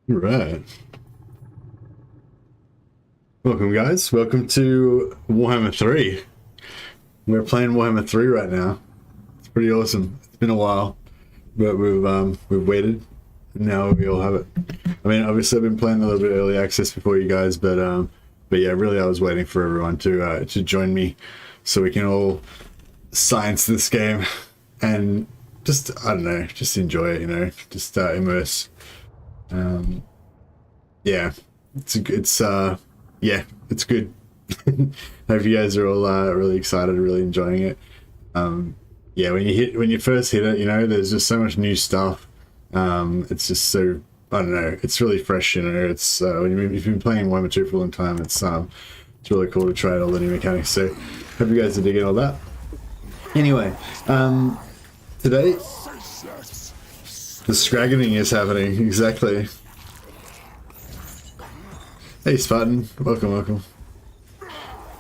Right. Welcome, guys. Welcome to Warhammer 3. We're playing Warhammer 3 right now. It's pretty awesome. It's been a while, but we've waited, and now we all have it. I mean, obviously, I've been playing a little bit early access before you guys, but yeah, really, I was waiting for everyone to join me, so we can all science this game and just I don't know, just enjoy it. Just immerse. Yeah, yeah, it's good. Hope you guys are all really excited, really enjoying it. Yeah, when you first hit it, there's just so much new stuff. It's just so I don't know. It's really fresh, It's when you've been playing Warhammer 2 for a long time. It's really cool to try out all the new mechanics. So hope you guys are digging all that. Anyway, today the scragging is happening exactly. Hey Spartan, welcome.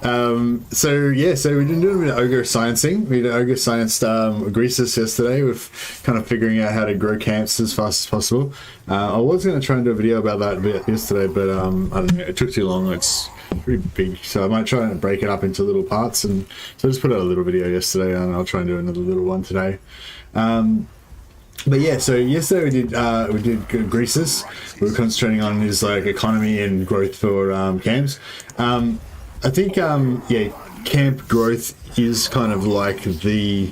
So we've been doing a bit of Ogre sciencing. We did Ogre scienced Greasus yesterday with kind of figuring out how to grow camps as fast as possible. I was going to try and do a video about that a bit yesterday, but I don't know, it took too long. It's pretty big, so I might try and break it up into little parts. And so I just put out a little video yesterday, and I'll try and do another little one today. But yeah, so yesterday we did Greasus. We were concentrating on his economy and growth for camps. I think camp growth is kind of like the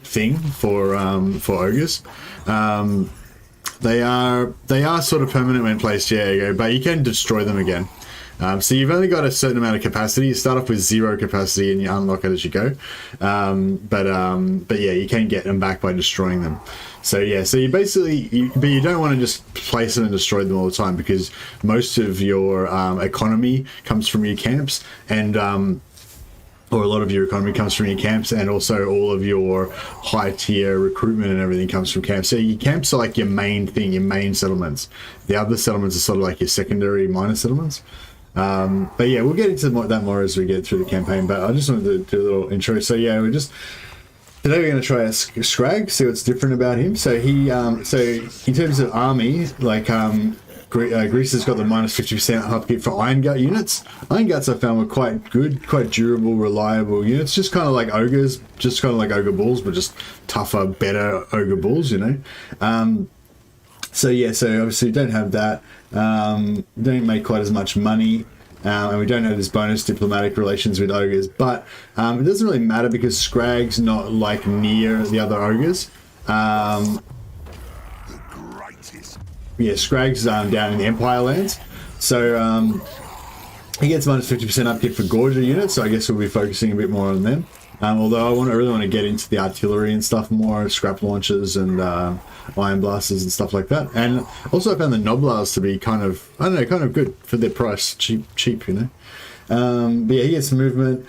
thing for ogres. They are sort of permanent when placed, but you can destroy them again. So you've only got a certain amount of capacity. You start off with 0 capacity and you unlock it as you go. But yeah, you can get them back by destroying them. So yeah, so you basically, but you don't want to just place them and destroy them all the time, because most of your economy comes from your camps, and or a lot of your economy comes from your camps, and also all of your high tier recruitment and everything comes from camps. So your camps are like your main thing, your main settlements. The other settlements are sort of like your secondary minor settlements. But yeah, we'll get into that more as we get through the campaign, but I just wanted to do a little intro. So yeah, today we're going to try a Skrag, see what's different about him. So so in terms of army, Greece has got the minus 50% upkeep for Iron Gut units. Iron Guts I found were quite good, quite durable, reliable units. Just kind of like ogres, just kind of like ogre bulls, but just tougher, better ogre bulls, So yeah, so obviously we don't have that. Don't make quite as much money. And we don't have this bonus diplomatic relations with ogres, but it doesn't really matter because Skrag's not near the other ogres. Yeah, Skrag's down in the Empire lands, so he gets minus 50% upkeep for Gorger units. So I guess we'll be focusing a bit more on them. Although I really want to get into the artillery and stuff more, scrap launchers and iron blasters and stuff like that. And also I found the Noblars to be kind of good for their price, cheap, But yeah, he gets movement,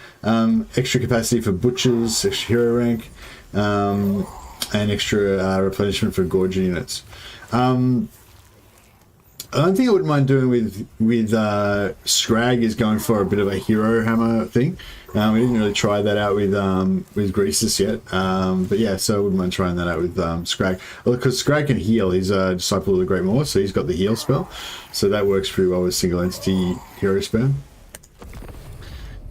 extra capacity for butchers, extra hero rank, and extra replenishment for Gorger units. One thing I wouldn't mind doing with Skrag is going for a bit of a hero hammer thing. We didn't really try that out with Greasus yet, but yeah, so I wouldn't mind trying that out with Skrag. Well, because Skrag can heal. He's a disciple of the Great Maw, so he's got the heal spell, so that works pretty well with single entity hero spam.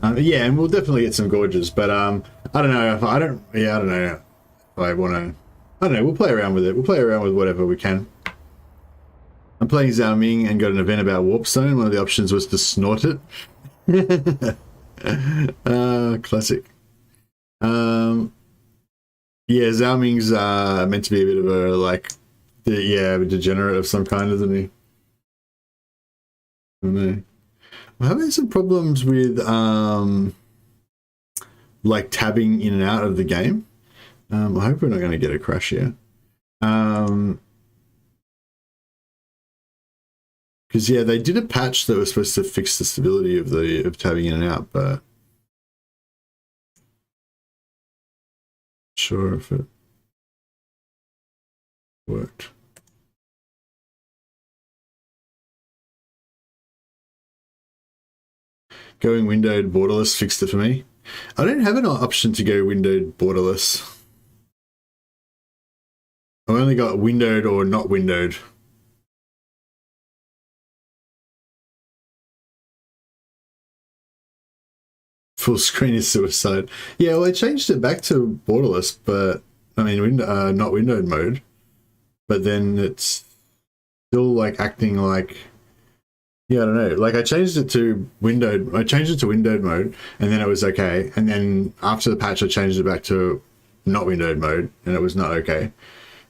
Yeah, and we'll definitely get some Gorges, but I don't know if I don't know if I want to. I don't know. We'll play around with it. We'll play around with whatever we can. I'm playing Zhao Ming and got an event about Warpstone. One of the options was to snort it. Classic. Yeah, Zhao Ming's meant to be a bit of a degenerate of some kind, isn't he? I don't know. I'm having some problems with tabbing in and out of the game. I hope we're not going to get a crash here. Because yeah, they did a patch that was supposed to fix the stability of tabbing in and out, but sure if it worked. Going windowed borderless fixed it for me. I don't have an option to go windowed borderless. I've only got windowed or not windowed. Full screen is suicide. Yeah, well, I changed it back to borderless, but I mean, not windowed mode. But then it's still like acting like, yeah, I don't know. Like I changed it to windowed. I changed it to windowed mode, and then it was okay. And then after the patch, I changed it back to not windowed mode, and it was not okay.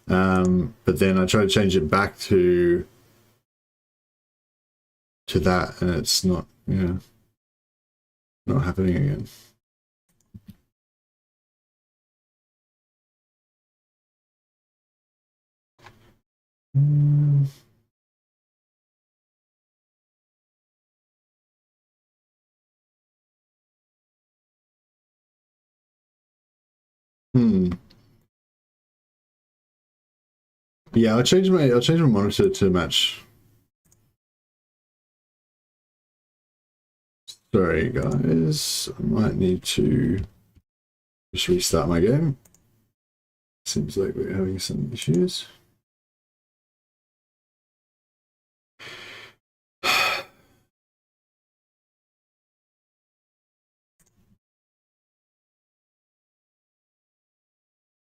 But then I tried to change it back to that, and it's not, not happening again. Yeah, I'll change my monitor to match. Sorry guys, I might need to just restart my game. Seems like we're having some issues.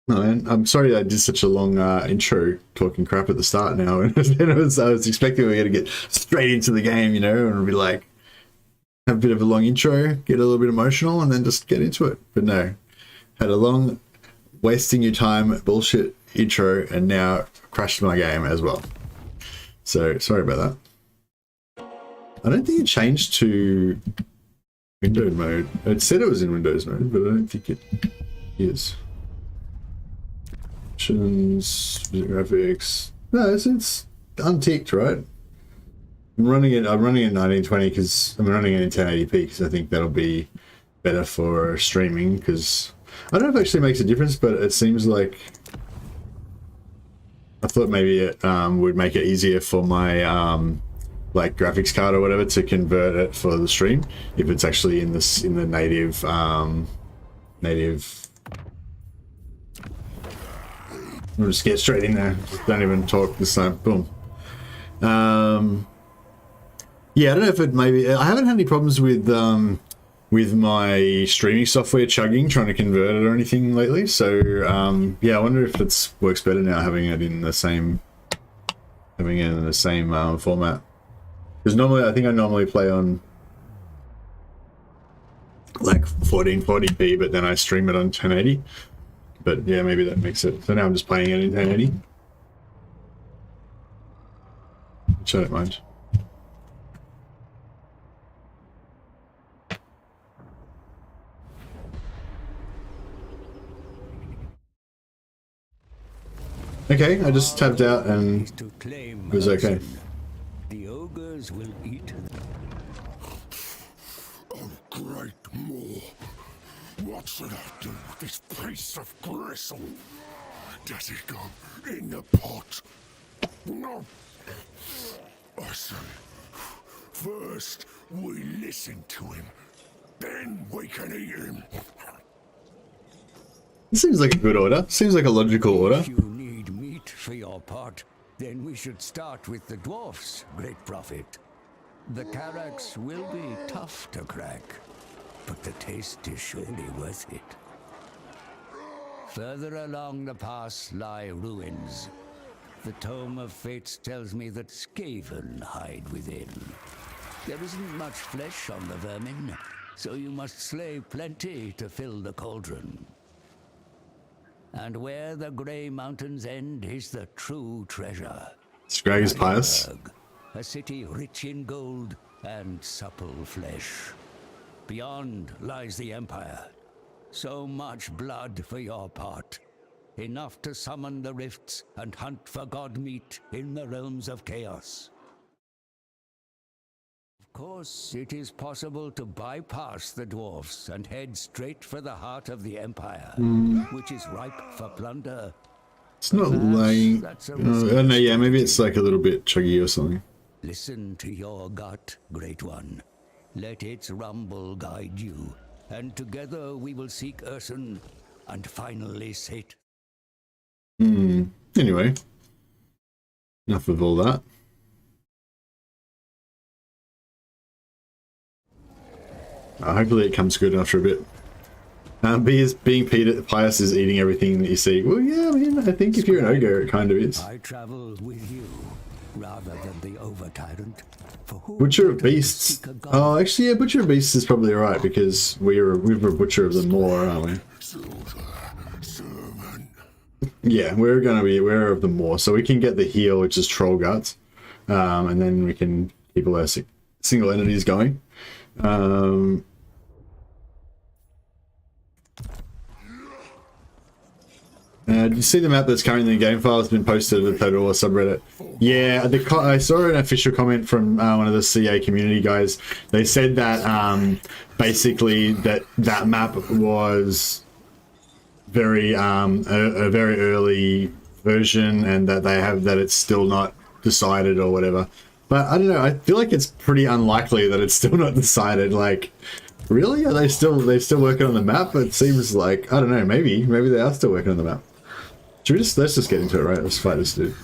No, man, I'm sorry I did such a long intro talking crap at the start now. And I was expecting we were going to get straight into the game, and it'll be like, have a bit of a long intro, get a little bit emotional, and then just get into it. But no, had a long, wasting your time bullshit intro, and now crashed my game as well. So sorry about that. I don't think it changed to windowed mode. It said it was in Windows mode, but I don't think it is. Options, graphics. No, it's unticked, right? I'm running it 1920 because I'm running it in 1080p because I think that'll be better for streaming. Because I don't know if it actually makes a difference, but it seems like I thought maybe it would make it easier for my like graphics card or whatever to convert it for the stream if it's actually in the native native. We'll just get straight in there. Just don't even talk this time. Boom. Yeah, I don't know if it maybe. I haven't had any problems with my streaming software chugging, trying to convert it or anything lately. So yeah, I wonder if it works better now having it in the same format. Because normally, I think I normally play on like 1440p, but then I stream it on 1080. But yeah, maybe that makes it. So now I'm just playing it in 1080. Which I don't mind. Okay, I just tapped out and it was okay. The ogres will eat. Oh, great maw. What should I do with this piece of gristle? Does it go in the pot? No. I see. First, we listen to him. Then we can eat him. This seems like a good order. Seems like a logical order. If you need meat for your pot, then we should start with the dwarfs, great prophet. The Carracks will be tough to crack, but the taste is surely worth it. Further along the pass lie ruins. The Tome of Fates tells me that Skaven hide within. There isn't much flesh on the vermin, so you must slay plenty to fill the cauldron. And where the grey mountains end is the true treasure. Skrag is pious. A city rich in gold and supple flesh. Beyond lies the Empire. So much blood for your part. Enough to summon the rifts and hunt for god meat in the realms of chaos. Of course, it is possible to bypass the dwarfs and head straight for the heart of the Empire, which is ripe for plunder. It's not laying. I don't know, yeah, maybe it's like a little bit chuggy or something. Listen to your gut, Great One. Let its rumble guide you, and together we will seek Ursun and finally sate. Anyway, enough of all that. Hopefully it comes good after a bit. Being pious is eating everything that you see. Well, yeah, I mean, I think if you're an ogre, it kind of is. I travel with you rather than the over-tyrant. Butcher of Beasts. Oh, actually, yeah, Butcher of Beasts is probably alright because we're a butcher of them more, aren't we? Yeah, we're going to be aware of them more. So we can get the heal, which is Troll Guts. And then we can keep all our single entities going. Did you see the map that's currently in the game file has been posted to the Total War subreddit? Yeah, I saw an official comment from one of the CA community guys. They said that basically that map was very a very early version, and that it's still not decided or whatever. But I don't know. I feel like it's pretty unlikely that it's still not decided. Like, really? Are they still working on the map? It seems like, I don't know. Maybe they are still working on the map. Let's just get into it, right? Let's fight this dude.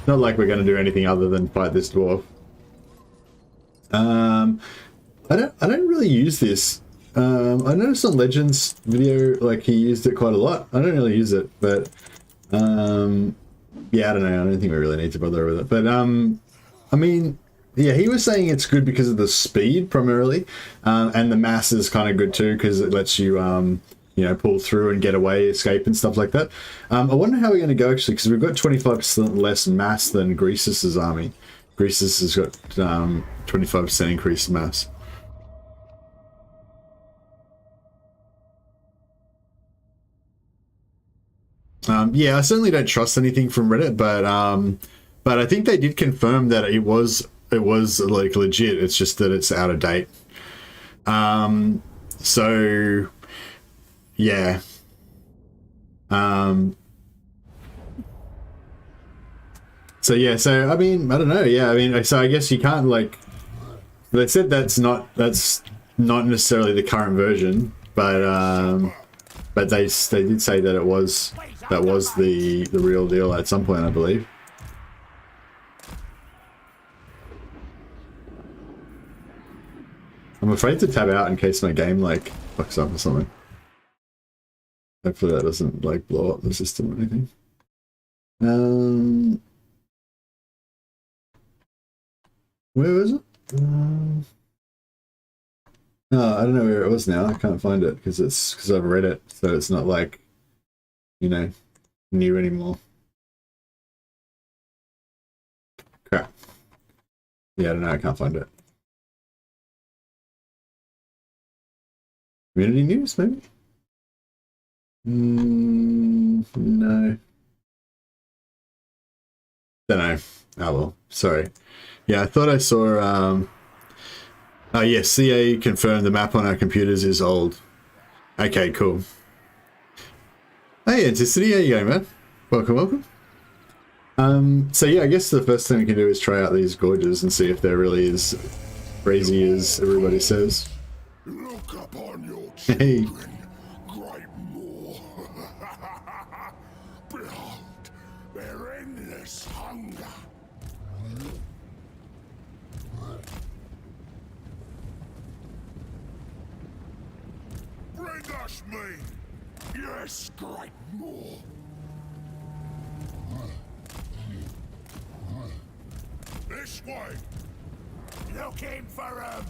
Not like we're going to do anything other than fight this dwarf. I don't really use this. I noticed on Legends video, like, he used it quite a lot. I don't really use it, but yeah, I don't know. I don't think we really need to bother with it. But I mean, yeah, he was saying it's good because of the speed primarily, and the mass is kind of good too because it lets you you know, pull through and get away, escape and stuff like that. I wonder how we're going to go actually, because we've got 25% less mass than Greasus's army. Greasus has got 25% increased mass. Yeah, I certainly don't trust anything from Reddit, but I think they did confirm that it was like legit. It's just that it's out of date. So yeah. So I mean, I don't know. Yeah, I mean, so I guess you can't, like, they said that's not necessarily the current version, but they did say that was the real deal at some point, I believe. I'm afraid to tab out in case my game, like, fucks up or something. Hopefully that doesn't, like, blow up the system or anything. Where was it? Oh, I don't know where it was now. I can't find it because I've read it, so it's not, like, you know, new anymore. Crap. Yeah, I don't know. I can't find it. Community news, maybe? No. Don't know. Oh well, sorry. Yeah, I thought I saw, oh yeah, CA confirmed the map on our computers is old. Okay, cool. Hey, Anticity, how you going, man? Welcome. So yeah, I guess the first thing we can do is try out these gorges and see if they're really as crazy as everybody says. Look upon your Hey. children, great Moor. Behold, their endless hunger. Bring us meat. Yes, great Moor. This way. Looking for him.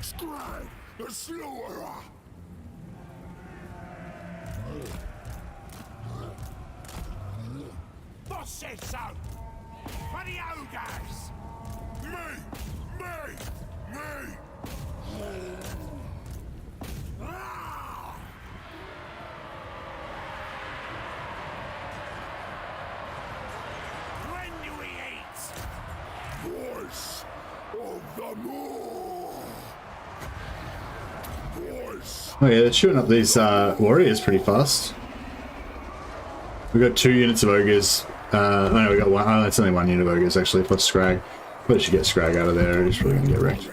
Skrag, the slaughterer. Boss said so. For the ogres. Me. Ah! When do we eat? Voice of the Moor. Voice. Oh yeah, they're shooting up these warriors pretty fast. We've got 2 units of ogres. No, we got one. Oh, that's only 1 unit of ogres actually, plus Skrag. But should get Skrag out of there. He's probably gonna get wrecked.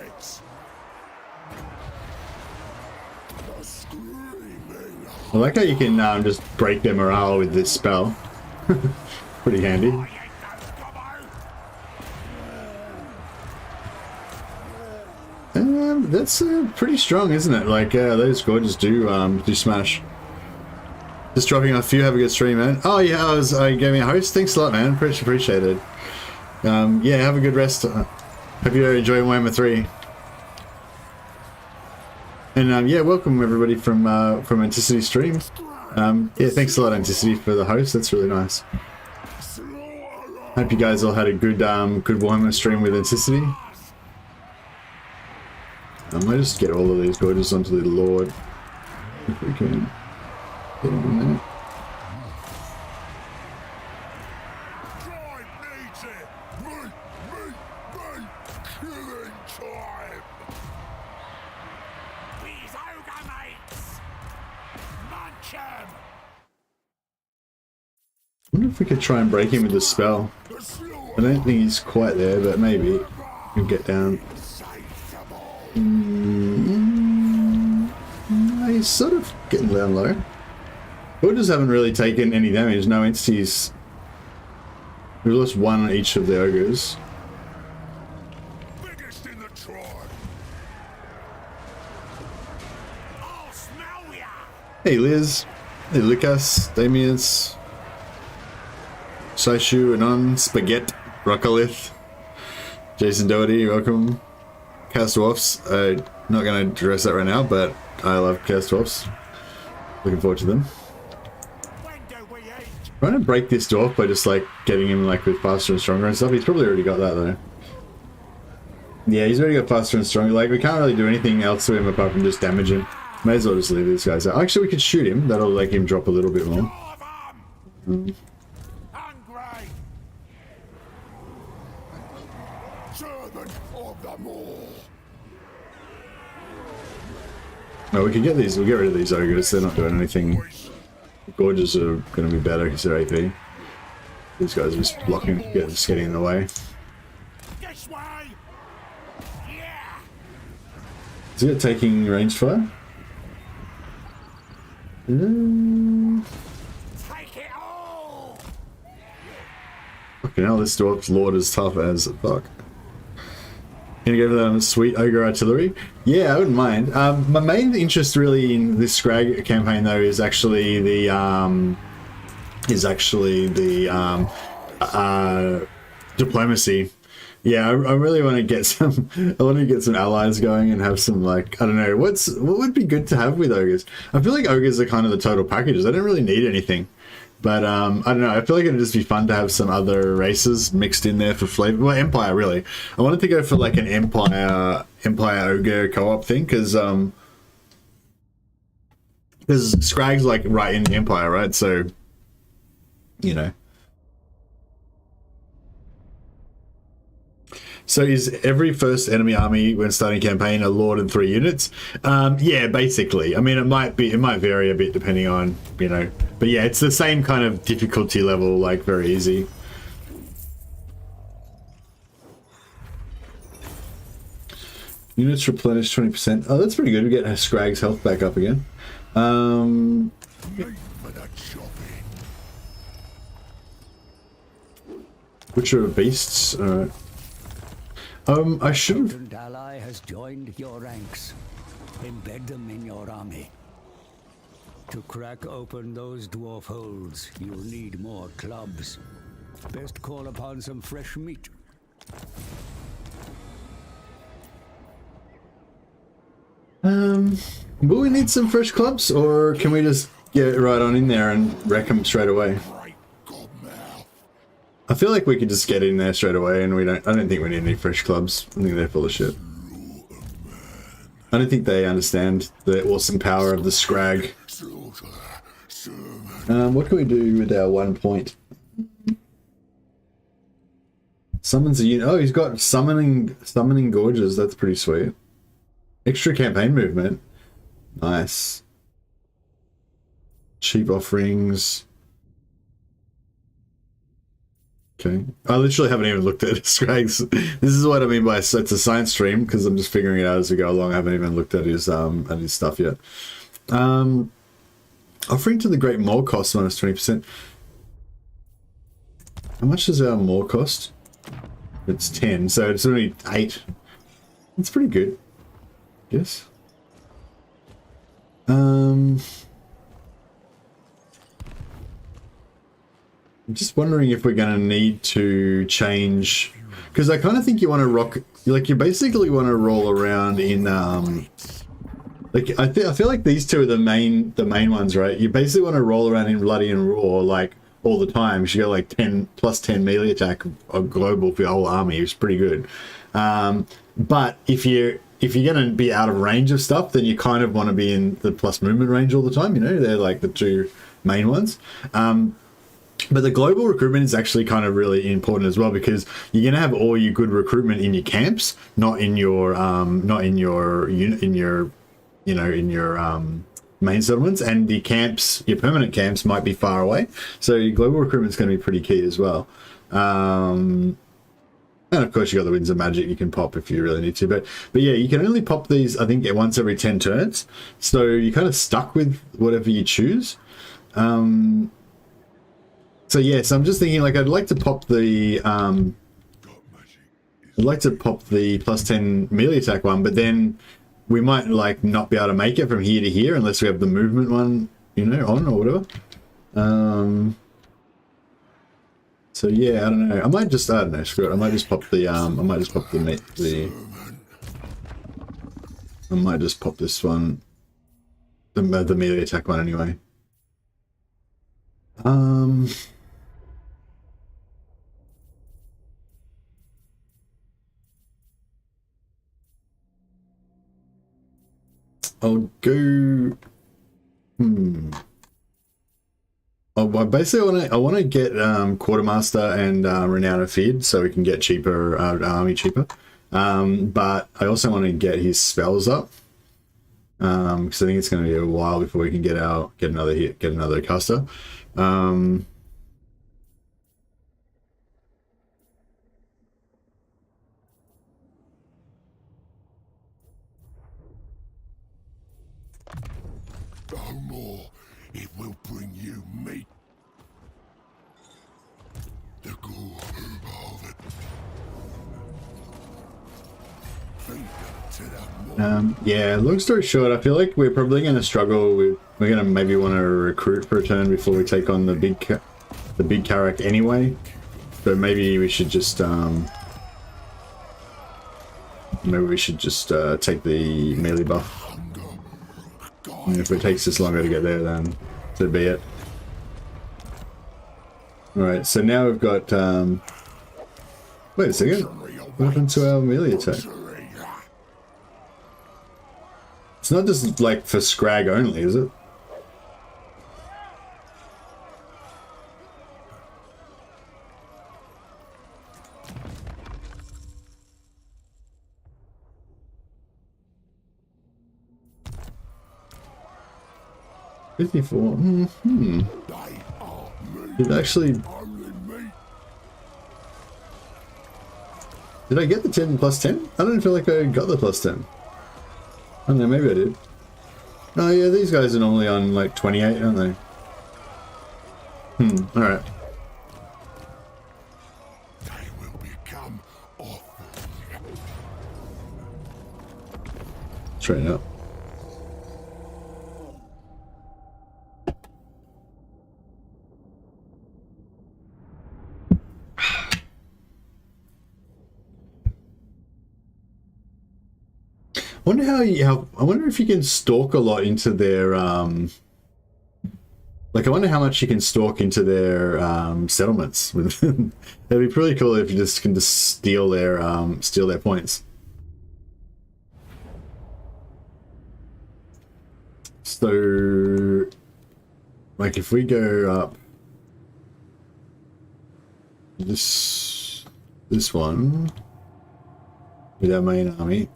I like how you can just break their morale with this spell. Pretty handy. That's pretty strong, isn't it? Like those gorges do smash. Just dropping off you. Have a good stream, man. Oh yeah, I gave me a host. Thanks a lot, man. Appreciate it. Yeah, have a good rest. Hope you enjoy Warhammer 3. And yeah, welcome everybody from Anticity stream. Yeah, thanks a lot, Anticity, for the host. That's really nice. Hope you guys all had a good good Warhammer stream with Anticity. I might just get all of these gorges onto the Lord if we can get them in there. I wonder if we could try and break him with the spell. I don't think he's quite there, but maybe he'll get down. He's sort of getting down low. Gorges haven't really taken any damage. No entities. We've lost one on each of the ogres. Biggest in the tribe. I'll smell ya. Hey Liz. Hey Lucas. Damius. Saishu, Anon, Spaghetti, Rockalith, Jason Doherty, welcome. Cast Dwarfs, not going to address that right now, but I love Cast Dwarfs. Looking forward to them. Trying to break this dwarf by just like getting him like with faster and stronger and stuff. He's probably already got that though. Yeah, he's already got faster and stronger. Like we can't really do anything else to him apart from just damage him. May as well just leave these guys out. Actually, we could shoot him. That'll make him drop a little bit more. No, we can get these. We'll get rid of these ogres. They're not doing anything. Gorges are going to be better because they're AP. These guys are just blocking, just getting in the way. This way. Yeah. Is it taking ranged fire? Take it all. Fucking hell, this dwarf's lord is tough as fuck. Gonna go for that on the sweet ogre artillery. Yeah, I wouldn't mind. My main interest really in this Skrag campaign though is actually the diplomacy. Yeah, I really want to get some. I want to get some allies going and have some like I don't know what would be good to have with ogres. I feel like ogres are kind of the total packages. I don't really need anything. But I don't know, I feel like it'd just be fun to have some other races mixed in there for flavor. Well, Empire, really. I wanted to go for like an Empire Ogre co-op thing, because Skrag's like right in the Empire, right? So, you know. So is every first enemy army when starting campaign a lord and 3 units? Yeah, basically. I mean, it might vary a bit depending on, you know, but yeah, it's the same kind of difficulty level, like very easy. Units replenish 20%. Oh, that's pretty good. We get Skrag's health back up again. Which are beasts? All right. I should have. An ally has joined your ranks. Embed them in your army. To crack open those dwarf holds, you'll need more clubs. Best call upon some fresh meat. Will we need some fresh clubs, or can we just get right on in there and wreck them straight away? I feel like we could just get in there straight away, and I don't think we need any fresh clubs. I think they're full of shit. I don't think they understand the awesome power of the Skrag. What can we do with our 1 point? Summons a unit. Oh, he's got summoning gorges. That's pretty sweet. Extra campaign movement. Nice. Cheap offerings. Okay. I literally haven't even looked at Skrag's. This is what I mean by it's a science stream, because I'm just figuring it out as we go along. I haven't even looked at his stuff yet. Offering to the Great Mole costs minus 20%. How much does our more cost? It's 10, so it's only 8. It's pretty good. Yes. I'm just wondering if we're going to need to change, because I kind of think you want to rock, like you basically want to roll around in like I feel like these two are the main ones, right? You basically want to roll around in bloody and raw like all the time. You should go like 10 plus 10 melee attack on global for your whole army. It's pretty good. But if you're going to be out of range of stuff, then you kind of want to be in the plus movement range all the time. You know, they're like the two main ones. But the global recruitment is actually kind of really important as well, because you're going to have all your good recruitment in your camps, not in your main settlements, and the camps, your permanent camps, might be far away. So your global recruitment is going to be pretty key as well. And of course you got the Winds of Magic you can pop if you really need to, but yeah, you can only pop these I think once every 10 turns, so you're kind of stuck with whatever you choose. So yeah, so I'm just thinking like I'd like to pop the plus 10 melee attack one, but then we might like not be able to make it from here to here unless we have the movement one, you know, on or whatever. So yeah, I don't know. I might just, I don't know, screw it. I might just pop the I might just pop this one, the melee attack one anyway. I'll go. Oh, well, basically, I want to get Quartermaster and Renown of Feared so we can get cheaper army cheaper. But I also want to get his spells up because I think it's going to be a while before we can get another caster. No more. It will bring you meat. The ghoul of it. Yeah, long story short, I feel like we're probably going to struggle with. We're going to maybe want to recruit for a turn before we take on the big Carrack anyway. So maybe we should just take the melee buff. And if it takes us longer to get there, then so be it. Alright, so now we've got wait a second. What happened to our melee attack? It's not just like for Skrag only, is it? $54. It actually. Did I get the 10 plus 10? I don't feel like I got the plus 10. I don't know, maybe I did. Oh yeah, these guys are normally on like 28, aren't they? Alright. They will become awful. Train up. I wonder if you can stalk a lot into their like I wonder how much you can stalk into their settlements. It'd be pretty cool if you can just steal their points. So like if we go up this one with our main army.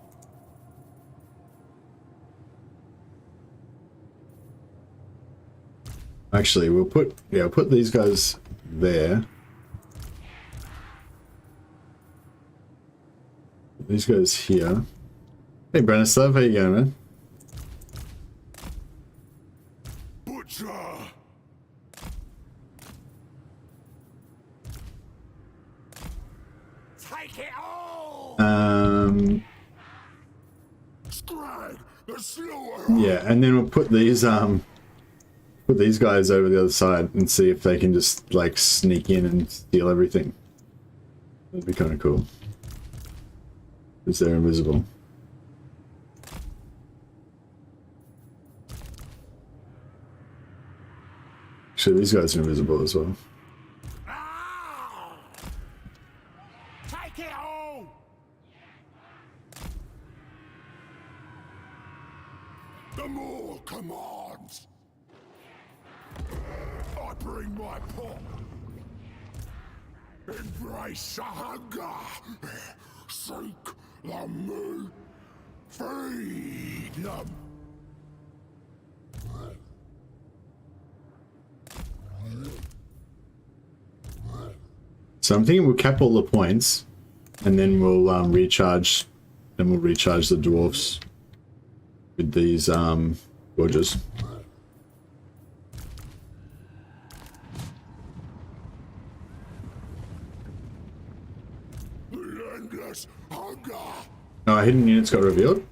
Actually, we'll put these guys there. These guys here. Hey, Branislav, how you going, man? Butcher. Take it all! Skrag, the slaughterer! Yeah, and then we'll put these guys over the other side and see if they can just like sneak in and steal everything. That'd be kind of cool. Because they're invisible. Actually, these guys are invisible as well. Ah! Take it all! The more commands! I bring my pot. Embrace the hunger. Seek the moon. Feed them. So I'm thinking we'll cap all the points, and then we'll recharge. Then we'll recharge the dwarfs with these gorges. Endless hunger. Oh, hidden units got revealed?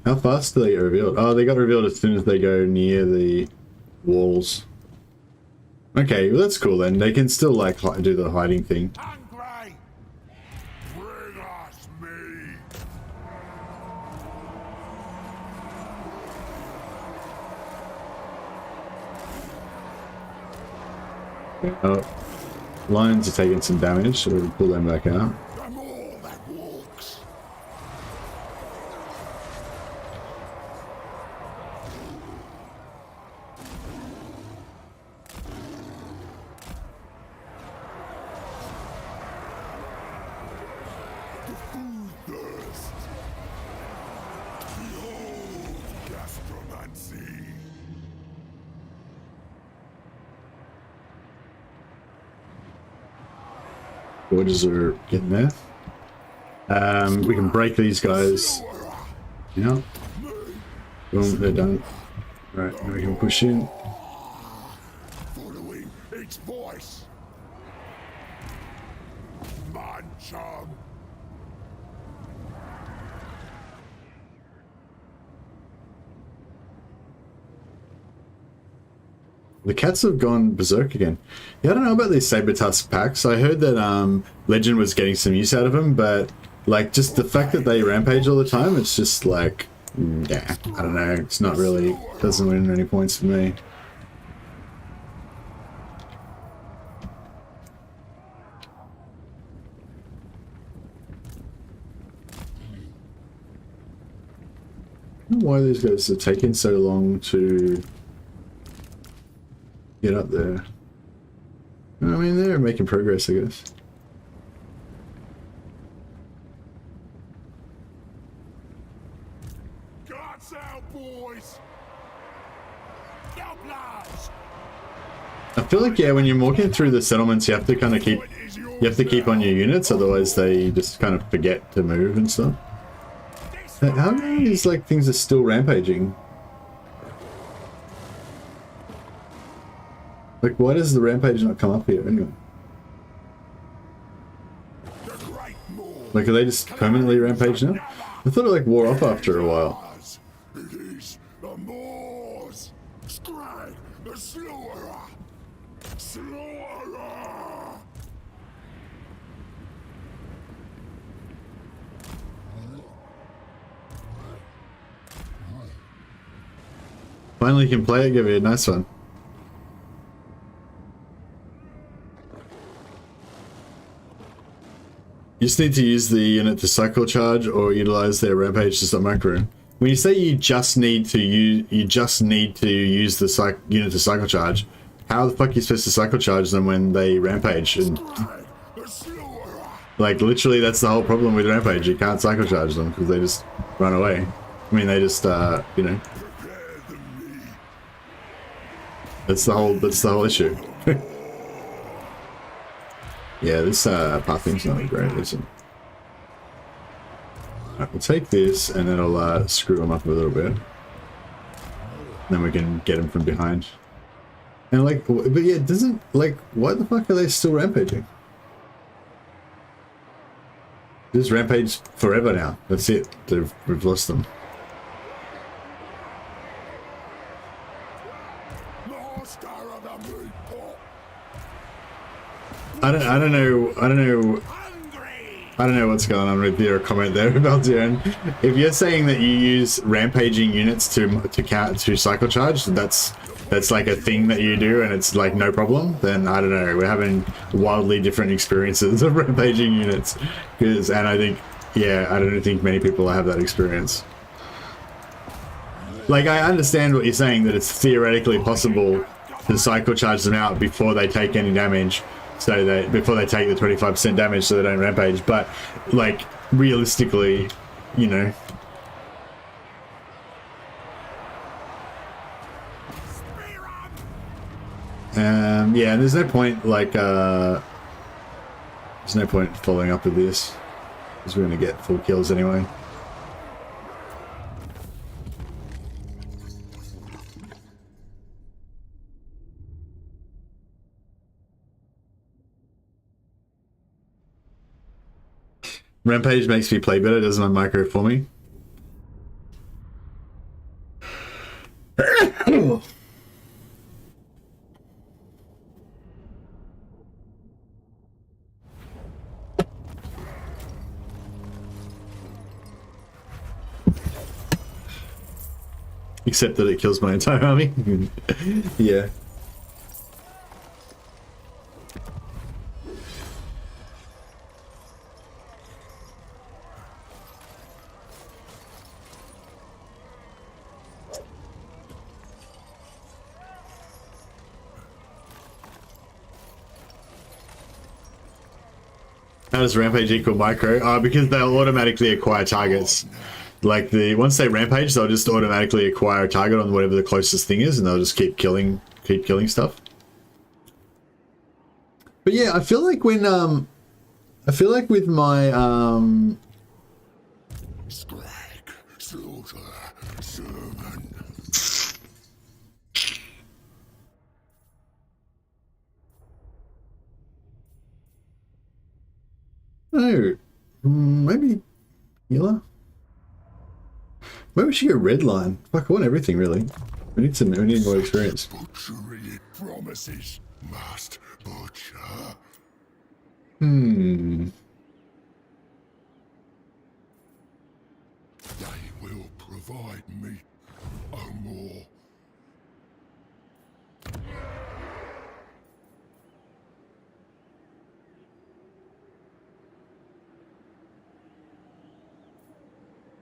How fast do they get revealed? Oh, they got revealed as soon as they go near the walls. Okay, well that's cool then. They can still like do the hiding thing. Hungry. Bring us meat. Lions are taking some damage, so we'll pull them back out. The more that walks. The food thirst. Behold, gastromancy. Gorges are getting there. We can break these guys. Yeah. Boom, they're done. Right, now we can push in. Following its voice. Mancham. The cats have gone berserk again. Yeah, I don't know about these saber tusk packs. I heard that Legend was getting some use out of them, but like just the fact that they rampage all the time, it's just like, yeah, I don't know. It's not really, doesn't win any points for me. I don't know why these guys are taking so long to get up there. I mean, they're making progress, I guess. Guts out, boys. No bloods. I feel like, yeah, when you're walking through the settlements, you have to kind of keep, on your units, otherwise they just kind of forget to move and stuff. How many of these like things are still rampaging? Like, why does the rampage not come up here anyway? Like, are they just permanently rampage now? I thought it like wore off after a while. It is the Moors. Skrag, the slaughterer. Slaughterer. Finally you can play it, give it a nice one. You just need to use the unit to cycle charge or utilize their rampage to stop micro. When you say you just need to use, the unit to cycle charge, how the fuck are you supposed to cycle charge them when they rampage? And like literally, that's the whole problem with rampage. You can't cycle charge them because they just run away. I mean, they just you know. That's the whole issue. Yeah, this pathing's not great, is it? Right, we'll take this and it'll screw them up a little bit. Then we can get them from behind. And like, but yeah, doesn't, like, why the fuck are they still rampaging? This rampage forever now. That's it. We've lost them. Master of the meat pot. I don't know what's going on with your comment there, Valdian. If you're saying that you use rampaging units to cycle charge, that's like a thing that you do and it's like no problem, then I don't know. We're having wildly different experiences of rampaging units. And I think, yeah, I don't think many people have that experience. Like, I understand what you're saying, that it's theoretically possible to cycle charge them out before they take any damage. So that before they take the 25% damage, so they don't rampage. But like realistically, you know. Yeah, there's no point like there's no point following up with this because we're gonna get full kills anyway. Rampage makes me play better, doesn't it, micro for me? Except that it kills my entire army. Yeah. How does rampage equal micro? Because they'll automatically acquire targets. Like once they rampage, they'll just automatically acquire a target on whatever the closest thing is, and they'll just keep killing stuff. But yeah, I feel like when I feel like with my Skrag, slaughter, servant. oh, maybe healer. Maybe we should go red line. Fuck, I want everything really. We need more experience. Butchery it promises, must butcher. Hmm. They will provide meat, oh more.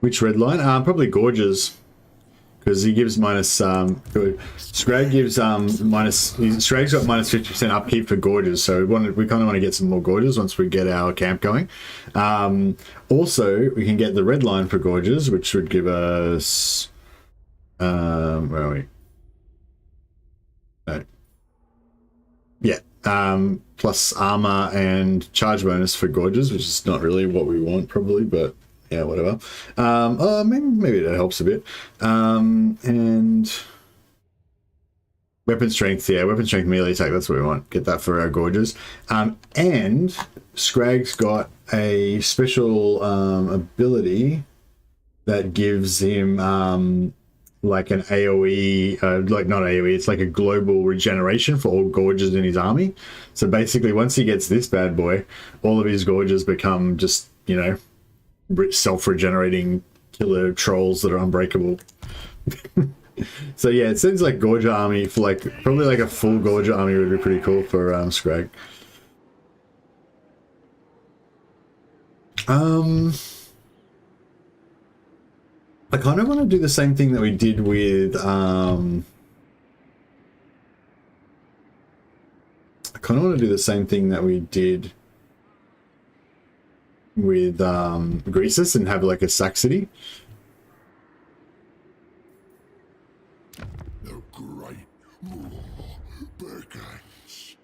Which red line? Probably Gorges, because he gives minus. Skrag gives minus. Skrag's got minus 50% upkeep for Gorges, so we kind of want to get some more Gorges once we get our camp going. Also, we can get the red line for Gorges, which would give us. Where are we? No. Yeah. Plus armor and charge bonus for Gorges, which is not really what we want, probably, but. Yeah, whatever. Maybe that helps a bit. And weapon strength, yeah, weapon strength melee attack, that's what we want. Get that for our Gorges. And Skrag's got a special ability that gives him like an AoE, like not AoE, it's like a global regeneration for all Gorges in his army. So basically, once he gets this bad boy, all of his Gorges become just, you know, self-regenerating killer trolls that are unbreakable. So yeah, it seems like Gorge army for like probably like a full Gorge army would be pretty cool for Skrag. I kind of want to do the same thing that we did with I kind of want to do the same thing that we did with Greasus and have like a sack city. The great war begins.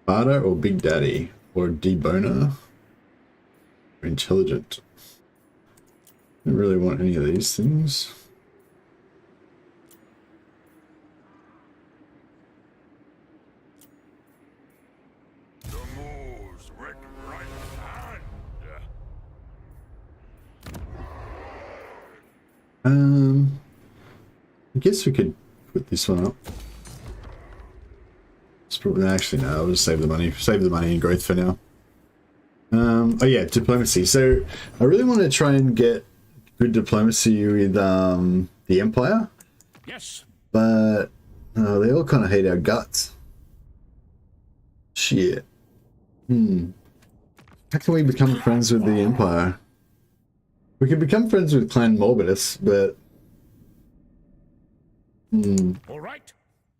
Bardo or Big Daddy or Deboner or Intelligent. I don't really want any of these things. I guess we could put this one up. It's probably actually no. I'll just save the money. Save the money and growth for now. Oh yeah, diplomacy. So I really want to try and get good diplomacy with the Empire. Yes. But they all kind of hate our guts. Shit. How can we become friends with the Empire? We can become friends with Clan Morbidus, but All right.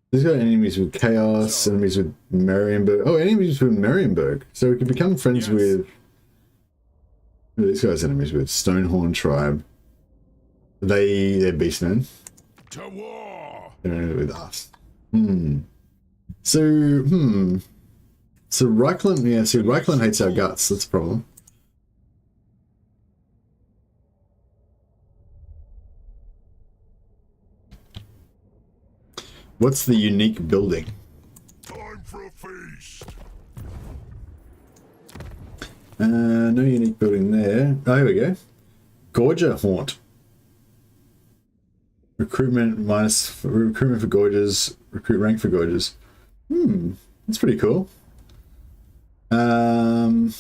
There's got enemies with Chaos, enemies with Marienburg. Oh, enemies with Marienburg. So we can become friends with... Who are these guys enemies with? Stonehorn Tribe. They're beastmen. To war. They're with us. So, So Reichland, yeah, see, Reichland hates our guts. That's a problem. What's the unique building? Time for a feast. No unique building there. Oh, here we go. Gorger Haunt. Recruitment for Gorgers. Recruit rank for Gorgers. That's pretty cool. But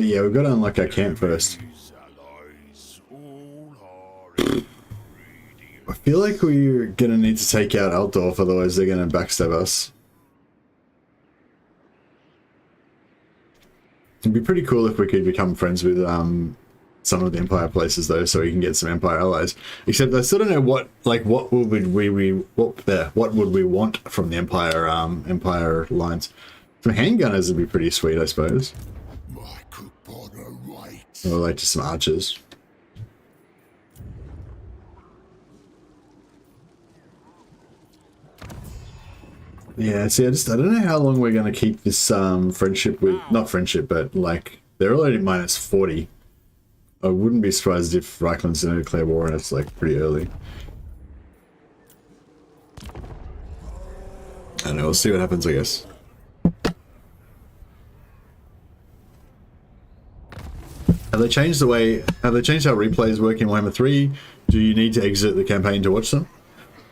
yeah, we've got to unlock our camp first. I feel like we're gonna need to take out Altdorf, otherwise they're gonna backstab us. It'd be pretty cool if we could become friends with some of the Empire places though, so we can get some Empire allies. Except I still don't know what would we want from the Empire Empire lines. Some handgunners would be pretty sweet, I suppose. Or like just some archers. Yeah, see, I don't know how long we're gonna keep this friendship with, not friendship, but like they're already minus 40. I wouldn't be surprised if Reichland's gonna declare war and it's like pretty early. I don't know, we'll see what happens, I guess. Have they changed how replays work in Warhammer 3? Do you need to exit the campaign to watch them?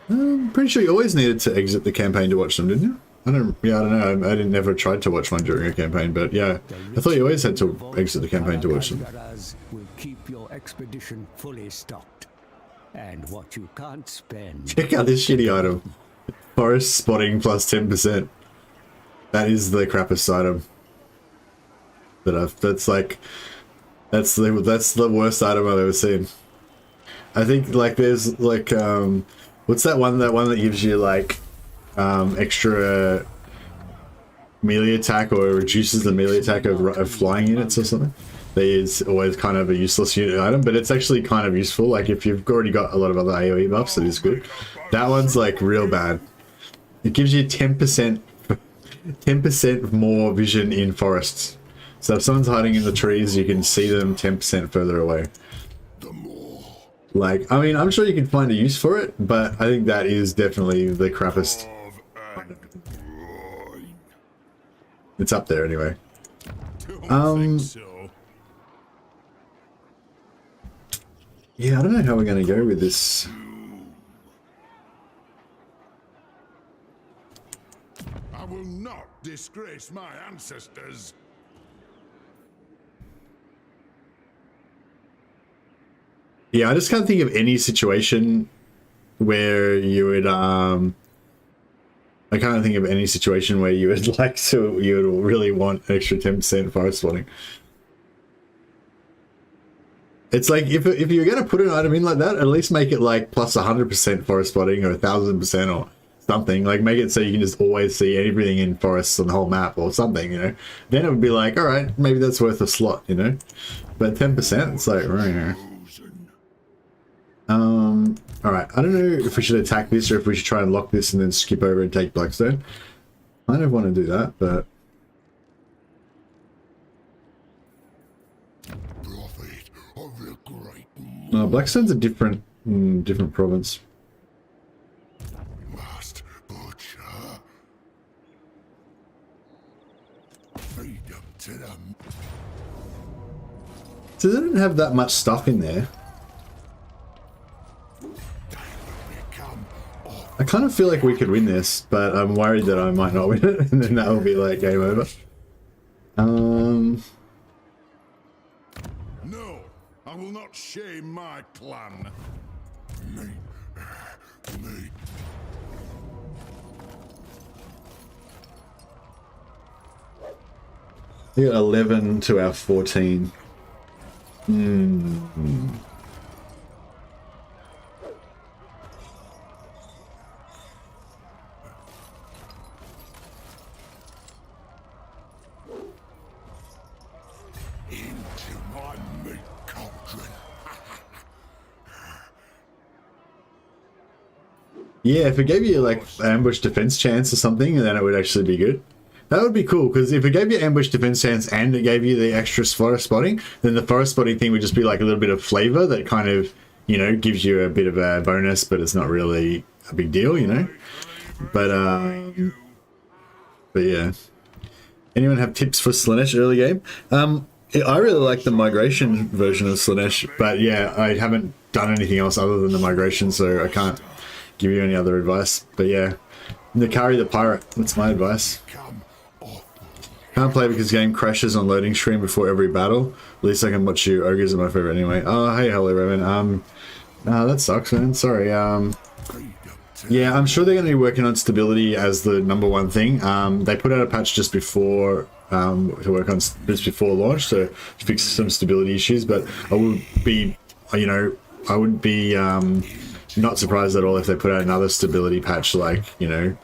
I'm pretty sure you always needed to exit the campaign to watch them, didn't you? I don't know. I didn't never tried to watch one during a campaign, but yeah, I thought you always had to exit the campaign to watch them. Will keep your expedition fully stocked, and what you can't spend. Check out this shitty item. Forest spotting plus 10%. That is the crappiest item. That's the worst item I've ever seen. I think like there's like what's that one that gives you like extra melee attack or reduces the melee attack of flying units or something? That is always kind of a useless unit item, but it's actually kind of useful. Like if you've already got a lot of other AoE buffs, it is good. That one's like real bad. It gives you 10% more vision in forests. So if someone's hiding in the trees, you can see them 10% further away. Like, I mean, I'm sure you can find a use for it, but I think that is definitely the crappiest. It's up there anyway. Yeah, I don't know how we're going to go with this. I will not disgrace my ancestors. Yeah, I just can't think of any situation where you would, I can't think of any situation where you would you would really want extra 10% forest spotting. It's like, if you're going to put an item in like that, at least make it like plus 100% forest spotting or 1000% or something. Like, make it so you can just always see everything in forests on the whole map or something, you know? Then it would be like, alright, maybe that's worth a slot, you know? But 10%, it's like, right. Alright, I don't know if we should attack this or if we should try and lock this and then skip over and take Blackstone. I don't want to do that, but... No, Blackstone's a different province. Must butcher to them. So they don't have that much stuff in there. Become I kind of feel like we could win this, but I'm worried that I might not win it, and then that'll be like game over. No, I will not shame my clan. Me. We got 11 to our 14. Into my meat cauldron. Yeah, if it gave you like ambush defense chance or something, then it would actually be good. That would be cool, because if it gave you ambush defense chance and it gave you the extra forest spotting, then the forest spotting thing would just be like a little bit of flavor that kind of, you know, gives you a bit of a bonus, but it's not really a big deal, you know. But yeah. Anyone have tips for Slanesh early game? I really like the migration version of Slanesh, but yeah, I haven't done anything else other than the migration, so I can't give you any other advice. But yeah, Nakari the Pirate, that's my advice. Can't play because game crashes on loading screen before every battle. At least I can watch you. Ogres are my favorite anyway. Oh, hey, Holy Raven. That sucks, man. Sorry. Yeah, I'm sure they're going to be working on stability as the #1 thing. They put out a patch just before to work on just before launch to fix some stability issues. But I would be, you know, I wouldn't be not surprised at all if they put out another stability patch, like, you know,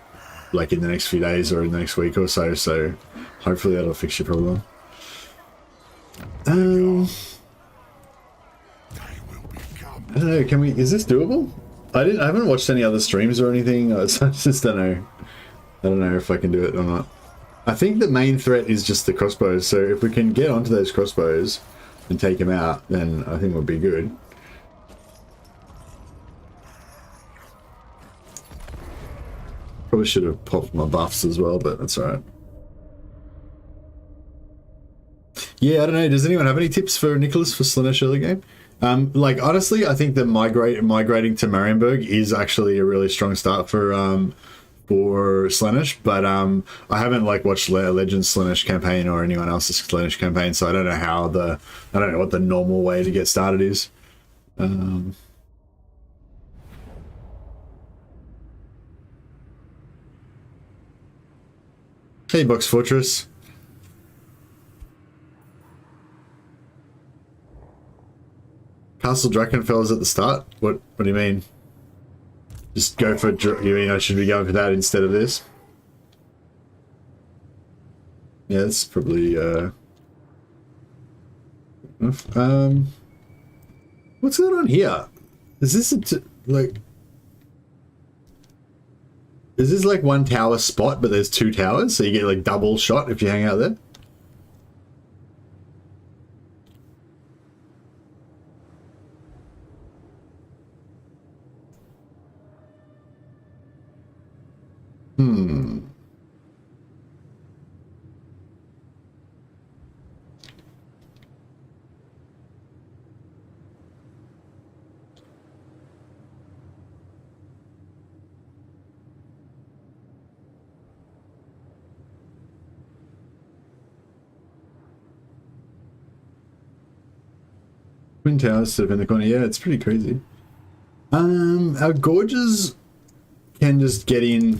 like in the next few days or in the next week or so. So hopefully that'll fix your problem. I don't know. Can we? Is this doable? I haven't watched any other streams or anything. I just don't know. I don't know if I can do it or not. I think the main threat is just the crossbows. So if we can get onto those crossbows and take them out, then I think we'll be good. Probably should have popped my buffs as well, but that's alright. Yeah, I don't know. Does anyone have any tips for Nicholas for Slanesh early game? Like, honestly, I think that migrating to Marienburg is actually a really strong start for Slanesh, but I haven't like watched Legends Slanesh campaign or anyone else's Slanesh campaign, so I don't know I don't know what the normal way to get started is. Hey, Box Fortress. Castle Drakenfell is at the start? What do you mean? Just go for... You mean I should be going for that instead of this? Yeah, that's probably... what's going on here? Is this like... Is this like one tower spot, but there's 2 towers? So you get like double shot if you hang out there? Twin towers sort of in the corner. Yeah, it's pretty crazy. Our gorges can just get in.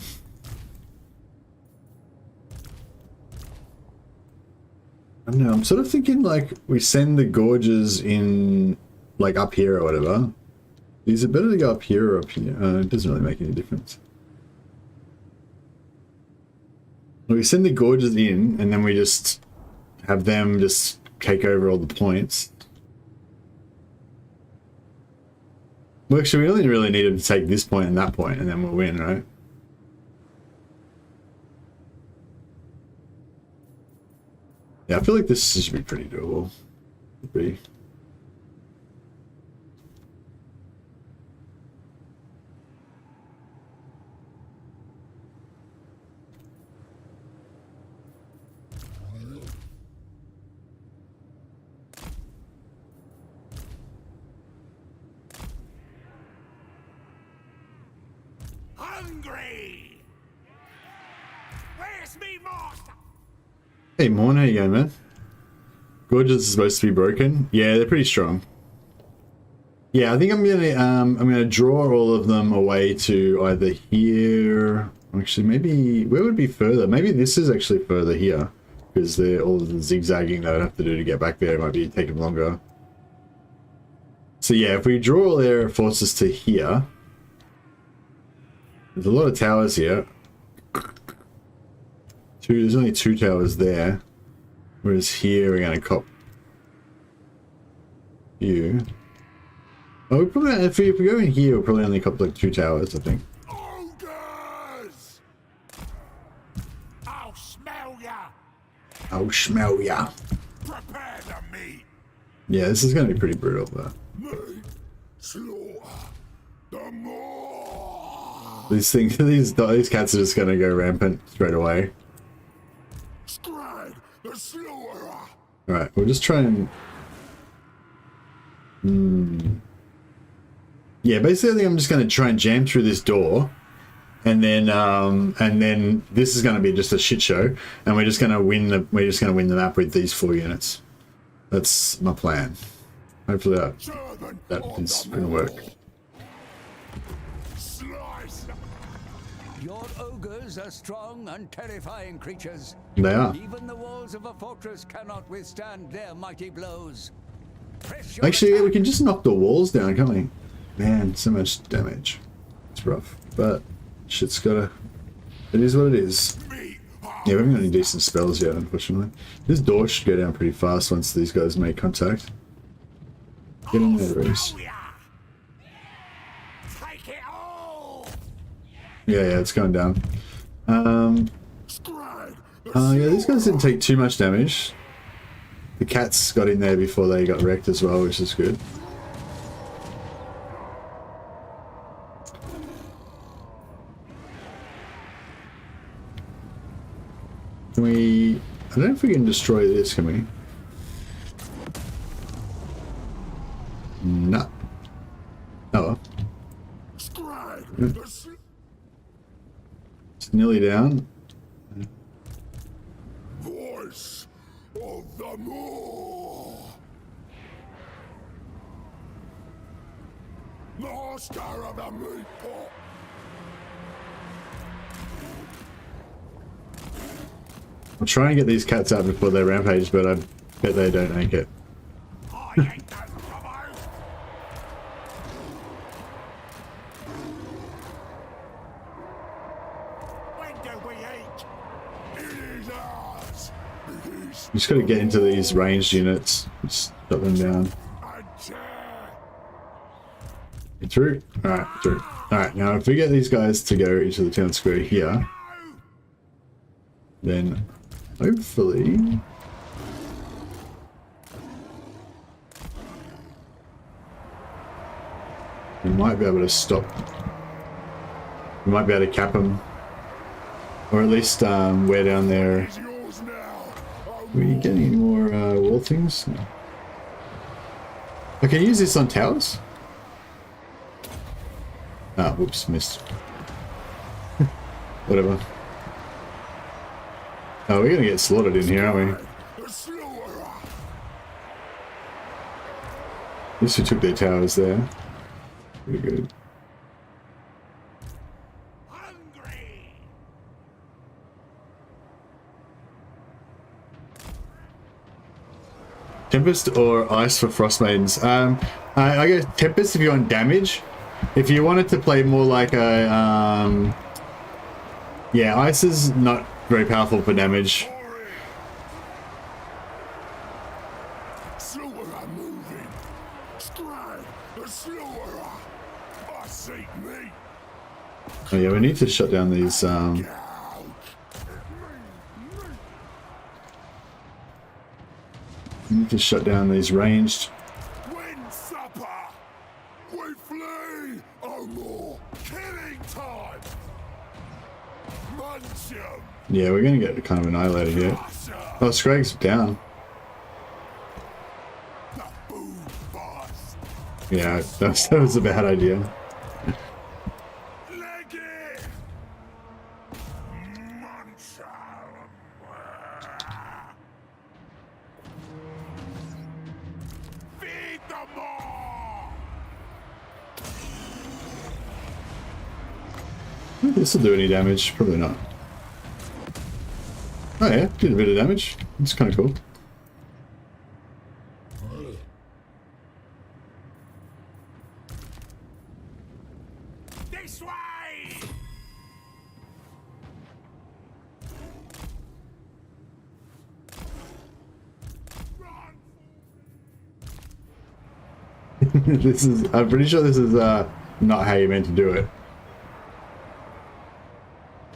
I don't know. I'm sort of thinking like we send the gorges in like up here or whatever. Is it better to go up here or up here? It doesn't really make any difference. We send the gorges in and then we just have them just take over all the points. Well, actually, we only really needed to take this point and that point, and then we'll win, right? Yeah, I feel like this should be pretty doable. Be. Hungry! Where's me master? Hey, Morn, how you going, man? Gorgeous is supposed to be broken. Yeah, they're pretty strong. Yeah, I think I'm gonna draw all of them away to either here. Actually, maybe where would be further? Maybe this is actually further here, because they're all of the zigzagging that I'd have to do to get back there. It might be taking longer. So yeah, if we draw all their forces to here, there's a lot of towers here. There's only 2 towers there, whereas here we're gonna cop you. Oh, we probably, if we go in here, we'll probably only cop like 2 towers, I think. Ogres! I'll smell ya! I'll smell ya. Prepare the meat! Yeah, this is gonna be pretty brutal, though. Meat, slaughter, the more! These things, these cats are just gonna go rampant straight away. Skrag, the slaughterer! Alright, we'll just try and... Yeah, basically I think I'm just gonna try and jam through this door. And then this is gonna be just a shit show. And we're just gonna win the map with these 4 units. That's my plan. Hopefully that is gonna work. Slice! Your ogres are strong and terrifying creatures. They are. Even the walls of a fortress cannot withstand their mighty blows. Press your Actually, we attack. can just knock the walls down, can't we? Man, so much damage. It's rough, but shit's gotta... It is what it is. Meat! Yeah, we haven't got any decent spells yet, unfortunately. This door should go down pretty fast once these guys make contact. Get in there, Reese. Take it all! Yeah, it's going down. Skrag, Yeah, these guys didn't take too much damage. The cats got in there before they got wrecked as well, which is good. Can we... I don't know if we can destroy this, can we? No. Oh well. Skrag, It's nearly down. voice of the more. Master of the meat pot. I'll try and get these cats out before they rampage, but I bet they don't make it. I ain't that rubber. When do we eat? It is ours. It is You just gotta get into these ranged units. Just shut them down. a chair. Get through? Alright, through. Alright, now if we get these guys to go into the town square here, then hopefully... we might be able to stop. We might be able to cap them. Or at least wear down there. It's yours now. We get any more wall things? No. I can use this on towers? Ah, whoops, missed. Whatever. Oh, we're gonna get slaughtered in here, aren't we? The slaughterer. At least we took their towers there. Pretty good. Hungry. Tempest or Ice for Frost Maidens? I go Tempest if you want damage. If you wanted to play more like a... yeah, Ice is not very powerful for damage. Slaughterer moving. Skrag, the slaughterer. I seek me. Oh yeah, we need to shut down these... Out. we need to shut down these ranged... Win supper. We flee. Oh more. Killing time. Munch 'em. Yeah, we're gonna get kind of annihilated here. Us up. Oh, Skrag's down. The food bust. Yeah, that was a bad idea. Leg Feed them all! This will do any damage? Probably not. Oh yeah, did a bit of damage. It's kind of cool. This way! This is, I'm pretty sure this is not how you meant to do it.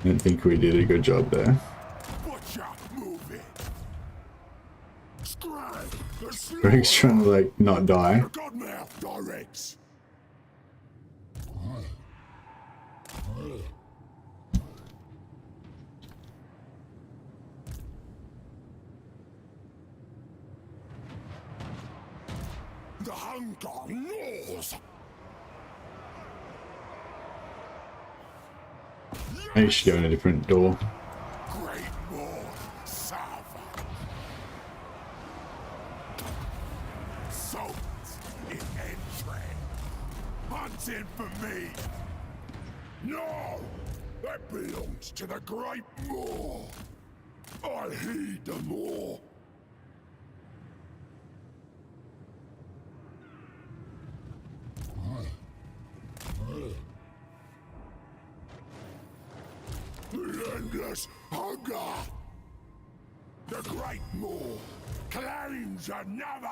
I don't think we did a good job there. Butcher, move it! Skrag, the Greg's trying to like not die. Godmouth directs. The hunger gnaws. Maybe you should go in a different door. Great Lord, Salva. Soaked in entrail. Hunting for me. No! That belongs to the Great Moor. I heed the Moor. The endless hunger. The Great Moor claims another.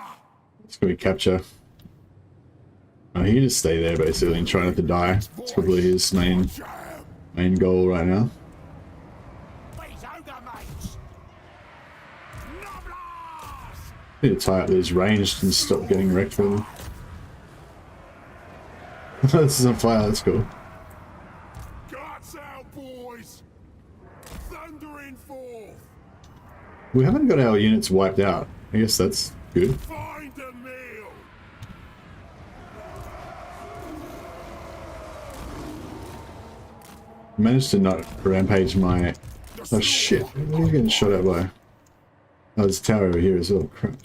It's gonna be capture. Oh, he can just stay there basically and try not to die. It's probably his main goal right now. These ogre mates. Nobblers! Need to tie up these ranged and stop getting wrecked for them. This is on fire, that's cool. Guts out, boys! Thundering forth! We haven't got our units wiped out. I guess that's good. Find a meal! Managed to not rampage my... Oh shit, what are you getting shot at by? Oh, there's a tower over here as well. Crap.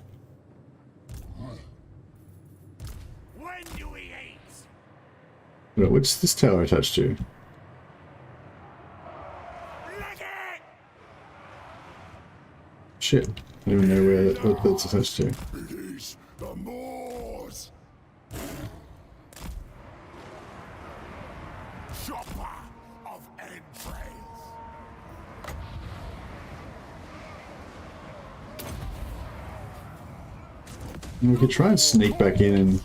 When do we eat? Wait, what's this tower attached to? Lick it! Shit, I don't even know where what that's attached to. It is the Moors! Chopper of entrails! We could try and sneak back in and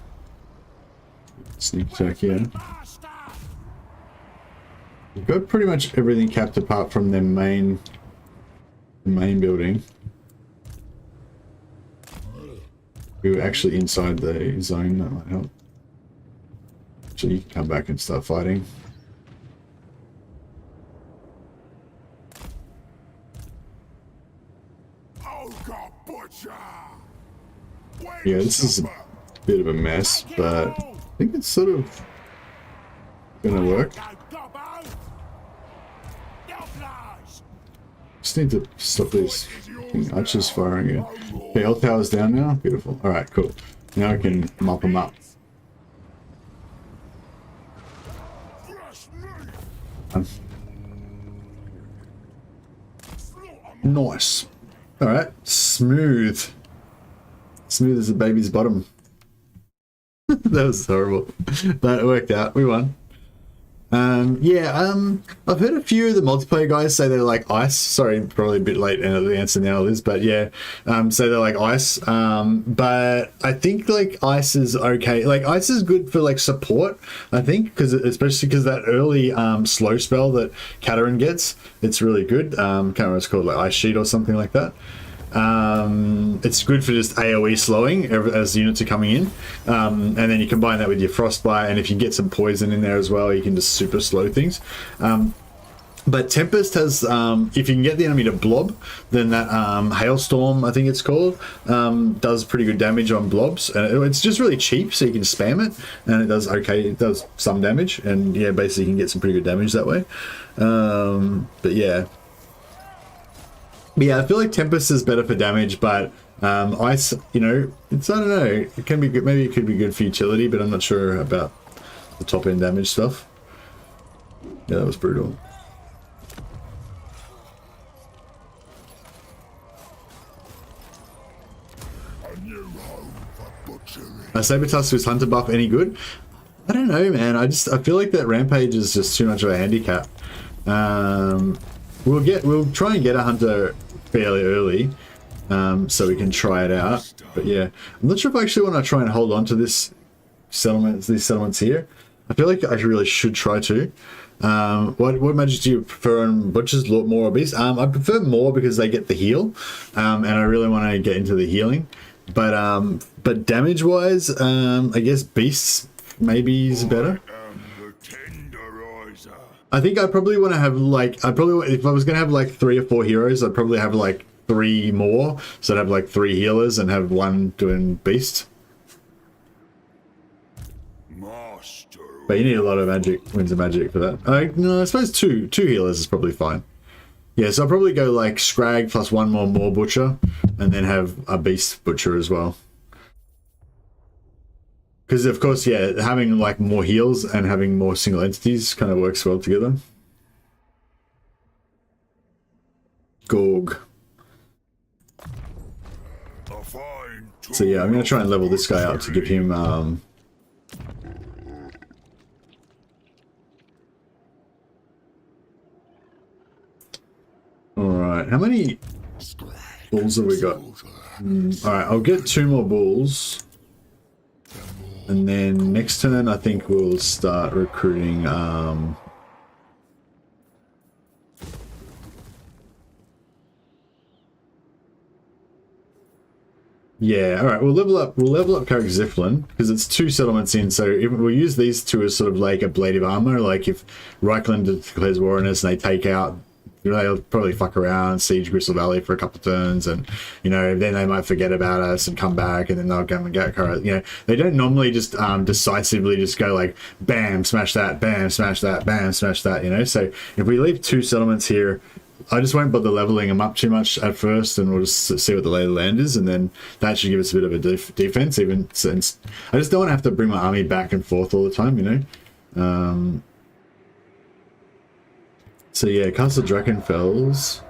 sneak attack here. Master! We've got pretty much everything capped apart from their main building. We were actually inside the zone, that might help. So you can come back and start fighting. Ogre Butcher! Yeah, this is a bit of a mess, but I think it's sort of gonna work. Just need to stop these fucking archers firing again. Okay, all towers down now. Beautiful. Alright, cool. Now I can mop them up. Nice. Alright, smooth. Smooth as a baby's bottom. That was horrible. But it worked out. We won. I've heard a few of the multiplayer guys say they're like ice. Sorry, probably a bit late in the answer now, Liz, but yeah, say they're like ice. But I think like ice is okay. Like ice is good for like support, I think, because especially because that early slow spell that Katarин gets, it's really good. Can't remember what it's called, like ice sheet or something like that. It's good for just AoE slowing as units are coming in, and then you combine that with your frostbite, and if you get some poison in there as well, you can just super slow things. But Tempest has, if you can get the enemy to blob, then that Hailstorm, I think it's called, does pretty good damage on blobs. And it's just really cheap, so you can spam it, and it does okay. It does some damage, and yeah, basically you can get some pretty good damage that way. But yeah, I feel like Tempest is better for damage, but Ice, you know, it's, I don't know, it can be good. Maybe it could be good for utility, but I'm not sure about the top end damage stuff. Yeah, that was brutal. Sabertusk is Hunter buff any good? I don't know, man. I feel like that Rampage is just too much of a handicap. We'll try and get a Hunter fairly early, so we can try it out. But yeah, I'm not sure if I actually want to try and hold on to these settlements here. I feel like I really should try to. What magic do you prefer on Butchers, more or Beast? I prefer more because they get the heal, and I really want to get into the healing. But damage wise, I guess Beasts maybe is better. I think I probably want to have like, if I was gonna have like 3 or 4 heroes, I'd probably have like 3 more. So I'd have like 3 healers and have 1 doing Beast. But you need a lot of magic, winds of magic for that. No, I suppose two healers is probably fine. Yeah, so I'll probably go like Skrag plus 1 more Butcher, and then have a Beast Butcher as well. Because of course, yeah, having like more heals and having more single entities kind of works well together. Gorg. So yeah, I'm going to try and level this guy up to give him... Alright, how many bulls have we got? Alright, I'll get 2 more bulls. And then next turn I think we'll start recruiting yeah, alright, we'll level up Carrick Ziflin, because it's 2 settlements in, so we'll use these 2 as sort of like a blade of armor. Like if Reichland declares war on us and they take out, you know, they'll probably fuck around, siege Gristle Valley for a couple of turns, and you know, then they might forget about us and come back, and then they'll come and get Carrick. You know, they don't normally just decisively just go like bam, smash that, bam, smash that, bam, smash that, you know. So if we leave 2 settlements here, I just won't bother leveling them up too much at first, and we'll just see what the lay of the land is, and then that should give us a bit of a defense, even since I just don't want to have to bring my army back and forth all the time, you know. So yeah, Castle Drakenfels.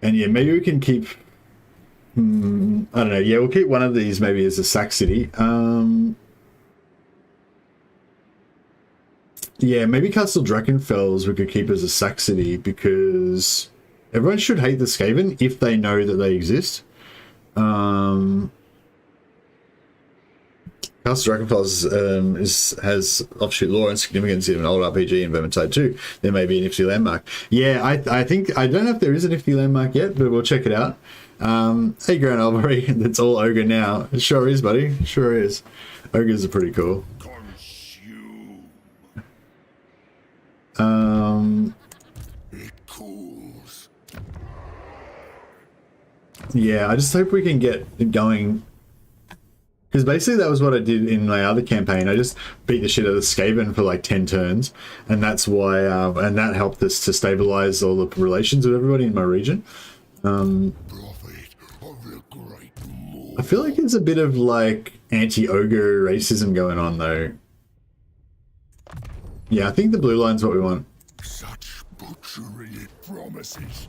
And yeah, maybe we can keep... I don't know, yeah, we'll keep one of these maybe as a sack city. Yeah, maybe Castle Drakenfels we could keep as a sack city, because everyone should hate the Skaven if they know that they exist. Castle Drakenfels has offshoot lore and significance in an old RPG in Vermintide 2. There may be a nifty landmark. Yeah, I think, I don't know if there is a nifty landmark yet, but we'll check it out. Hey, Grand Albury, that's all Ogre now. It sure is, buddy. It sure is. Ogres are pretty cool. Yeah, I just hope we can get it going. Because basically that was what I did in my other campaign. I just beat the shit out of Skaven for like 10 turns. And that's why, and that helped us to stabilize all the relations with everybody in my region. I feel like there's a bit of like anti-ogre racism going on though. Yeah, I think the blue line's what we want. Such butchery it promises.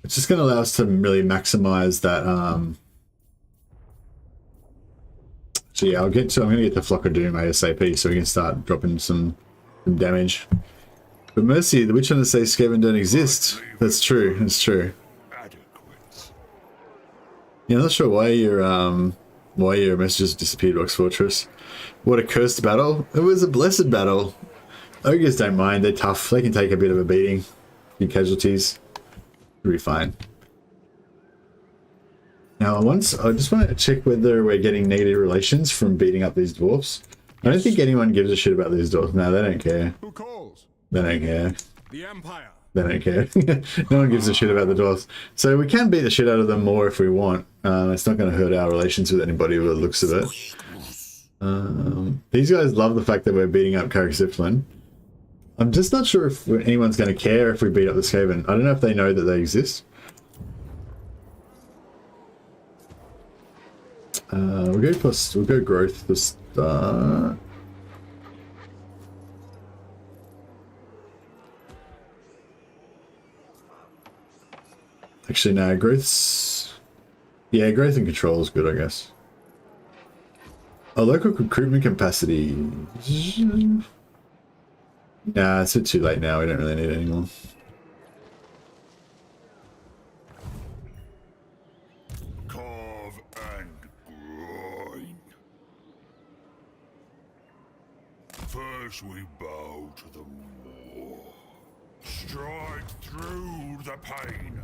It's just going to allow us to really maximize that, so yeah, I'm going to get the Flock of Doom ASAP so we can start dropping some damage. But Mercy, the Witch Hunters say Skaven don't exist. That's true, that's true. Yeah, I'm not sure why your messages disappeared, Rox Fortress. What a cursed battle. It was a blessed battle. Ogres don't mind, they're tough. They can take a bit of a beating. A few casualties. It'll be fine. Now, I just want to check whether we're getting negative relations from beating up these dwarfs. I don't think anyone gives a shit about these doors. No, they don't care. Who calls? They don't care. The Empire. They don't care. No one gives a shit about the dwarves. So we can beat the shit out of them more if we want. It's not going to hurt our relations with anybody with the looks of it. These guys love the fact that we're beating up Carrick-Zipline. I'm just not sure if anyone's going to care if we beat up the Skaven. I don't know if they know that they exist. We'll go growth to start. Actually, no, growth's... Yeah, growth and control is good, I guess. A local recruitment capacity... Nah, it's too late now. We don't really need it anymore. Carve and grind. First we bow to the war. Strike through the pain.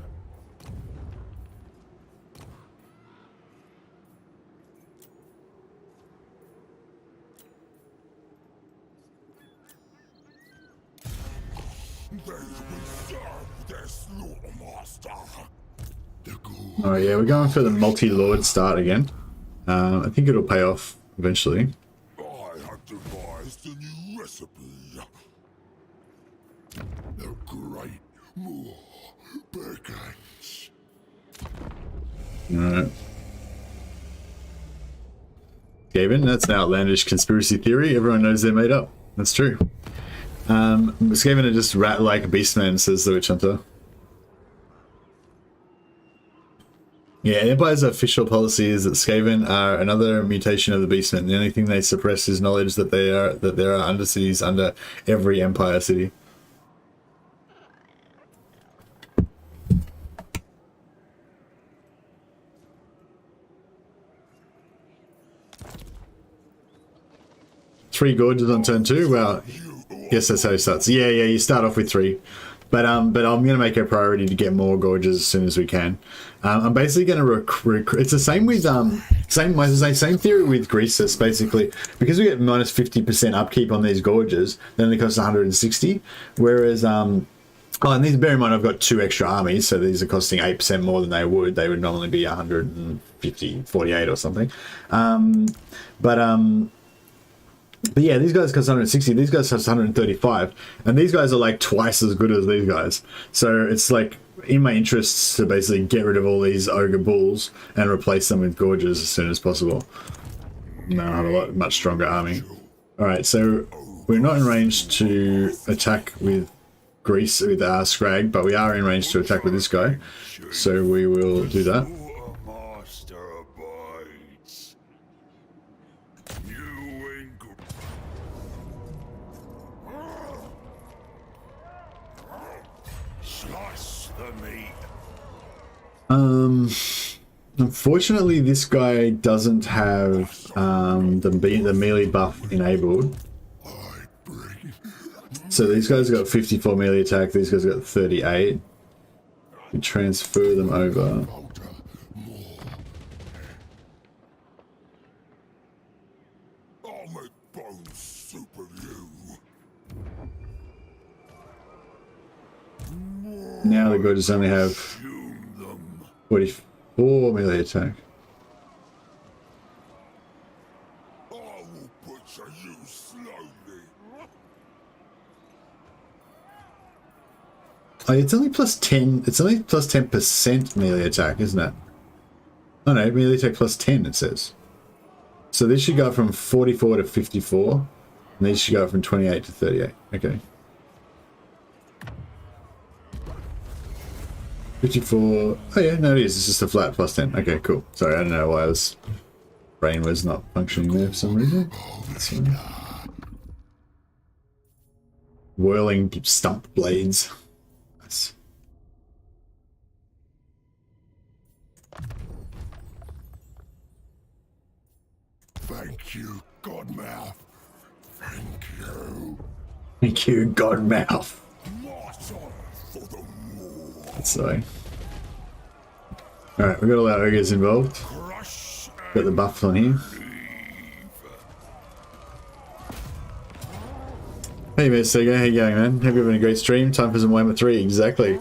They will serve their slaughtermaster. Oh yeah, we're going for the multi-lord start again. I think it'll pay off eventually. I have devised a new recipe. The great Moor begins. Alright. Skaven, that's an outlandish conspiracy theory. Everyone knows they're made up. That's true. Skaven are just rat like beastmen, says the Witch Hunter. Yeah, Empire's official policy is that Skaven are another mutation of the beastmen. The only thing they suppress is knowledge that there are undercities under every Empire city. Three gorges on turn 2. Well, yes, that's how it starts. Yeah, you start off with 3. But I'm going to make it a priority to get more gorges as soon as we can. I'm basically going to recruit. It's the same with same theory with Greasus. Basically, because we get minus 50% upkeep on these gorges, then it costs 160. Whereas and these, bear in mind, I've got 2 extra armies, so these are costing 8% more than they would. They would normally be 148 or something. But yeah, these guys cost 160, these guys cost 135, and these guys are like twice as good as these guys. So it's like in my interests to basically get rid of all these ogre bulls and replace them with gorges as soon as possible. Now I have a much stronger army. Alright, so we're not in range to attack with Skrag, but we are in range to attack with this guy. So we will do that. Unfortunately, this guy doesn't have the melee buff enabled. So these guys got 54 melee attack, these guys got 38. We transfer them over. Now the gorges only have 44 melee attack. I will butcher you slowly. Oh, it's only plus 10. It's only plus 10% melee attack, isn't it? Oh no, melee attack plus 10. It says. So this should go from 44 to 54, and these should go from 28 to 38. Okay. 54. Oh yeah, no, it is. It's just a flat plus 10. Okay, cool. Sorry, I don't know why brain was not functioning there for some reason. That's fine. Whirling stump blades. Nice. Thank you, Godmouth. Thank you. Thank you, Godmouth. Sorry. Alright, we've got all our ogres involved. Got the buff on here. Hey, Mr. Sega, how you going, man? Hope you're having a great stream. Time for some Warhammer 3, exactly.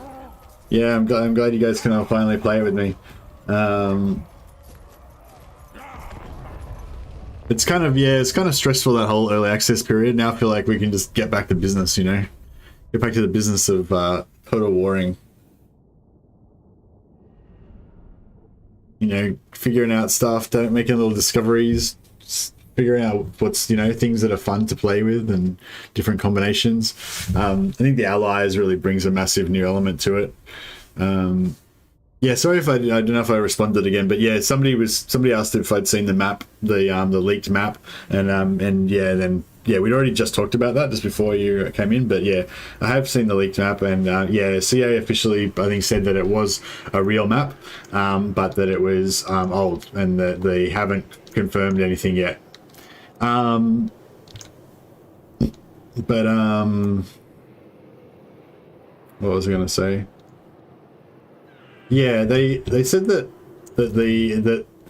Yeah, I'm glad you guys can finally play it with me. It's kind of, yeah, it's kind of stressful, that whole early access period. Now I feel like we can just get back to business, you know? Get back to the business of total warring. You know, figuring out stuff, making little discoveries, figuring out what's, you know, things that are fun to play with and different combinations. I think the allies really brings a massive new element to it. Yeah, sorry if I don't know if I responded again, but yeah, somebody asked if I'd seen the map, the leaked map, and yeah, then yeah, we'd already just talked about that just before you came in, but yeah, I have seen the leaked map, and yeah, CA officially I think said that it was a real map, but that it was old, and that they haven't confirmed anything yet. But what was I going to say? Yeah, they said that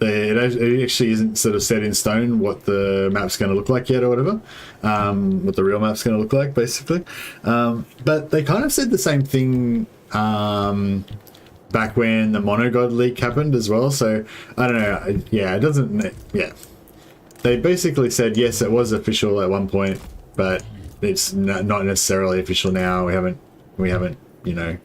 it actually isn't sort of set in stone what the map's going to look like yet or whatever, what the real map's going to look like basically. But they kind of said the same thing back when the Monogod leak happened as well. So I don't know. Yeah, it doesn't. Yeah, they basically said yes, it was official at one point, but it's not necessarily official now. We haven't, you know,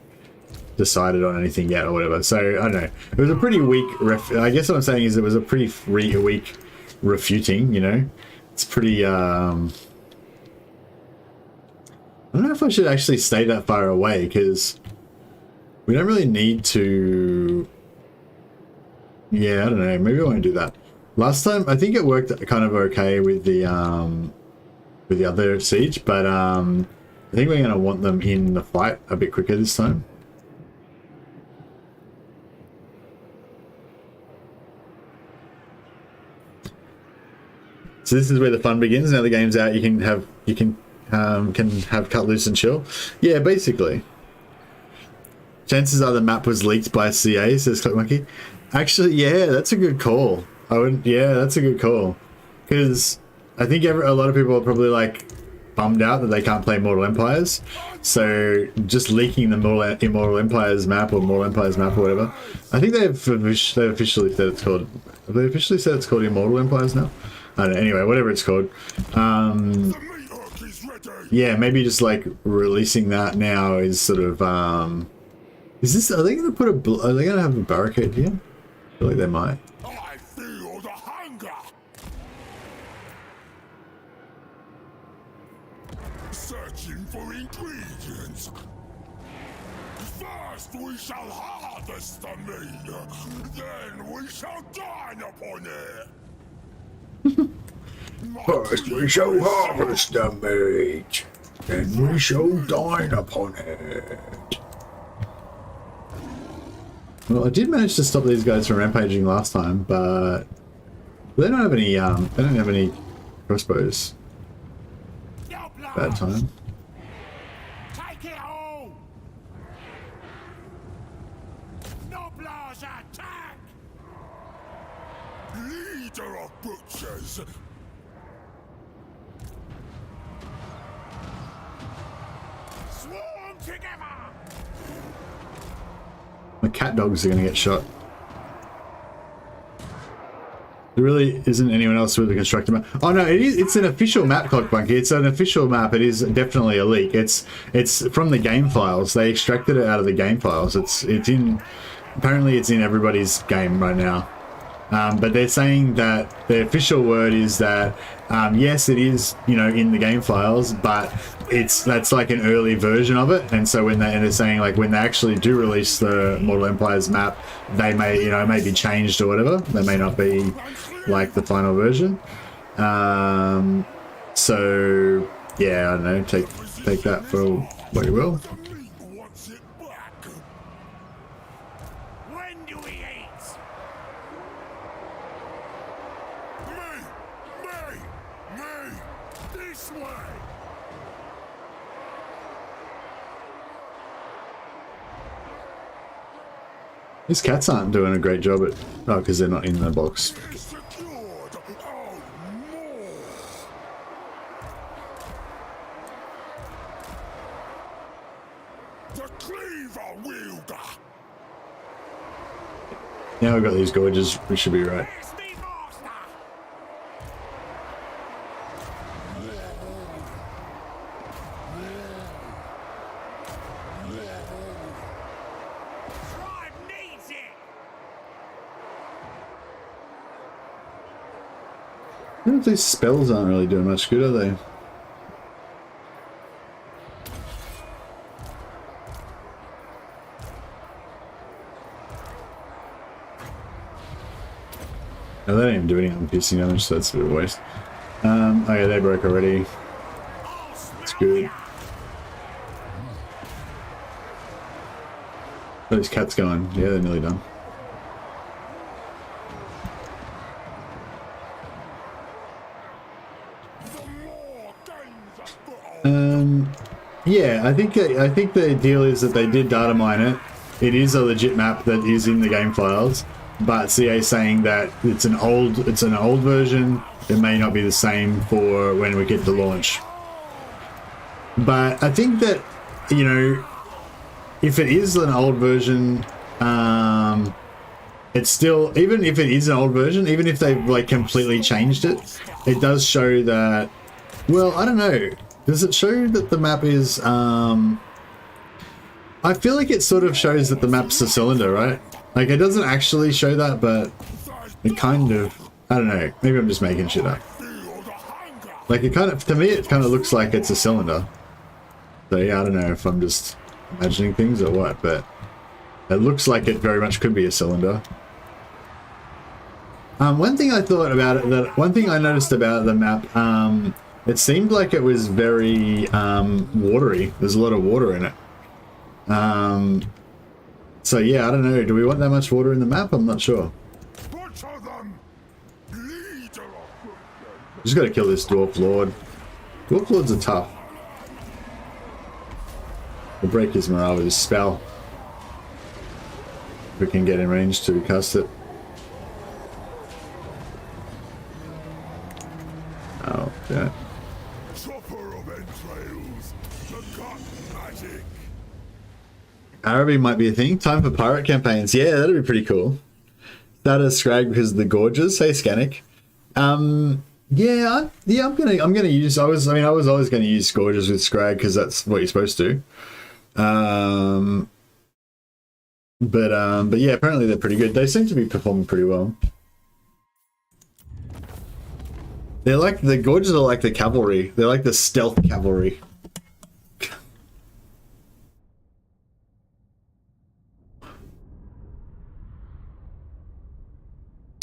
decided on anything yet or whatever. So I don't know. It was a pretty weak I guess what I'm saying is it was a pretty weak refuting, you know. It's pretty I don't know if I should actually stay that far away, because we don't really need to. Yeah, I don't know, maybe I won't do that. Last time I think it worked kind of okay with the other siege, but I think we're going to want them in the fight a bit quicker this time. So this is where the fun begins. Now the game's out, you can have cut loose and chill. Yeah, basically. Chances are the map was leaked by CA, says ClickMonkey. Actually, yeah, that's a good call. Yeah, that's a good call. Because I think a lot of people are probably like bummed out that they can't play Mortal Empires. So just leaking the Immortal Empires map or Mortal Empires map or whatever. I think they've officially said it's called. Have they officially said it's called Immortal Empires now? I don't know, anyway, whatever it's called. Yeah, maybe just like releasing that now is sort of is this, are they gonna put are they gonna have a barricade here? I feel like they might. I feel the hunger. Searching for ingredients. First we shall harvest the meat, then we shall dine upon it. First we shall harvest the meat, then we shall dine upon it. Well, I did manage to stop these guys from rampaging last time, but they don't have any crossbows. Bad time. Take it all. Noblars attack. Leader of butchers. Swarm together. The cat dogs are going to get shot. There really isn't anyone else with a constructed map. Oh no, it is. It's an official map, ClickMonkey. It's an official map. It is definitely a leak. It's from the game files. They extracted it out of the game files. It's in. Apparently, it's in everybody's game right now. But they're saying that the official word is that yes, it is, you know, in the game files, but that's like an early version of it. And so when they're saying like when they actually do release the Mortal Empires map, they may, you know, it may be changed or whatever. They may not be like the final version. So yeah, I don't know. Take that for what you will. These cats aren't doing a great job at... Oh, because they're not in the box. The cleaver wielder. Now we've got these gorges, we should be right. It's me master. Tribe needs it. I don't know if these spells aren't really doing much good, are they? No, they didn't even do any piercing damage, so that's a bit of a waste. Okay, they broke already. That's good. Oh, these cats going. Yeah, they're nearly done. Yeah, I think the deal is that they did data mine it. It is a legit map that is in the game files, but CA saying that it's an old version. It may not be the same for when we get to launch. But I think that, you know, if it is an old version, it's still, even if it is an old version, even if they've like completely changed it, it does show that, well, I don't know. Does it show that the map is, I feel like it sort of shows that the map's a cylinder, right? Like, it doesn't actually show that, but it kind of, I don't know, maybe I'm just making shit up. Like, it kind of, to me, it kind of looks like it's a cylinder. So yeah, I don't know if I'm just imagining things or what, but it looks like it very much could be a cylinder. One thing I thought about it, one thing I noticed about the map, it seemed like it was very watery. There's a lot of water in it. So yeah, I don't know. Do we want that much water in the map? I'm not sure. Just gotta kill this Dwarf Lord. Dwarf Lords are tough. We'll break his morale with his spell. We can get in range to cast it. Oh, yeah. Araby might be a thing. Time for pirate campaigns. Yeah, that'd be pretty cool. That is Skrag because of the gorges. Hey, Scanic. I'm gonna use. I was always gonna use gorges with Skrag because that's what you're supposed to. But yeah, apparently they're pretty good. They seem to be performing pretty well. They're like, the gorges are like the cavalry. They're like the stealth cavalry.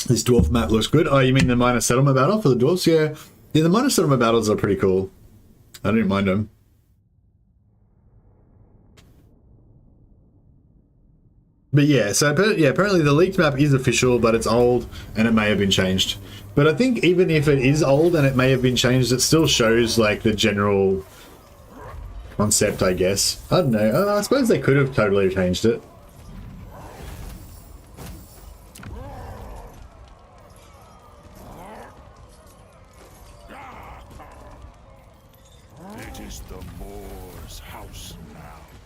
This dwarf map looks good. Oh, you mean the minor settlement battle for the dwarves? Yeah. Yeah, the minor settlement battles are pretty cool. I didn't mind them. But yeah, so yeah, apparently the leaked map is official, but it's old and it may have been changed. But I think even if it is old and it may have been changed, it still shows like the general concept, I guess. I don't know. I suppose they could have totally changed it.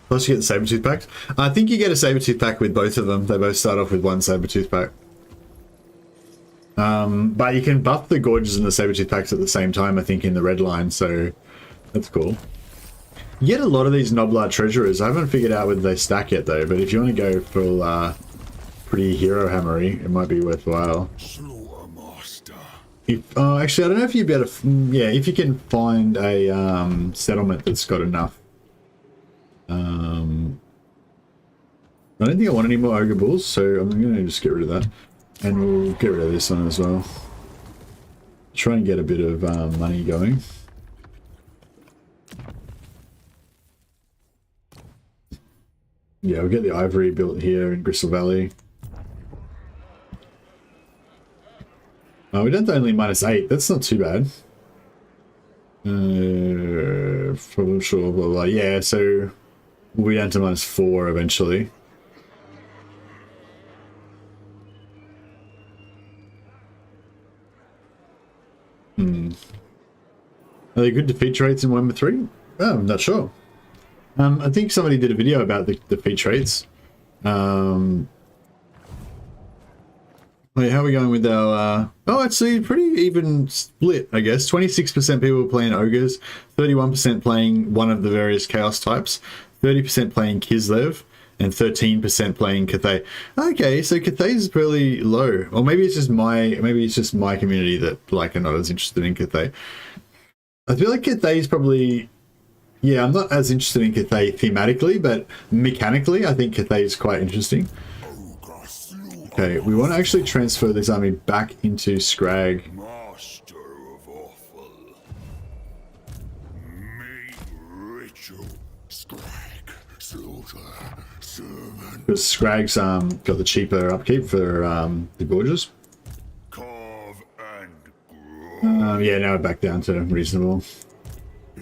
Plus you get the Sabertooth packs. I think you get a Sabertooth pack with both of them. They both start off with one Sabertooth pack. But you can buff the Gorges and the Sabertooth packs at the same time, I think, in the red line, so that's cool. You get a lot of these Noblar Treasurers. I haven't figured out whether they stack yet, though, but if you want to go full pretty hero hammery, it might be worthwhile. Actually, I don't know if you'd be able to... Yeah, if you can find a settlement that's got enough. I don't think I want any more Ogre Bulls, so I'm going to just get rid of that. And we'll get rid of this one as well. Try and get a bit of money going. Yeah, we'll get the Ivory built here in Gristle Valley. Oh, we're down to only -8. That's not too bad. Sure, blah, blah. Yeah, so we'll be down to -4 eventually. Are they good defeat rates in 1 with 3? Oh, I'm not sure. I think somebody did a video about the feat traits. Wait, how are we going with our... oh, actually, pretty even split, I guess. 26% people playing Ogres, 31% playing one of the various Chaos types, 30% playing Kislev, and 13% playing Cathay. Okay, so Cathay is fairly low. Or maybe it's just my community that like are not as interested in Cathay. I feel like Cathay is probably... yeah, I'm not as interested in Cathay thematically, but mechanically, I think Cathay is quite interesting. Okay, we want to actually transfer this army back into Skrag. Master of awful. Make ritual. Skrag. Slaughter. Servant. Because Skrag's got the cheaper upkeep for the Gorges. Carve and grow. Yeah, now we're back down to reasonable.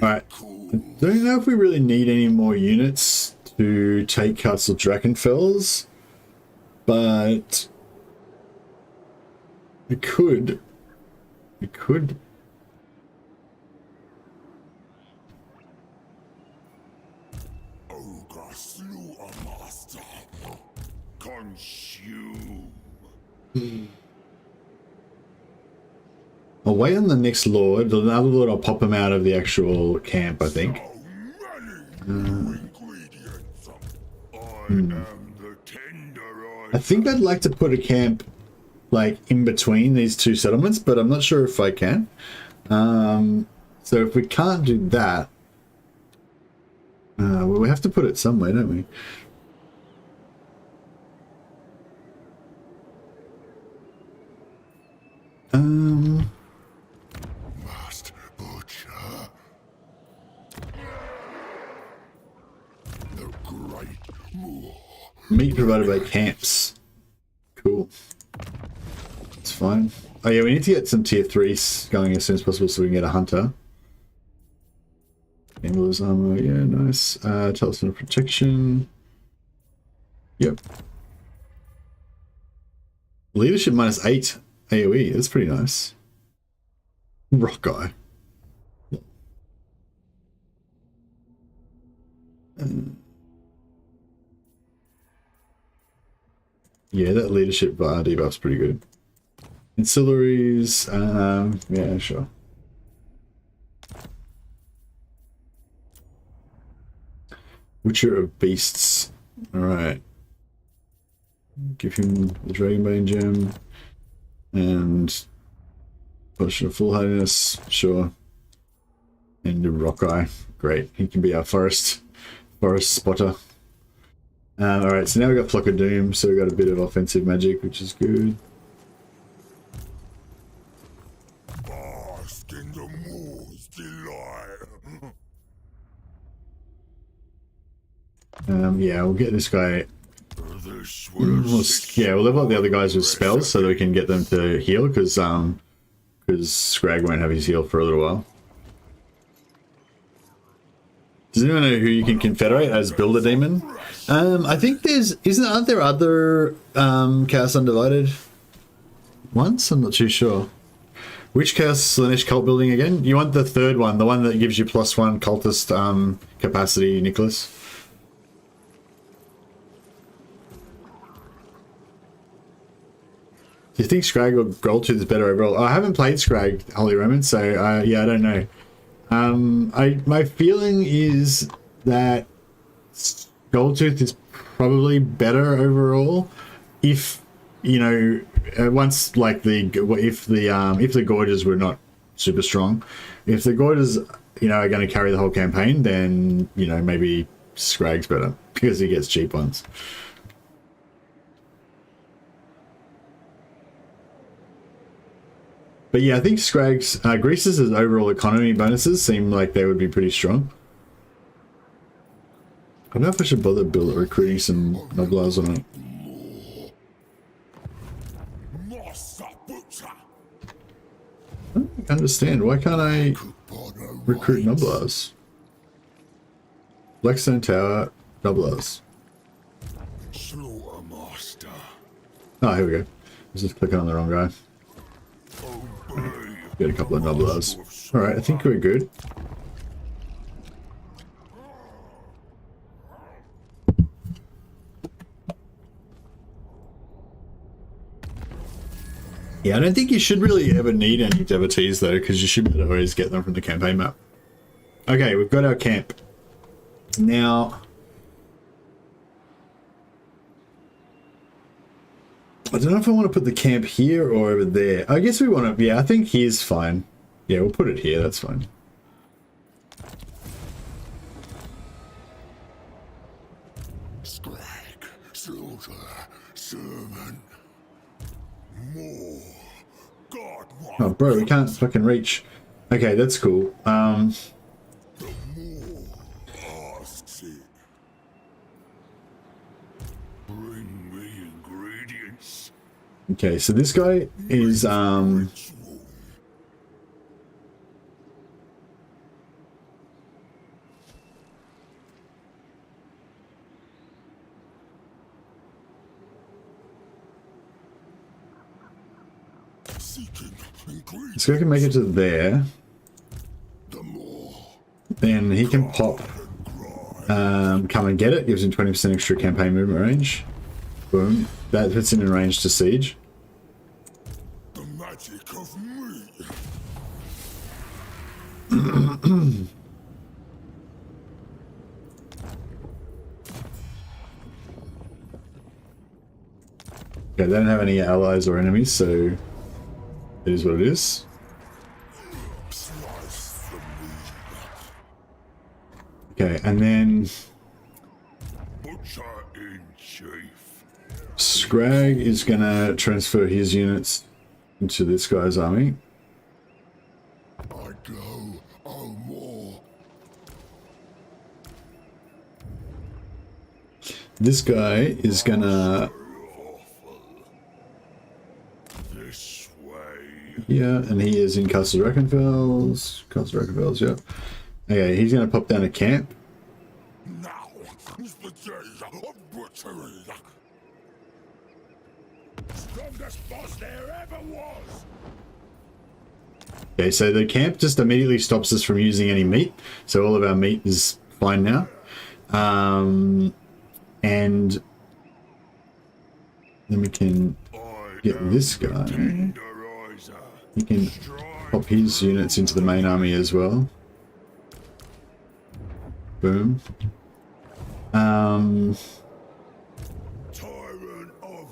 Alright, I don't know if we really need any more units to take Castle Drachenfels, but we could. Ogre slew a master. Consume. I'll wait on the next Lord. Another Lord, I'll pop him out of the actual camp, I think. Ingredients. I am the tenderizer. I think I'd like to put a camp like in between these two settlements, but I'm not sure if I can. So if we can't do that, well, we have to put it somewhere, don't we? Must butcher. The great Moor. Meat provided by camps. Cool. It's fine. Oh yeah, we need to get some tier 3s going as soon as possible so we can get a hunter. Angler's armor, yeah, nice. Talisman of protection. Yep. Leadership -8 AoE, that's pretty nice. Rock guy. Yeah, that leadership debuff's pretty good. Ancillaries, yeah, sure. Witcher of Beasts. Alright. Give him the Dragonbane gem. And Potion of Foolhardiness, sure. And the Rock Eye. Great. He can be our forest spotter. Alright, so now we've got Flock of Doom, so we've got a bit of offensive magic, which is good. Bask in the Moor's delight. Yeah, we'll get this guy. This was Yeah, we'll level up the other guys with spells so that we can get them to heal, because Skrag won't have his heal for a little while. Does anyone know who you can confederate as Builder Demon? I think aren't there other Chaos Undivided ones? I'm not too sure. Which Chaos Slaanesh cult building again? You want the third one, the one that gives you +1 cultist capacity, Nicholas? Do you think Skrag or Goldtooth is better overall? I haven't played Skrag, Holy Roman, so yeah, I don't know. My feeling is that Goldtooth is probably better overall if, you know, once like if the Gorges were not super strong. If the Gorges, you know, are going to carry the whole campaign, then, you know, maybe Skrag's better because he gets cheap ones. But yeah, I think Skrag's Grease's overall economy bonuses seem like they would be pretty strong. I don't know if I should bother recruiting some Noblars or not. I don't understand. Why can't I recruit Noblars? Blackstone Tower, Noblars. Oh, here we go. I was just clicking on the wrong guy. Get a couple of Noblars. Alright, I think we're good. Yeah, I don't think you should really ever need any devotees though, because you should be able to always get them from the campaign map. Okay, we've got our camp. Now, I don't know if I want to put the camp here or over there. I guess we want to, yeah, I think here's fine. Yeah, we'll put it here, that's fine. Skrag, slaughter, sermon. More. God, what? Oh, bro, we can't fucking reach. Okay, that's cool. The more asks it. Bring me ingredients. Okay, so this guy is, Ritual. Seeking ingredients. this guy can make it to there. The more Then he can pop, come and get it. Gives him 20% extra campaign movement range. Boom. That puts him in range to siege. the magic of me. Okay, they don't have any allies or enemies, so it is what it is. Slice the meat. Okay, and then Butcher in chief. Skrag is gonna transfer his units into this guy's army. I go, oh more. This guy is gonna, This way. yeah, and he is in Castle Reckenfels. Castle Reckenfels, yeah. Okay, he's gonna pop down a camp. Now is the day of butchery. Strongest boss there ever was. Okay, so the camp just immediately stops us from using any meat. So all of our meat is fine now. And then we can get this guy. He can pop his units into the main army as well. Boom.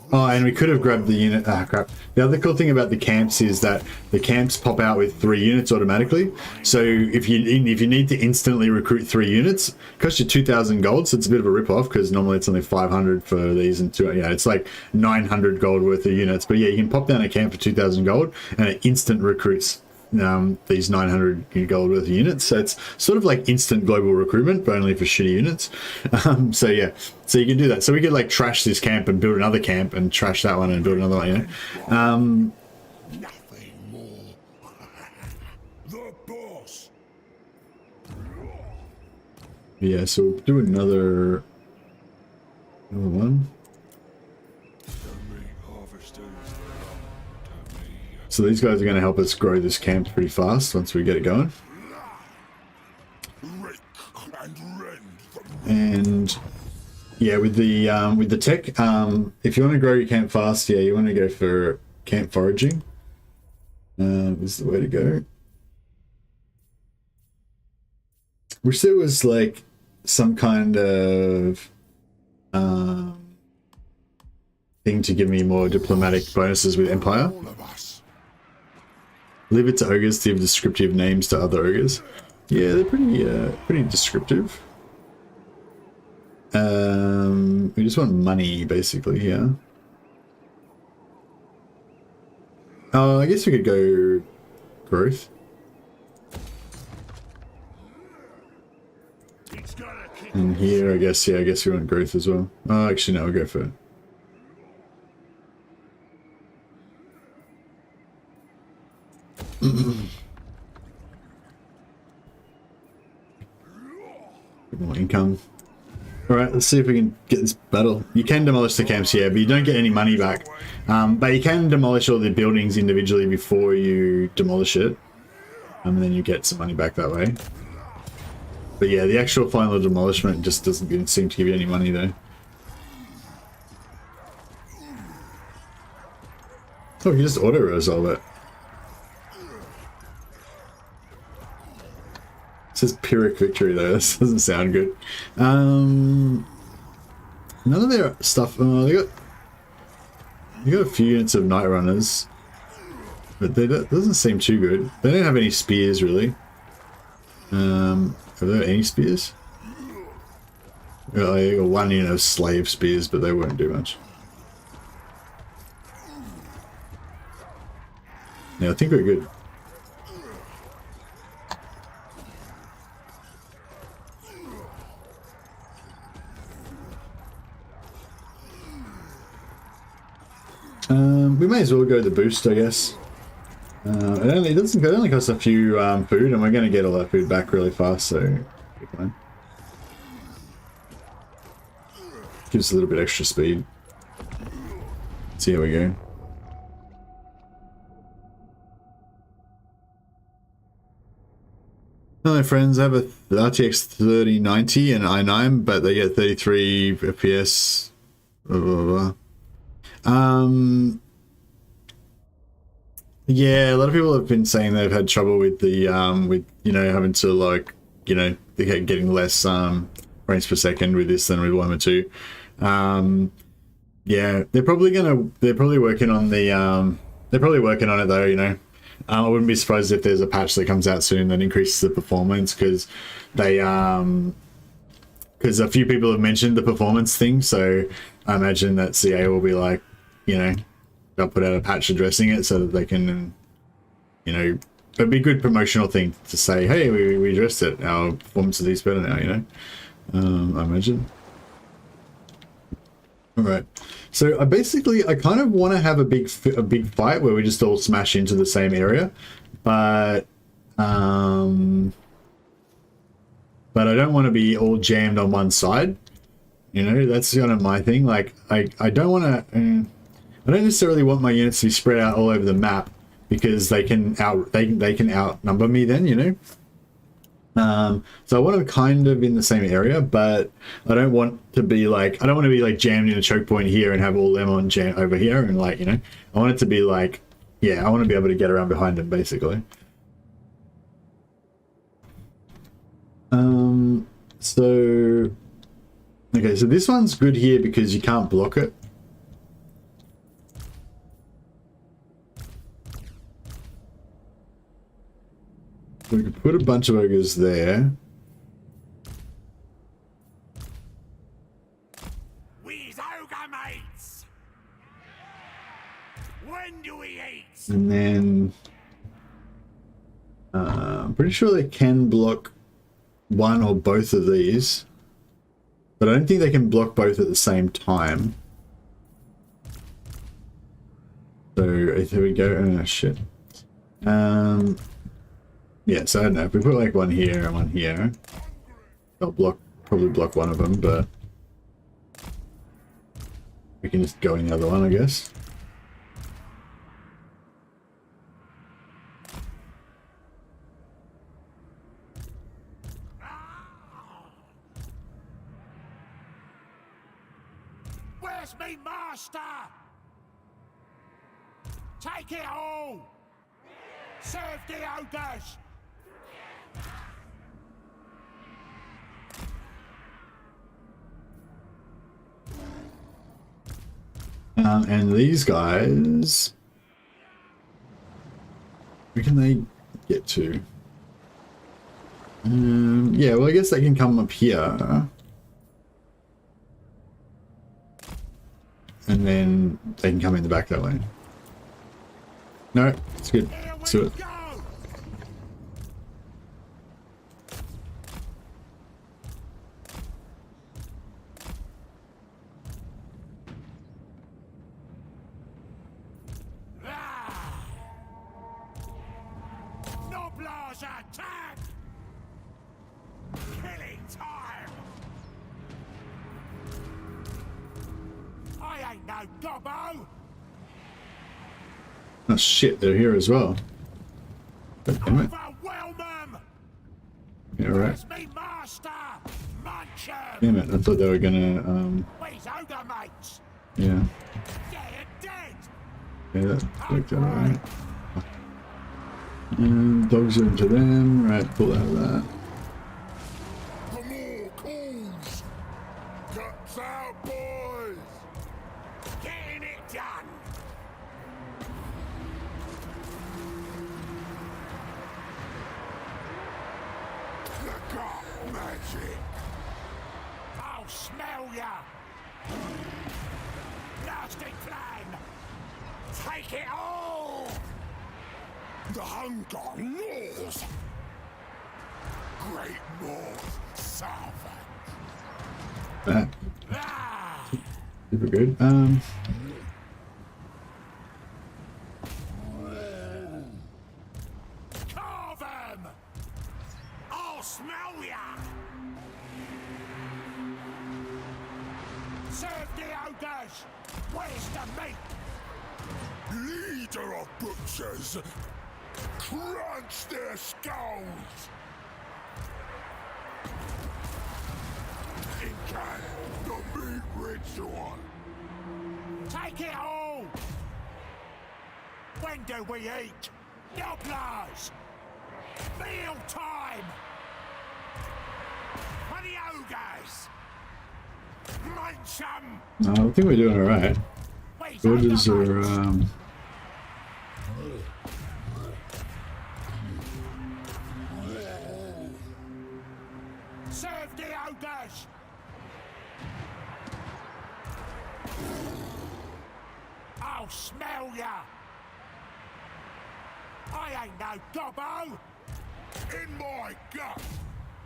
Oh, and we could have grabbed the unit. Ah, crap. The other cool thing about the camps is that the camps pop out with 3 units automatically. So if you need to instantly recruit 3 units, it costs you 2,000 gold. So it's a bit of a rip-off because normally it's only 500 for these and it's like 900 gold worth of units. But yeah, you can pop down a camp for 2,000 gold and it instant recruits these 900 gold worth of units. So it's sort of like instant global recruitment, but only for shitty units. So yeah, so you can do that. So we could like trash this camp and build another camp and trash that one and build another one, you know. Nothing more. The boss. Yeah, so we'll do another one. So these guys are going to help us grow this camp pretty fast once we get it going. Rake and rend the And yeah, with the tech, if you want to grow your camp fast, yeah, you want to go for camp foraging. This is the way to go. Wish there was like some kind of thing to give me more diplomatic bonuses with Empire. all of us. Leave it to ogres to give descriptive names to other ogres. Yeah, they're pretty descriptive. We just want money, basically, yeah. Oh, I guess we could go growth. And here, I guess we want growth as well. Oh, actually, no, we'll go for it. More income. Alright, let's see if we can get this battle. You can demolish the camps here, but you don't get any money back. But you can demolish all the buildings individually before you demolish it. And then you get some money back that way. But yeah, the actual final demolishment just doesn't seem to give you any money though. Oh, you just auto resolve it. It says Pyrrhic Victory though. This doesn't sound good. None of their stuff. They got a few units of Night Runners, but doesn't seem too good. They don't have any spears really. Have there any spears? Well, they got one unit of slave spears, but they won't do much. Yeah, I think we're good. We may as well go the boost, I guess. It only costs a few food, and we're going to get all that food back really fast, so fine. Gives a little bit extra speed. Let's see how we go. Hello friends, I have a RTX 3090 and i9, but they get 33 FPS. Blah, blah, blah. Yeah, a lot of people have been saying they've had trouble with the having to like, they kept getting less frames per second with this than with Warhammer 2. Yeah, they're probably working on it though, I wouldn't be surprised if there's a patch that comes out soon that increases the performance, because a few people have mentioned the performance thing, so I imagine that CA will be like, they'll put out a patch addressing it so that they can, it'd be a good promotional thing to say, hey, we addressed it, our performance is better now, I imagine. Alright, so I kind of want to have a big fight where we just all smash into the same area, but I don't want to be all jammed on one side. That's kind of my thing. Like, I don't want to. I don't necessarily want my units to be spread out all over the map, because they can outnumber me then. So I want them kind of in the same area, but I don't want to be like jammed in a choke point here and have all them on jam over here, and I want it to be like, yeah, I want to be able to get around behind them basically. So okay, so this one's good here because you can't block it. We could put a bunch of ogres there. We's ogre mates. When do we eat? And then I'm pretty sure they can block one or both of these, but I don't think they can block both at the same time. So here we go. Oh shit. Yeah, so I don't know, if we put like one here and one here, I'll probably block one of them, but we can just go in the other one, I guess. Where's me master? Take it all! Serve the ogres! And these guys, where can they get to? Yeah, well, I guess they can come up here. And then they can come in the back that way. No, it's good. Let's do it. Attack! Killing time! I ain't no gobbo! Oh shit, they're here as well. God damn it. Overwhelm 'em! Yeah, right. Where's me master? Munch 'em! Damn it, I thought they were gonna, Where's ogre mates? yeah. They're dead! Yeah, that worked out alright. And dogs are into them. Right, pull out of that. For more calls! Cuts out, boys! Getting it done! Look up, magic! I'll smell ya! Nasty plan! Take it all! The hunger gnaws! Great North Southern! That. Ah! Super good. Carve 'em! I'll smell ya! Serve the ogres! Where's the meat? Leader of butchers! Crunch their skulls! In can the meat ritual! Take it all! When do we eat? Nobblers! Meal time! For the ogres! Munch 'em! I think we're doing alright. Where's Orders ogre are, mates? Serve the ogres! I'll smell ya! I ain't no gobbo! In my gut!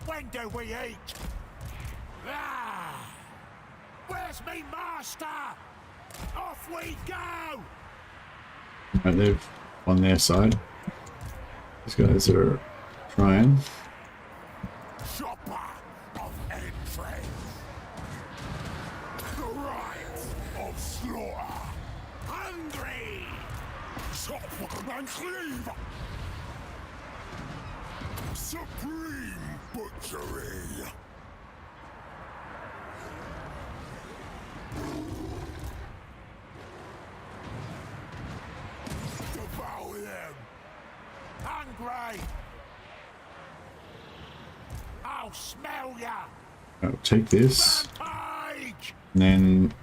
When do we eat? Ah! Where's me master? Off we go! right, they're on their side. These guys are trying. Chopper of entrails! The right of slaughter! Hungry! Chop and cleave! Supreme butchery! Devour them! Hungry! I'll smell ya! I'll take this, Rampage! and then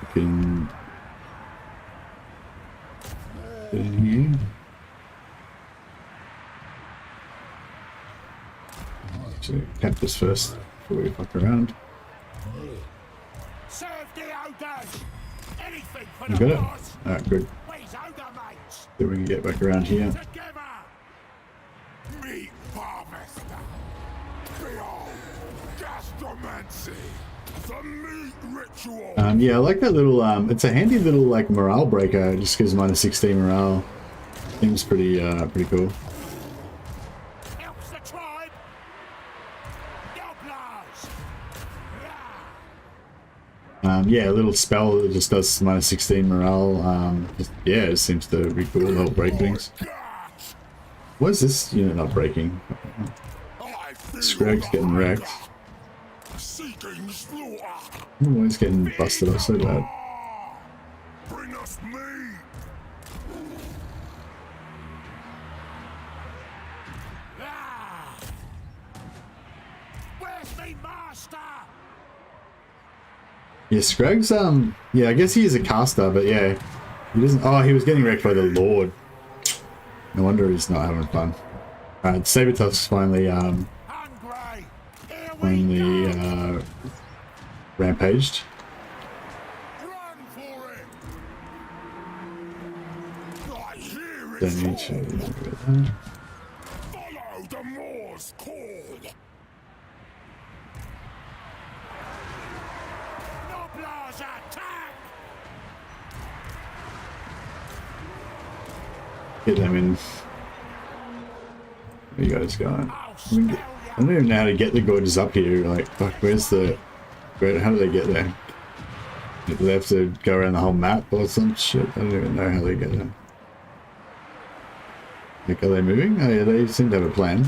we can get in here. So cap this first before we fuck around. Serve the ogres! Anything for You the got it? boss! Alright, good. Where's ogre mates? Then we can get back around here. Together! Meat harvester! Behold! Gastromancy! The meat ritual! Yeah, I like that little, it's a handy little, like, morale breaker. Just gives minus 16 morale. Seems pretty, pretty cool. Helps the tribe! Nobblers! Yeah! Yeah, a little spell that just does minus 16 morale. Yeah, it seems to be cool to help break things. Gosh! What is this unit not breaking? I feel Skrag's getting wrecked. Seeking slaughter! Oh, he's getting busted up so bad. Bring us meat! Ah! Where's me master? Yeah, Skrag's, yeah, I guess he is a caster, but yeah. He doesn't, oh, he was getting wrecked by the Lord. No wonder he's not having fun. Alright, Sabertusk's finally, Hungry! Here we go! rampaged. Run for it! I hear it Don't need to call. do that. Follow the Moor's call! Nobblers attack! Get them in. Where you guys going? I'll I mean, smell I don't even know how to get the gorges up here. Like, fuck, where's the... how do they get there? Do they have to go around the whole map or some shit? I don't even know how they get there. Like, are they moving? Oh yeah, they seem to have a plan.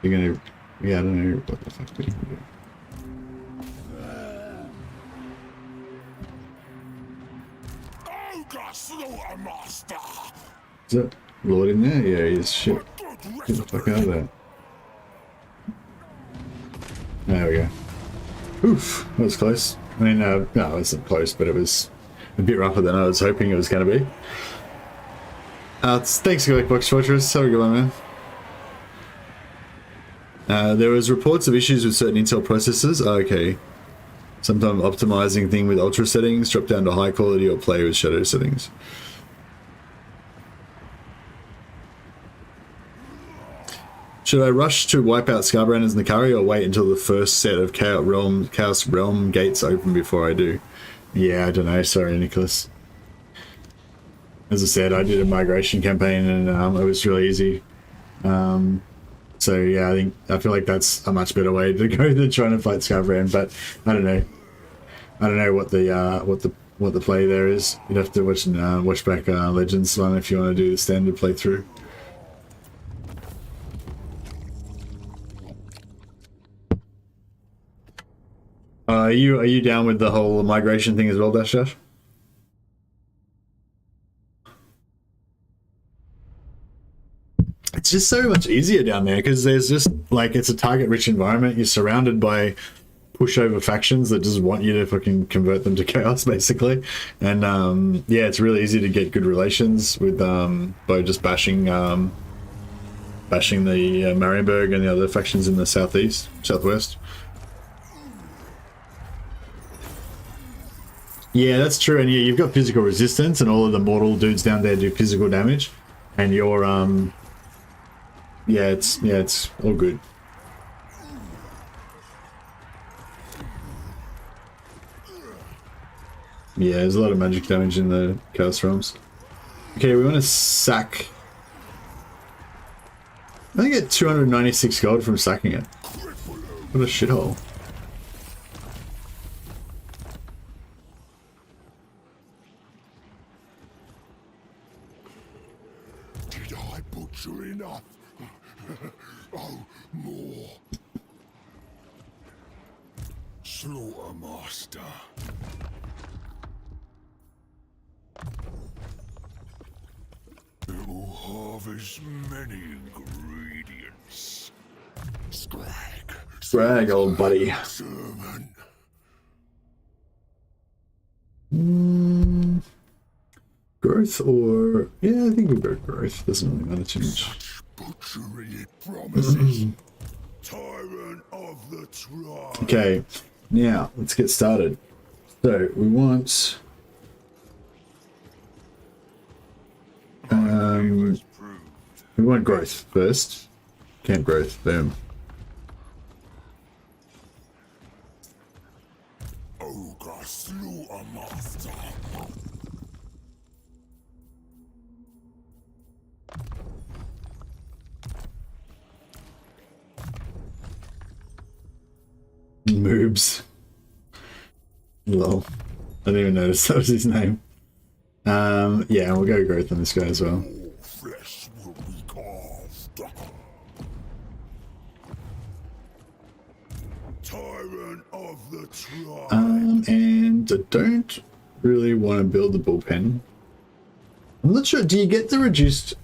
You're gonna... Yeah, I don't know what the fuck we can do. Slaughtermaster. Is that Lord in there? Yeah, he is. Shit. Get the fuck out of there. There we go. Oof, that was close. I mean, no, it wasn't close, but it was a bit rougher than I was hoping it was going to be. Thanks, Box Fortress. Have a good one, man. There was reports of issues with certain Intel processors. Oh, okay. Sometimes optimizing thing with ultra settings, drop down to high quality, or play with shadow settings. Should I rush to wipe out Scarbranders and the Nakari, or wait until the first set of Chaos Realm gates open before I do? Yeah, I don't know. Sorry, Nicholas. As I said, I did a migration campaign and it was really easy. So yeah, I feel like that's a much better way to go than trying to fight Scarbrand. But I don't know. I don't know what the play there is. You'd have to watch back Legends one if you want to do the standard playthrough. Are you down with the whole migration thing as well, Dash Dash? It's just so much easier down there because there's just like, it's a target-rich environment. You're surrounded by pushover factions that just want you to fucking convert them to chaos, basically. And yeah, it's really easy to get good relations with by just bashing the Marienburg and the other factions in the southwest. Yeah, that's true. And yeah, you've got physical resistance, and all of the mortal dudes down there do physical damage, and you're yeah, it's all good. Yeah, there's a lot of magic damage in the Chaos Realms. Okay, we want to sack. I get 296 gold from sacking it. What a shithole. Did I butcher enough? Oh, more. Slaughtermaster. It will harvest many ingredients. Skrag, old buddy. Servant. Growth or... yeah, I think we'll go growth. Doesn't really matter too much. Such butchery it promises. Tyrant of the tribe. Okay, now let's get started. So we want... we want growth first. Camp growth, boom. Ogre Slaughtermaster. Moobs. Lol. I didn't even notice that was his name. Yeah, we'll go growth on this guy as well. All flesh will be carved. Tyrant of the tribe. And I don't really want to build the bullpen. I'm not sure. Do you get the reduced?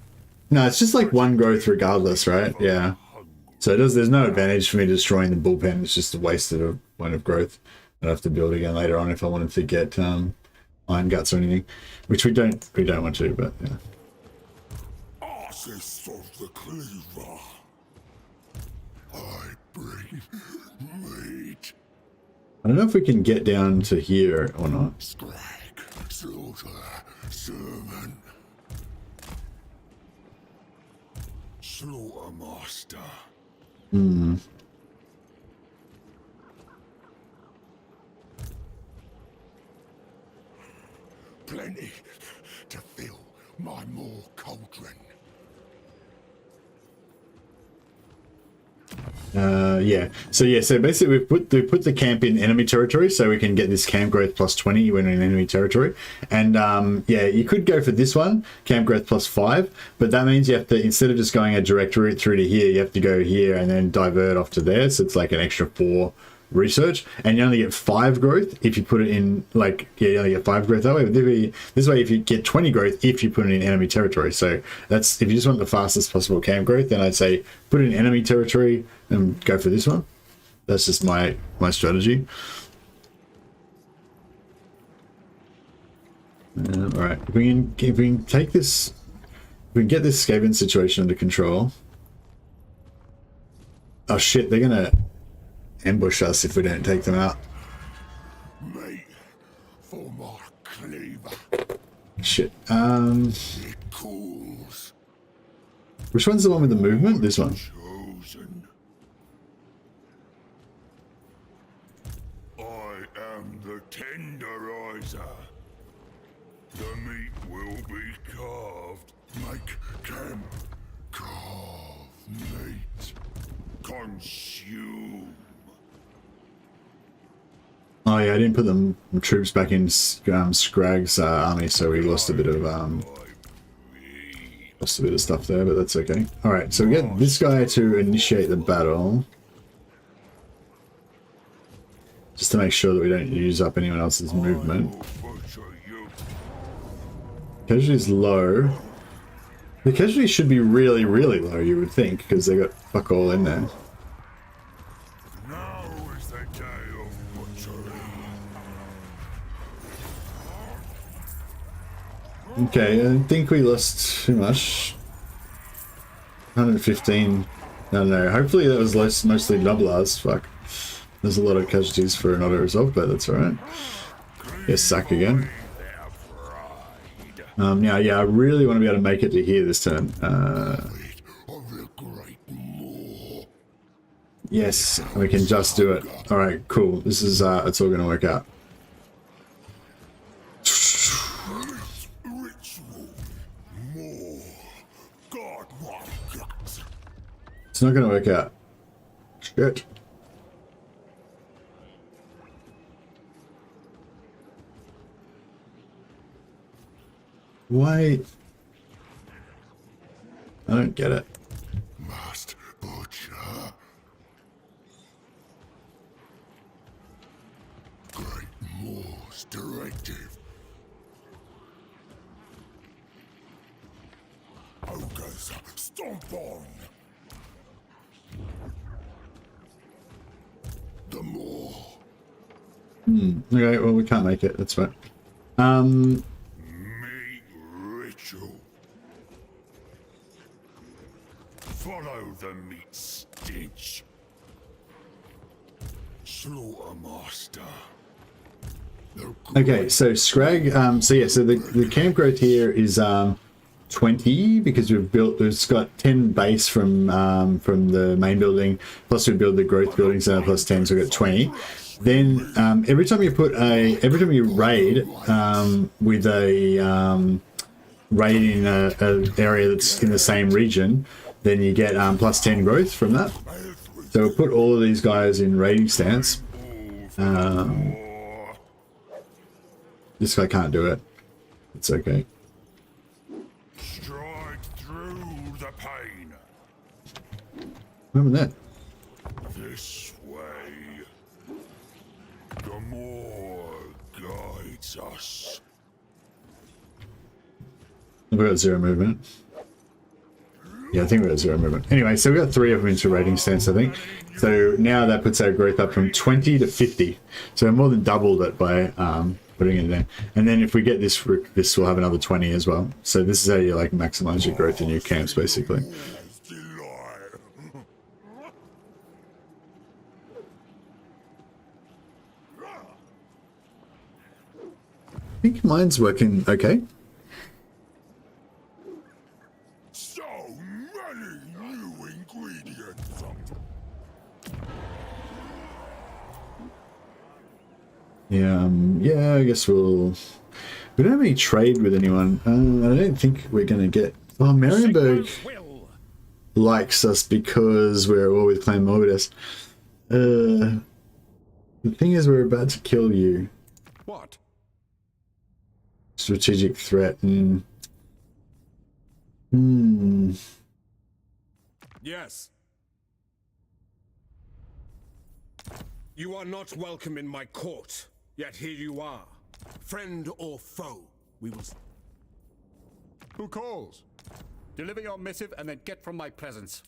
No, it's just like one growth regardless, right? Yeah. So there's no advantage for me destroying the bullpen. It's just a waste of one of growth. I'd have to build again later on if I wanted to get iron guts or anything, which we don't want to, but yeah. Artist of the cleaver. I bring meat. I don't know if we can get down to here or not. Skrag, slaughter, servant. Slaughtermaster. Plenty to fill my more cauldron. Yeah. So basically we put the camp in enemy territory so we can get this camp growth plus 20 when in enemy territory. And yeah, you could go for this one, camp growth plus 5, but that means you have to, instead of just going a direct route through to here, you have to go here and then divert off to there. So it's like an extra 4 research, and you only get 5 growth if you put it in, like, yeah, you only get 5 growth that way. But this way, if you get 20 growth if you put it in enemy territory. So that's, if you just want the fastest possible camp growth, then I'd say put it in enemy territory and go for this one. That's just my strategy. All right, if we can take this, if we can get this Skaven situation under control. Oh shit, they're gonna ambush us if we don't take them out. Mate, for my cleaver. Shit. It cools. Which one's the one with the movement? This one. Chosen. I am the tenderizer. The meat will be carved. Make camp. Carve meat. Consume. Oh yeah, I didn't put the troops back in Skrag's army, so we lost a bit of stuff there, but that's okay. All right, so we get this guy to initiate the battle, just to make sure that we don't use up anyone else's movement. Casualty's low. The casualty should be really, really low, you would think, because they got fuck all in there. Now is the day of butchery. Okay, I think we lost too much. 115. I don't know. Hopefully that was mostly doublers. Fuck. There's a lot of casualties for an auto resolve, but that's alright. Yes, sack again. Yeah, I really want to be able to make it to here this turn. Yes, we can just do it. All right, cool. This is it's all going to work out. It's not going to work out. Shit. Why? I don't get it. Must butcher. Great Moor's directive. Ogres, stomp on. The Moor. Okay, well we can't make it. That's fine. Ritual. Follow the meat stench. Slaughtermaster. Okay, so Skrag. So yeah, so the camp growth here is 20 because it's got 10 base from the main building, plus we build the growth buildings plus 10, so we've got 20. Then every time you raid with a raid in an area that's in the same region, then you get plus 10 growth from that. So we'll put all of these guys in raiding stance. This guy can't do it. It's okay. Stride through the pain. Remember that. This way. The more guides us. We've got 0 movement. Yeah, I think we've got 0 movement. Anyway, so we've got 3 of them into raiding stance, I think. So now that puts our growth up from 20 to 50. So we're more than doubled it by putting it there. And then if we get this will have another 20 as well. So this is how you like maximize your growth in your camps, basically. I think mine's working okay. So many new ingredients. Yeah, I guess we don't have any trade with anyone. I don't think we're gonna get. Oh, Marienburg likes us because we're all with Clan Morbidus. The thing is, we're about to kill you. What? Strategic threat. Yes. You are not welcome in my court, yet here you are. Friend or foe, we will... Who calls? Deliver your missive and then get from my presence.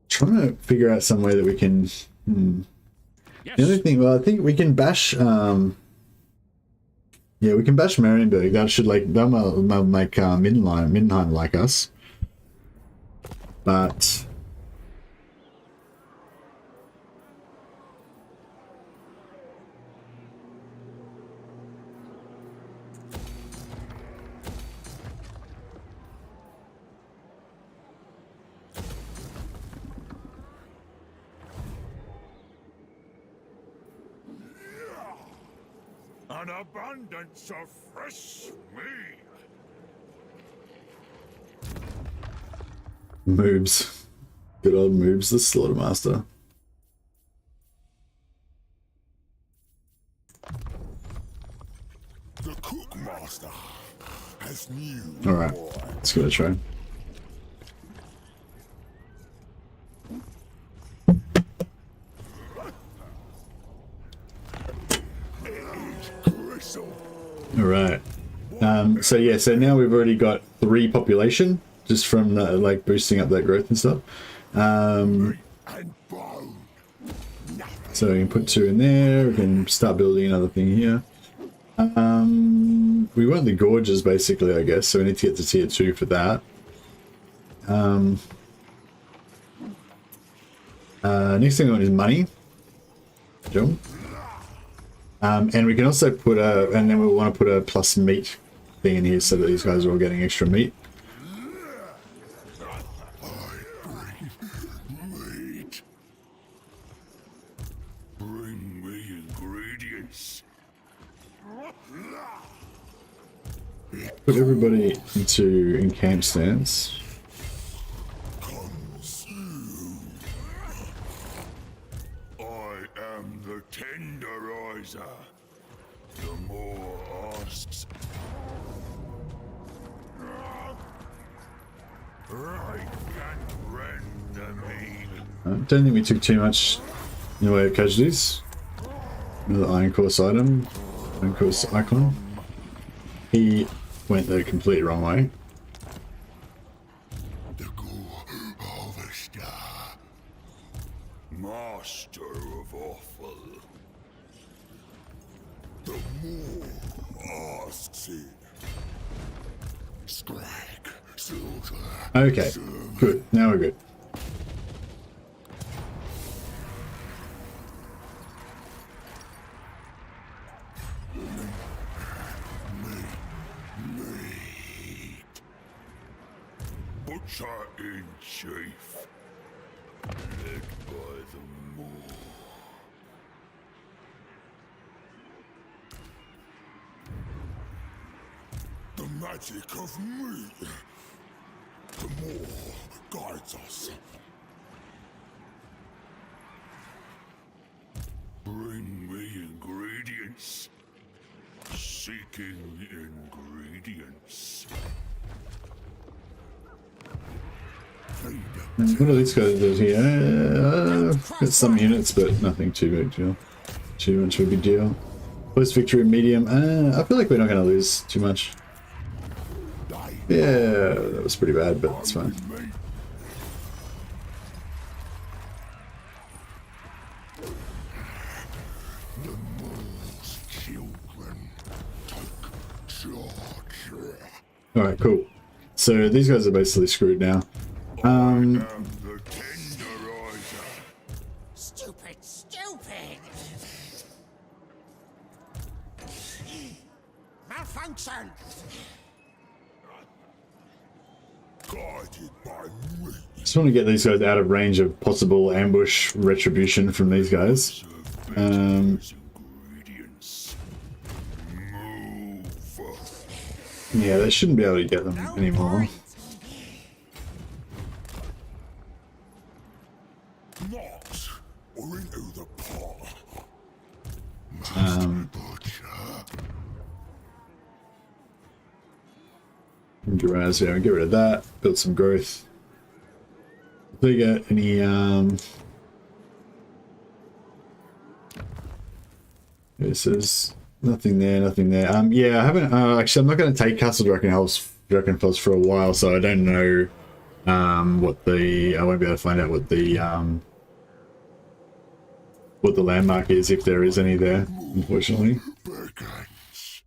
Trying to figure out some way that we can... Yes. The other thing, well, I think we can bash... yeah, we can bash Marienburg. That should, like, that will make Mindenheim like us. But... An abundance of fresh meat. Moobs. Good old Moobs, the Slaughtermaster. The cookmaster has new. Alright, let's give it a try. Alright. So yeah, so now we've already got 3 population just from like boosting up that growth and stuff. So we can put 2 in there, we can start building another thing here. We want the gorges basically, I guess, so we need to get to tier 2 for that. Next thing I want is money. Sure. And we can also put a, and then we want to put a plus meat thing in here so that these guys are all getting extra meat. Bring me ingredients. Put everybody into encamp stance. I am the tenderizer. The more asks. Right can render me. I don't think we took too much in the way of casualties. Another Iron Course item. Iron Course icon. He went the completely wrong way. The gore harvester. Master of offal. The more asks it. Skrag, slaughter. Okay, good. Now we're good. Butcher in chief, led by the Moor. The magic of meat. The Moor guides us. Bring me ingredients. Seeking ingredients. What are these guys do here? Got some units, but nothing too big deal. Too much of a big deal. Post victory medium. I feel like we're not going to lose too much. Yeah, that was pretty bad, but it's fine. Alright, cool. So these guys are basically screwed now. Stupid, stupid! Malfunction! Guided by me. Just want to get these guys out of range of possible ambush retribution from these guys. Yeah, they shouldn't be able to get them anymore. Not or into the pot. Duraz, yeah, get rid of that. Build some growth. If they get any This is nothing there, nothing there. Yeah, I haven't. Actually, I'm not going to take Castle Drakenfels for a while, so I don't know what the. I won't be able to find out what the landmark is, if there is any there, unfortunately. Bergans.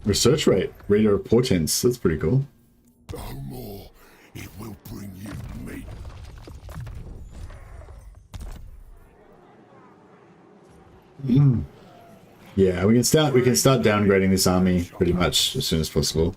Research rate, reader of portents. That's pretty cool. No more. It will bring you meat. Yeah, we can start downgrading this army pretty much as soon as possible.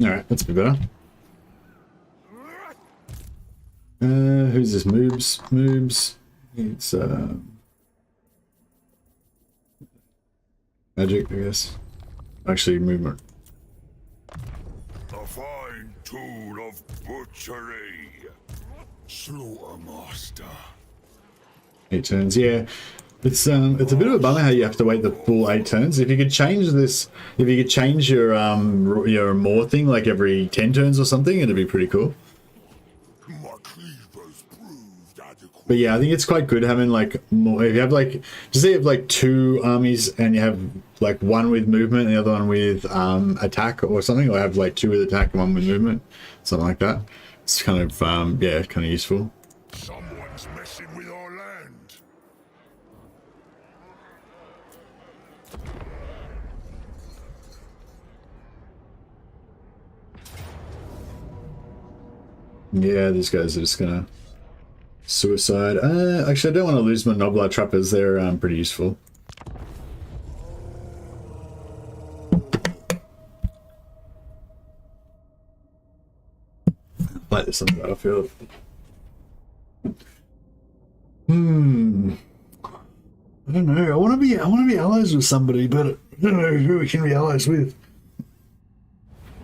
Alright, that's a bit better. Who's this? Moobs. It's magic, I guess. Actually, movement. A fine tool of butchery. Slaughtermaster. 8 turns, yeah. It's a bit of a bummer how you have to wait the full 8 turns. If you could change this, if you could change your more thing like every 10 turns or something, it'd be pretty cool. My cleavers proved adequate. But yeah, I think it's quite good having like more. If you have like, just say you have like 2 armies and you have like one with movement and the other one with attack or something, or have like 2 with attack and 1 with movement, something like that. It's kind of yeah, kind of useful. Someone's messing with our land. Yeah, these guys are just gonna suicide. Actually, I don't want to lose my Noblar Trappers. They're pretty useful. Like this on the battlefield. I don't know. I want to be allies with somebody, but I don't know who we can be allies with.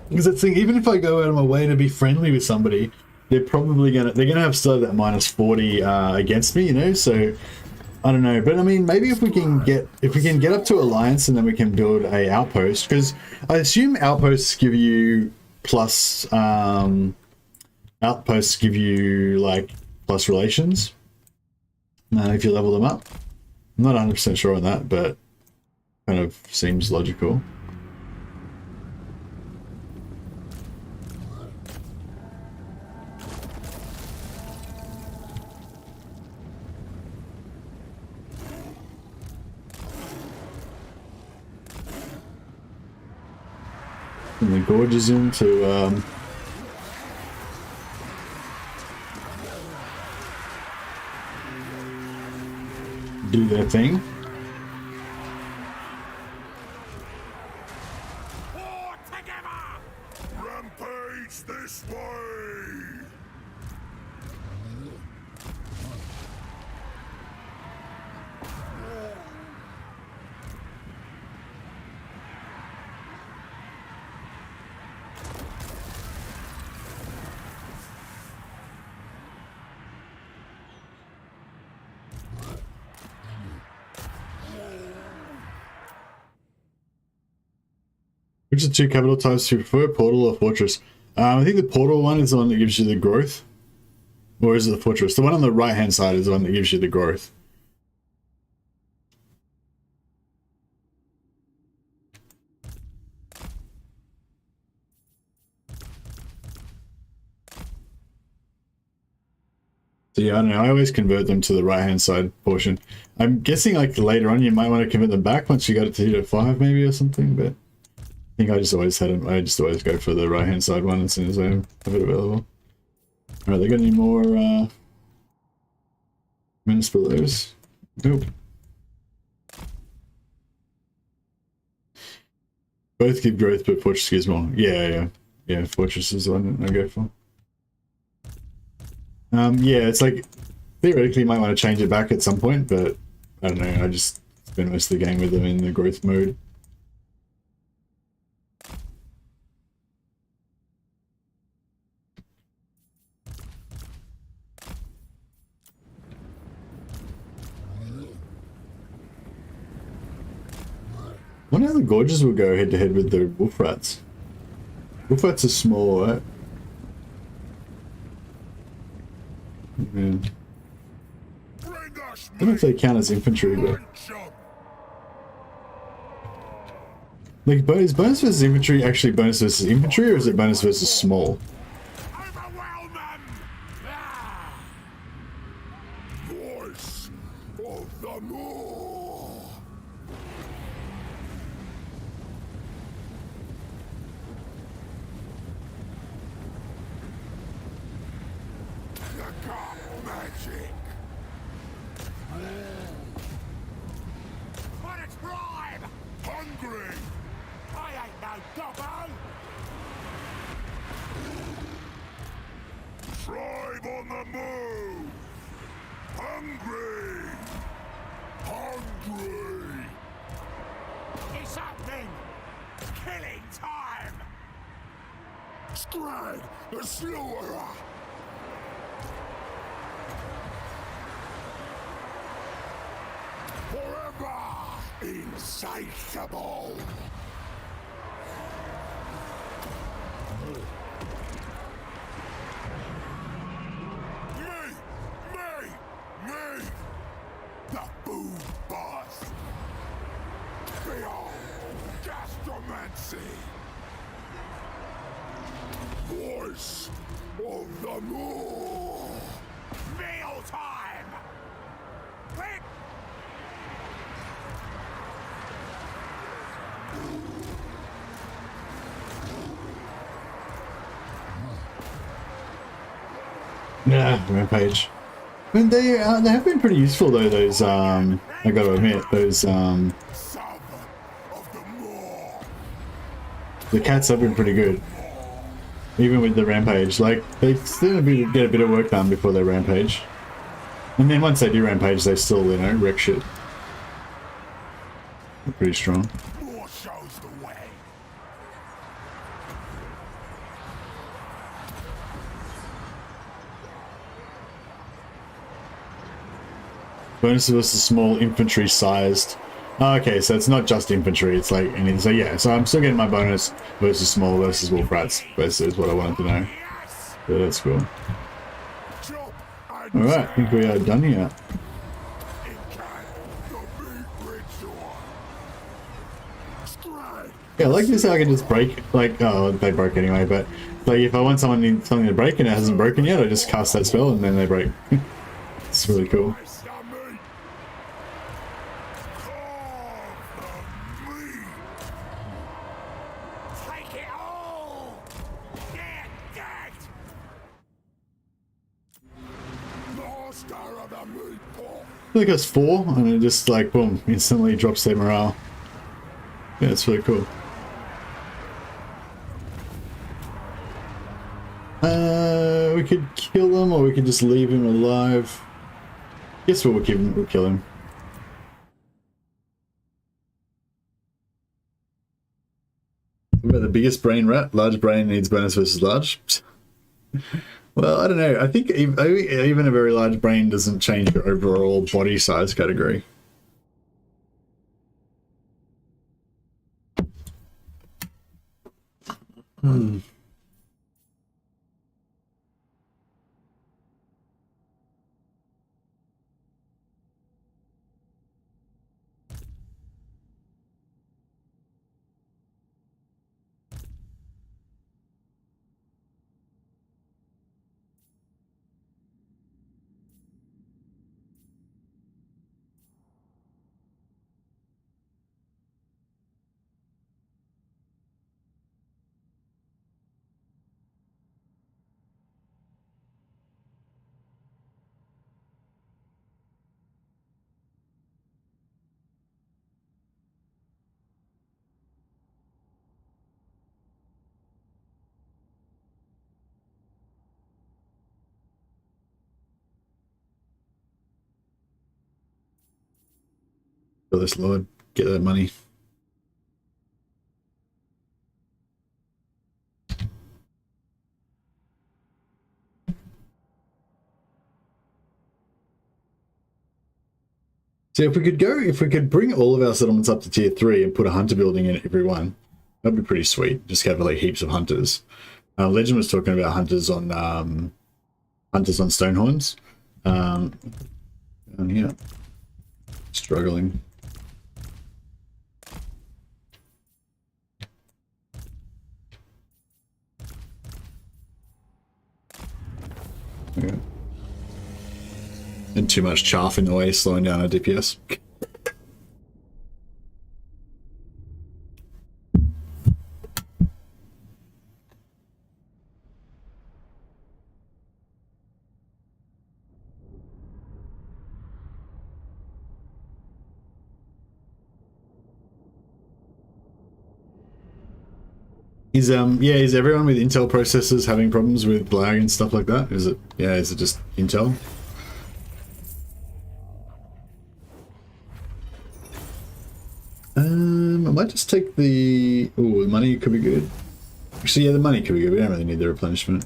Because that's the thing. Even if I go out of my way to be friendly with somebody, they're gonna have still that -40 against me, you know. So I don't know, but I mean, maybe if we can get up to alliance and then we can build a outpost, because I assume outposts give you plus like plus relations if you level them up. I'm not 100% sure on that, but kind of seems logical. And the gorges in to do their thing. War together! Rampage this way! Which are 2 capital types do you prefer, portal or fortress? I think the portal one is the one that gives you the growth. Or is it the fortress? The one on the right hand side is the one that gives you the growth. So yeah, I don't know. I always convert them to the right hand side portion. I'm guessing like later on you might want to convert them back once you got it to 5 maybe or something, but I think I just always go for the right hand side one as soon as I have it available. Alright, they got any more menace belows? Nope. Both give growth, but Fortress gives more. Yeah. Fortress is the one I go for. Yeah, it's like theoretically you might want to change it back at some point, but I don't know. I just spend most of the game with them in the growth mode. I wonder how the Gorges will go head to head with the Wolf Rats. Wolf Rats are small, right? Yeah. I don't know if they count as infantry, but... Like, is bonus versus infantry actually bonus versus infantry, or is it bonus versus small? Overwhelm them! Voice of the Moor! The god magic! What a tribe! Hungry! I ain't no gobbo! Tribe on the move! Hungry! Hungry! It's happening! Killing time! Skrag, the slaughterer! Forever insatiable! Me! The food boss! Behold, gastromancy! Voice of the Moor! Meal time! Quick! Yeah, Rampage. I mean, they have been pretty useful though. Those I gotta admit, those Son of the Moor! the cats have been pretty good. Even with the Rampage, like they still get a bit of work done before they Rampage, and then once they do Rampage, they still wreck shit. They're pretty strong. Moor shows the way! Bonus versus small infantry sized. Oh, okay, so it's not just infantry, it's like anything. So yeah, so I'm still getting my bonus versus small versus wolf rats. Basically is what I wanted to know. Yes! So that's cool. Chop and Alright, I think we are done here. the meat ritual! Skrag! Yeah, I like this how I can just break, like, oh, they broke anyway, but like if I want something to break and it hasn't broken yet, I just cast that spell and then they break. It's really cool. Slice the meat! Carve the meat! Take it all! Get! Master of the meat pot! I think it's 4 and it just like, boom, instantly drops their morale. Yeah, it's really cool. We could kill him or we could just leave him alive. Guess we'll kill him. What about the biggest brain rat? Large brain needs bonus versus large. Well, I don't know. I think even a very large brain doesn't change your overall body size category. Kill this lord. Get that money. So if we could bring all of our settlements up to tier 3 and put a hunter building in every one, that'd be pretty sweet. Just have like heaps of hunters. Legend was talking about hunters on Stonehorns. Down here, struggling. Okay. And too much chaff in the way, slowing down our DPS. Is everyone with Intel processors having problems with lag and stuff like that? Is it just Intel? I might just take the... Oh, the money could be good. Actually, yeah, the money could be good. We don't really need the replenishment.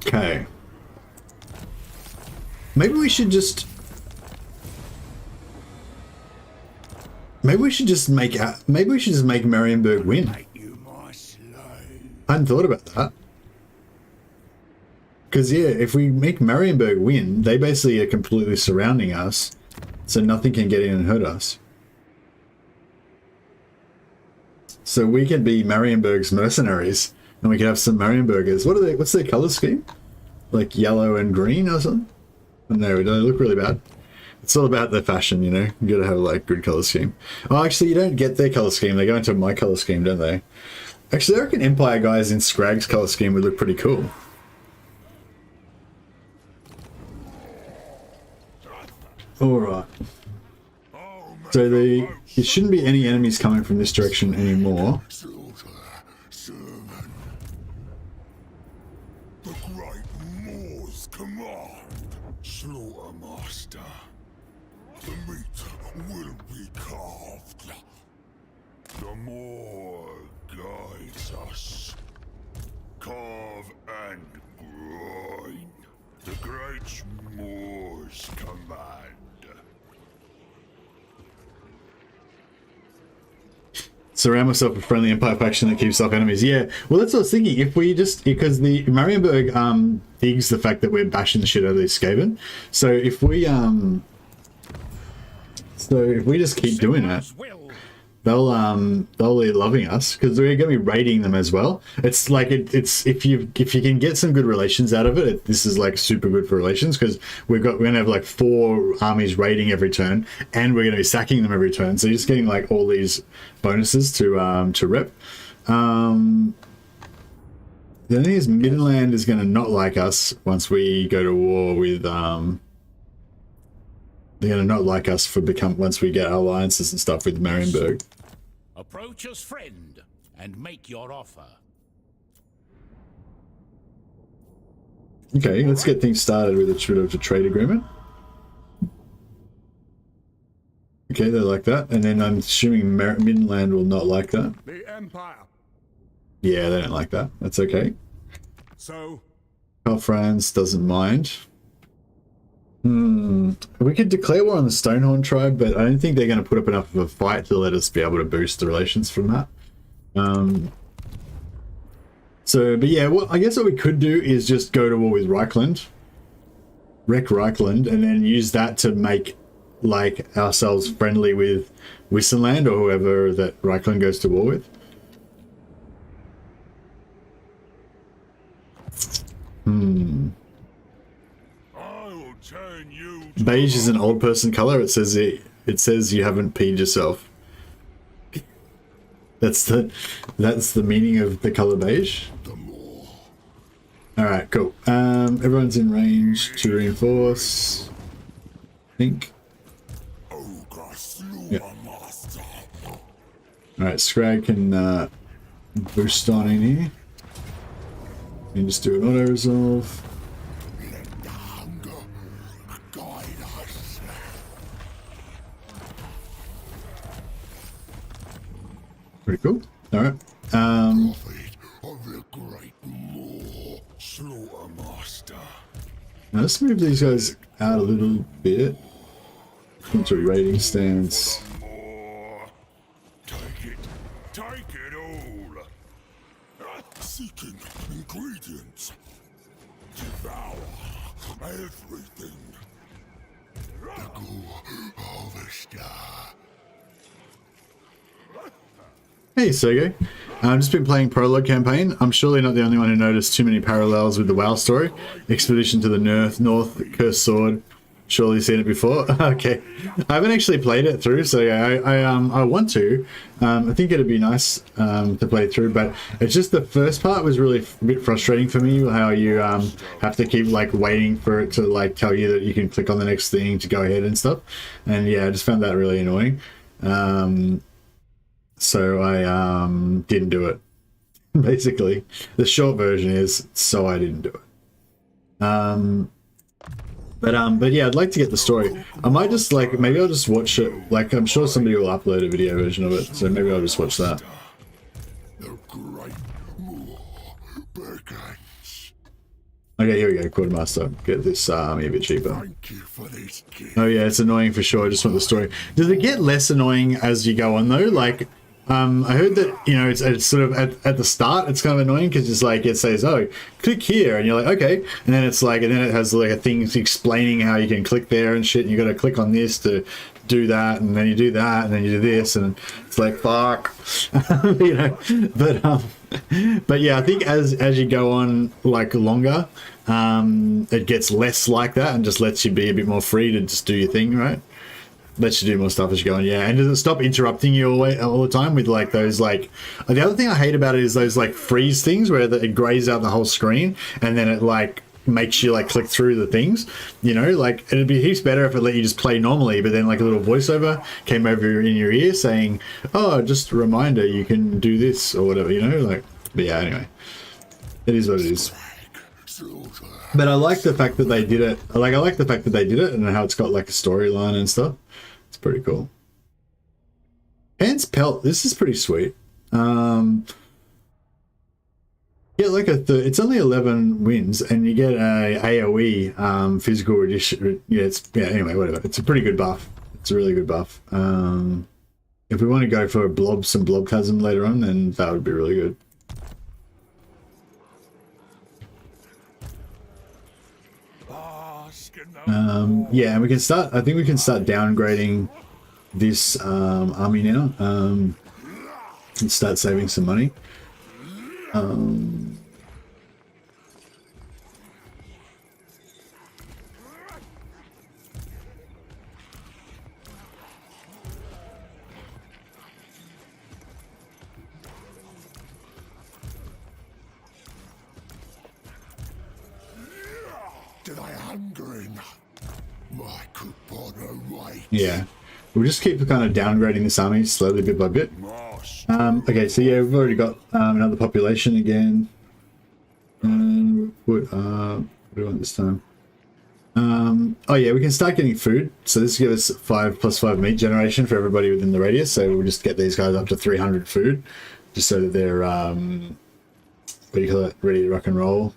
Okay. Maybe we should just make Marienburg win. I hadn't thought about that. Because yeah, if we make Marienburg win, they basically are completely surrounding us, so nothing can get in and hurt us. So we can be Marienburg's mercenaries, and we can have some Marienburgers. What are they? What's their color scheme? Like yellow and green or something? No, they look really bad. It's all about the fashion, you know. You gotta have like good color scheme. Oh, actually, you don't get their color scheme. They go into my color scheme, don't they? Actually, I reckon Empire guys in Skrag's color scheme would look pretty cool. All right. So there shouldn't be any enemies coming from this direction anymore. Surround myself with friendly Empire faction that keeps off enemies. Yeah, well, that's what I was thinking. If we just, because the Marienburg digs the fact that we're bashing the shit out of these Skaven. So if we just keep doing that, they'll be loving us because we're going to be raiding them as well. It's like it's if you can get some good relations out of it, this is like super good for relations because we're going to have like 4 armies raiding every turn, and we're going to be sacking them every turn. So you're just getting like all these bonuses to rep. The thing is, Midland is going to not like us once we go to war with. They're going to not like us once we get our alliances and stuff with Marienburg. Approach as friend and make your offer. Okay, let's get things started with a bit of a trade agreement. Okay, they like that, and then I'm assuming Midland will not like that. The Empire. Yeah, they don't like that. That's okay. So, Carl Franz doesn't mind. We could declare war on the Stonehorn tribe, but I don't think they're going to put up enough of a fight to let us be able to boost the relations from that. But yeah, well, I guess what we could do is just go to war with Reichland, wreck Reichland, and then use that to make like ourselves friendly with Wissenland or whoever that Reichland goes to war with. Beige is an old person color. It says you haven't peed yourself. That's the meaning of the color beige. All right, cool. Everyone's in range to reinforce. I think. Yeah. All right, Skrag can boost on in here. And just do an auto resolve. Let the hunger guide us. Pretty cool. All right. Prophet of the great Maw, Slaughtermaster. Now let's move these guys out a little bit. Into rating stance. More. Take it all. Seeking ingredients. Devour everything. The Gore Harvester. Hey Sergey, I've just been playing Prologue campaign. I'm surely not the only one who noticed too many parallels with the WoW story. Expedition to the North, Cursed Sword. Surely seen it before. Okay, I haven't actually played it through, so yeah, I want to. I think it'd be nice to play through, but it's just the first part was really a bit frustrating for me. How you have to keep like waiting for it to like tell you that you can click on the next thing to go ahead and stuff. And yeah, I just found that really annoying. So I didn't do it. Basically, the short version is so I didn't do it. But yeah, I'd like to get the story. I might just like maybe I'll just watch it. Like I'm sure somebody will upload a video version of it, so maybe I'll just watch that. The great Maw beckons. Okay, here we go. Quartermaster. Get this army a bit cheaper. Thank you for this gift. Oh yeah, it's annoying for sure. I just want the story. Does it get less annoying as you go on though? Like, I heard that, you know, it's sort of at the start, it's kind of annoying because it's like, it says, oh, click here. And you're like, okay. And then it's like, and then it has like a thing explaining how you can click there and shit. And you got to click on this to do that. And then you do that. And then you do this. And it's like, fuck, you know, but yeah, I think as you go on like longer, it gets less like that and just lets you be a bit more free to just do your thing, right? Lets you do more stuff as you go on, yeah. And does it stop interrupting you all the time with like those like... The other thing I hate about it is those like freeze things where it grays out the whole screen and then it like makes you like click through the things, you know? Like it'd be heaps better if it let you just play normally, but then like a little voiceover came over in your ear saying, oh, just a reminder, you can do this or whatever, you know? Like, but yeah, anyway. It is what it is. But I like the fact that they did it. I like the fact that they did it and how it's got like a storyline and stuff. It's pretty cool. Hans Pelt, this is pretty sweet. Yeah, like it's only 11 wins, and you get a AOE physical edition. Yeah, anyway, whatever. It's a pretty good buff. It's a really good buff. If we want to go for some blobchasm later on, then that would be really good. Yeah, and we can start. I think we can start downgrading this army now and start saving some money. Did I hunger enough? My coupon away. Yeah, we'll just keep kind of downgrading this army slowly, bit by bit. Okay, so yeah, we've already got another population again. And we'll put what do we want this time? Oh yeah, we can start getting food. So this gives us 5+5 meat generation for everybody within the radius. So we'll just get these guys up to 300 food, just so that they're what do you call it, ready to rock and roll.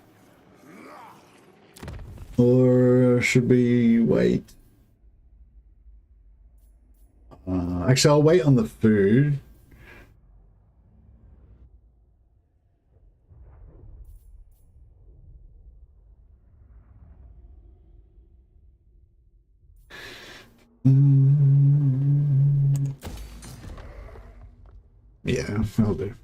Or should we wait? Actually, I'll wait on the food. Yeah, I'll do.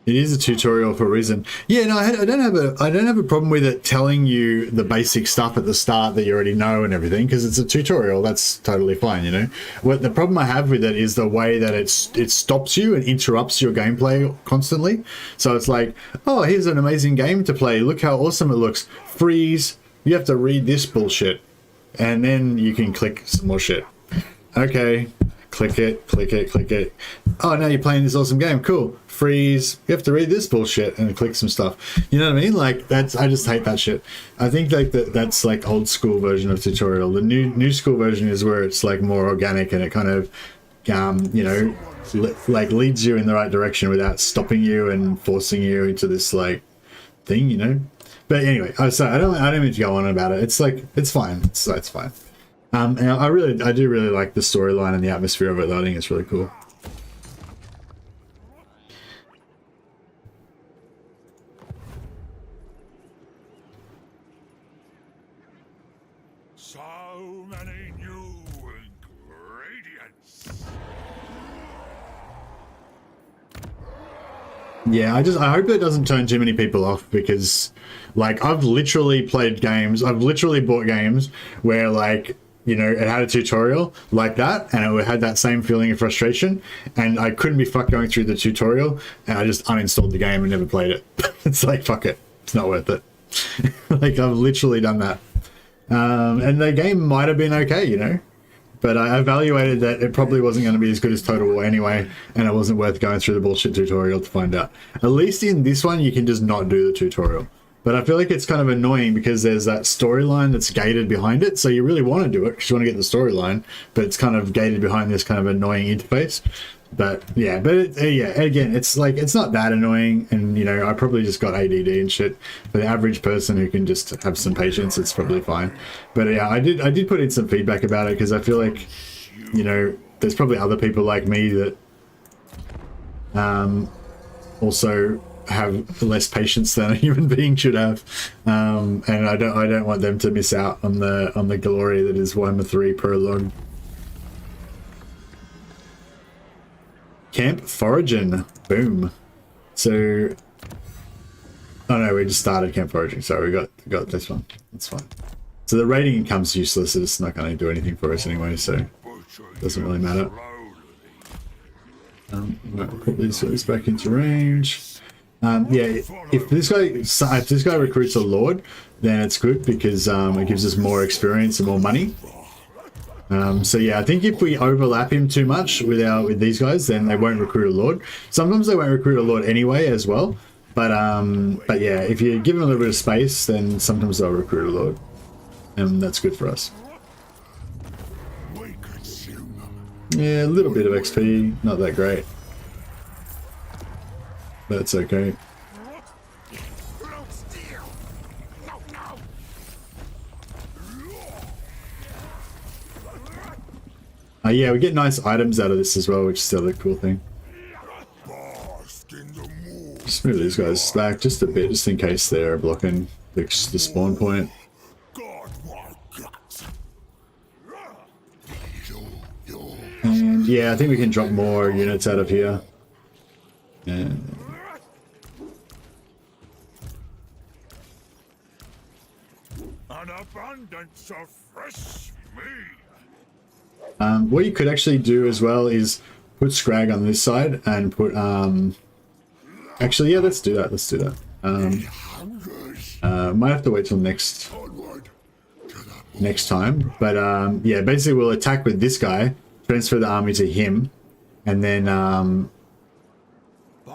It is a tutorial for a reason. Yeah, no, I don't have a problem with it telling you the basic stuff at the start that you already know and everything, because it's a tutorial. That's totally fine, you know. What the problem I have with it is the way that it stops you and interrupts your gameplay constantly. So it's like, oh, here's an amazing game to play. Look how awesome it looks. Freeze. You have to read this bullshit, and then you can click some more shit. Okay, click it, click it, click it. Oh, now you're playing this awesome game. Cool. Freeze. You have to read this bullshit and click some stuff. You know what I mean? Like that's, I just hate that shit. I think like that's like old school version of tutorial. The new school version is where it's like more organic and it kind of, you know, like leads you in the right direction without stopping you and forcing you into this like thing, you know. But anyway, I'm sorry, I don't mean to go on about it. It's like it's fine. It's fine. And I do really like the storyline and the atmosphere of it. I think it's really cool. So many new ingredients. Yeah, I hope it doesn't turn too many people off, because like I've literally played games, I've literally bought games where like, you know, it had a tutorial like that and it had that same feeling of frustration and I couldn't be fucked going through the tutorial and I just uninstalled the game and never played it. It's like, fuck it, it's not worth it. Like I've literally done that. And the game might have been okay, you know, but I evaluated that it probably wasn't going to be as good as Total War anyway, and it wasn't worth going through the bullshit tutorial to find out. At least in this one, you can just not do the tutorial. But I feel like it's kind of annoying because there's that storyline that's gated behind it, so you really want to do it because you want to get the storyline, but it's kind of gated behind this kind of annoying interface. But yeah, yeah, again, it's like, it's not that annoying, and you know, I probably just got ADD and shit. For the average person who can just have some patience, it's probably fine. But yeah, I did put in some feedback about it because I feel like, you know, there's probably other people like me that also have less patience than a human being should have, and I don't want them to miss out on the glory that is Warhammer 3 Prologue. Camp Foraging, boom. So, oh no, we just started Camp Foraging. Sorry, we got this one. That's fine. So the raiding income's useless. It's not going to do anything for us anyway, so it doesn't really matter. Put these guys back into range. Yeah, if this guy recruits a lord, then it's good because it gives us more experience and more money. So yeah, I think if we overlap him too much with these guys, then they won't recruit a lord. Sometimes they won't recruit a lord anyway as well. But yeah, if you give them a little bit of space, then sometimes they'll recruit a lord, and that's good for us. Yeah, a little bit of XP, not that great, but it's okay. Yeah, we get nice items out of this as well, which is the other cool thing. Just move these guys back just a bit, just in case they're blocking the spawn point. And yeah, I think we can drop more units out of here. And An abundance of fresh meat. what you could actually do as well is put Skrag on this side and put actually, yeah, let's do that. Might have to wait till next time, but yeah, basically we'll attack with this guy, transfer the army to him, and then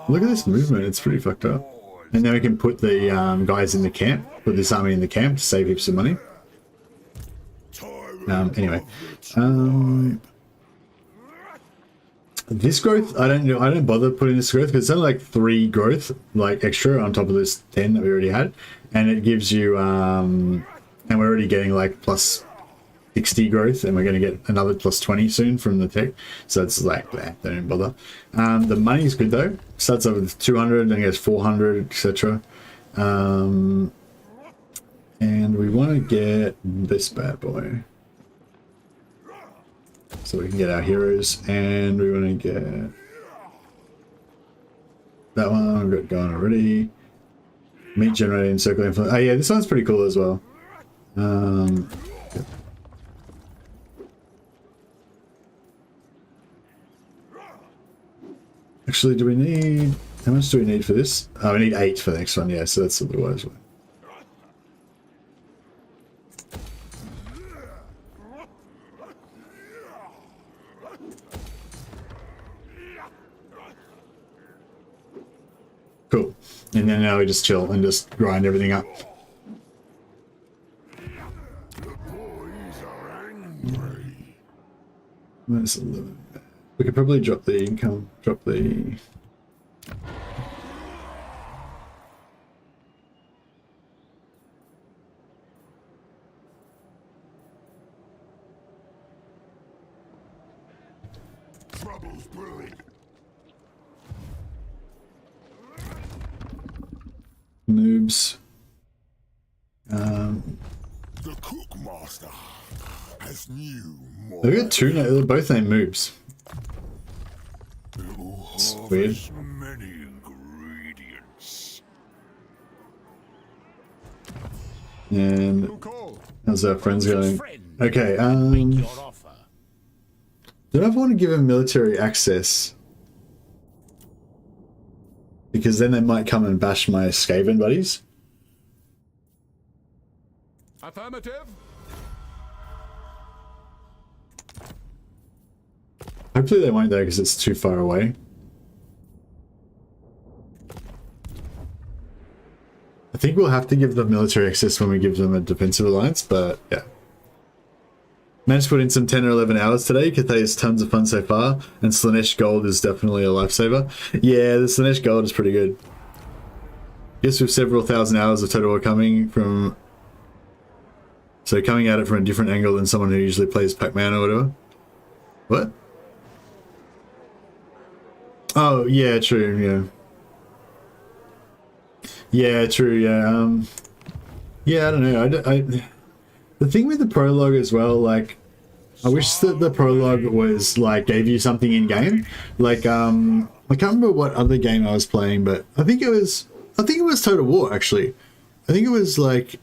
look at this movement, it's pretty fucked up. And then we can put the guys in the camp, put this army in the camp to save heaps of money. Anyway, this growth, I don't bother putting this growth because it's only like 3 growth, like extra on top of this 10 that we already had, and it gives you and we're already getting like plus 60 growth, and we're going to get another plus 20 soon from the tech, so it's like, bleh, don't even bother. The money's good though, starts off with 200 and goes 400, etc. And we want to get this bad boy so we can get our heroes, and we want to get that one. We've got going already. Meat generating circle influence. Oh yeah, this one's pretty cool as well. Yep. Actually, do we need, how much do we need for this? Oh, we need 8 for the next one. Yeah, so that's a little wise way. Cool. And then now we just chill and just grind everything up. The boys are angry. That's 11. We could probably drop the income, drop the... Trouble's brewing. Noobs. The cookmaster has new more. They've got two, they're both named Moobs. It will It's weird. harvest many ingredients. And Who called? how's our friends going? friend. Okay, Make your offer. don't I want to give them military access? Because then they might come and bash my Skaven buddies. Affirmative. Hopefully they won't though, because it's too far away. I think we'll have to give them military access when we give them a defensive alliance, but yeah. Managed to put in some 10 or 11 hours today. Cathay is tons of fun so far, and Slanesh Gold is definitely a lifesaver. Yeah, the Slanesh Gold is pretty good. Guess with several thousand hours of Total War coming from... So coming at it from a different angle than someone who usually plays Pac-Man or whatever. What? Oh, yeah, true, yeah. Yeah, true, yeah. Yeah, I don't know. The thing with the prologue as well, like, I wish that the prologue was, like, gave you something in-game. Like, I can't remember what other game I was playing, but I think it was Total War, actually. I think it was, like...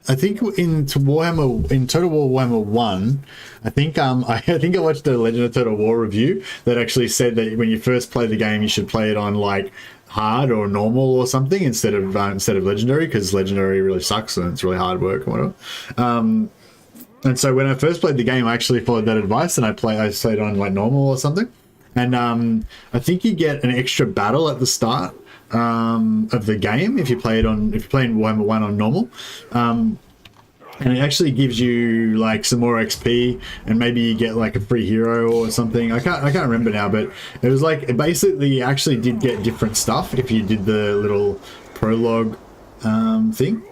I think in Total War Warhammer 1, I think I watched the Legend of Total War review that actually said that when you first play the game, you should play it on like hard or normal or something instead of legendary, because legendary really sucks and it's really hard work or whatever. And so when I first played the game, I actually followed that advice and I played on like normal or something. And I think you get an extra battle at the start of the game if you're playing Warhammer 1 on normal, and it actually gives you like some more XP and maybe you get like a free hero or something. I can't remember now, but it was like it basically actually did get different stuff if you did the little prologue thing.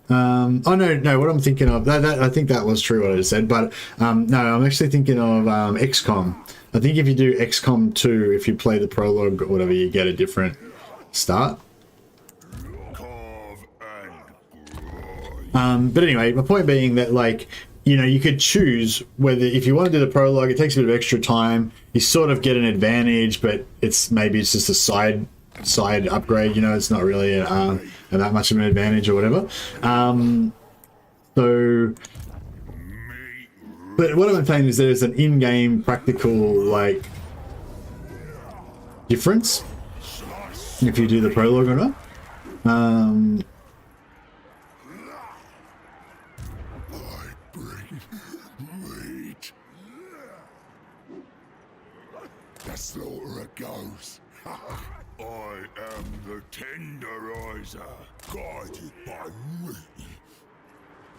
Oh no, what I'm thinking of that I think that was true what I just said, but no, I'm actually thinking of XCOM. I think if you do XCOM 2, if you play the prologue or whatever, you get a different start. But anyway, my point being that, like, you know, you could choose whether, if you want to do the prologue, it takes a bit of extra time. You sort of get an advantage, but it's just a side upgrade. You know, it's not really that much of an advantage or whatever. So, but what I'm saying is there's an in-game practical like difference if you do the prologue or not. I bring meat. The slaughterer goes. I am the tenderizer, guided by me.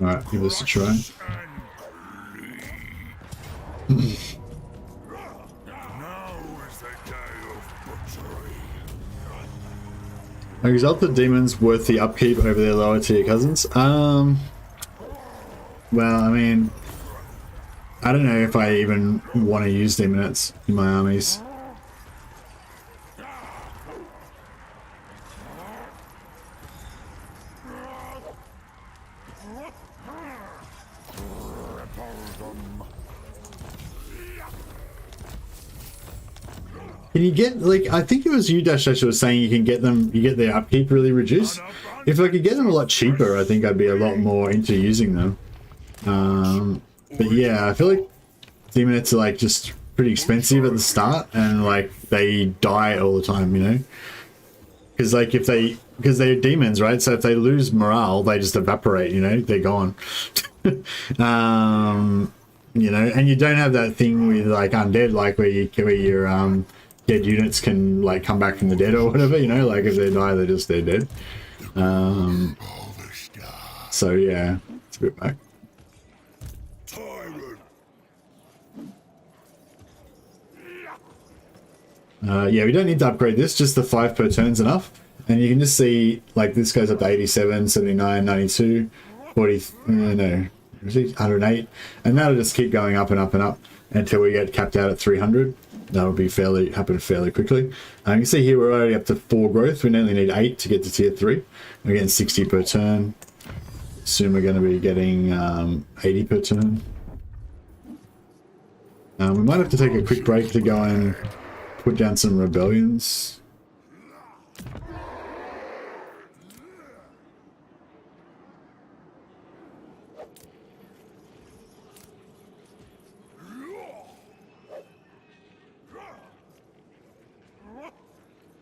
Alright, give this a try. Now is the day of butchery. Are Exalted Demons worth the upkeep over their lower tier cousins? Well, I mean, I don't know if I even want to use Demonettes in my armies. Can you get, like, I think it was you, Dash Dash, was saying you get their upkeep really reduced. If I could get them a lot cheaper, I think I'd be a lot more into using them. But yeah, I feel like Demonettes are like just pretty expensive at the start, and like they die all the time, you know? Because like because they're demons, right? So if they lose morale, they just evaporate, you know? They're gone. You know, and you don't have that thing with like undead, like where you're dead units can like come back from the dead or whatever, you know, like if they die, they're dead. So yeah, it's a bit back. Yeah, we don't need to upgrade this, just the 5 per turn's enough. And you can just see, like, this goes up to 87, 79, 92, 40, no, 108. And that'll just keep going up and up and up until we get capped out at 300. That'll be happen fairly quickly. You can see here we're already up to 4 growth. We only need 8 to get to tier 3. We're getting 60 per turn. Soon we're going to be getting 80 per turn. We might have to take a quick break to go and put down some rebellions.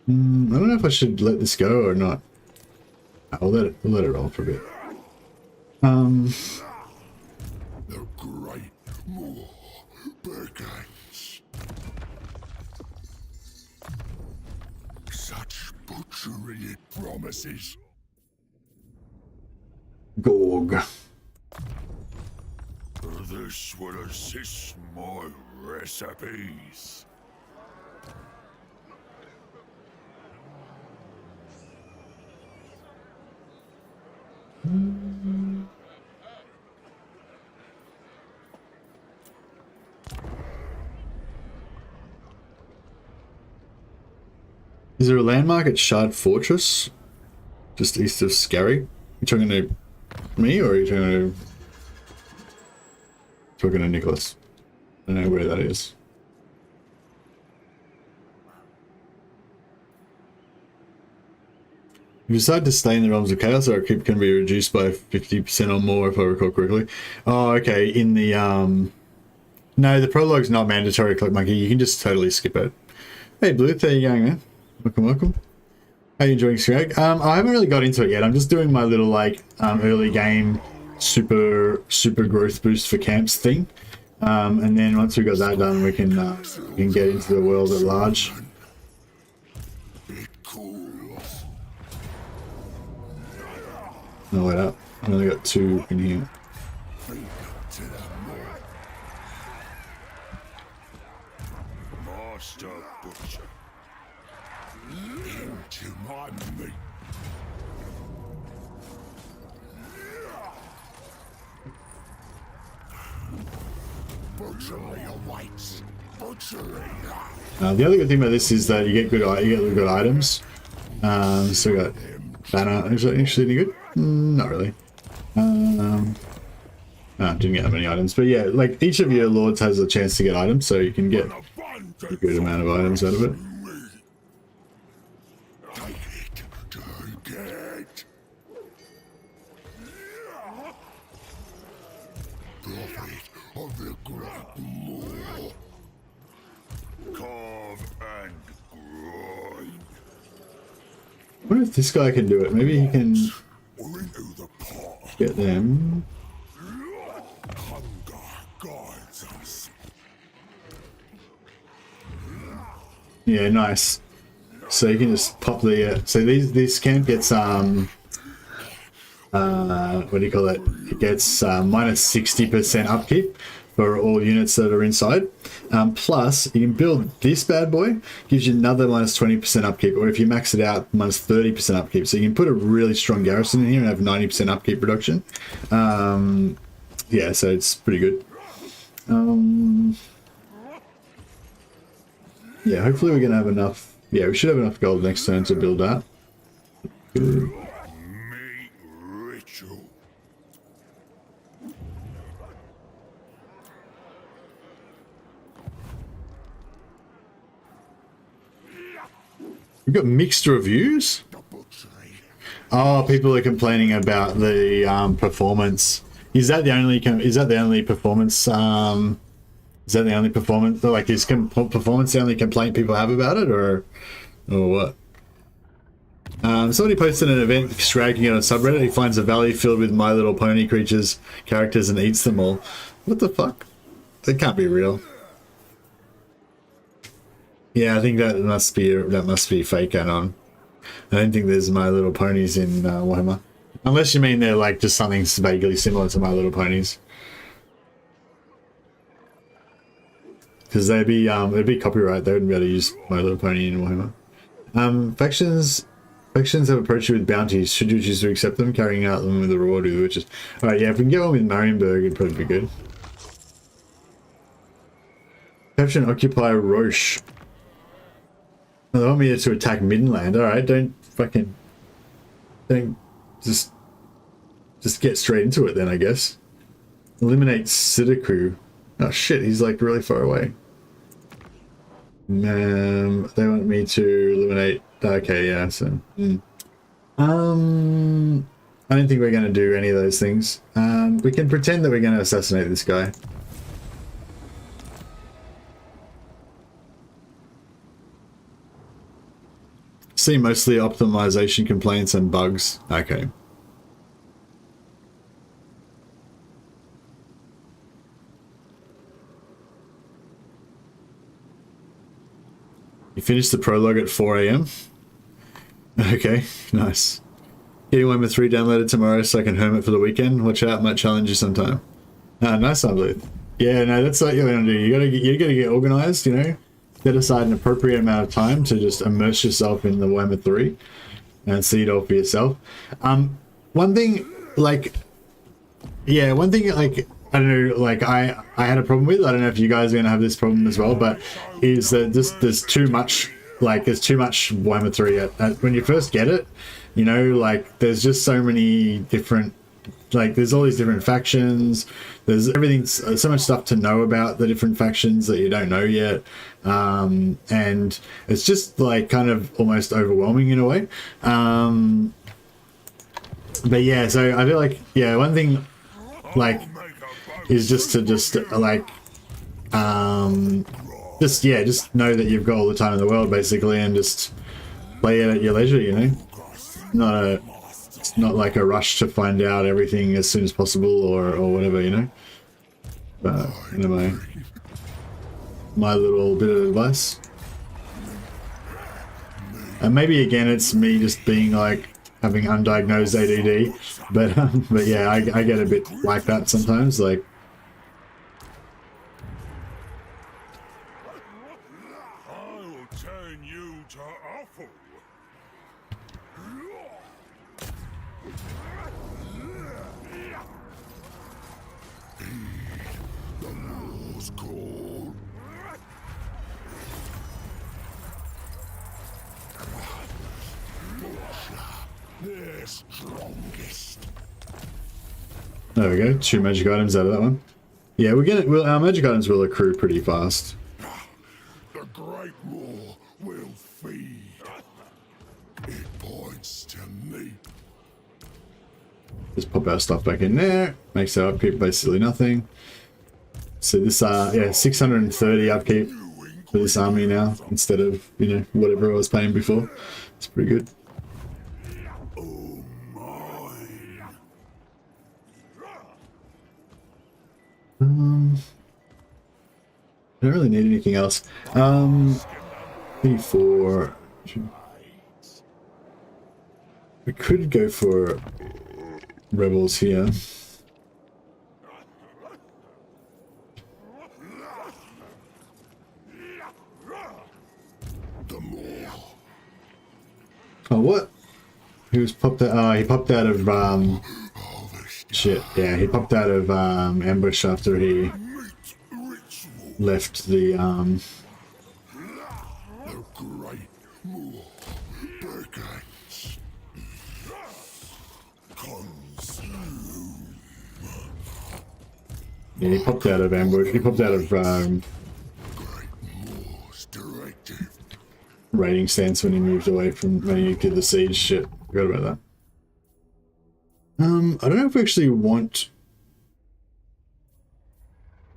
I don't know if I should let this go or not. We'll let it roll for a bit. The great war begins. Such butchery it promises. Gorg. This will assist my recipes. Is there a landmark at Shard Fortress? Just east of Scary? You talking to me or are you talking to Nicholas? I don't know where that is. If you decide to stay in the realms of chaos, our keep can be reduced by 50% or more, if I recall correctly. Oh, okay. In the no, the prologue's not mandatory, Click Monkey. You can just totally skip it. Hey, Blue, how you going, man? Welcome, welcome. How you enjoying Skrag? I haven't really got into it yet. I'm just doing my little like early game super growth boost for camps thing, and then once we got that done, we can get into the world at large. No, wait up. I've only got 2 in here. Master Butcher. Into my meat. Butchery awaits. Butchery. The other good thing about this is that you get good items. So we got banner. Is that actually any good? Not really. No, didn't get that many items, but yeah, like each of your lords has a chance to get items, so you can get a good amount of items out of it. Take it to get. Prophet of the great moor. Carve and grind. I wonder if this guy can do it. Maybe he can We're into the pot. get them. Hunger guides us. Yeah, nice. So you can just pop the so this camp gets what do you call it? It gets minus 60% upkeep for all units that are inside. Plus, you can build this bad boy, gives you another minus 20% upkeep, or if you max it out, minus 30% upkeep. So you can put a really strong garrison in here and have 90% upkeep reduction. Yeah, so it's pretty good. Yeah, hopefully we're going to have enough. Yeah, we should have enough gold next turn to build that. Good. Meat ritual. We've got mixed reviews. Oh, people are complaining about the performance. Is that the only performance? Is that the only performance? Like, is performance the only complaint people have about it, or what? Somebody posted an event Skragging on a subreddit. He finds a valley filled with My Little Pony characters and eats them all. What the fuck? That can't be real. Yeah, I think that must be fake anon. I don't think there's My Little Ponies in Warhammer. Unless you mean they're like just something vaguely similar to My Little Ponies. Because it'd be copyright. They wouldn't be able to use My Little Pony in Warhammer. Factions have approached you with bounties. Should you choose to accept them, carrying out them with a reward of the witches. Alright, yeah, if we can get one with Marienburg, it'd probably be good. Capture and occupy Roche. Oh, they want me to attack Midland. Alright, don't just get straight into it then, I guess. Eliminate Sidiku. Oh shit, he's like really far away. They want me to eliminate. Okay, yeah, so. I don't think we're going to do any of those things. We can pretend that we're going to assassinate this guy. See mostly optimization complaints and bugs. Okay. You finished the prologue at 4 AM? Okay, nice. Getting Warhammer 3 downloaded tomorrow so I can hermit for the weekend. Watch out, might challenge you sometime. Nice one, Bluth. Yeah, no, that's what you're gonna do. You gotta get organized, you know? Set aside an appropriate amount of time to just immerse yourself in the Warhammer 3 and see it all for yourself. One thing, like, I don't know, like I had a problem with, I don't know if you guys are going to have this problem as well, but is that there's too much Warhammer 3 when you first get it, you know, like there's just so many different, like there's all these different factions, there's everything, so much stuff to know about the different factions that you don't know yet, and it's just like kind of almost overwhelming in a way. But yeah, so I feel like, yeah, one thing like is just to just know that you've got all the time in the world basically, and just play it at your leisure, you know. It's not like a rush to find out everything as soon as possible or whatever, you know. But anyway, my little bit of advice. And maybe again it's me just being like having undiagnosed ADD, but yeah, I get a bit like that sometimes, like. I'll turn you to offal. The war's called. They're strongest. There we go, 2 magic items out of that one. Yeah, our magic items will accrue pretty fast. The Great War will feed. It points to me. Just pop our stuff back in there. Makes our upkeep basically nothing. So this, yeah, 630 upkeep for this army now instead of, you know, whatever I was paying before. It's pretty good. I don't really need anything else. P4. We could go for rebels here. Oh, what? He was popped out. He popped out of shit. Yeah, he popped out of ambush after he left the Great War begins. Consume. Yeah, he popped out of ambush. He popped out of Great War's directive. raiding stance when he moved away from when he did the siege shit. Forgot about that. I don't know if we actually want.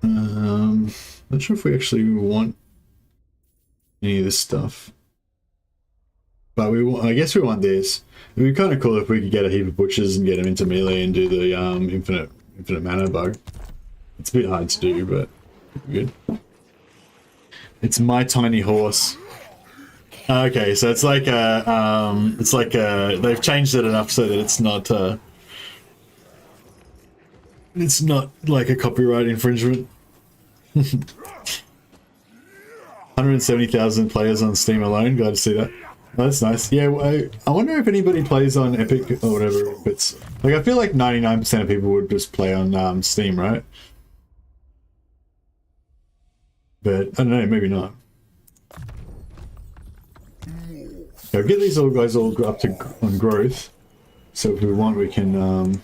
Not sure if we actually want any of this stuff, but we want. I guess we want this. It'd be kind of cool if we could get a heap of butchers and get them into melee and do the infinite mana bug. It's a bit hard to do, but good. It's my tiny horse. Okay, so it's like a, they've changed it enough so that it's not like a copyright infringement. 170,000 players on Steam alone. Glad to see that. Oh, that's nice. Yeah, I wonder if anybody plays on Epic or whatever. If it's like, I feel like 99% of people would just play on Steam, right? But I don't know, maybe not. So get these all guys all up to on growth. So if we want, we can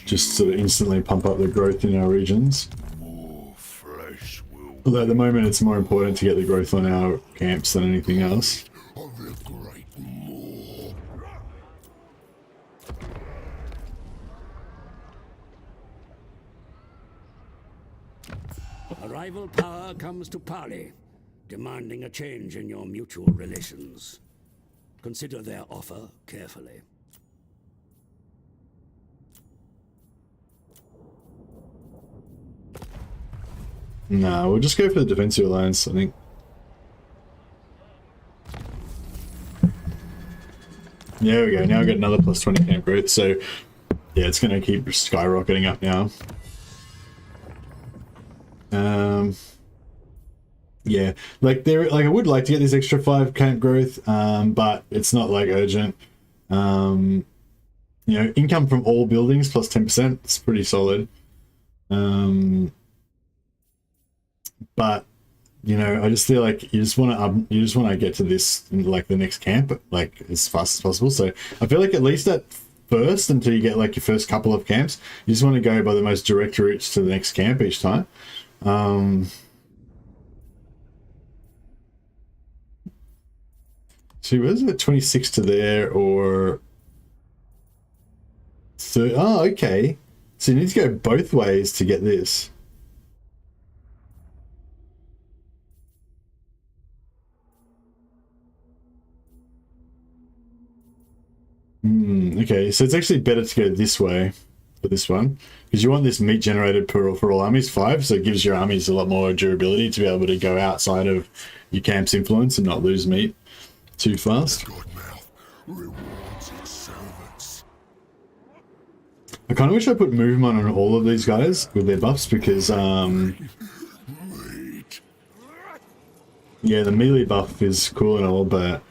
just sort of instantly pump up the growth in our regions. Although at the moment it's more important to get the growth on our camps than anything else. A rival power comes to parley, demanding a change in your mutual relations. Consider their offer carefully. Nah, we'll just go for the defensive alliance, I think. There we go, now we got another plus 20 camp growth, so yeah, it's gonna keep skyrocketing up now. Yeah, like I would like to get this extra 5 camp growth, but it's not like urgent. You know, income from all buildings plus 10%, it's pretty solid. But you know, I just feel like you just want to get to this in like the next camp like as fast as possible. So I feel like at least at first, until you get like your first couple of camps, you just want to go by the most direct routes to the next camp each time. See, where's it? 26 to there or 30? Oh, okay. So you need to go both ways to get this. Okay, so it's actually better to go this way for this one, because you want this meat generated for all armies 5, so it gives your armies a lot more durability to be able to go outside of your camp's influence and not lose meat too fast. I kind of wish I put movement on all of these guys with their buffs, because yeah, the melee buff is cool and all, but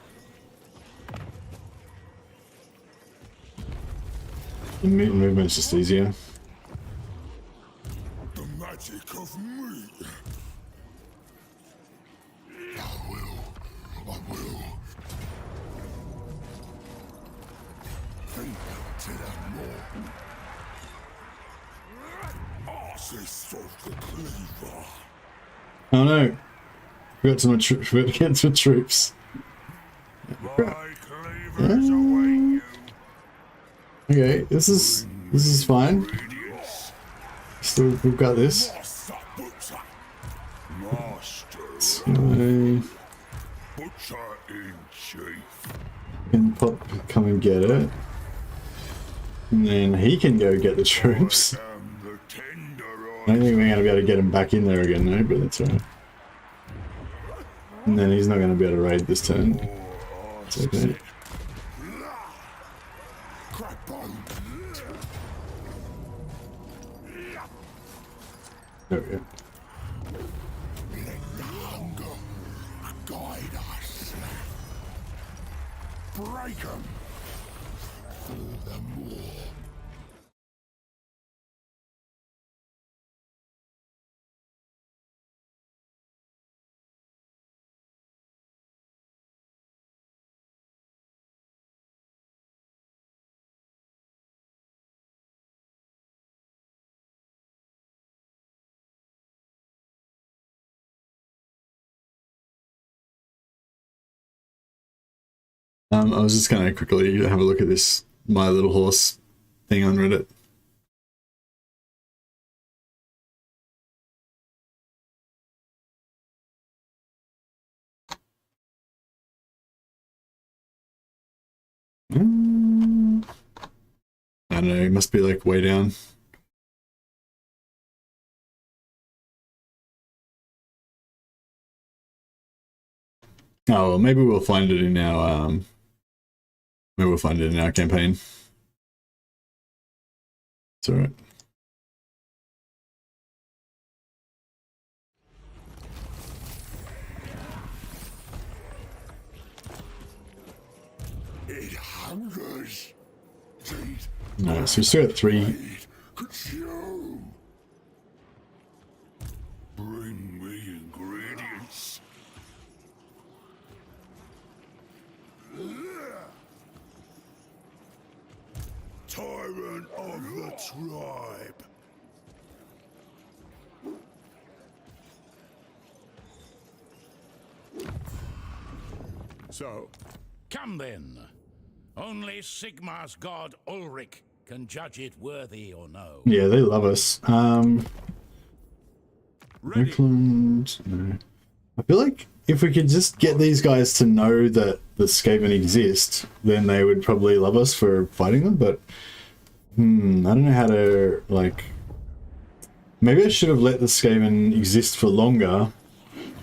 the movement's just easier. The magic of me. I will. Think to them more. Artist of the cleaver. Oh no. Forgot to get some troops. My cleavers await you. Okay, this is fine. Still, we've got this. So, can come and get it, and then he can go get the troops. I don't think we're gonna be able to get him back in there again, though, but that's alright. And then he's not gonna be able to raid this turn. It's okay. There we go. Let the hunger guide us. Break them for the more. I was just gonna quickly have a look at this My Little Horse thing on Reddit. I don't know, it must be like way down. Oh, well, maybe we'll find it in our campaign. It's alright. It hungers. No, so we still got 3. Consume. Bring me ingredients. Tyrant of the tribe. So, Come then. Only Sigmar's god Ulrich can judge it worthy or no. Yeah, they love us. ready. Oakland, no. I feel like if we could just get these guys to know that the Skaven exist, then they would probably love us for fighting them, but I don't know how to, like... Maybe I should have let the Skaven exist for longer,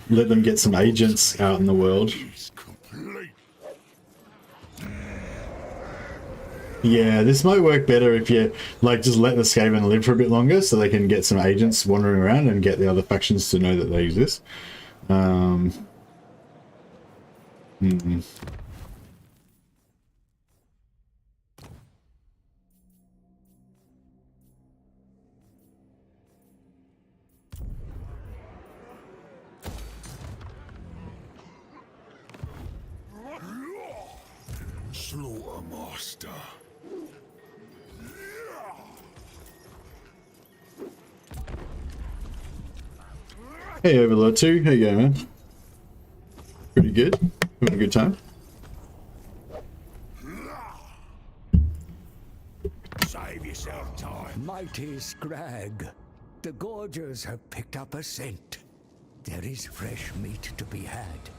let them get some agents out in the world. It's complete. Yeah, this might work better if you, like, just let the Skaven live for a bit longer so they can get some agents wandering around and get the other factions to know that they exist. Slaughtermaster. Hey, Overlord 2, how you going, man? Pretty good? Having a good time? Save yourself time. Mighty Skrag, the gorgers have picked up a scent. There is fresh meat to be had.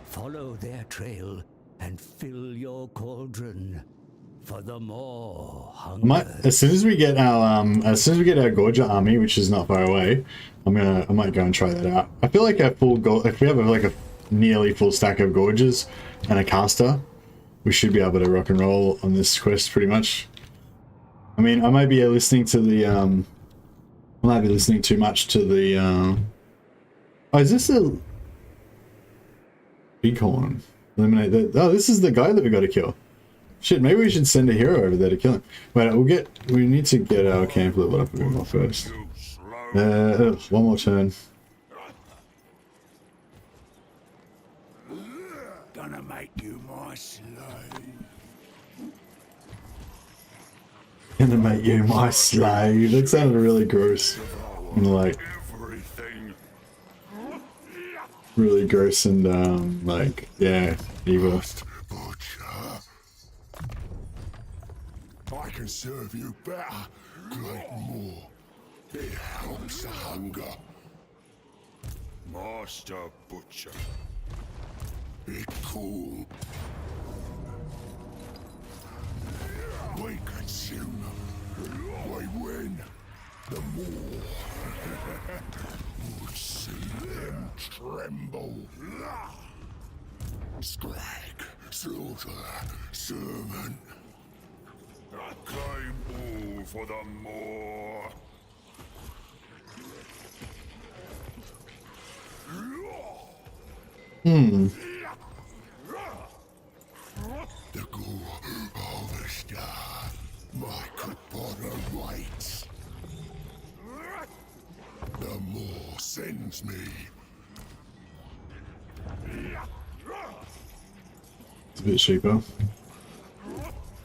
Follow their trail and fill your cauldron for the more hunger. As soon as we get our Gorger army, which is not far away, I might go and try that out. I feel like if we have like a nearly full stack of Gorgers and a caster, we should be able to rock and roll on this quest pretty much. I mean, I might be listening to the I might be listening too much to the oh, is this a bighorn? Eliminate the... Oh, this is the guy that we got to kill. Shit, maybe we should send a hero over there to kill him. Wait, we need to get our camp level up a bit more first. One more turn. Gonna make you my slave. Gonna make you my slave. That sounded really gross. And like, Everything. really gross and like, yeah, evil. Butcher. I can serve you better. Great more. It helps the hunger. Master Butcher. It cool. We consume. We win. The more. Would see them tremble. Skrag, slaughter, servant. I claim all for the more. The gore harvester. My good brother waits. The more sends me. It's a bit cheaper.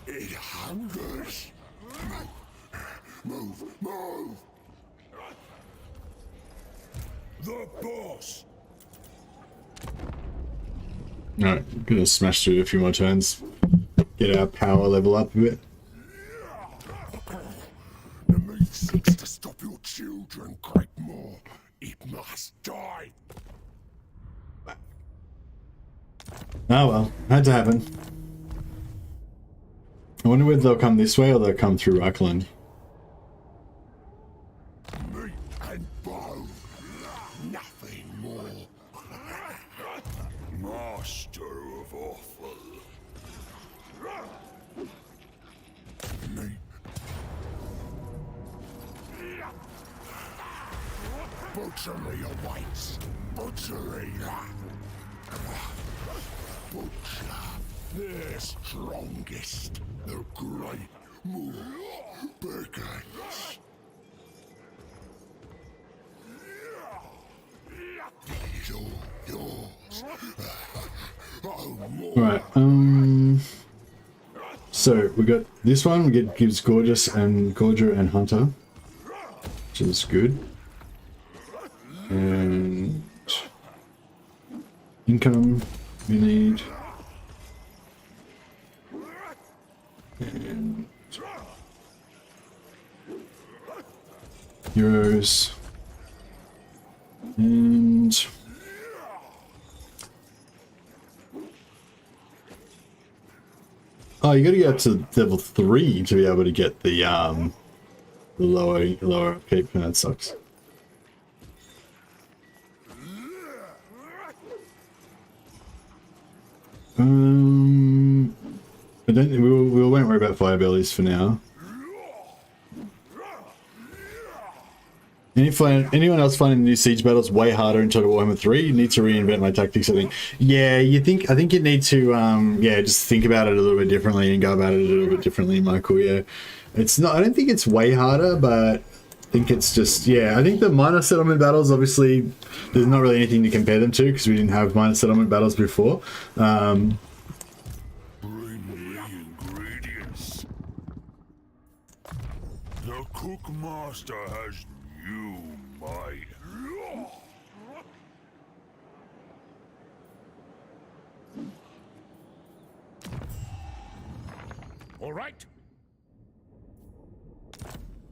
It hungers. Move, move. The boss. Alright, gonna smash through a few more turns. Get our power level up a bit. The meat seeks to stop your children, Great Moor. It must die. Oh well, had to happen. I wonder whether they'll come this way or they'll come through Rockland. Meat and bone. Nothing more. Master awful. Butchery awaits. Butchery. Butcher. Their strongest. The great war begins. Yours. Right. So we got this one. Gives Gorgeous and Gorger and Hunter, which is good. And income we need. And euros. And oh, you got to get up to level 3 to be able to get the lower cape. That sucks. But then we won't worry about fire bellies for now. Anyone else finding new siege battles way harder in Total Warhammer 3? You need to reinvent my tactics, I think. Yeah, I think you need to yeah, just think about it a little bit differently and go about it a little bit differently, Michael. Yeah. It's not, I don't think it's way harder, but I think it's just, yeah, I think the minor settlement battles, obviously there's not really anything to compare them to because we didn't have minor settlement battles before. Bring the ingredients. The cook master has new might. All right.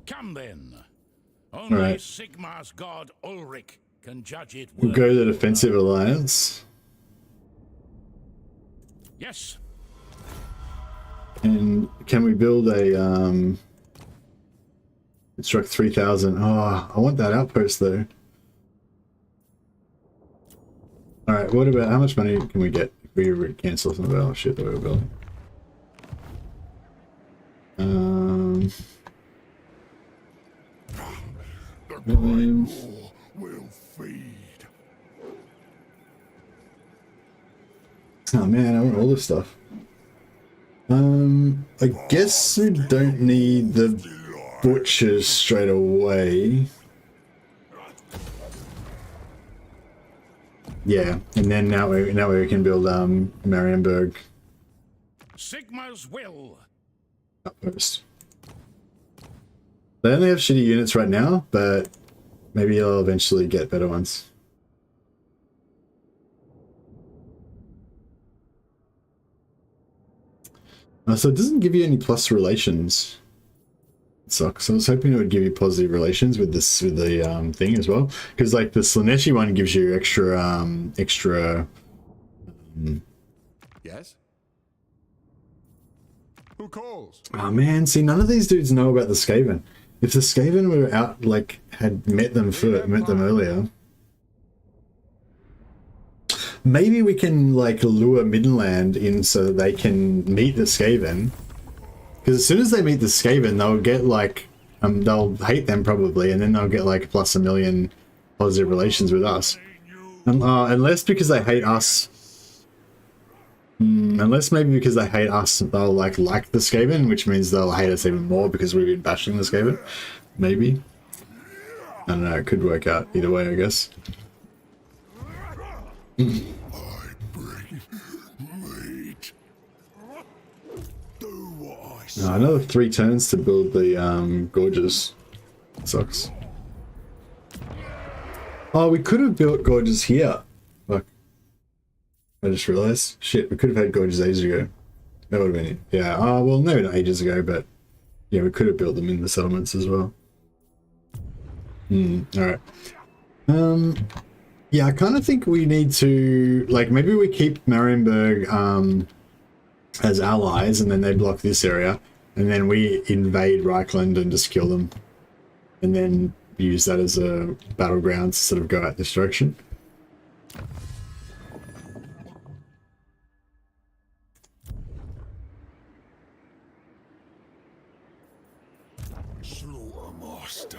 Come then. Only Right. Sigmar's god Ulrich can judge it. We'll go to the defensive alliance. Yes. And can we build a construct 3,000? Oh, I want that outpost though. All right, what about how much money can we get if we cancel some of our shit that we're building? Millions. Will feed. Oh man, I want all this stuff. I guess we don't need the butchers straight away. Yeah, and then now we can build Marienburg Sigmar's will. outpost. They only have shitty units right now, but maybe they'll eventually get better ones. So it doesn't give you any plus relations. It sucks. I was hoping it would give you positive relations with this, with the thing as well, because like the Slaneshi one gives you extra. Yes? Who calls? Oh man, see, none of these dudes know about the Skaven. If the Skaven were out, like, had met them earlier, maybe we can like lure Midland in so that they can meet the Skaven. Because as soon as they meet the Skaven, they'll get like, they'll hate them probably, and then they'll get like plus 1 million positive relations with us. Unless because they hate us. Unless maybe because they hate us, they'll like the Skaven, which means they'll hate us even more because we've been bashing the Skaven. Maybe. I don't know, it could work out either way, I guess. I bring meat. Do what I say. Another 3 turns to build the Gorges. Sucks. Oh, we could have built Gorges here. Fuck. I just realized. Shit, we could have had Gorges ages ago. That would have been it. Yeah, well, maybe not ages ago, but yeah, we could have built them in the settlements as well. Alright. Yeah, I kind of think we need to, like, maybe we keep Marienburg as allies, and then they block this area, and then we invade Reichland and just kill them, and then use that as a battleground to sort of go out this direction. master.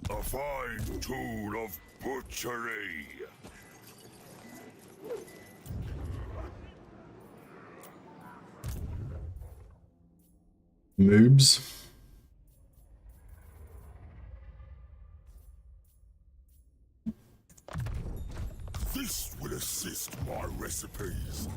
A fine tool of butchery. Moobs. This will assist my recipes.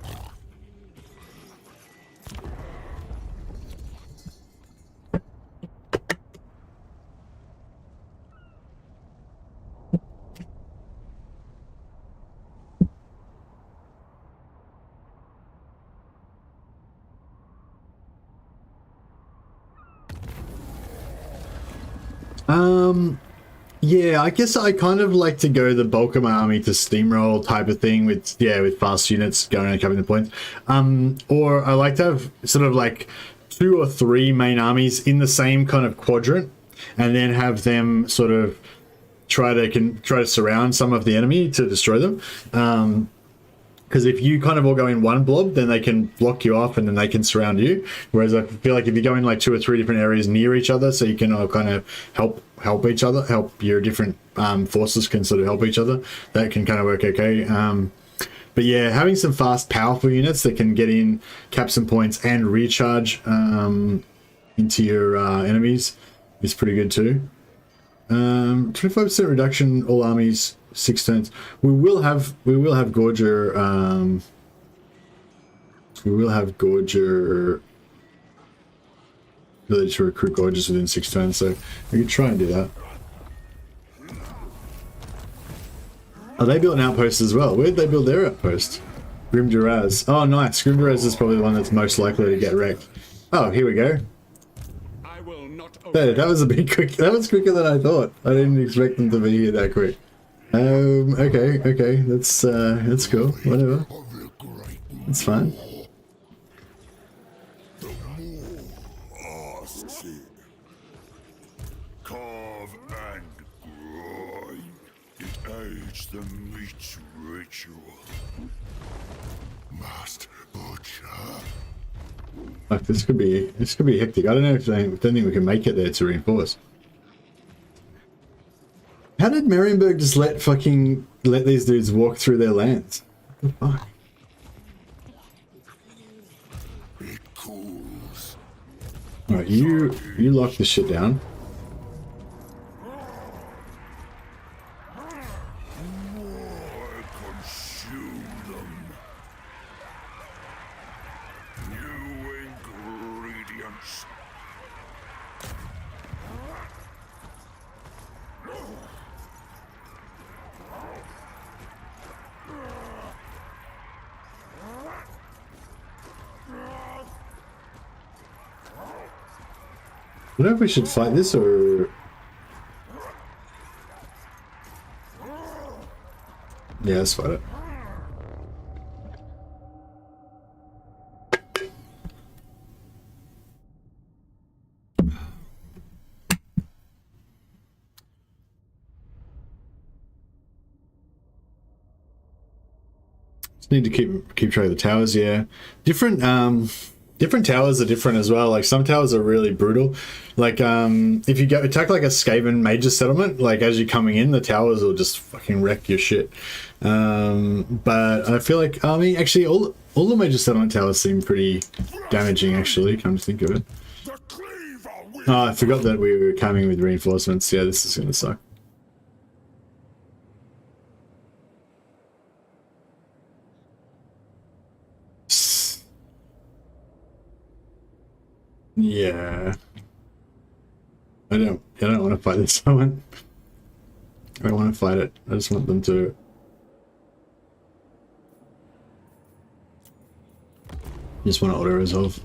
Yeah, I guess I kind of like to go the bulk of my army to steamroll type of thing with fast units going and covering the points. Or I like to have sort of like 2 or 3 main armies in the same kind of quadrant, and then have them sort of try to surround some of the enemy to destroy them. Because if you kind of all go in one blob, then they can block you off and then they can surround you. Whereas I feel like if you go in like 2 or 3 different areas near each other, so you can all kind of help each other, help your different forces can sort of help each other, that can kind of work okay. But yeah, having some fast, powerful units that can get in, cap some points, and recharge into your enemies is pretty good too. 25% reduction, all armies, 6 turns. We will have Gorger. We will have Gorger village to recruit Gorgers within 6 turns, so we can try and do that. Oh, they built an outpost as well. Where'd they build their outpost? Grim Duraz. Oh, nice. Grim Duraz is probably the one that's most likely to get wrecked. Oh, here we go. That was a bit quick. That was quicker than I thought. I didn't expect them to be here that quick. Okay. That's cool. Whatever. It's fine. The more asks it. Carve and grind. It aids the meat ritual. Must butcher. Like this could be hectic. I don't know if don't think we can make it there to reinforce. How did Marienburg just let these dudes walk through their lands? What the fuck? It cools. Alright, you lock this shit down. More consume them. New ingredients. I don't know if we should fight this or... Yeah, let's fight it. Just need to keep track of the towers, yeah. Different towers are different as well. Like some towers are really brutal. Like if you go attack like a Skaven major settlement, like as you're coming in, the towers will just fucking wreck your shit. But I feel like actually all the major settlement towers seem pretty damaging actually, come to think of it. Oh, I forgot that we were coming with reinforcements. Yeah, this is gonna suck. Yeah. I don't want to fight this one. I don't want to fight it. I just want them to... Just want to auto-resolve.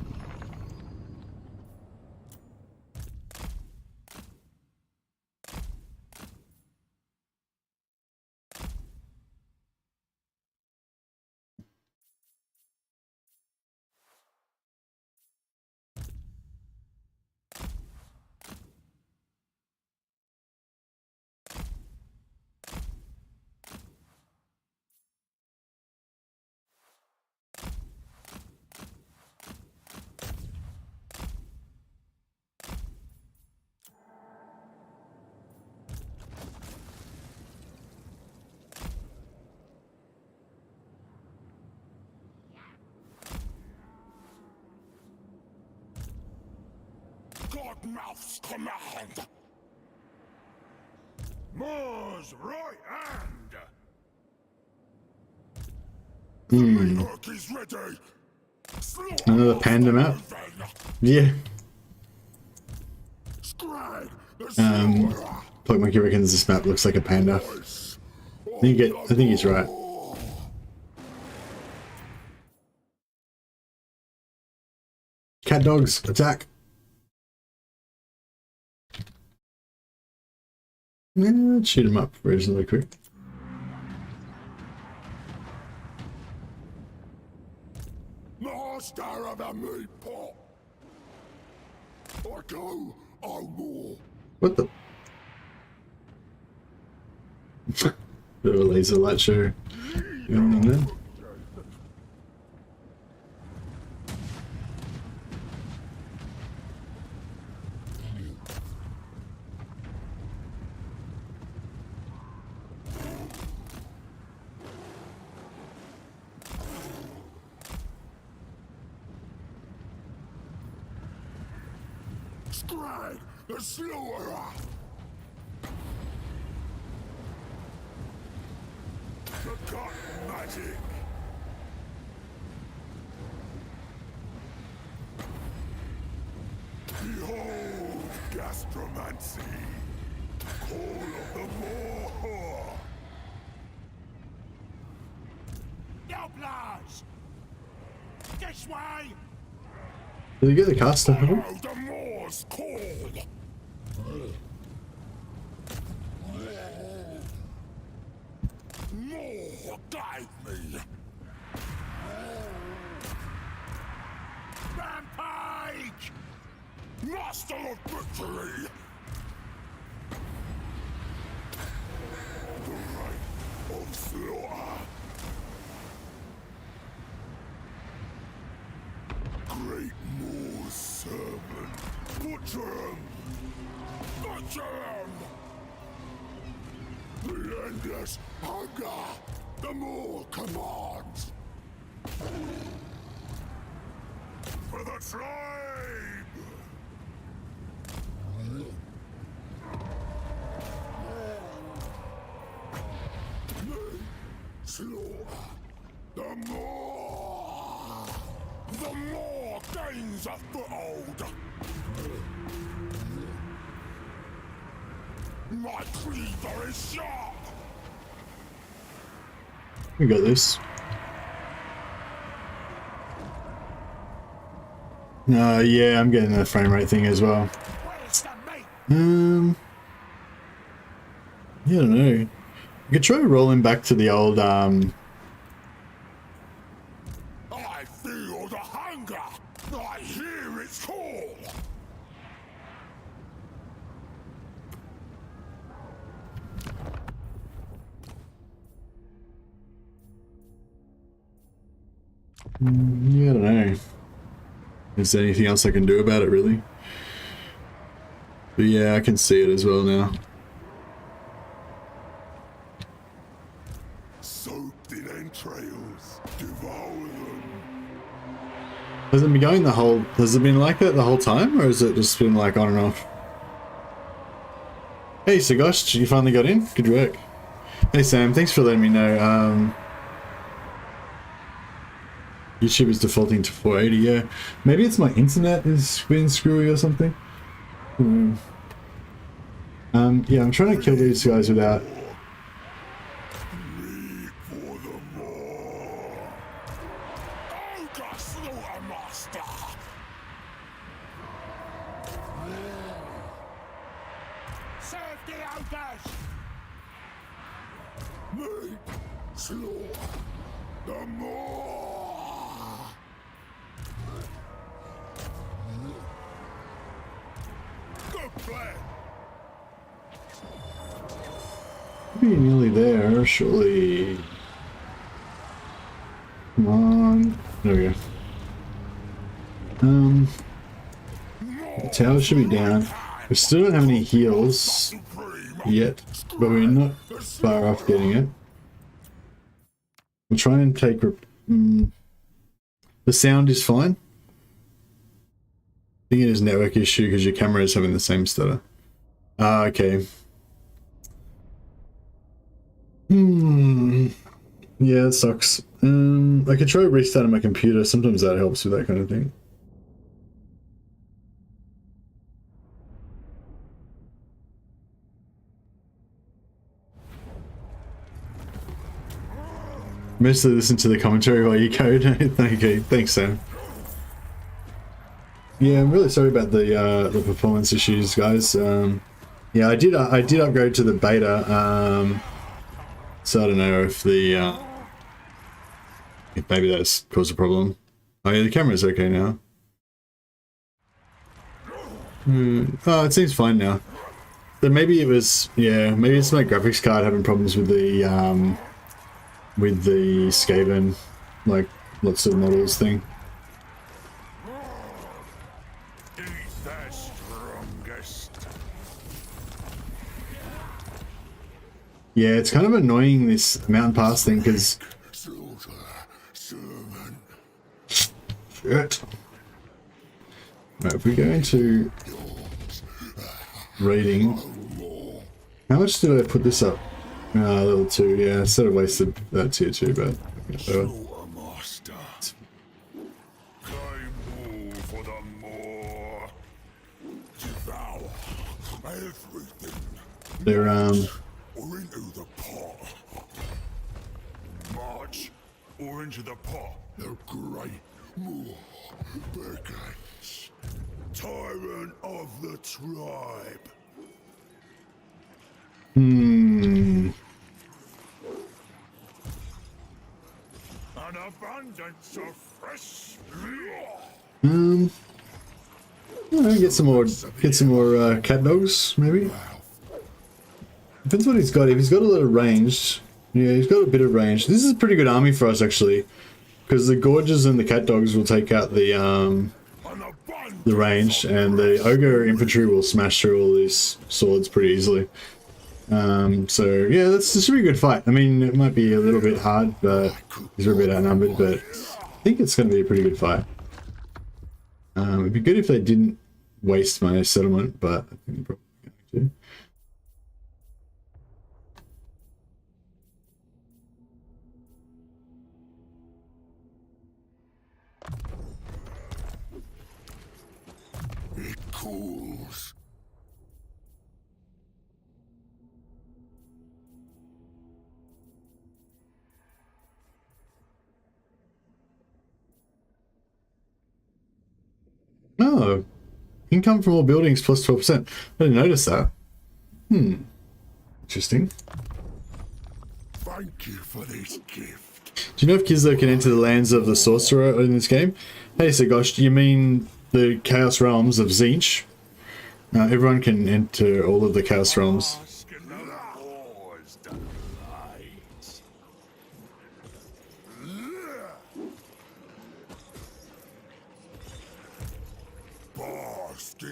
Godmouth's command. Moore's right hand. Turkey's ready. Another panda map. Yeah. Skrag, the Pluck Monkey reckons this map looks like a panda. I think he's right. Cat dogs, attack! Yeah, let's shoot him up reasonably quick. Master of the meat pot. I go, I war. What the? Bit of a laser light show going on there. Skrag, the slaughterer. The cut magic. Behold, gastromancy. Call of the Moor. Noblage! This way! Did he get the cast off of him? Follow the Moor's call. More guide me. Rampage! Master of victory! The right of slaughter. Great Moor's servant. Butcher him! Butcher him! The endless hunger the Moor commands. For the tribe! Slaughter the Moor! The Moor gains a foothold! My cleaver is sharp! We got this. Yeah, I'm getting the frame rate thing as well. Where's the meat? Yeah, I don't know. You could try rolling back to the old, I feel the hunger! I hear its call! yeah, I don't know. Is there anything else I can do about it, really? But yeah, I can see it as well now. Soaked in entrails, devour them. Has it been going the whole... Has it been like that the whole time? Or has it just been like on and off? Hey, Sagosh, you finally got in? Good work. Hey, Sam, thanks for letting me know. YouTube is defaulting to 480, yeah. Maybe it's my internet is being screwy or something. Yeah, I'm trying to kill these guys without... Reap for the Moor. Ogre slaughter master. Serve the ogres! Meat slaughter the Moor. Good plan. Be nearly there, surely. Come on. There we go. The tower should be down. We still don't have any heals yet, but we're not far off getting it. We'll try and take... the sound is fine. think it is network issue because your camera is having the same stutter. Ah, okay. Yeah, it sucks. I could try restarting my computer. Sometimes that helps with that kind of thing. Mostly listen to the commentary while you code. Okay, thanks, Sam. Yeah, I'm really sorry about the performance issues, guys. Yeah, I did upgrade to the beta. So I don't know if if maybe that's caused a problem. Oh yeah, the camera's okay now. Oh, it seems fine now. But maybe it was, yeah, maybe it's my graphics card having problems with the Skaven, like lots of models thing. Eat the strongest. Yeah, it's kind of annoying, this mountain pass thing, because Slaughter, servant. shit. Right, if we go into rating, how much did I put this up? Level 2, yeah, I sort of wasted that tier 2, but Master. Claim more for the more. Devour everything. they're Or into the pot. March or into the pot. The great Moor begins. Tyrant of the tribe. An abundance of fresh. get some more cat dogs, maybe. Depends what he's got. If he's got a lot of range, yeah, he's got a bit of range. This is a pretty good army for us actually, because the gorges and the cat dogs will take out the range, and the ogre infantry will smash through all these swords pretty easily. So yeah, this should be a good fight. I mean, it might be a little bit hard, but he's a bit outnumbered, but I think it's going to be a pretty good fight. It'd be good if they didn't waste my settlement, but I think they're probably going to. It cools. Oh, income from all buildings plus 12%. I didn't notice that. Interesting. Thank you for this gift. Do you know if Kizler can enter the lands of the sorcerer in this game? Hey, so gosh, do you mean the Chaos Realms of Tzeentch? Everyone can enter all of the Chaos Realms. Asking the boys to light.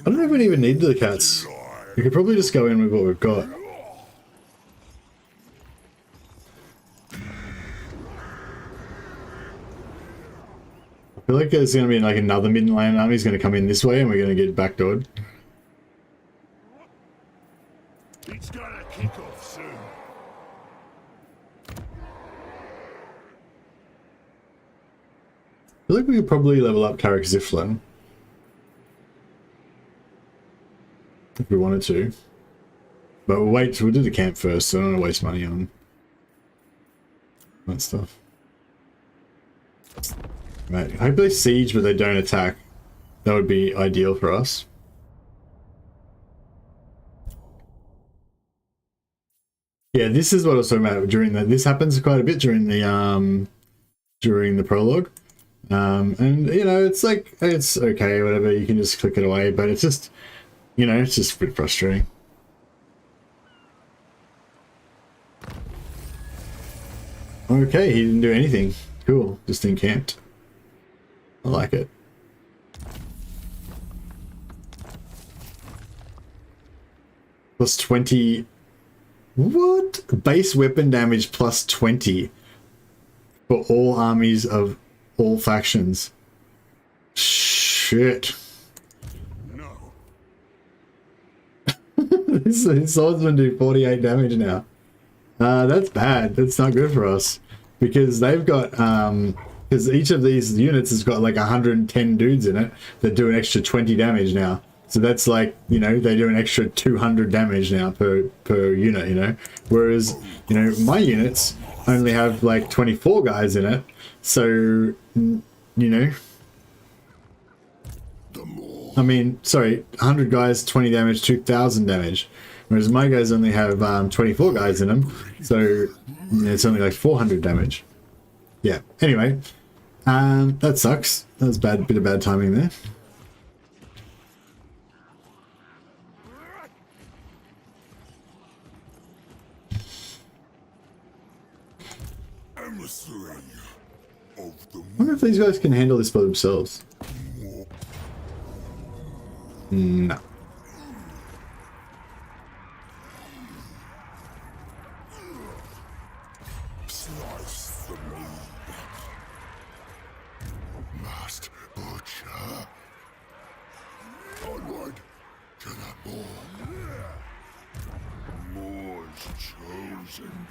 I don't even need the cats. We could probably just go in with what we've got. I feel like there's going to be like another Midland army is going to come in this way and we're going to get backdoored. It's gonna kick off soon. I feel like we could probably level up Karak Ziflin. If we wanted to. But we'll do the camp first, so I don't want to waste money on that stuff. Right, I hope they siege but they don't attack. That would be ideal for us. Yeah, this is what I was talking about during the. This happens quite a bit during the prologue, and you know it's like it's okay, whatever. You can just click it away, but it's just, you know, it's just a bit frustrating. Okay, he didn't do anything. Cool, just encamped. I like it. Plus 20. What? Base weapon damage plus 20 for all armies of all factions. Shit. His swordsmen do 48 damage now. That's bad. That's not good for us. Because they've got, because each of these units has got like 110 dudes in it that do an extra 20 damage now. So that's like, you know, they do an extra 200 damage now per unit, you know. Whereas, you know, my units only have like 24 guys in it. So, you know, I mean, sorry, 100 guys, 20 damage, 2,000 damage. Whereas my guys only have 24 guys in them. So, you know, it's only like 400 damage. Yeah, anyway, that sucks. That was bad, bit of bad timing there. I wonder if these guys can handle this by themselves. No. Slice the meat. Must butcher. Onward to the morgue. More's chosen.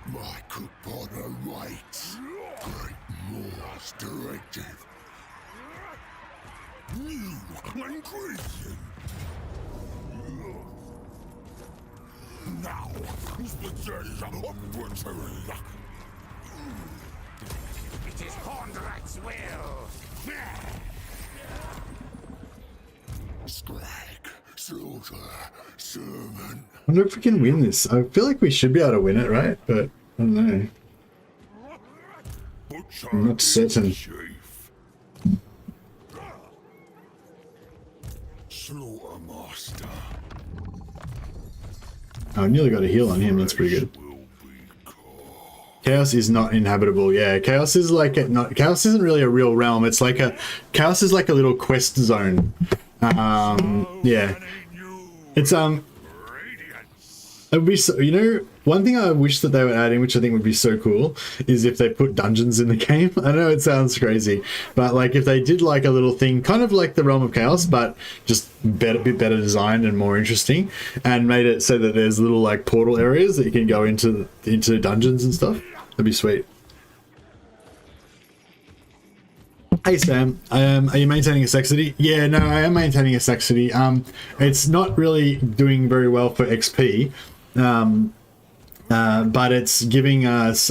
My coupon awaits. Great More's directive. New ingredient. Now is the day of butchery. It is Horndrax's will. Skrag, slaughter, sermon. I wonder if we can win this. I feel like we should be able to win it, right? But I don't know. Butcher I'm not certain. chief. Slaughter master. Oh, I nearly got a heal on him. That's pretty good. Chaos is not inhabitable. Yeah, Chaos is like Chaos isn't really a real realm. It's like Chaos is like a little quest zone. Yeah, it's it would be so, you know, one thing I wish that they were adding, which I think would be so cool, is if they put dungeons in the game. I know it sounds crazy, but like if they did like a little thing, kind of like the Realm of Chaos, but just better, bit better designed and more interesting, and made it so that there's little like portal areas that you can go into dungeons and stuff. That'd be sweet. Hey Sam, are you maintaining a Sexity? Yeah, no, I am maintaining a Sexity. It's not really doing very well for XP, but it's giving us,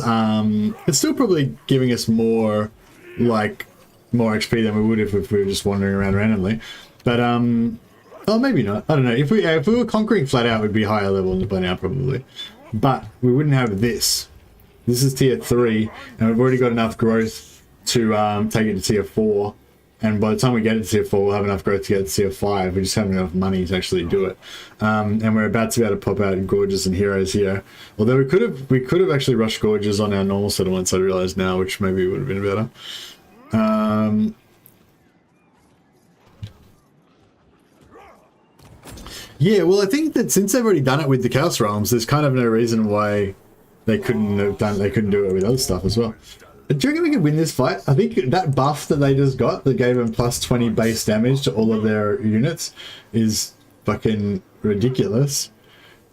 it's still probably giving us more XP than we would if we were just wandering around randomly. But oh, maybe not. I don't know. If we were conquering flat out, we'd be higher level by now probably, but we wouldn't have this. This is tier 3, and we've already got enough growth to take it to tier 4, and by the time we get it to tier 4 we'll have enough growth to get it to tier 5. We just haven't enough money to actually do it, and we're about to be able to pop out Gorges and Heroes here, although we could have actually rushed Gorges on our normal settlements, I realise now, which maybe would have been better. Yeah, well I think that since they've already done it with the Chaos Realms, there's kind of no reason why they couldn't do it with other stuff as well. Do you reckon we could win this fight? I think that buff that they just got that gave them plus 20 base damage to all of their units is fucking ridiculous,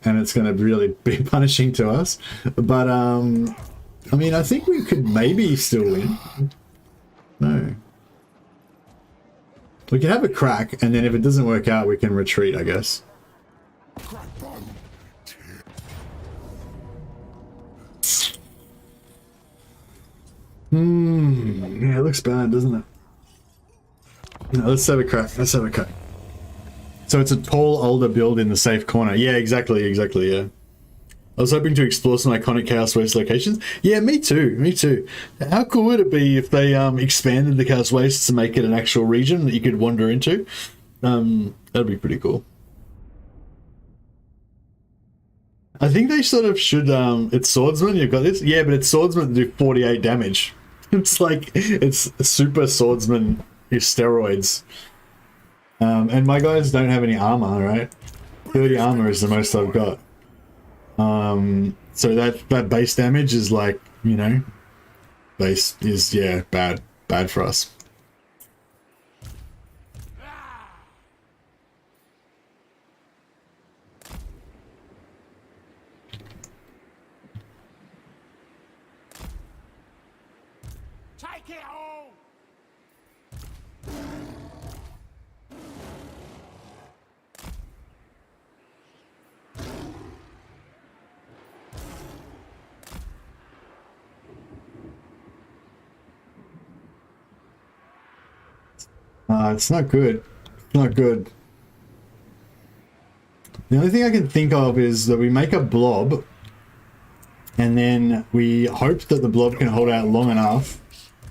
and it's going to really be punishing to us. But I mean, I think we could maybe still win. No, we can have a crack, and then if it doesn't work out, we can retreat, I guess. Yeah, it looks bad, doesn't it? No, let's have a crack. Let's have a crack. So it's a tall, older build in the safe corner. Yeah, exactly, yeah. I was hoping to explore some iconic Chaos Waste locations. Yeah, me too. How cool would it be if they expanded the Chaos Wastes to make it an actual region that you could wander into? That'd be pretty cool. I think they sort of should, it's swordsman, you've got this? Yeah, but it's swordsman that do 48 damage. It's like, it's super swordsman steroids. And my guys don't have any armor, right? 30 armor is the most I've got. So that base damage is like, you know, base is, yeah, bad for us. Take it all! It's not good. It's not good. The only thing I can think of is that we make a blob, and then we hope that the blob can hold out long enough,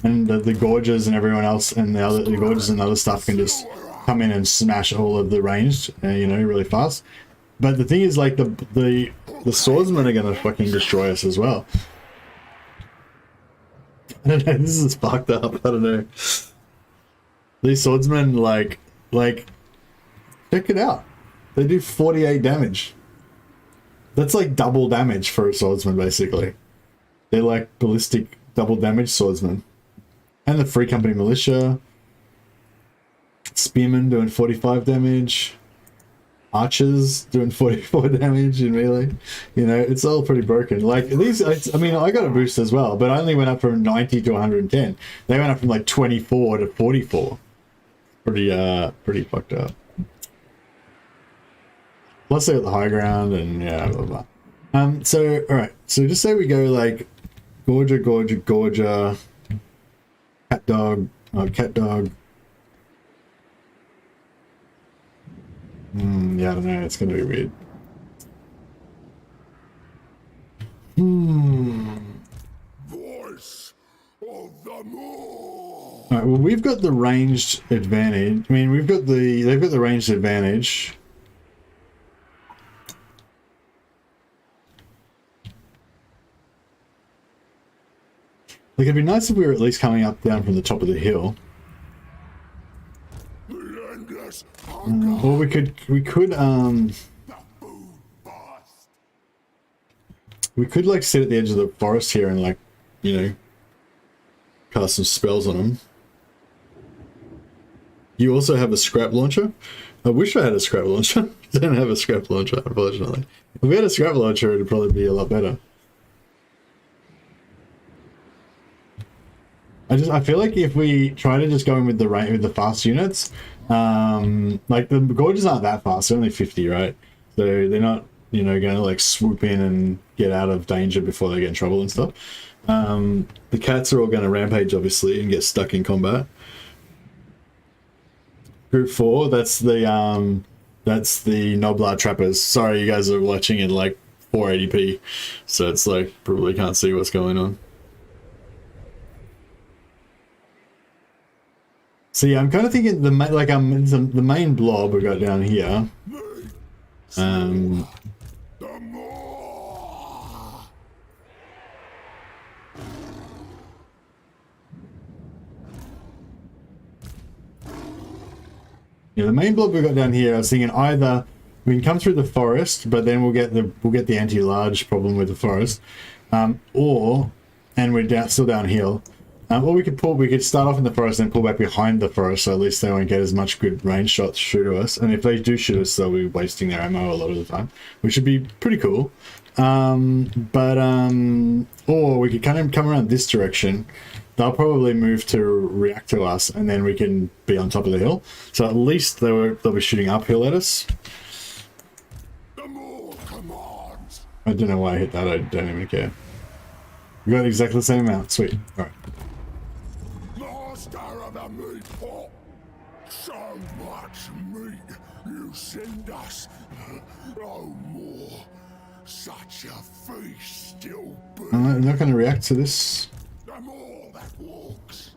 and the gorges and everyone else, and the gorges and other stuff can just come in and smash all of the ranged, you know, really fast. But the thing is, like, the swordsmen are gonna fucking destroy us as well. I don't know. This is fucked up. I don't know. These swordsmen, like, check it out. They do 48 damage. That's like double damage for a swordsman, basically. They're like ballistic double damage swordsmen. And the Free Company Militia. Spearmen doing 45 damage. Archers doing 44 damage in melee. You know, it's all pretty broken. Like, these, I mean, I got a boost as well, but I only went up from 90 to 110. They went up from like 24 to 44. Pretty fucked up. Plus they got the high ground and yeah, blah, blah. So, alright. So just say we go like Gorgia, Gorgia, Gorgia, Cat Dog, Cat Dog. Yeah, I don't know. It's going to be weird. Voice of the Moor. Alright, well, we've got the ranged advantage. I mean, they've got the ranged advantage. Like, it'd be nice if we were at least coming up down from the top of the hill. Endless Or we could like sit at the edge of the forest here and, like, you know, cast some spells on them. You also have a scrap launcher? I wish I had a scrap launcher. I don't have a scrap launcher, unfortunately. If we had a scrap launcher, it'd probably be a lot better. I feel like if we try to just go in with the fast units, like the gorges aren't that fast, they're only 50, right? So they're not, you know, going to like swoop in and get out of danger before they get in trouble and stuff. The cats are all going to rampage, obviously, and get stuck in combat. Group 4, that's the Noblar Trappers. Sorry, you guys are watching in like 480p, so it's like probably can't see what's going on. So yeah, I'm kind of thinking the main blob we got down here. Yeah, the main blob we got down here. I was thinking either we can come through the forest, but then we'll get the anti-large problem with the forest, and we're still downhill. Or we could start off in the forest and pull back behind the forest, so at least they won't get as much good range shots shoot at us. And if they do shoot us, they'll be wasting their ammo a lot of the time, which would be pretty cool. Or we could kind of come around this direction. They'll probably move to react to us, and then we can be on top of the hill. So at least they'll be shooting uphill at us. The Moor commands. I don't know why I hit that. I don't even care. We got exactly the same amount. Sweet. All right. Master of the meat pot. So much meat you send us. Oh, Moor. Such a feast still burns. I'm not going to react to this. The Moor that walks.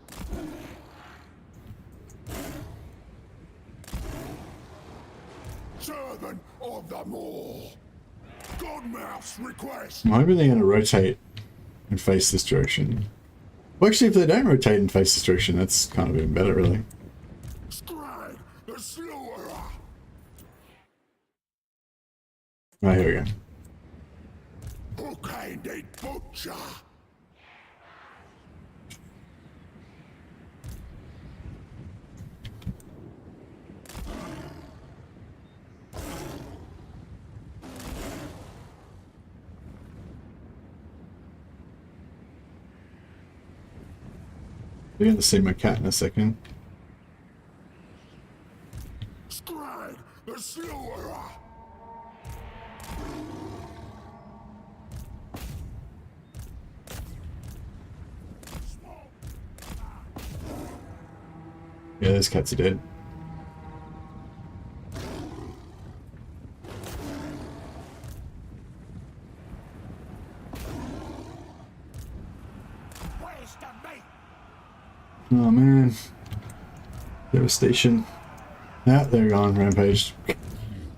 Servant of the Moor. Godmouth's request. I'm hoping they're going to rotate and face this direction. Well, actually, if they don't rotate and face this direction, that's kind of even better, really. Skrag, the slaughterer. Right, here we go. Hook-handed butcher. You're going to see my cat in a second. Skrag, the slaughterer! Yeah, those cats are dead. Where's the meat? Oh man. Devastation. Ah, they're gone. Rampage.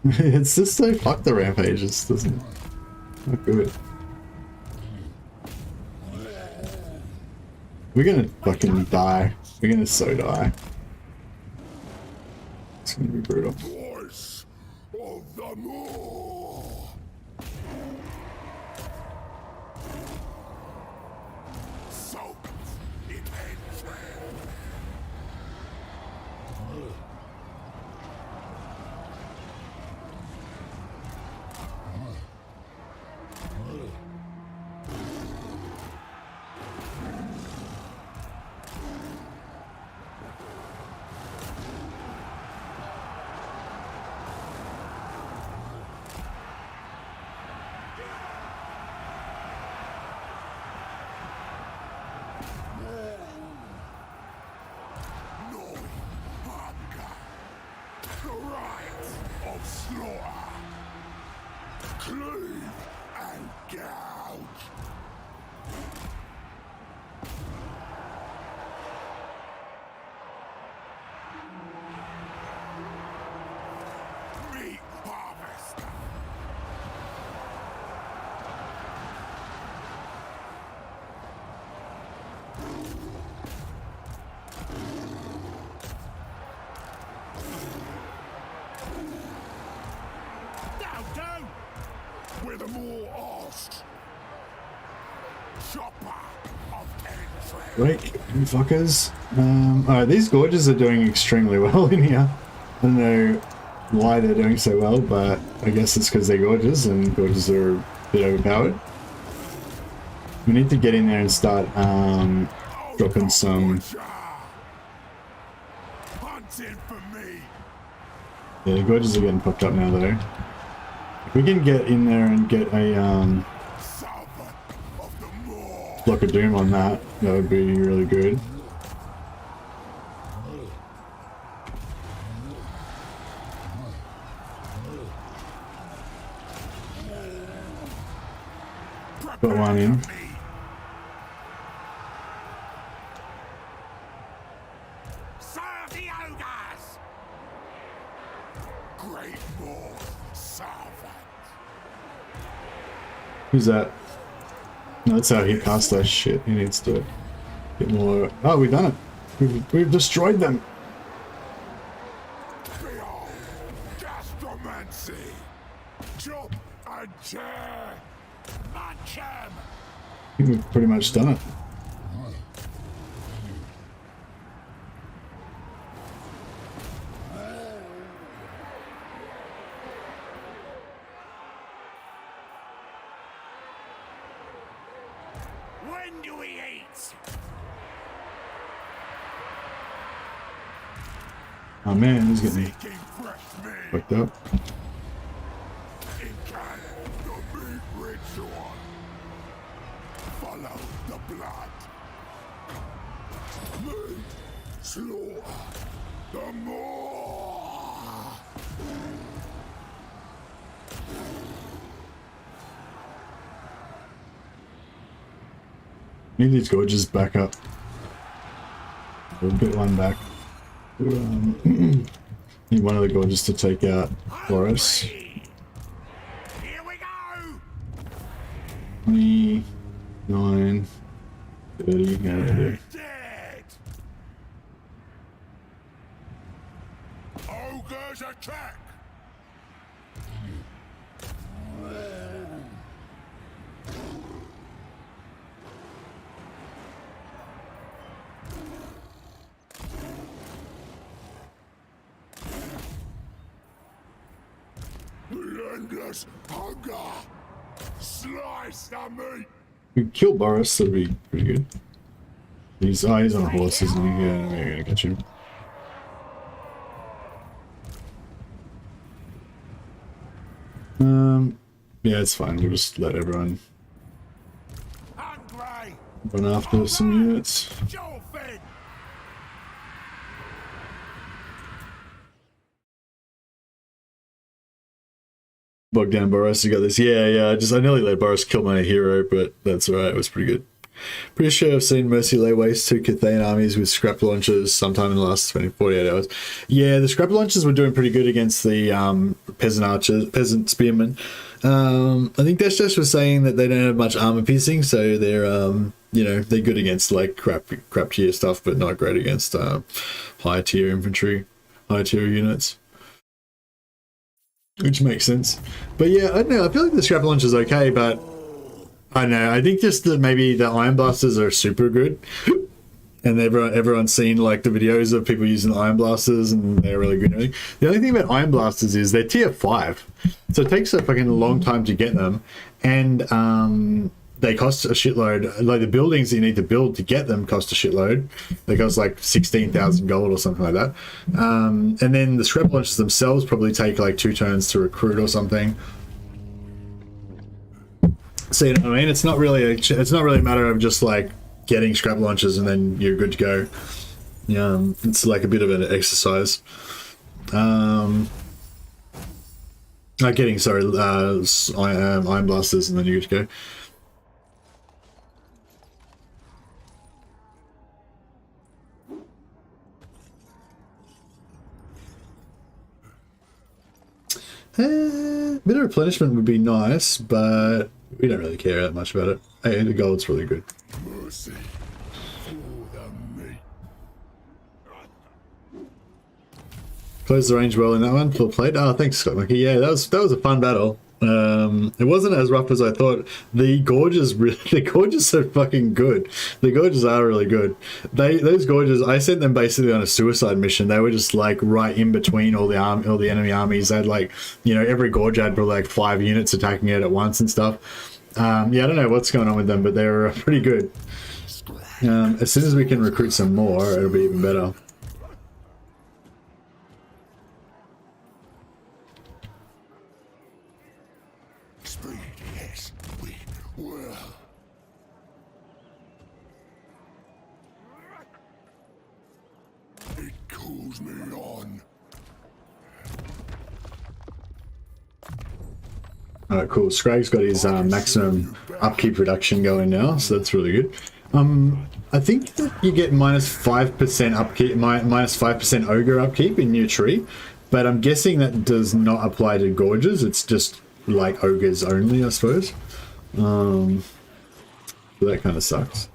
It's just so fuck the rampage. It just doesn't look good. We're gonna fucking die. We're gonna so die. It's gonna be brutal. Voice of the Moor! Soak in entrail! Cleave and gouge! Meat harvester! Now down! With the more arse! Chopper of entrail! Wake, you fuckers. Alright, these gorges are doing extremely well in here. I don't know why they're doing so well, but I guess it's because they're gorges, and gorges are a bit overpowered. We need to get in there and start dropping some. Hunting for me! Yeah, the gorges are getting popped up now though. If we can get in there and get a Servant of the Moor! block of doom on that, that would be really good. Got one in. Serve the ogres! Great Moor servant! Who's that? No, that's how he cast that shit. He needs to get more. Oh, we've done it. We've destroyed them. Behold, gastromancy! Chop and tear! Munch 'em! I think we've pretty much done it. When do we eat? Oh man, he's getting Seeking fresh meat! fucked up. Incarnate the meat ritual! Follow the blood! Meat! Slaughter! The more! Need these gorges back up. We'll get one back. Need one of the gorges to take out for us. Here we go! 29, 30, yeah, that'll do. Dead! Ogres attack! Relentless hunger! Slice the meat! We can kill Boris, that'd be pretty good. He's on a horse, isn't he? Yeah, we're gonna catch him. Yeah, it's fine. We'll just let everyone Hungry! run after some units. Joe Finn! Bogdan Boris, you got this. Yeah. I nearly let Boris kill my hero, but that's alright. It was pretty good. Pretty sure I've seen Mercy lay waste to Cathayan armies with scrap launchers sometime in the last 48 hours. Yeah, the scrap launchers were doing pretty good against the peasant spearmen. I think Death was saying that they don't have much armor piercing, so they're they're good against like crap tier stuff, but not great against higher tier infantry, higher tier units. Which makes sense. But yeah, I don't know, I feel like the scrap launcher is okay, but I don't know, I think just that maybe the iron blasters are super good. And everyone's seen like the videos of people using the iron blasters and they're really good and everything. The only thing about iron blasters is they're tier 5. So it takes a fucking long time to get them. And they cost a shitload. Like the buildings that you need to build to get them cost a shitload. They cost like 16,000 gold or something like that. And then the scrap launchers themselves probably take like 2 turns to recruit or something. So you know what I mean? It's not really a matter of just like getting scrap launchers and then you're good to go. It's like a bit of an exercise. Getting iron blasters and then you're good to go. Bit of replenishment would be nice, but we don't really care that much about it. Hey, the gold's really good. Mercy for the meat. Closed the range well in that one. Full played. Oh, thanks, Scott Monkey. Yeah, that was a fun battle. It wasn't as rough as I thought. The gorges are fucking good. The gorges are really good. Those gorges, I sent them basically on a suicide mission. They were just like right in between all the enemy armies. They had like, every gorge had probably like 5 units attacking it at once and stuff. I don't know what's going on with them, but they're pretty good. As soon as we can recruit some more, it'll be even better. Speed, yes, we will. It cools me on. Alright, cool. Skrag's got his maximum upkeep reduction going now, so that's really good. I think that you get -5% upkeep, -5% ogre upkeep in your tree, but I'm guessing that does not apply to gorges. It's just like ogres only, I suppose. So that kind of sucks.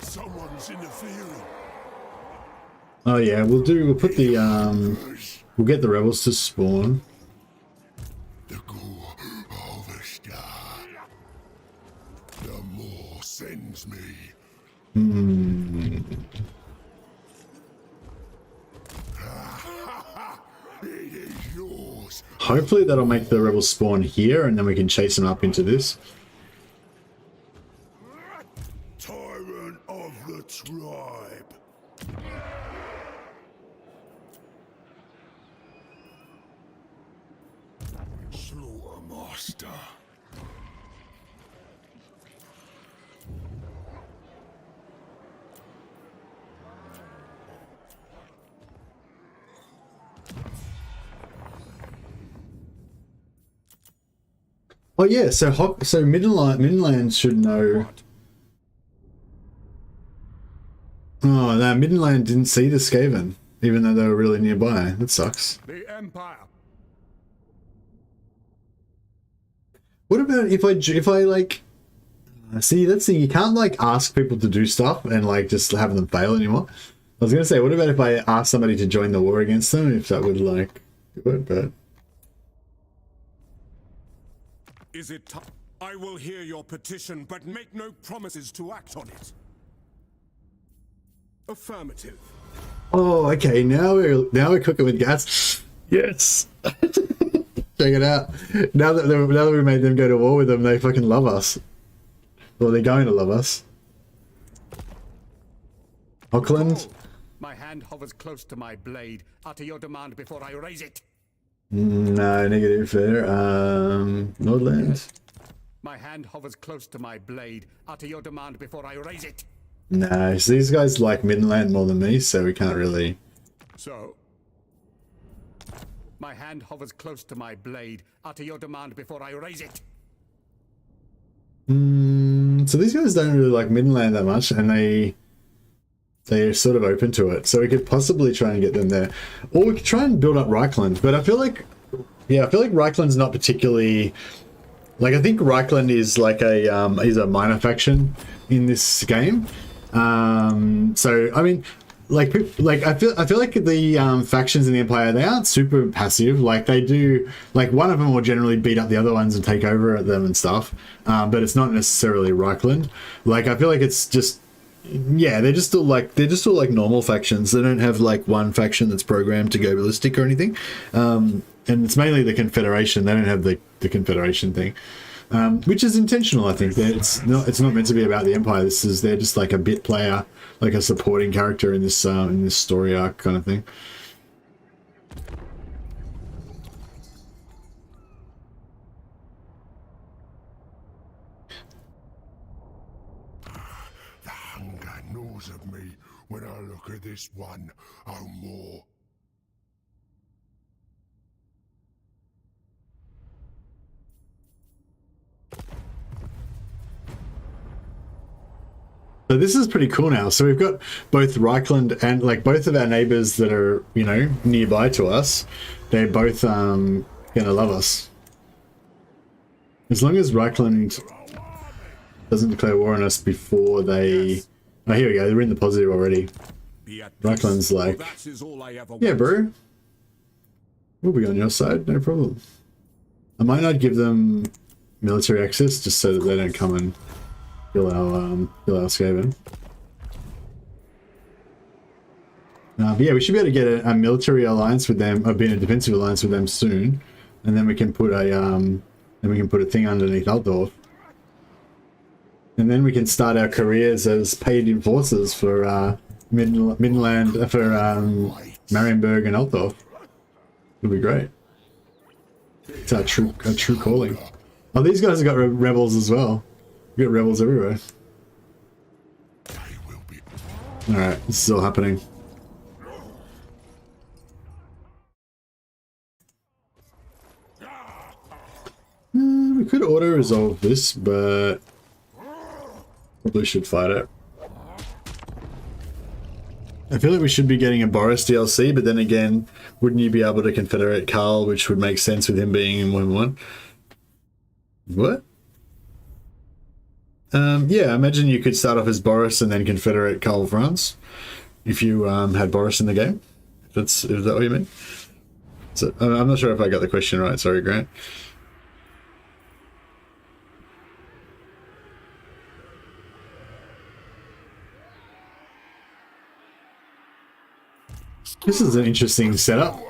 Someone's interfering. Oh yeah, we'll put the we'll get the rebels to spawn. The gore of the star. The more sends me. It is yours. Hopefully that'll make the rebels spawn here, and then we can chase them up into this. Tyrant of the tribe. Slaughtermaster. Oh yeah, so Midland should know. Oh, no, Midland didn't see the Skaven, even though they were really nearby. That sucks. The Empire. What about if I like? See, that's the thing. You can't like ask people to do stuff and like just have them fail anymore. I was gonna say, what about if I asked somebody to join the war against them? If that would like do it, but. Is it time? I will hear your petition, but make no promises to act on it. Affirmative. Oh, okay. Now we're cooking with gas. Yes. Check it out. Now that we made them go to war with them, they fucking love us. Well, they're going to love us. Auckland. My hand hovers close to my blade. Utter your demand before I raise it. No, negative there. Nordland. My hand hovers close to my blade. Utter your demand before I raise it. No, so these guys like Midland more than me, so we can't really... So? My hand hovers close to my blade. Utter your demand before I raise it. So these guys don't really like Midland that much, and they're sort of open to it. So we could possibly try and get them there. Or we could try and build up Reichland, but I feel like Reichland's not particularly... Like, I think Reichland is like he's a minor faction in this game. So I mean, I feel like the factions in the Empire, they aren't super passive. Like, they do, like, one of them will generally beat up the other ones and take over at them and stuff. But it's not necessarily Reichland. Like, I feel like it's just, yeah, they're just still like normal factions. They don't have like one faction that's programmed to go ballistic or anything. And it's mainly the Confederation. They don't have the Confederation thing. Which is intentional, I think. It's not meant to be about the Empire. They're just like a bit player, like a supporting character in this story arc kind of thing. The hunger gnaws at me when I look at this one. Oh, more. So this is pretty cool now. So we've got both Reichland and like both of our neighbors that are, you know, nearby to us. They're both gonna love us. As long as Reichland doesn't declare war on us before they... Oh, here we go. They're in the positive already. Reichland's like, yeah, bro. We'll be on your side. No problem. I might not give them military access just so that they don't come and kill our Skaven. But yeah, we should be able to get a military alliance with them, or be in a defensive alliance with them soon, and then we can put a thing underneath Altdorf, and then we can start our careers as paid enforcers for Midland, for Marienburg and Altdorf. It'll be great. It's our true calling. Oh, these guys have got rebels as well. We got rebels everywhere. Alright, this is all happening. We could auto-resolve this, but probably should fight it. I feel like we should be getting a Boris DLC, but then again, wouldn't you be able to confederate Karl, which would make sense with him being in 1-1? What? Yeah, I imagine you could start off as Boris and then confederate Karl France if you had Boris in the game. Is that what you mean? So, I'm not sure if I got the question right. Sorry, Grant. This is an interesting setup.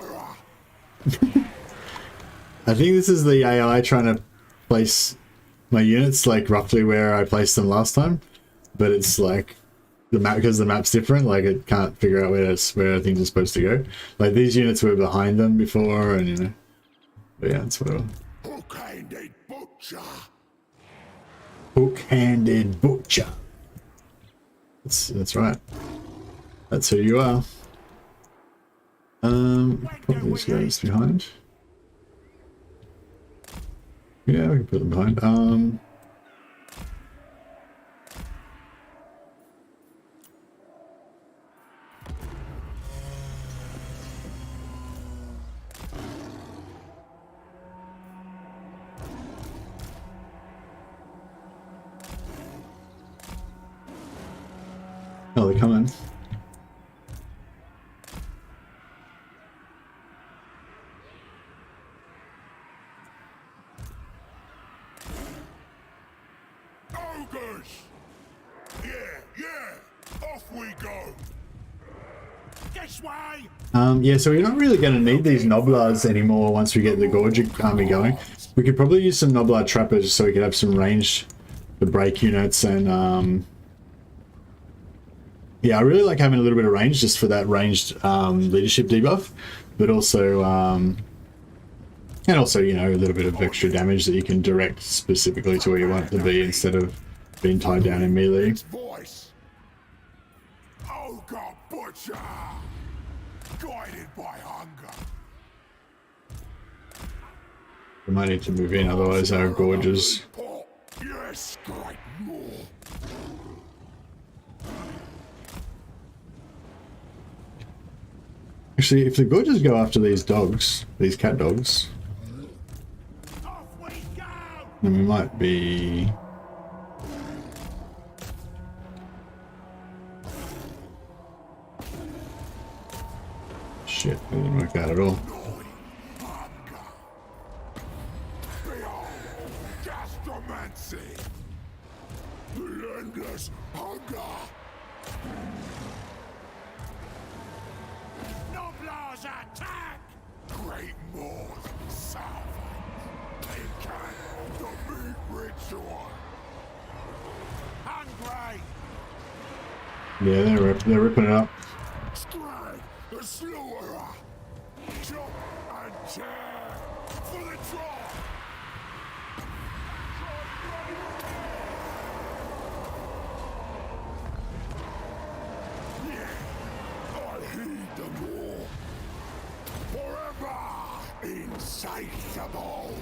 I think this is the AI trying to place my units like roughly where I placed them last time, but it's like the map, because the map's different, like it can't figure out where things are supposed to go. Like these units were behind them before, and you know, but yeah, it's whatever. Hook-handed butcher. Hook-handed butcher. That's right. That's who you are. Put these guys behind. Yeah, we can put them behind. Oh, they're coming. Ogres! Yeah, off we go! This way! Yeah, so we're not really going to need these Noblars anymore once we get the Gorge army going. We could probably use some Noblar trappers so we could have some range for break units and yeah, I really like having a little bit of range just for that ranged leadership debuff, but also and also, you know, a little bit of extra damage that you can direct specifically to where you want it to be instead of being tied down in melee. Voice! Ogre Butcher! Guided by hunger! We might need to move in, otherwise our gorges. Oh, yes, great more! Actually, if the gorges go after these dogs, these cat dogs, Off we go! then we might be... Shit, that didn't work out at all. Behold, gastromancy! Relentless hunger! Noblars attack! Great Moors salvage! They can the meat ritual! Hungry! Yeah, they're ripping it up. Skrag, the slaughterer! Chop and tear for the draw! Yeah, I heed them all. Forever insatiable!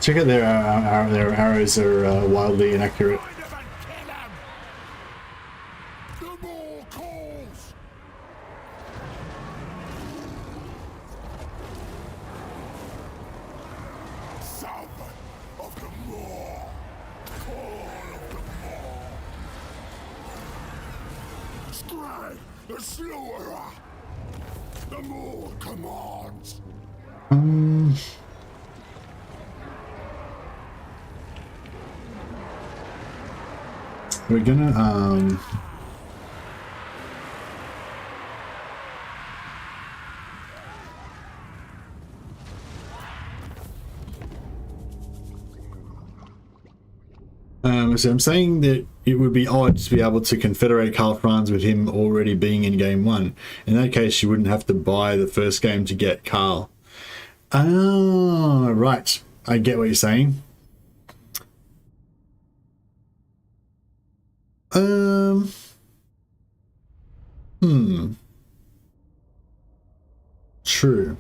Check out their arrows are wildly inaccurate. Find them and kill them! The more calls! Salvin of the Moor! Call of the Moor! Skrag, the slaughterer! The Moor commands! We're gonna so I'm saying that it would be odd to be able to confederate Karl Franz with him already being in game 1. In that case, you wouldn't have to buy the first game to get Karl. Oh, right. I get what you're saying. True.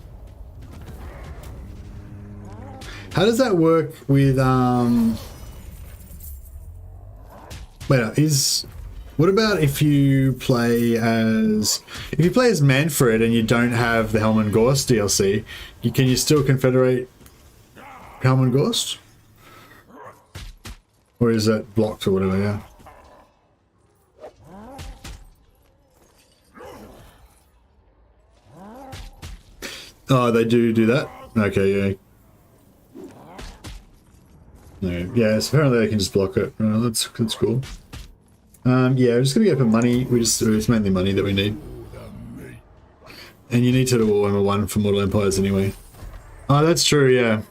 How does that work with what about if you play as Manfred and you don't have the Helm and Gorst DLC? Can you still confederate Helm and Gorst? Or is that blocked or whatever, yeah? Oh, they do that? Okay, yeah. No, yeah, so apparently they can just block it. Oh, that's cool. Yeah, we're just gonna go for money. It's mainly money that we need. And you need to do Warhammer 1 for Mortal Empires anyway. Oh, that's true, yeah.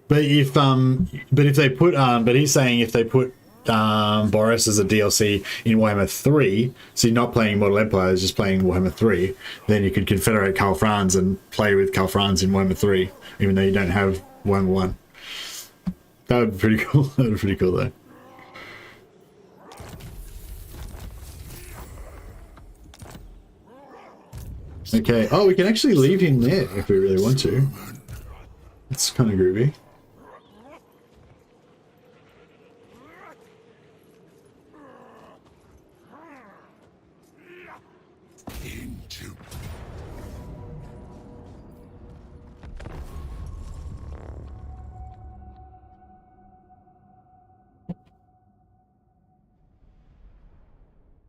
But if they put but he's saying if they put Boris as a DLC in Warhammer 3, so you're not playing Mortal Empires, just playing Warhammer 3, then you could confederate Karl Franz and play with Karl Franz in Warhammer 3, even though you don't have Warhammer 1. That would be pretty cool. That would be pretty cool though. Okay. Oh, we can actually leave him there if we really want to. That's kind of groovy.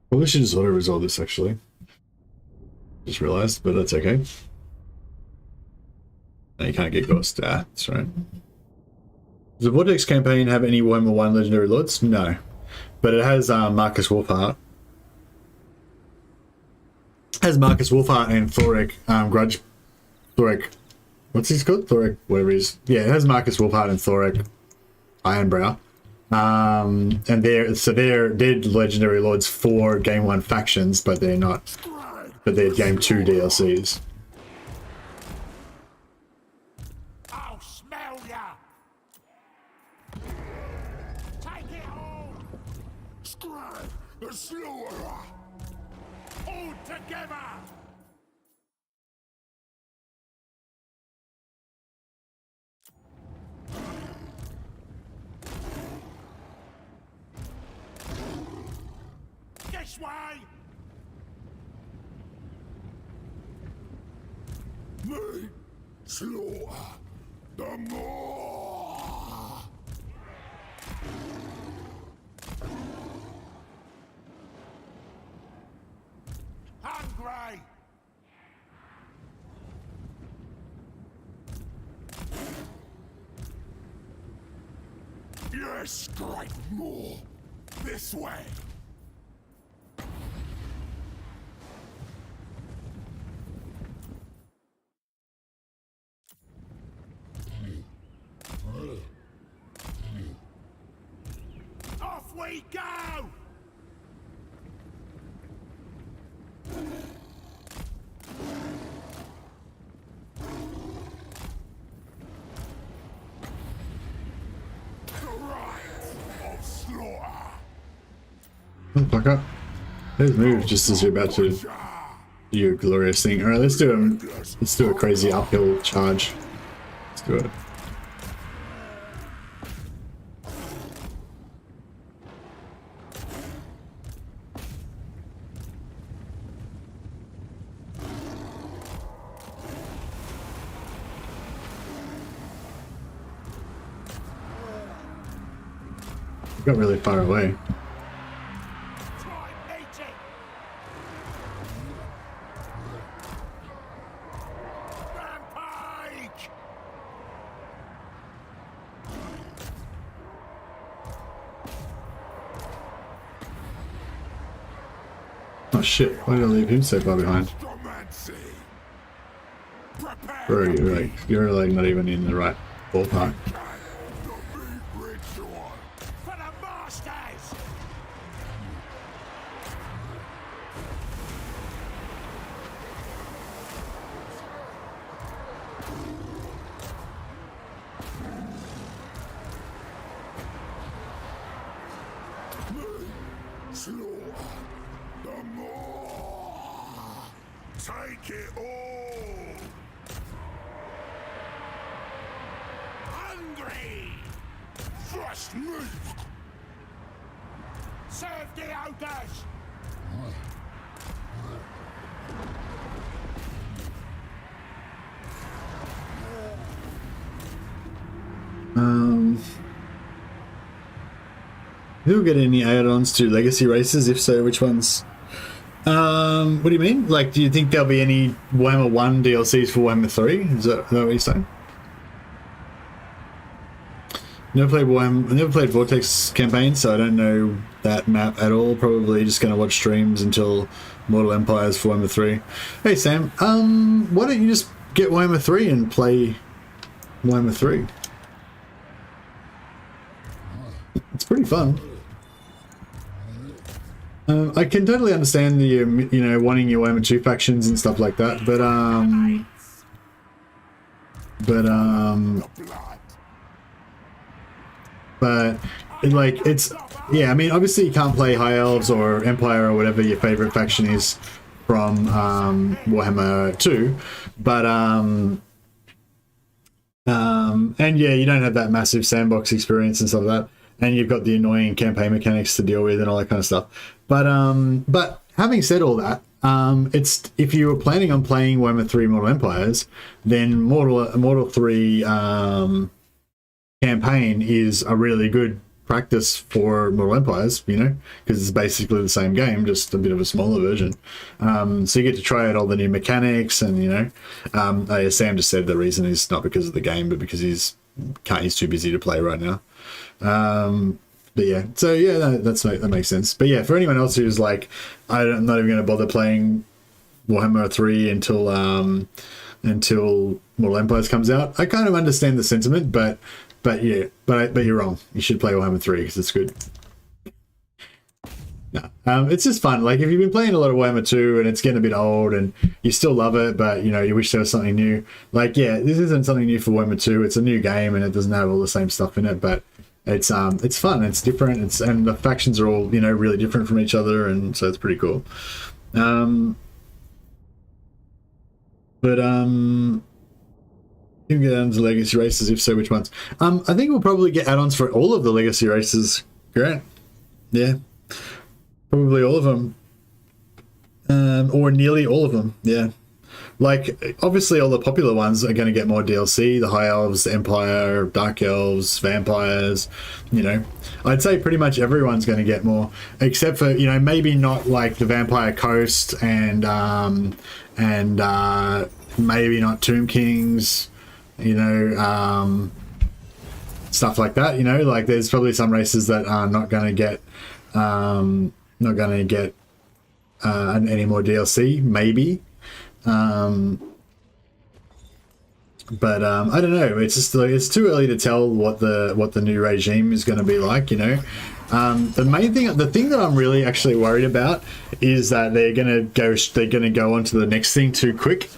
Probably should just auto-resolve this actually. Just realized, but that's okay. No, you can't get Ghost. Ah, that's right. Does the Vortex campaign have any Warhammer 1 Legendary Lords? No. but it has Marcus Wolfhart. Has Marcus Wolfhart and Thoric Thoric, what's he called? Thoric, whatever he is. Yeah, it has Marcus Wolfhart and Thoric Ironbrow. And they're legendary lords for Game 1 factions, but they're not. But they're Game 2 DLCs. I'll smell ya! Take it all! Skrag, the slaughterer! All together! This way! Me, slaughter, the more! Hungry! Yes, great more! This way! Off we go! The right of slaughter! Fuck up. There's move just as you're about to do your glorious thing. Alright, let's do a crazy uphill charge. Let's do it. Got really far away. Try and eat it! Rampage! Oh shit, why did I leave him so far behind? Stromancy! Prepare Bro, you're like not even in the right ballpark. the meat ritual! For the masters! Slaughter, the more! Take it all! Hungry! Fresh meat! Serve the ogres! Who will get any add-ons to legacy races? If so, which ones? What do you mean? Like, do you think there'll be any Warhammer 1 DLCs for Warhammer 3? Is that what you're saying? Never played Vortex campaign, so I don't know that map at all. Probably just going to watch streams until Mortal Empires for Warhammer 3. Hey Sam, why don't you just get Warhammer 3 and play Warhammer 3? It's pretty fun. I can totally understand the you know, wanting your Warhammer 2 factions and stuff like that, but like it's, yeah, I mean obviously you can't play High Elves or Empire or whatever your favorite faction is from Warhammer 2, but and yeah, you don't have that massive sandbox experience and stuff like that, and you've got the annoying campaign mechanics to deal with and all that kind of stuff. But having said all that, it's, if you were planning on playing Warhammer 3 Mortal Empires, then Mortal 3 campaign is a really good practice for Mortal Empires, you know, because it's basically the same game, just a bit of a smaller version. So you get to try out all the new mechanics, and you know, Sam just said the reason is not because of the game, but because he's too busy to play right now. yeah, so yeah, that makes sense. But yeah, for anyone else who's like, I'm not even going to bother playing Warhammer 3 until Mortal Empires comes out, I kind of understand the sentiment, but you're wrong. You should play Warhammer 3 because it's good. No, it's just fun. Like if you've been playing a lot of Warhammer 2 and it's getting a bit old and you still love it, but you know you wish there was something new. Like yeah, this isn't something new for Warhammer 2. It's a new game and it doesn't have all the same stuff in it, but it's fun. It's different. And the factions are all really different from each other, and so it's pretty cool. But you can get add-ons to legacy races. If so, which ones? I think we'll probably get add-ons for all of the legacy races. Grant, yeah, probably all of them, or nearly all of them. Yeah, like obviously all the popular ones are going to get more DLC. The High Elves, the Empire, Dark Elves, Vampires. I'd say pretty much everyone's going to get more, except for maybe not like the Vampire Coast and maybe not Tomb Kings. Stuff like that. Like there's probably some races that are not going to get any more DLC, maybe. But I don't know. It's just it's too early to tell what the new regime is going to be like. The thing that I'm really actually worried about is that they're going to go on to the next thing too quick.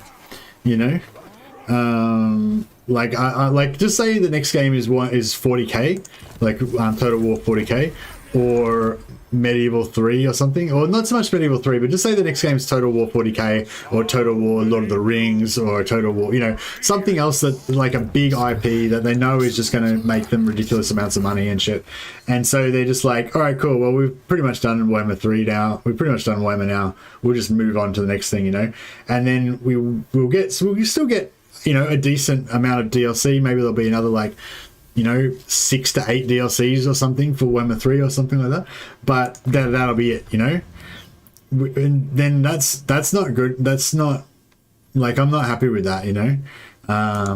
Like I like just say the next game is 40k, like Total War 40k, or Medieval 3 or something, or not so much Medieval 3, but just say the next game is Total War 40k or Total War Lord of the Rings or Total War, something else that like a big IP that they know is just going to make them ridiculous amounts of money and shit. And so they're just like, all right, cool. Well, we've pretty much done Warhammer 3 now. We've pretty much done Warhammer now. We'll just move on to the next thing, and then we'll still get, a decent amount of DLC. Maybe there'll be another 6 to 8 DLCs or something for Warhammer 3 or something like that. But that'll be it, And then that's not good. That's not like, I'm not happy with that, I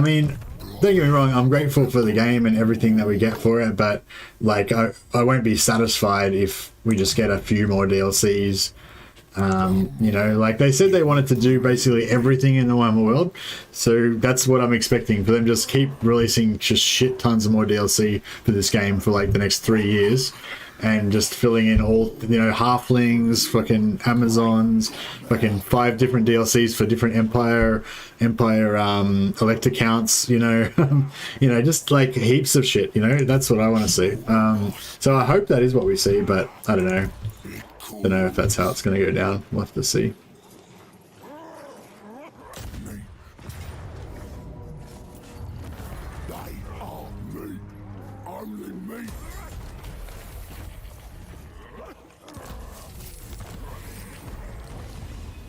mean, don't get me wrong, I'm grateful for the game and everything that we get for it, but like I won't be satisfied if we just get a few more DLCs. Like they said they wanted to do basically everything in the Warhammer world, so that's what I'm expecting for them. Just keep releasing just shit tons of more DLC for this game for like the next 3 years, and just filling in all halflings, fucking Amazons, fucking 5 different DLCs for different Empire elector counts, just like heaps of shit. That's what I want to see. So I hope that is what we see, but I don't know. Don't know if that's how it's going to go down. We'll have to see.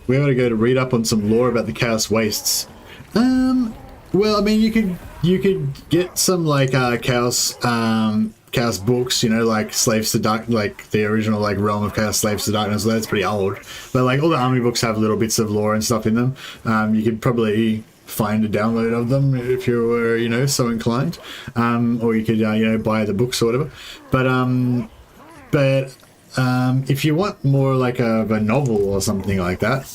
We ought to go to read up on some lore about the Chaos Wastes. Well, I mean, you could get some like Chaos books, like Slaves to Dark, like the original like Realm of Chaos, Slaves to Darkness. That's pretty old, but like all the army books have little bits of lore and stuff in them. You could probably find a download of them if you were so inclined, or you could buy the books or whatever. But if you want more like a novel or something like that,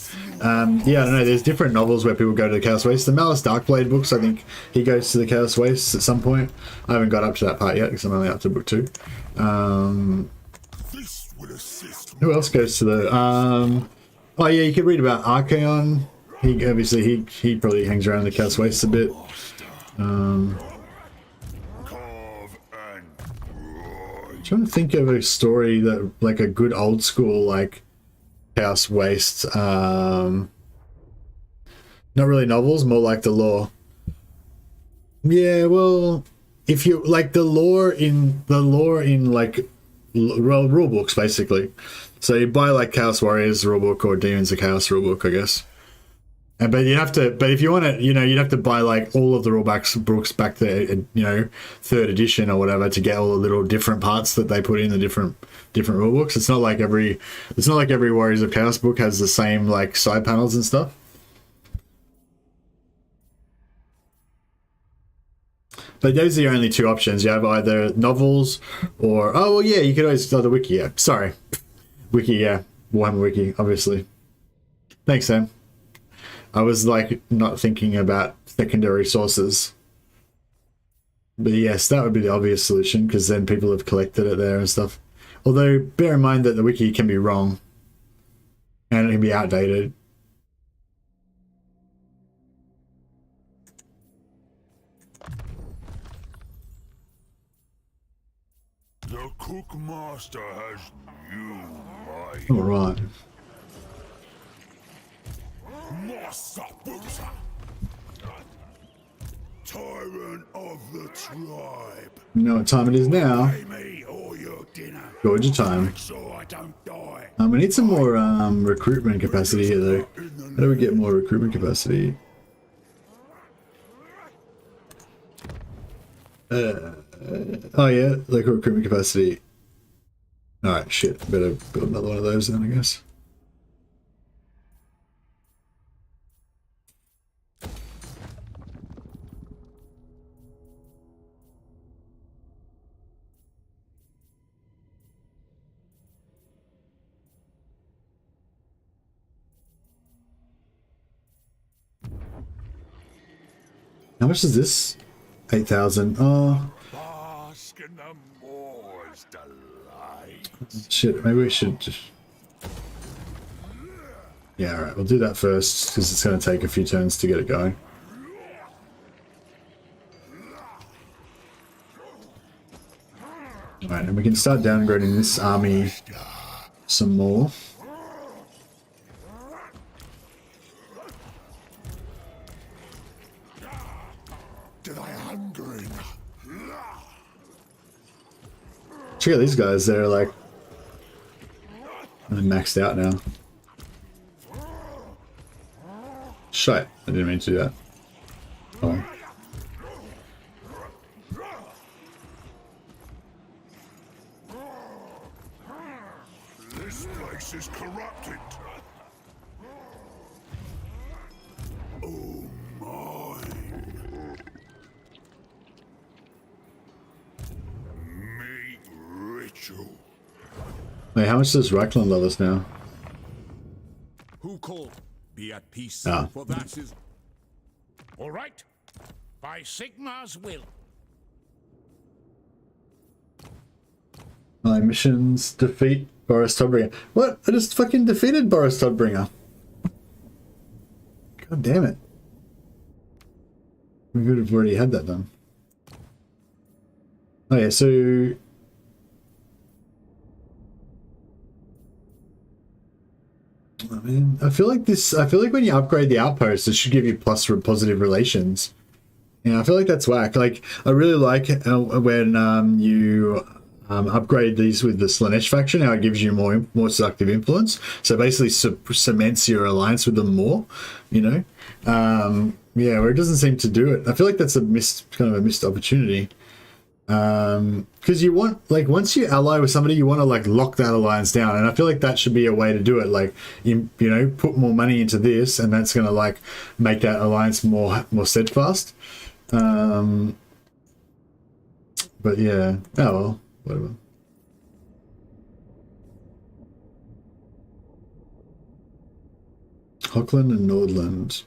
I don't know, there's different novels where people go to the Chaos Wastes. The Malice Darkblade books, I think he goes to the Chaos Wastes at some point. I haven't got up to that part yet because I'm only up to book 2. Who else goes to the oh yeah, you could read about Archaon. He probably hangs around the Chaos Wastes a bit. I'm trying to think of a story that like a good old school like Chaos Waste, not really novels, more like the lore. Yeah, well, if you like the lore in like rule books, basically. So you buy like Chaos Warriors rulebook or Demons of Chaos rulebook, I guess. But you have to. But if you want to, you'd have to buy like all of the books back to 3rd edition or whatever to get all the little different parts that they put in the different rule books. It's not like every Warriors of Chaos book has the same like side panels and stuff. But those are the only two options. You have either novels or oh well, yeah, you could always the wiki. Yeah, sorry, wiki. Yeah, Warhammer wiki, obviously. Thanks, Sam. I was like not thinking about secondary sources. But yes, that would be the obvious solution because then people have collected it there and stuff. Although bear in mind that the wiki can be wrong and it can be outdated. The cook master has new mind. All right. Master Boozer, tyrant of the tribe. You know what time it is now. Pay me all your dinner. Georgia time. So I don't die. We need some more recruitment capacity here though. How do we get more recruitment capacity? Oh yeah, like recruitment capacity. Alright, shit. Better build another one of those then, I guess. How much is this? 8,000. Oh. Bask in the Moor's delight. Shit, maybe we should just... Yeah, alright, we'll do that first, because it's going to take a few turns to get it going. Alright, and we can start downgrading this army some more. Check out these guys, they're like maxed out now. Shit, I didn't mean to do that. Oh. This place is corrupted. Oh mine. Meat ritual. Wait, how much does Reichland love us now? Who called? Be at peace, Ah. for that is... All right. By Sigmar's will. My missions defeat Boris Todbringer. What? I just fucking defeated Boris Todbringer. God damn it. We could have already had that done. Oh yeah, so... I mean, I feel like when you upgrade the outpost, it should give you plus for positive relations. Yeah, I feel like that's whack. Like, I really like when you upgrade these with the Slanesh faction, how it gives you more seductive influence. So basically cements your alliance with them more, you know? Yeah, where it doesn't seem to do it. I feel like that's kind of a missed opportunity. Because you want, like, once you ally with somebody, you want to like lock that alliance down, and I feel like that should be a way to do it. Like, you know, put more money into this, and that's gonna like make that alliance more steadfast. But yeah, oh well, whatever. Hockland and Nordland.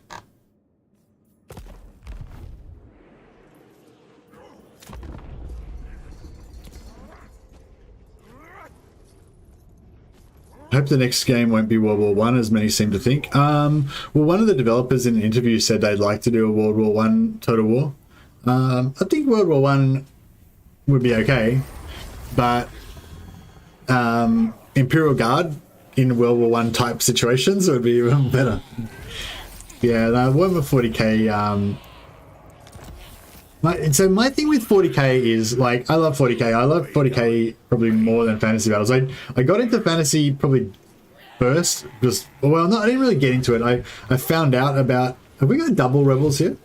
I hope the next game won't be World War One, as many seem to think. Well, one of the developers in an interview said they'd like to do a World War One Total War. I think World War One would be okay, but Imperial Guard in World War One type situations would be even better. Yeah, Warhammer 40k. So my thing with 40k is, like, I love 40k. I love 40k probably more than fantasy battles. I got into fantasy probably first, just, well, no, I didn't really get into it. I found out about, have we got double rebels here?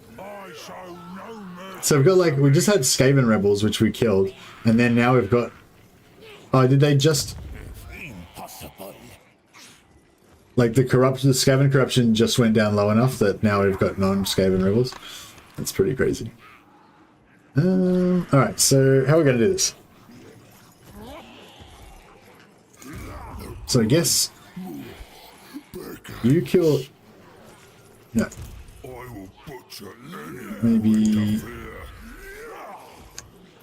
So we've got, like, we just had Skaven rebels, which we killed, and then now we've got, oh, did they just, like, the Skaven corruption just went down low enough that now we've got non-Skaven rebels? That's pretty crazy. Alright, so how are we going to do this? So I guess you kill... No. I will butcher Maybe...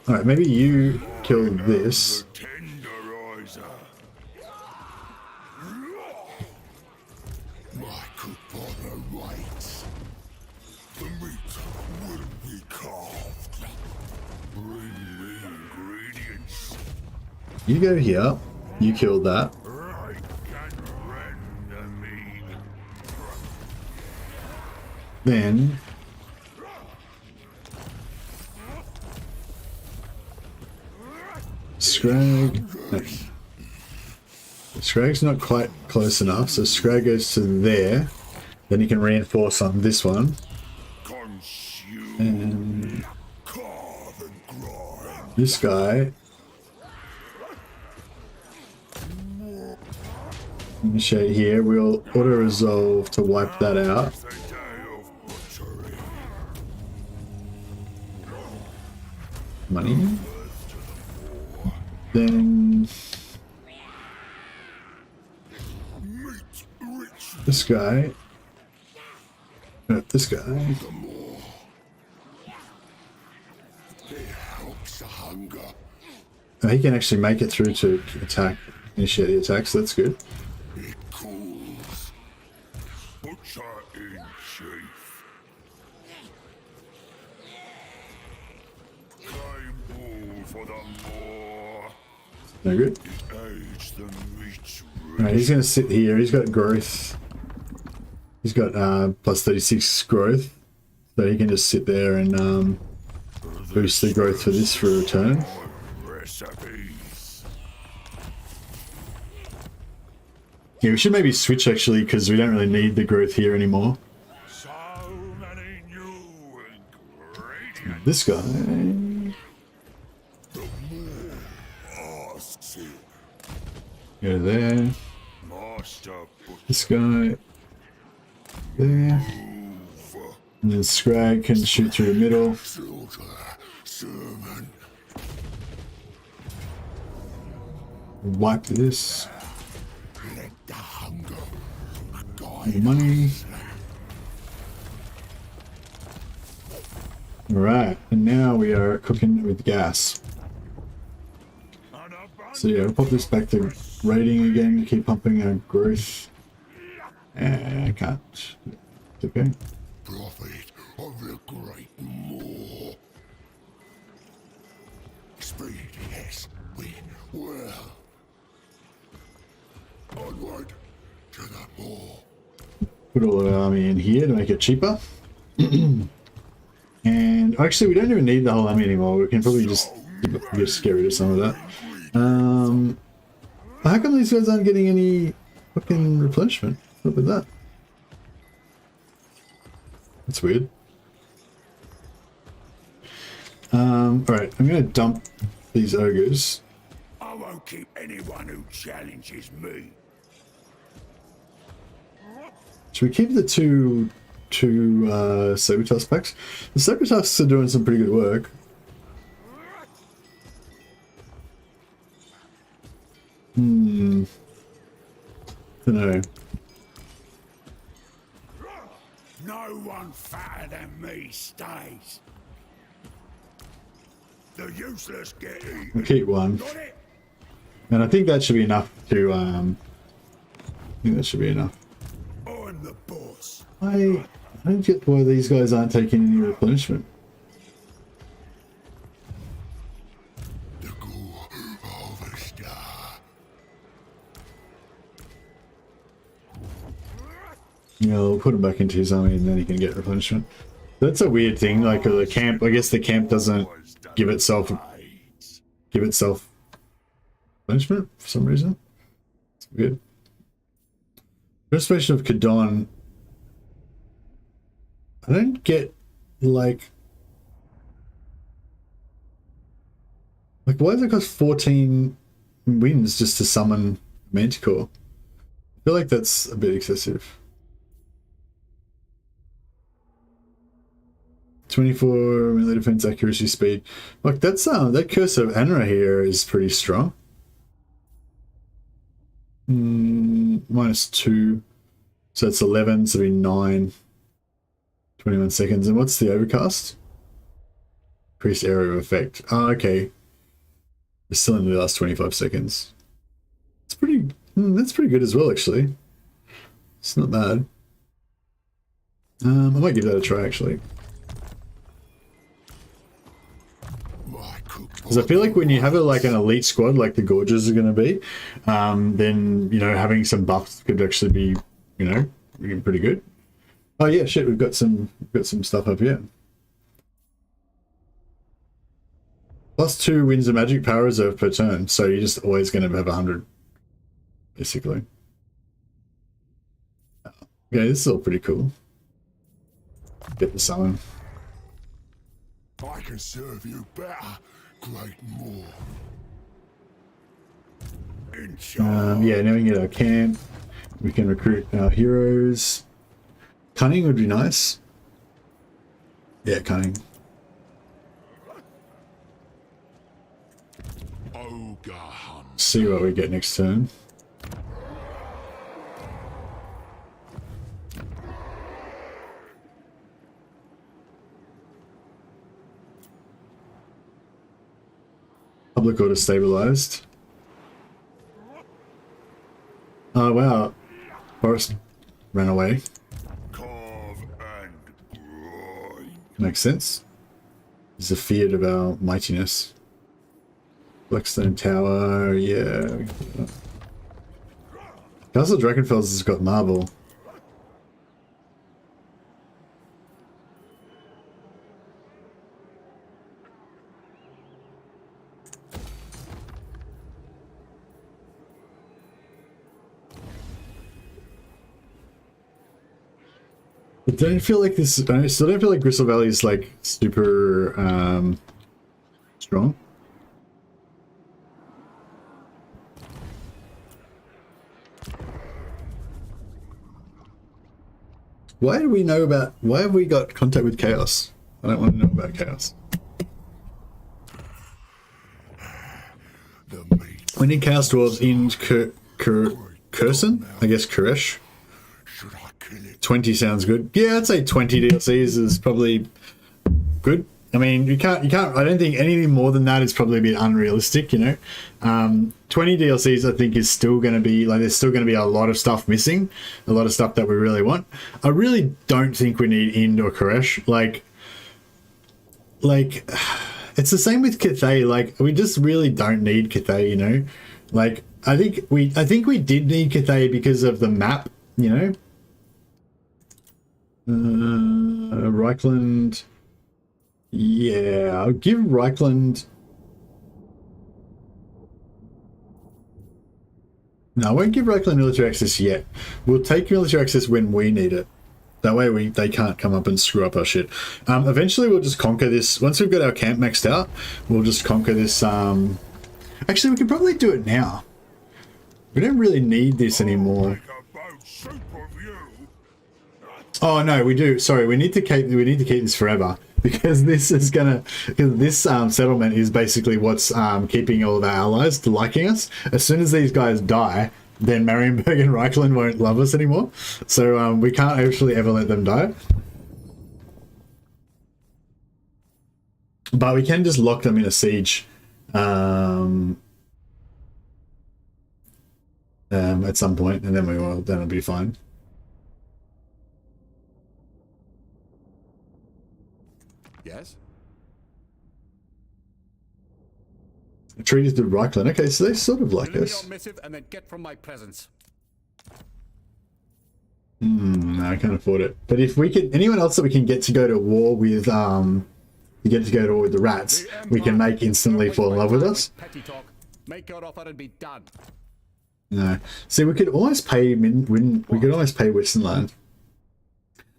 Alright, maybe you kill this. tenderizer. My good brother waits. The meat will be carved. Bring me ingredients. You go here. You kill that. I can render me. Then... Skrag... No. Skrag's not quite close enough, so Skrag goes to there. Then you can reinforce on this one. Consume. And Carve and grind. this guy... Initiate here. We'll auto-resolve to wipe that out. The day of butchery. Money. Then... Meat rich. this guy... No, this guy... It helps the hunger. Oh, he can actually make it through to attack, initiate the attack, so that's good. It cools. Butcher in chief. I'm all for the more. No good. Age the meat Alright, he's going to sit here. He's got growth. He's got plus 36 growth. So he can just sit there and boost the growth for this for a turn. recipes. Yeah, we should maybe switch actually because we don't really need the growth here anymore. So many new ingredients. This guy... The more asks it. Go there. Master This guy... there. And then Skrag can shoot through the middle. Slaughter sermon. Wipe this. Let the hunger More guide. money. Alright, and now we are cooking with gas. So yeah, we'll pop this back to rating again to keep pumping our growth. I can't. It's okay. Prophet of the great moor. Speed, yes, we will. Onward to the moor. Put all the army in here to make it cheaper. And actually, we don't even need the whole army anymore. We can probably just get rid of some of that. How come these guys aren't getting any fucking replenishment? Look at that. That's weird. Alright, I'm gonna dump these ogres. I won't keep anyone who challenges me. Should we keep the two Sabotage packs? The Sabotages are doing some pretty good work. Don't know. No one fatter than me stays. The useless get eaten. We'll keep one. Got it? And I think that should be enough to, I think that should be enough. I'm the boss. I don't get why these guys aren't taking any replenishment. The gore of a star. Yeah, we'll put him back into his army and then he can get replenishment. That's a weird thing, like the camp, I guess the camp doesn't give itself replenishment for some reason. It's weird. Restoration of Kadon. I don't get like why does it cost 14 wins just to summon Manticore? I feel like that's a bit excessive. 24 melee defense, accuracy, speed. Look, that's that Curse of Anra here is pretty strong. -2, so it's 11, so it'll be 9. 21 seconds. And what's the overcast? Increased area of effect. Oh, okay. It's still in the last 25 seconds. It's pretty. That's pretty good as well, actually. It's not bad. I might give that a try, actually. Because I feel like when you have like an elite squad, like the Gorges are going to be, then having some buffs could actually be, pretty good. Oh yeah, shit, we've got some stuff up here. +2 wins a magic power reserve per turn, so you're just always going to have 100, basically. Okay, this is all pretty cool. Get the summon. I can serve you better, Great Moor. Yeah, now we can get our camp. We can recruit our heroes. Cunning would be nice. Yeah, cunning. Ogre hunt. See what we get next turn. Public order stabilized. Oh wow. Forest ran away. Carve and grind. Makes sense. He's afeared of our mightiness. Blackstone Tower, yeah. Castle Drakenfels has got marble. I don't feel like this. I still don't feel like Gristle Valley is like super strong. Why do we know about? Why have we got contact with Chaos? I don't want to know about Chaos. We need Chaos Dwarves in Kurson? I guess Kuresh. 20 sounds good. Yeah, I'd say 20 DLCs is probably good. I mean, you can't, I don't think anything more than that is probably a bit unrealistic, 20 DLCs I think is still going to be, like, there's still going to be a lot of stuff missing, a lot of stuff that we really want. I really don't think we need Ind or Koresh. Like, it's the same with Cathay. Like, we just really don't need Cathay, Like, I think we did need Cathay because of the map, Reichland. Yeah, I'll give Reichland. No, I won't give Reichland military access yet. We'll take military access when we need it. That way they can't come up and screw up our shit. Eventually we'll just conquer this. Once we've got our camp maxed out, we'll just conquer this. Actually, we can probably do it now. We don't really need this anymore. Oh no, we do. Sorry, we need to keep this forever because this is this settlement is basically what's keeping all of our allies liking us. As soon as these guys die, then Marienburg and Reichland won't love us anymore. So we can't actually ever let them die. But we can just lock them in a siege at some point, and then then it'll be fine. Yes. Treaties to Reichland. Okay, so they sort of like us. Your missive and then get from my presence. No, I can't afford it. But if we could, anyone else that we can get to go to war with, to war with the rats, we can make instantly fall in love with us. Petty talk. Make your offer and be done. No, see, we could almost pay we could almost pay Westernland.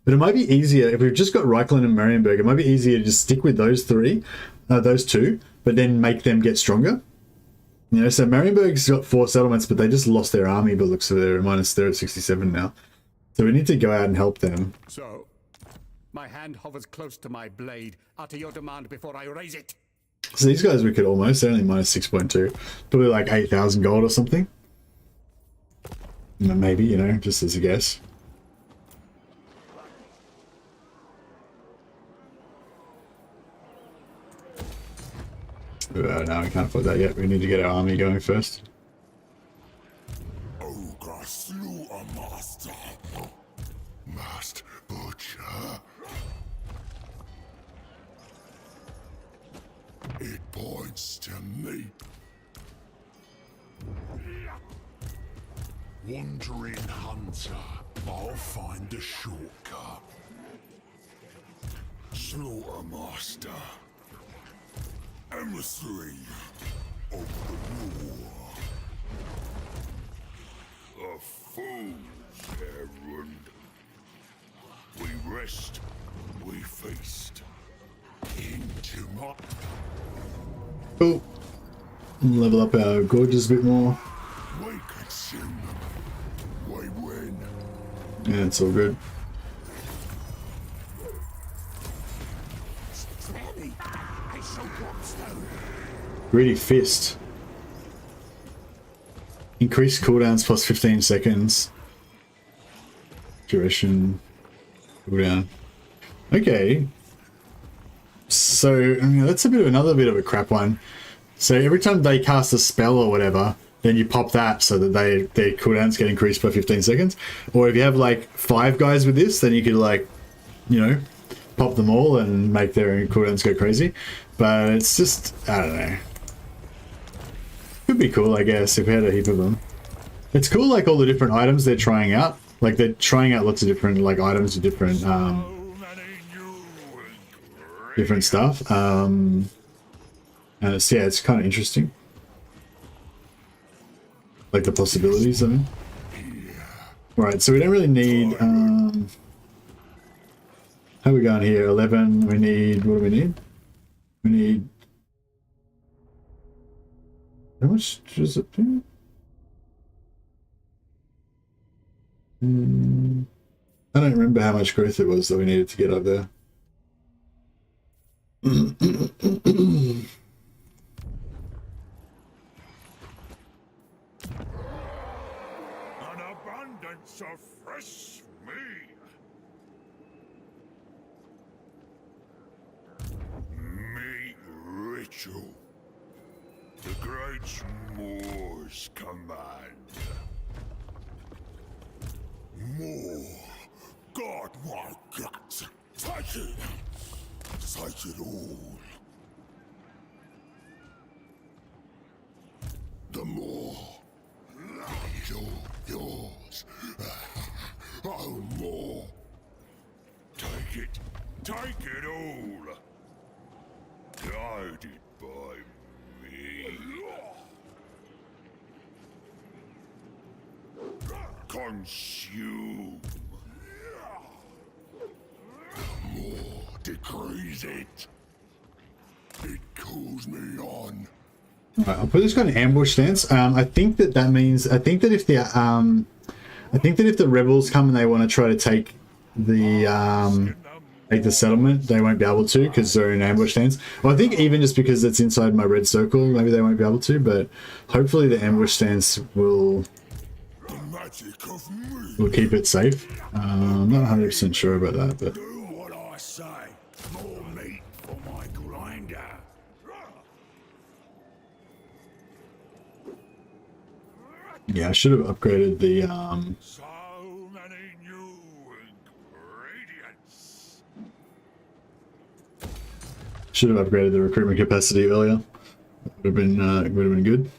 But it might be easier if we've just got Reichland and Marienburg. It might be easier to just stick with those two, but then make them get stronger. So Marienburg's got 4 settlements, but they just lost their army. But looks like they're at 67 now. So we need to go out and help them. So, My hand hovers close to my blade. Utter your demand before I raise it. So these guys we could almost, they're only minus 6.2. Probably like 8,000 gold or something. Maybe, you know, just as a guess. No, we can't afford that yet. We need to get our army going first. Ogre slew a master. Masked butcher. It points to me. Wandering hunter, I'll find the shortcut. Slaughtermaster. Emissary of the war. A fool's errand. We rest, we feast. Into my... Cool. Level up our gorges a bit more. We consume them. We win. Yeah, it's all good. Steady. I shall drop stone. Greedy Fist. Increased cooldowns plus 15 seconds. Duration. Cooldown. Okay. So, that's another bit of a crap one. So every time they cast a spell or whatever, then you pop that so that their cooldowns get increased by 15 seconds. Or if you have like 5 guys with this, then you could like, you know, pop them all and make their cooldowns go crazy. But it's just, I don't know. Could be cool, I guess, if we had a heap of them. It's cool, like all the different items they're trying out. Like they're trying out lots of different like items with different different stuff. And it's, yeah, it's kind of interesting. Like the possibilities, I mean. Right, so we don't really need how are we going here? 11, we need, what do we need? We need, how much does it do? I don't remember how much growth it was that we needed to get up there. An abundance of fresh meat. Meat ritual. The great Moor's command. More. God, my guts. Take it. Take it all. The more. Yours. Oh, more. Take it. Take it all. Guided by me. Consume. The more decrees it. It calls me on. Right, I'll put this guy in ambush stance. I think that means I think that if the rebels come and they want to try to take the settlement, they won't be able to because they're in ambush stance. Well, I think even just because it's inside my red circle, maybe they won't be able to. But hopefully the ambush stance will keep it safe. I'm not 100% sure about that, but Do what I say. More meat for my grinder. yeah, I should have upgraded the So many new ingredients. recruitment capacity earlier. Would have been good.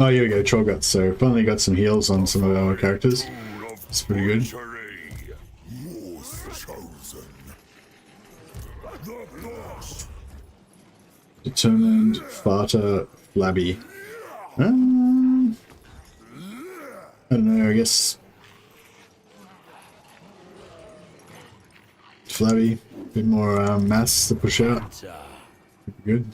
Oh, here we go, Troll Guts. So finally got some heals on some of our characters. It's pretty good. Yours chosen. The boss. Determined, Farter, Flabby. I don't know, I guess Flabby, a bit more mass to push out. Good.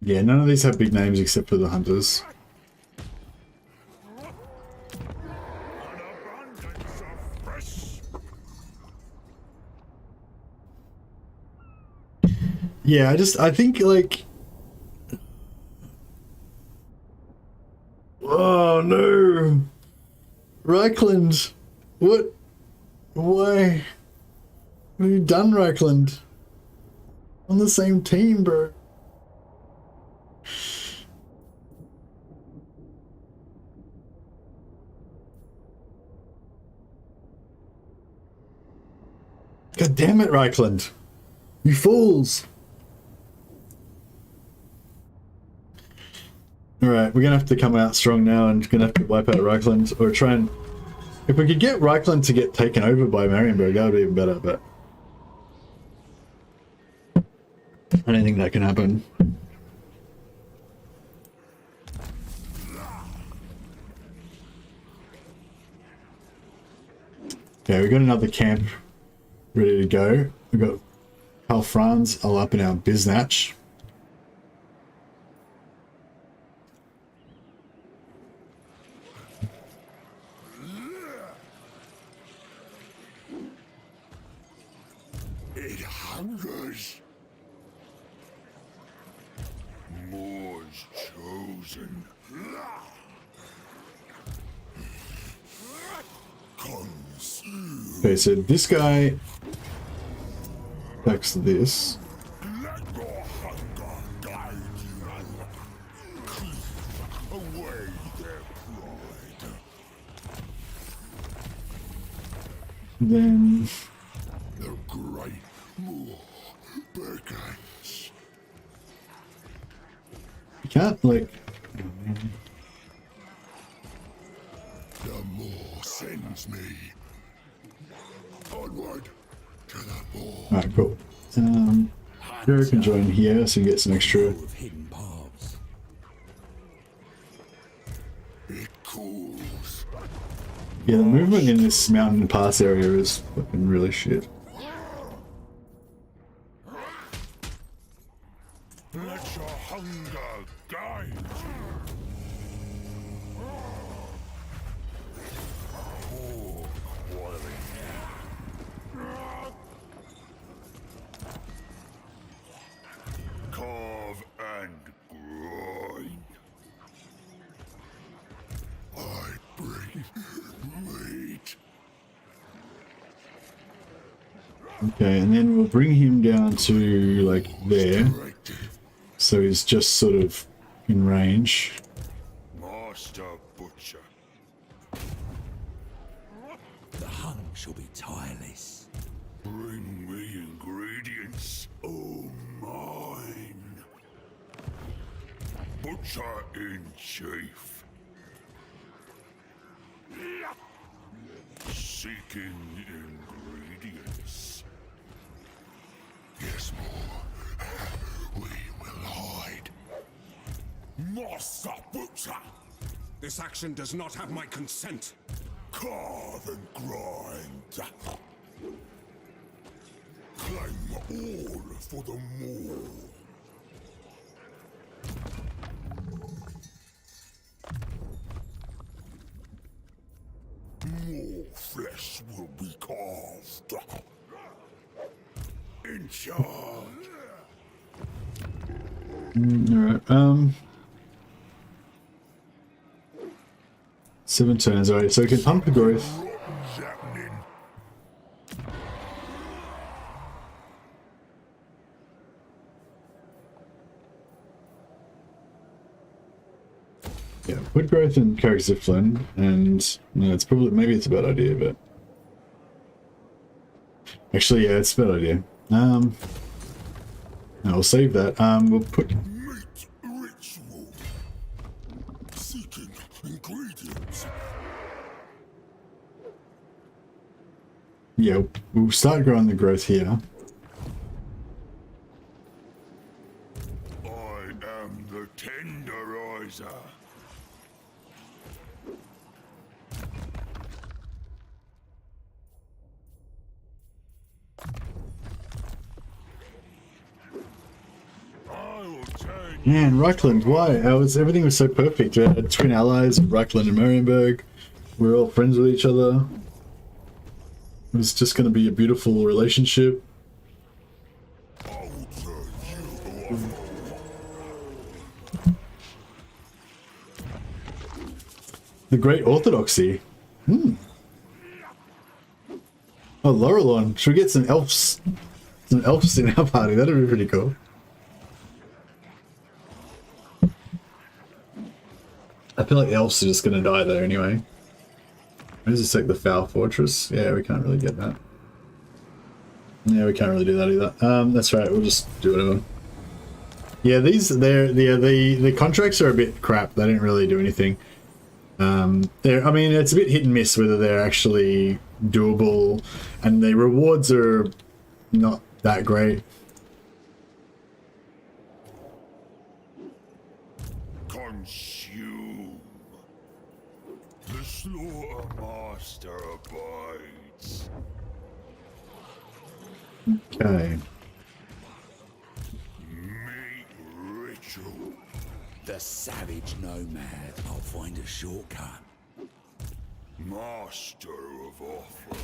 Yeah, none of these have big names except for the hunters. An abundance of fresh. Yeah, I think like, oh no, Reichland, what, why, what have you done, Reichland? On the same team, bro. God damn it, Reichland. You fools. Alright, we're gonna have to come out strong now and gonna have to wipe out Reichland, or try and... If we could get Reichland to get taken over by Marienburg, that would be even better, but... I don't think that can happen. Okay, we got another camp ready to go. We got Karl Franz all up in our biznatch. It hungers. More's chosen. Consume. Okay, so this guy backs this. Let your hunger guide you. Cleave away their pride. Then The great Moor begins. you can't like... The Moor sends me. Onward to the Moor. Alright, cool. Hero can join here so you get some extra... Of hidden paths. It cools. Yeah, the movement in this mountain pass area is fucking really shit. Let your hunger guide you. Poor quality. Carve and grind. I bring meat. Okay, and then we'll bring him down to like there, Directive. so he's just sort of in range. Master Butcher. The hunt shall be tireless. Bring me ingredients. Oh, mine. Butcher in chief. Seeking ingredients. Yes, more. We will hide. Master Butcher. This action does not have my consent. Carve and grind. Claim all for the Moor. More flesh will be carved. In charge. Alright, 7 turns, alright, so we can pump the growth. Rotten's happening. Yeah, wood growth and Carrick-Ziflin, and no, it's probably, maybe it's a bad idea, but actually, yeah, it's a bad idea. No, we'll save that. We'll put, Meat ritual. Seeking ingredients. yeah, we'll start growing the growth here. I am the tenderizer. I will turn Man, Reichland, why? Everything was so perfect. We had twin allies, Reichland and Marienburg. We're all friends with each other. It was just going to be a beautiful relationship. The Great Orthodoxy. Oh, Laurelon. Should we get some elves? Some elves in our party. That'd be pretty cool. I feel like the elves are just going to die though anyway. Where's this, like the Foul Fortress? Yeah, we can't really get that. Yeah, we can't really do that either. That's right, we'll just do whatever. Yeah, the contracts are a bit crap. They didn't really do anything. I mean, it's a bit hit and miss whether they're actually doable, and the rewards are not that great. Consume. The slaughter master abides. Okay. Meat ritual. The savage nomad. I'll find a shortcut. Master of offer.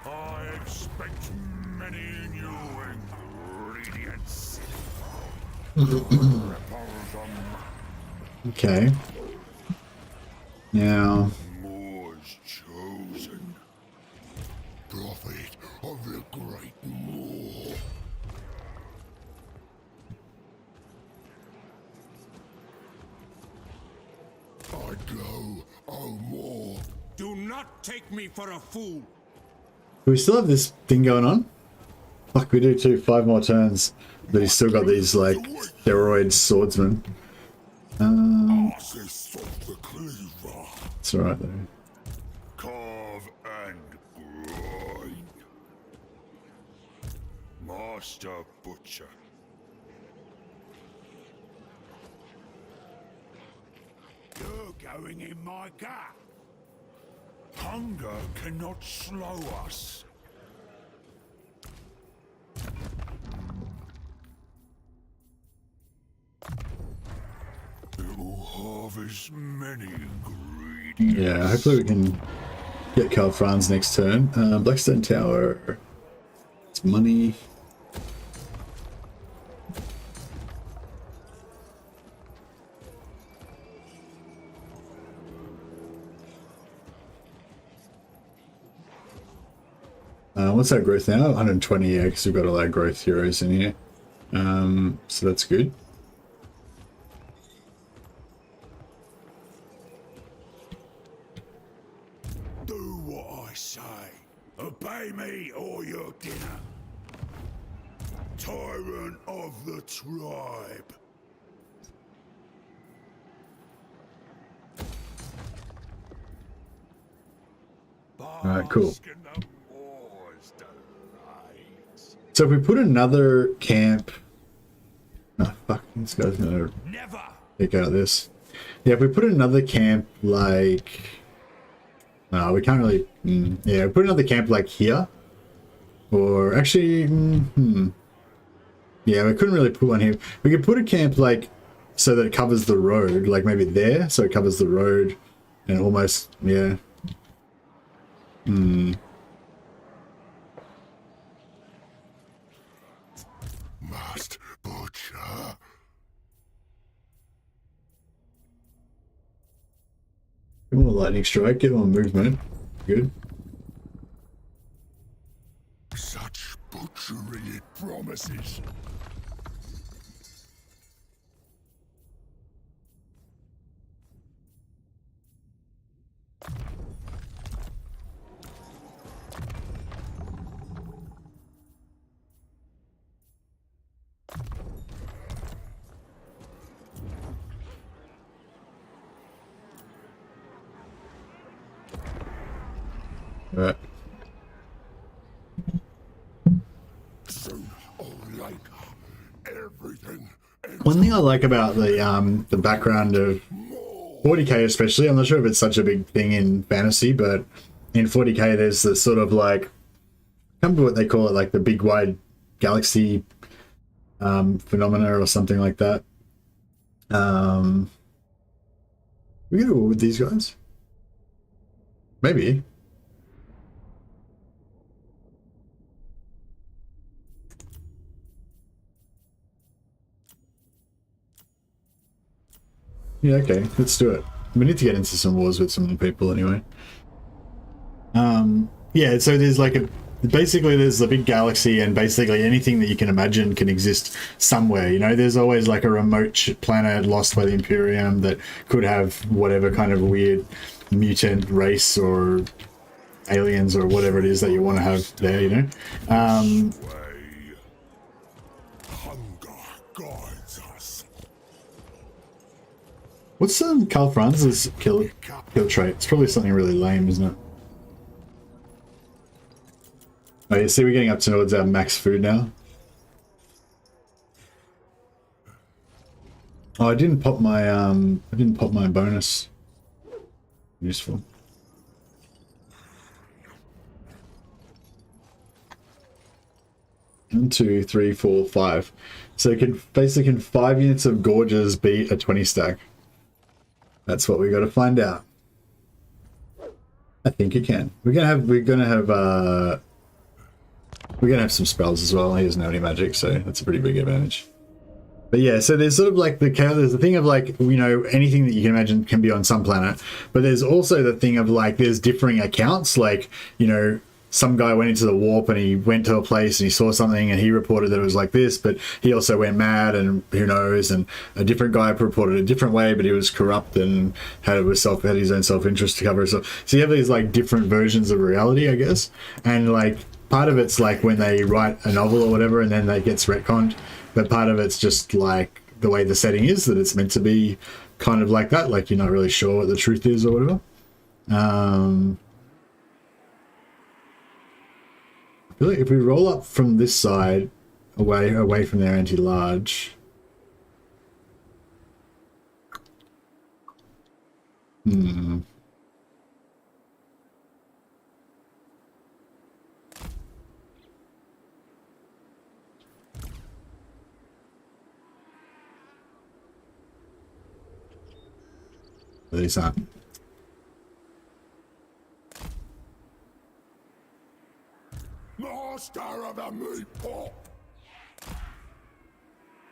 I expect many new ingredients. Okay. Now. Moors chosen. Prophet of the great Moor. I'd go, oh Moor. Do not take me for a fool. Do we still have this thing going on? Fuck, we do too. 5 more turns. But he's still got these, like, steroid swordsmen. Artist of the cleaver. It's alright though. Carve and grind. Master Butcher. You're going in my gut. Hunger cannot slow us. It will harvest many ingredients. Yeah, hopefully we can get Karl Franz next turn. Blackstone Tower. It's money. What's our growth now? 120, yeah, because we've got a lot of growth heroes in here. So that's good. Do what I say. Obey me or your dinner. Tyrant of the tribe. Alright, cool. Bask in the Moor's delight. So if we put another camp... Oh, fuck, this guy's gonna Never. pick out this. Yeah, if we put another camp, like... No, we can't really... yeah, put another camp, like, here. Or, actually... Yeah, we couldn't really put one here. We could put a camp, like, so that it covers the road. Like, maybe there, so it covers the road. And almost... Yeah. Master Butcher. Give him a lightning strike, give him a movement. Good. Such butchery it promises. Right. Soon or later, everything. One thing I like about the background of 40k especially, I'm not sure if it's such a big thing in fantasy, but in 40k there's the sort of like remember what they call it, like the big wide galaxy phenomena or something like that. We gonna war with these guys? Maybe. Yeah, okay, let's do it. We need to get into some wars with some of the people anyway. Yeah, so there's like basically there's the big galaxy, and basically anything that you can imagine can exist somewhere, you know. There's always like a remote planet lost by the Imperium that could have whatever kind of weird mutant race or aliens or whatever it is that you want to have there, you know. Hunger guides us. What's Karl Franz's kill trait? It's probably something really lame, isn't it? Oh, you see, we're getting up towards our max food now. Oh, I didn't pop my bonus. Useful. One, 2, 3, 4, 5. So can 5 units of gorges beat a 20 stack? That's what we got to find out. I think it can. We're gonna have some spells as well. He doesn't have any magic, so that's a pretty big advantage. But yeah, so there's sort of like there's the thing of like, you know, anything that you can imagine can be on some planet, but there's also the thing of like there's differing accounts. Like, you know, some guy went into the warp and he went to a place and he saw something and he reported that it was like this, but he also went mad and who knows, and a different guy reported a different way, but he was corrupt and had his own self-interest to cover. So you have these like different versions of reality, I guess. And like part of it's like when they write a novel or whatever and then that gets retconned, but part of it's just like the way the setting is, that it's meant to be kind of like that, like you're not really sure what the truth is or whatever. I feel like if we roll up from this side, away from their anti-large. These aren't. Master of the meat pot.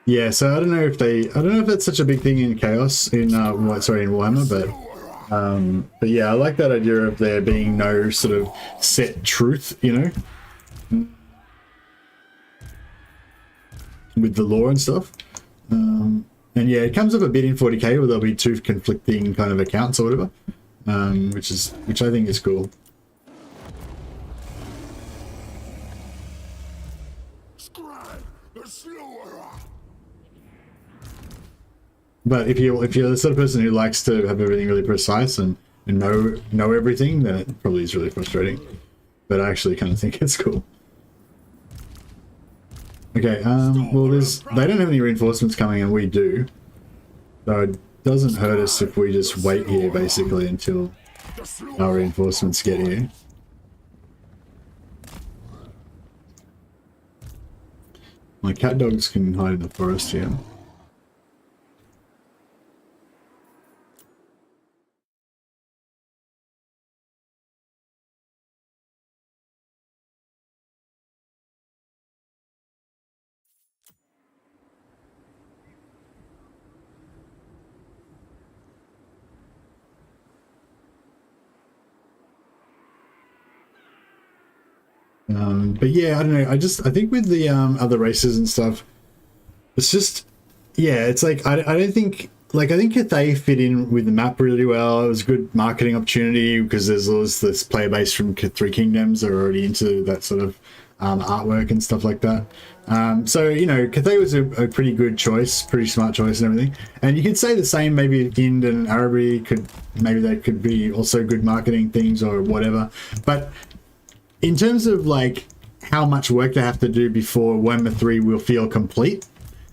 Yeah, so I don't know if that's such a big thing in Chaos in Warhammer, but yeah, I like that idea of there being no sort of set truth, you know, with the lore and stuff. And yeah, it comes up a bit in 40k where there'll be two conflicting kind of accounts or whatever, which I think is cool. Skrag, the slaughterer. But if you're the sort of person who likes to have everything really precise and know everything, then it probably is really frustrating. But I actually kind of think it's cool. Okay, well they don't have any reinforcements coming and we do. So it doesn't hurt us if we just wait here basically until our reinforcements get here. My cat dogs can hide in the forest here. But yeah, I don't know. I think with the other races and stuff, it's just, yeah, it's like I don't think, like, I think Cathay fit in with the map really well. It was a good marketing opportunity because there's all this player base from Three Kingdoms that are already into that sort of artwork and stuff like that. So, you know, Cathay was a pretty good choice, pretty smart choice and everything. And you could say the same, maybe Ind and Araby could be also good marketing things or whatever. But in terms of like how much work they have to do before Warhammer 3 will feel complete,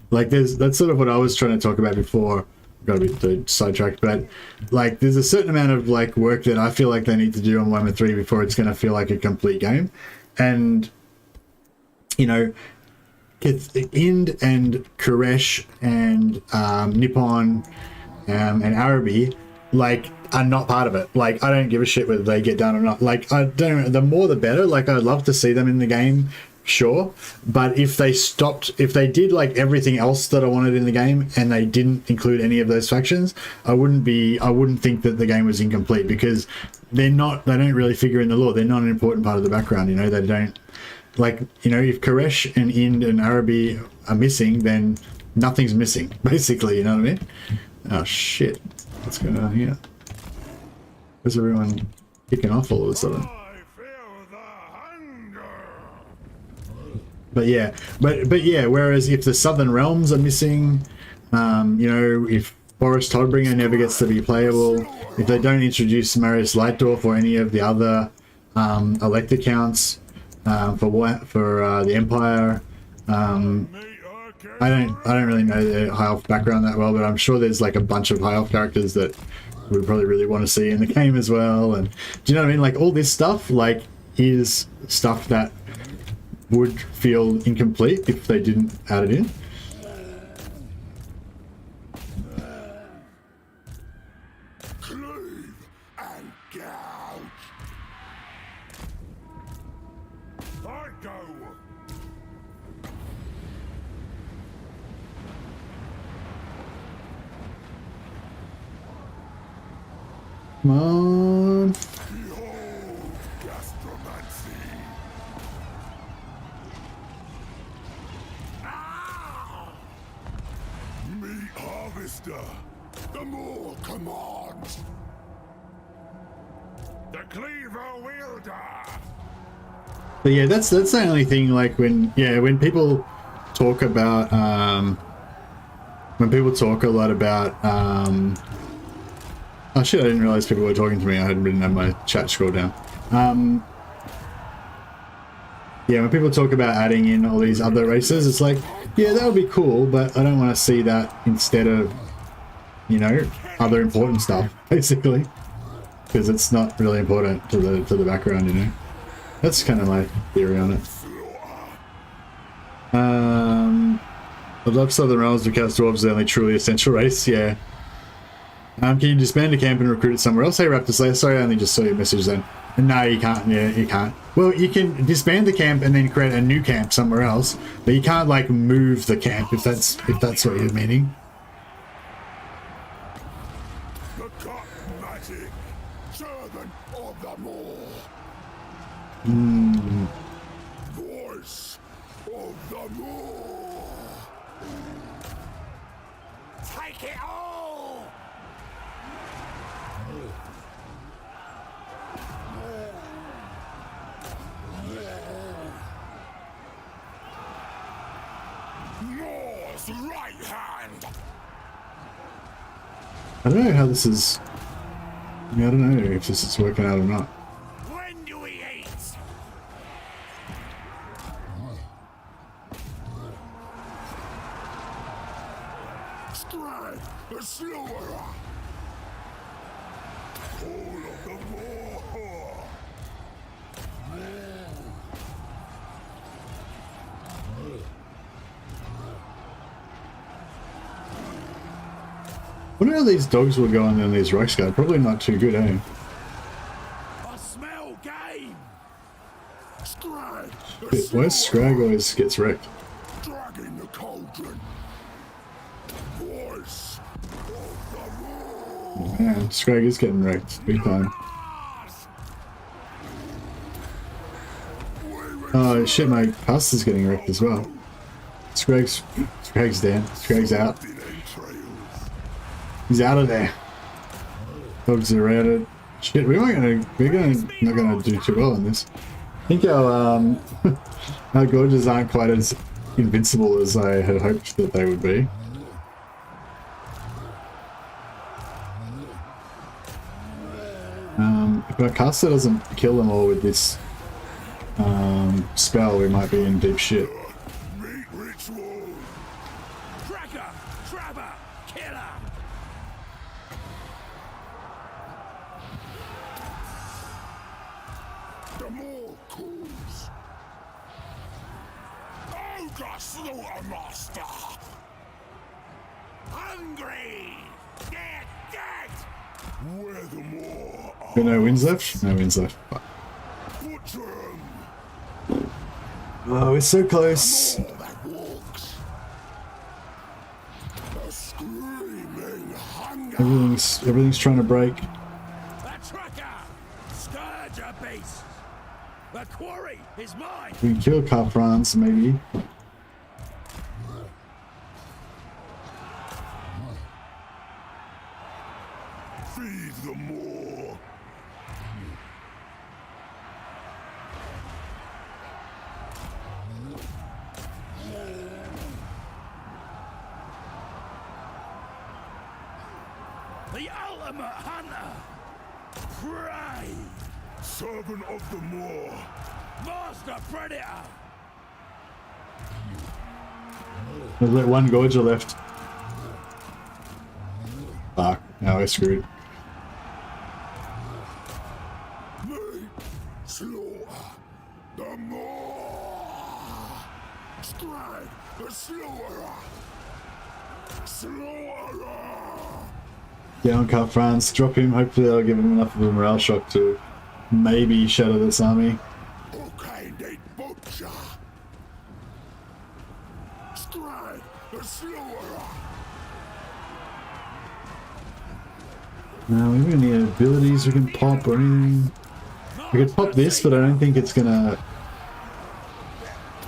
like that's sort of what I was trying to talk about before. Got a bit sidetracked, but like there's a certain amount of like work that I feel like they need to do on Warhammer 3 before it's going to feel like a complete game. And you know, Ind and Koresh and Nippon and Arabi, like, are not part of it. Like, I don't give a shit whether they get done or not. Like, I don't. The more the better. Like, I'd love to see them in the game, sure. But if they did like everything else that I wanted in the game and they didn't include any of those factions, I wouldn't think that the game was incomplete, because they don't really figure in the lore. They're not an important part of the background. You know, they don't. Like, you know, if Koresh and Ind and Arabi are missing, then nothing's missing, basically, you know what I mean? Oh, shit. What's going on here? Where's everyone kicking off all of a sudden? I feel the hunger. But yeah, whereas if the Southern Realms are missing, you know, if Forest Toddbringer never gets to be playable, if they don't introduce Marius Lightdorf or any of the other elect accounts, for the Empire. I don't really know the High Elf background that well, but I'm sure there's like a bunch of High Elf characters that we probably really want to see in the game as well. And do you know what I mean? Like, all this stuff, like, is stuff that would feel incomplete if they didn't add it in. Cleave and gouge. I go. Come on. Behold, gastromancy. Ah! Meat harvester. The more commands. The cleaver wielder. But yeah, that's the only thing. Like, when people talk about when people talk a lot about oh shit, I didn't realize people were talking to me. I didn't have my chat scroll down. Yeah, when people talk about adding in all these other races, it's like, yeah, that would be cool, but I don't want to see that instead of, you know, other important stuff, basically, because it's not really important to the background, you know. That's kind of my theory on it. I love Southern Realms because dwarves are the only truly essential race. Yeah. Can you disband a camp and recruit it somewhere else? Hey, Raptor Slayer, sorry, I only just saw your message then. No, you can't. Yeah, you can't. Well, you can disband the camp and then create a new camp somewhere else, but you can't like move the camp if that's what you're meaning. The cotton magic. Servant of the more. Voice of the more. Take it all. Moore's right hand. I don't know how this is. I don't know if this is working out or not. When do we eat? Skrag, the Slaughterer. All of the more. Wonder how these dogs will go on in these Reichsguard. Probably not too good, eh? I smell game. Skrag, the Shit, why Skrag always gets wrecked? dragging the cauldron. Voice of the more. Man, Skrag is getting wrecked. Big time. Oh shit, my pastor's getting wrecked as well. Skrag's down. Skrag's out. He's out of there. Dogs are around it. Shit, we're not gonna do too well in this. I think our gorges aren't quite as invincible as I had hoped that they would be. If our caster doesn't kill them all with this spell, we might be in deep shit. Meat ritual. Tracker, trapper, killer. The more calls. The slaughtermaster! Hungry! Dead! Where the more Got no wins left? No wins left. butcher 'em! Oh, it's so close. More that walks! A screaming hunger! Everything's trying to break. A tracker! Scourge a beast! The quarry is mine! We can kill Car France, maybe. Feed the more! The ultimate hunter! Prey! Servant of the more! Master predator! There's like one gorger left. Fuck. Now we're screwed. Meat! Slaughter! The more! Skrag! The slaughterer! Slaughterer! Get on Car France. Drop him. Hopefully that'll give him enough of a morale shock to maybe shatter this army. Okay, they butcher! Skrag! The slaughterer! No, we don't have any abilities we can pop or anything. We could pop this, but I don't think it's gonna...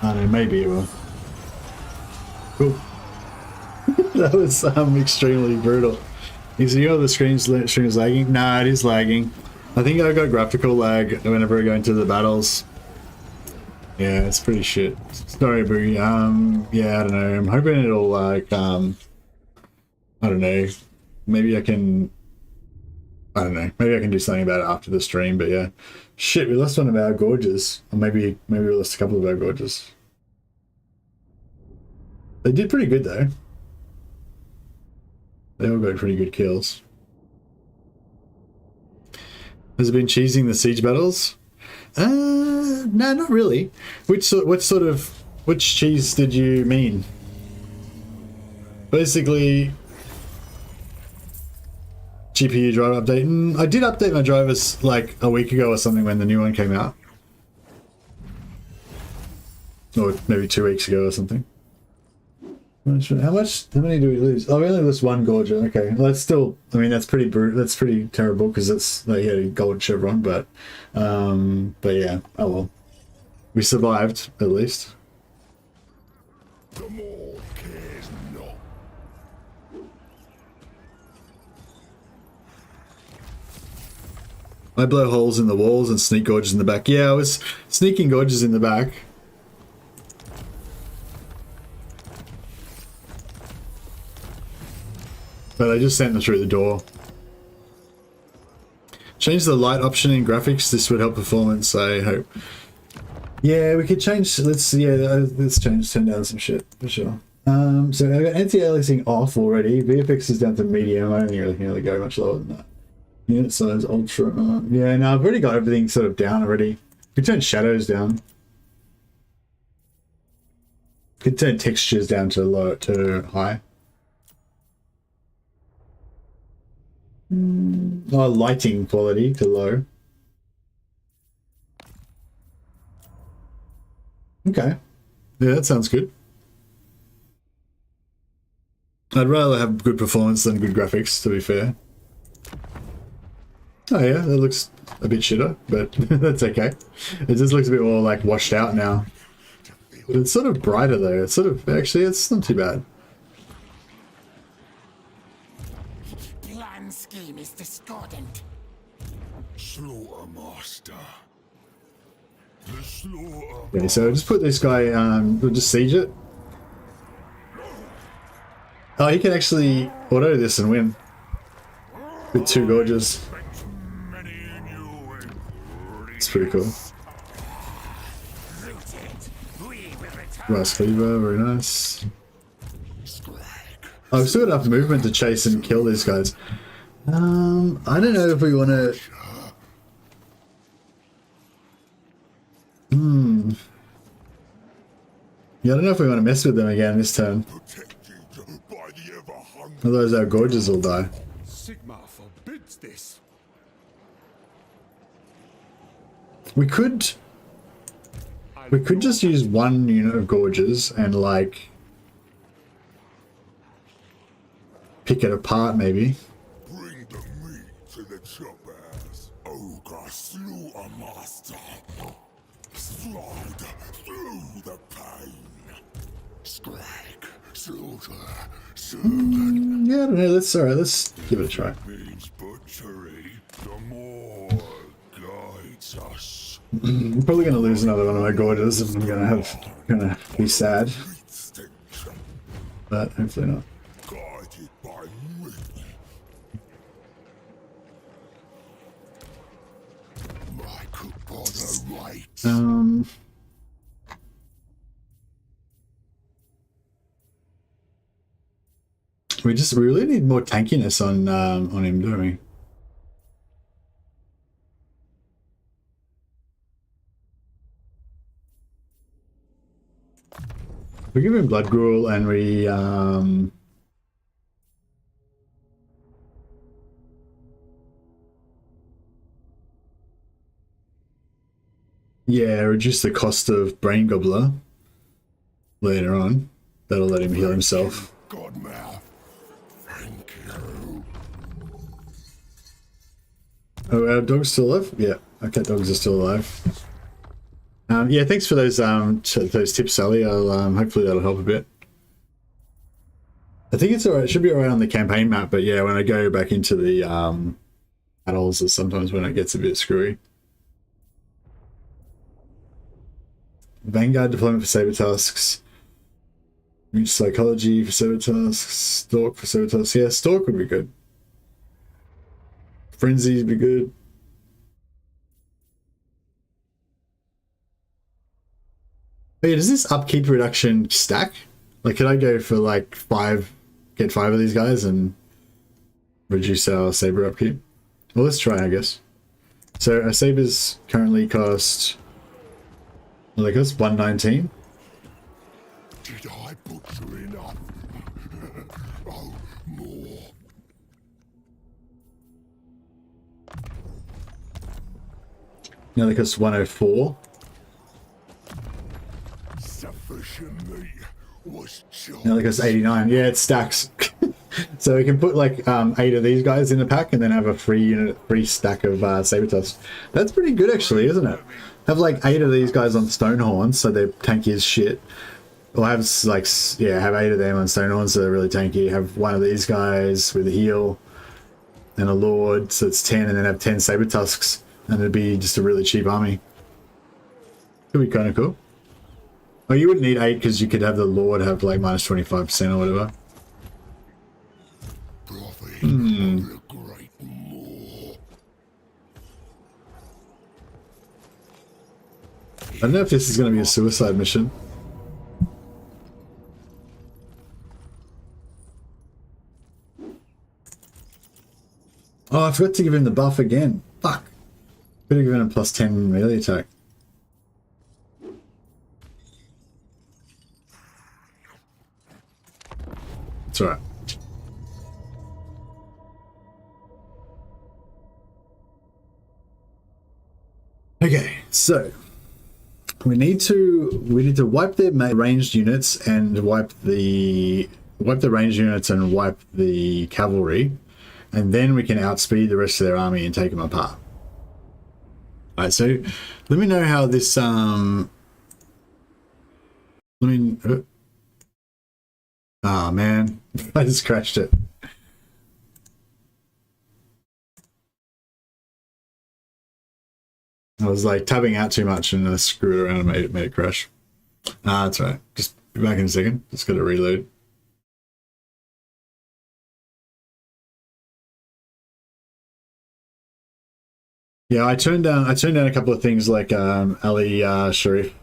I don't know, maybe it will. Cool. That was extremely brutal. Is the stream is lagging? Nah, it is lagging. I think I got graphical lag whenever I go into the battles. Yeah, it's pretty shit. Sorry, Boogie. Yeah, I don't know. I'm hoping it'll like, I don't know. Maybe I can... I don't know. Maybe I can do something about it after the stream, but yeah. Shit, we lost one of our gorges. Or maybe we lost a couple of our gorges. They did pretty good though. They all got pretty good kills. Has it been cheesing the siege battles? No, not really. Which cheese did you mean? Basically, GPU driver update. I did update my drivers like a week ago or something when the new one came out. Or maybe 2 weeks ago or something. How many do we lose? Oh, we only lost one gorger. Okay, well, that's still, I mean, that's pretty that's pretty terrible because it's like, yeah, a gold chevron, but yeah, oh well. We survived, at least. The more cares not. I blow holes in the walls and sneak gorges in the back. Yeah, I was sneaking gorges in the back. But I just sent them through the door. Change the light option in graphics. This would help performance, I hope. Yeah, we could change. Let's turn down some shit for sure. So I got anti-aliasing off already. VFX is down to medium. I don't think really can go much lower than that. Unit size ultra. Yeah, no, I've already got everything sort of down already. We turn shadows down. Could turn textures down to low to high. Oh, lighting quality to low. Okay. Yeah, that sounds good. I'd rather have good performance than good graphics, to be fair. Oh yeah, that looks a bit shitter, but that's okay. It just looks a bit more like washed out now. But it's sort of brighter though. It's sort of, actually, it's not too bad. Plan scheme is discordant. Slaughtermaster. The slaughter. Okay, so just put this guy, we'll just siege it. Oh, he can actually auto this and win. With 2 gorges. It's pretty cool. Rice Cleaver, very nice. Oh, I've still got enough movement to chase and kill these guys. I don't know if we want to... Yeah, I don't know if we want to mess with them again this turn. Protected by the ever-hungry. Otherwise our gorges will die. Sigmar forbids this. We could just use one unit of gorges and like pick it apart maybe. Bring the meat to the choppers. Ogre slew a master. Slide through the pain. Skrag, slaughter, servant. Yeah, I don't know. Let's give it a try. Means butchery. The more guides us. I'm probably gonna lose another one of my gorges and I'm gonna be sad. But hopefully not. Guided by me. My Kubana rights. We really need more tankiness on him, don't we? We give him blood gruel and we yeah, reduce the cost of brain gobbler later on. That'll let him heal himself. Godmouth. Thank you. Oh, our dog's still alive? Yeah, our cat dogs are still alive. Yeah, thanks for those tips, Sally. I'll hopefully that'll help a bit. I think it's alright. It should be alright on the campaign map, but yeah, when I go back into the battles, is sometimes when it gets a bit screwy. Vanguard deployment for saber tasks. Psychology for saber tasks. Stalk for saber tasks. Yeah, stalk would be good. Frenzy would be good. Oh yeah, does this upkeep reduction stack? Like, could I go for like get 5 of these guys and reduce our saber upkeep? Well, let's try, I guess. So our sabers currently cost, well, they cost 119. Did I butcher enough? Oh, more. Now they cost 104. Sufficient meat was chopped. Now they cost 89. Yeah, it stacks. So we can put like 8 of these guys in the pack and then have a free stack of saber tusks. That's pretty good actually, isn't it? Have like 8 of these guys on Stonehorns, so they're tanky as shit. Or have like, yeah, have 8 of them on Stonehorns, so they're really tanky. Have 1 of these guys with a heal and a lord, so it's 10, and then have 10 saber tusks, and it'd be just a really cheap army. Could be kind of cool. Oh, you wouldn't need 8 because you could have the lord have like minus 25% or whatever. Profit of the great more. I don't know if this is going to be a suicide mission. Oh, I forgot to give him the buff again. Fuck. Could have given him plus 10 melee attack. It's alright. Okay, so we need to wipe their ranged units and wipe the ranged units and wipe the cavalry, and then we can outspeed the rest of their army and take them apart. Alright, so let me know how this oh man, I just crashed it. I was like tabbing out too much and I screwed around and made it crash. That's right. Just be back in a second. Just gotta reload. Yeah, I turned down a couple of things like Ali Sharif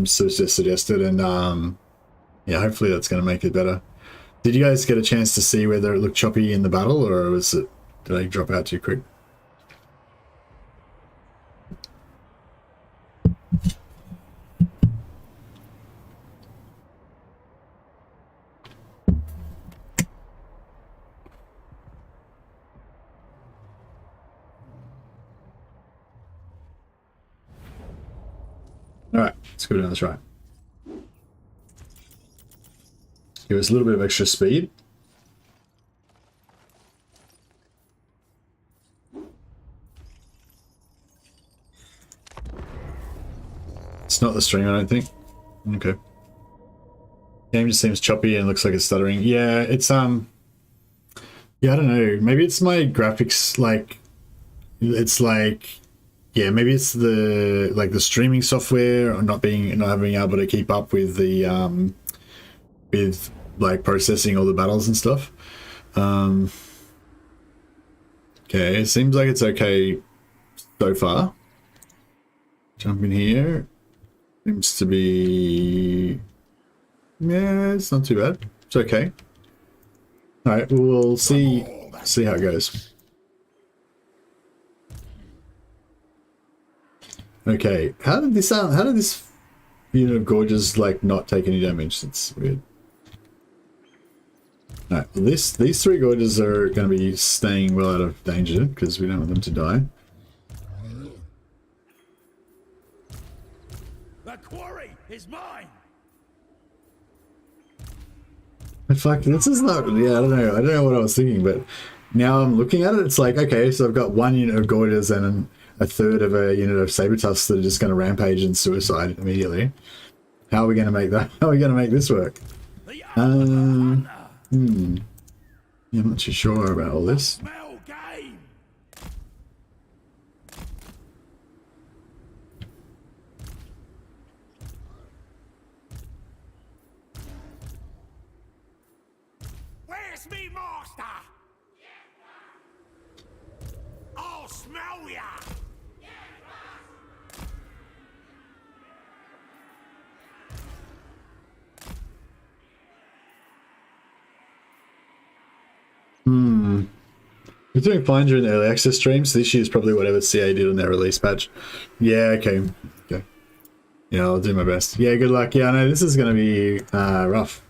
suggested, and yeah, hopefully that's gonna make it better. Did you guys get a chance to see whether it looked choppy in the battle, or did I drop out too quick? Let's go down this right. Give us a little bit of extra speed. It's not the stream, I don't think. Okay. Game just seems choppy and looks like it's stuttering. Yeah, it's yeah, I don't know. Maybe it's my graphics, like it's like, yeah, maybe it's the the streaming software or not having able to keep up with the with like processing all the battles and stuff. Okay, it seems like it's okay so far. Jump in here. Seems to be, yeah, it's not too bad. It's okay. All right, we'll see how it goes. Okay, how did this unit of gorges like not take any damage? That's weird. All right, well, these 3 gorges are going to be staying well out of danger because we don't want them to die. The quarry is mine. Fuck, this is not, yeah, I don't know what I was thinking, but now I'm looking at it, it's like, okay, so I've got 1 unit of gorges and a third of a unit of saber tufts that are just going to rampage and suicide immediately. How are we going to make that? How are we going to make this work? Yeah, I'm not too sure about all this. Smell game. Where's me master? I'll smell ya. We're doing fine during the early access streams. So this year's probably whatever CA did on their release patch. Yeah, okay. Okay. Yeah, I'll do my best. Yeah, good luck. Yeah, I know this is going to be rough.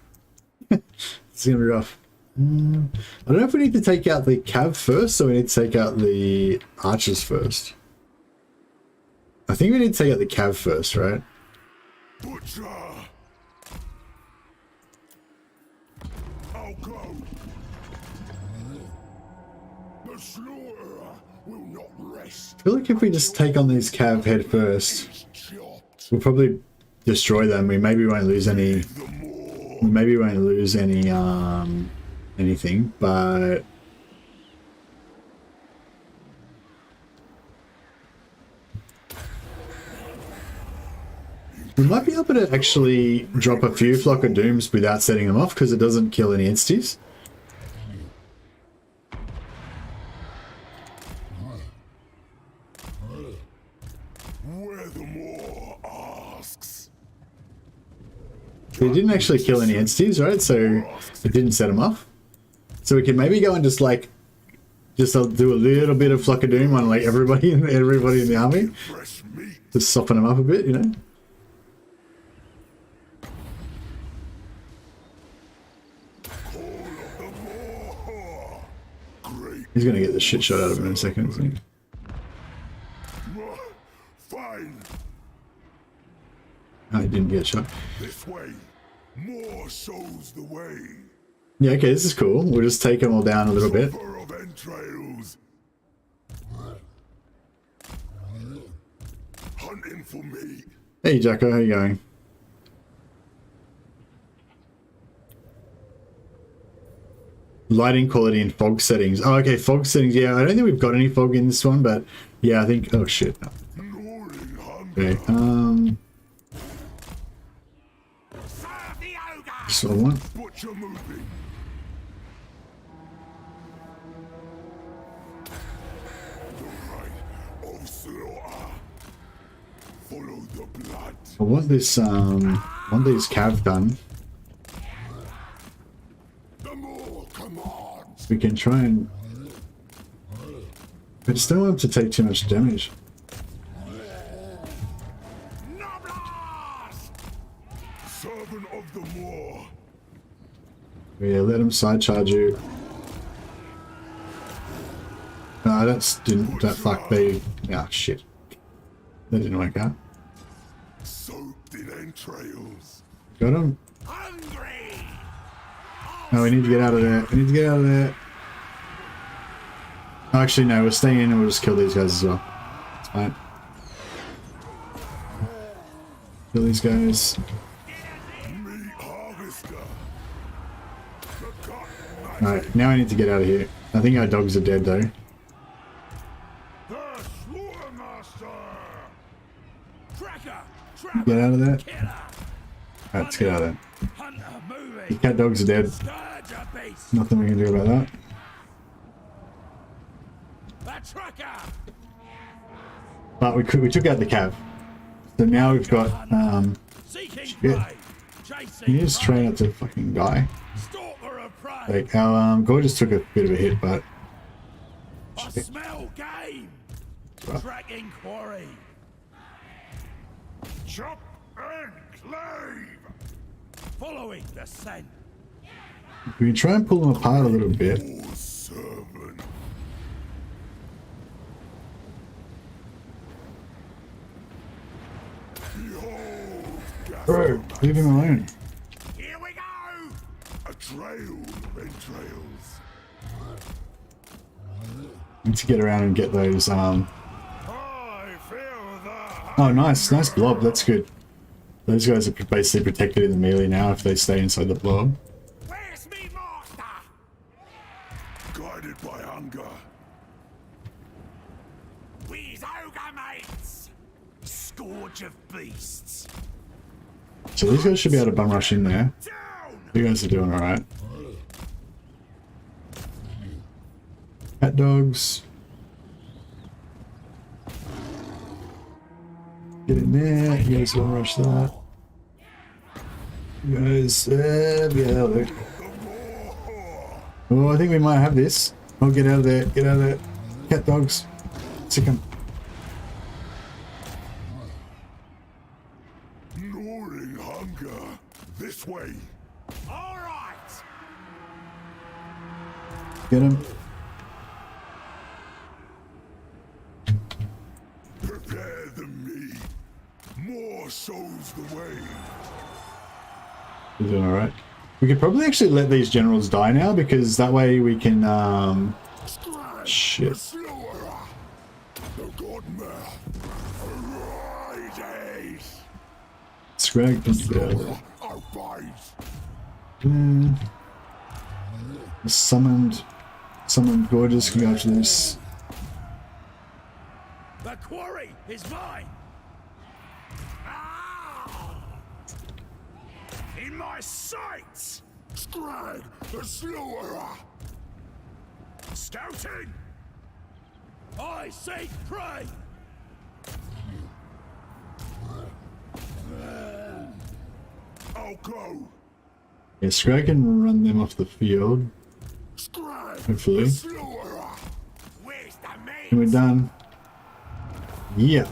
It's going to be rough. I don't know if we need to take out the cav first or we need to take out the archers first. I think we need to take out the cav first, right? Butcher! I'll go. The slaughterer will not rest. I feel like if we just take on these cav head first, we'll probably destroy them. We maybe won't lose any. We maybe won't lose any anything, but we might be able to actually drop a few flock of dooms without setting them off because it doesn't kill any entities. Where the more asks. It didn't actually kill any entities, right? So it didn't set them off. So we can maybe go and just do a little bit of flock of doom on like everybody in the army, Fresh meat. just soften them up a bit, you know. Great. He's gonna get the shit shot out of him in a second, isn't he? Fine. Oh, he didn't get shot. This way. More shows the way. Yeah, okay, this is cool. We'll just take them all down a little bit. Supper of entrails. Hunting for meat. Hey, Jacko, how you going? Lighting quality and fog settings. Oh, okay, fog settings. Yeah, I don't think we've got any fog in this one, but yeah, I think. Oh shit. Gnawing hunger. Okay. Serve the ogre. Just what I want. Butcher moving. The right of slaughter. Follow the blood. I want this. I want these cav done. The more commands. We can try and. I just don't want them to take too much damage. Noblars! Servant of the more. Yeah, let them side charge you. No, that didn't. That fuck they. Ah, shit. That didn't work out. Soaked entrails. Got him. Hungry! No, we need to get out of there. We need to get out of there. Oh, actually, no, we're staying in and we'll just kill these guys as well. It's fine. Kill these guys. Me harvester. Alright, now I need to get out of here. I think our dogs are dead though. The Slaughtermaster. Tracker! Trapper! Get out of there. Killer! Alright, let's get out of there. Hunter The moving! cat dogs are dead. Scourge a beast! Nothing we can do about that. The tracker! But we took out the cab. So now we've got Seeking shit. prey! Chasing Can you just prey! try not to fucking die? Stalker of prey! Like our gorgeous took a bit of a hit, but I smell game! Right. Tracking quarry! Chop and clave. Following the scent! we can try and pull them apart a little bit. Oh, servant. Behold, Bro, leave him alone. Here we go! a trail of entrails. Need to get around and get those. I feel the Oh, nice blob. That's good. Those guys are basically protected in the melee now if they stay inside the blob. Where's me master? guided by hunger. We's ogre mates! Scourge of beasts! So these guys should be able to bum rush in there. Down! You guys are doing alright. Cat dogs. Get in there. You guys bum rush that. You guys, yeah, look. Oh, I think we might have this. Oh, get out of there. Get out of there. Cat dogs. Sick 'em. Gnawing hunger. This way. All right! Get him. Prepare the meat. More shows the way. We're doing alright. We could probably actually let these generals die now because that way we can, Skrag, shit. the slower. The godmare. Arise. Skrag can get out of there. Arise. Summoned gorgeous can go after this. The quarry is mine! Ah! In my sights! Skrag, the slower. Scouting! I seek prey! I'll go. Yeah, Skrag can run them off the field. Skrag, Hopefully. the slower. Where's the meat? And we're done. Yeah.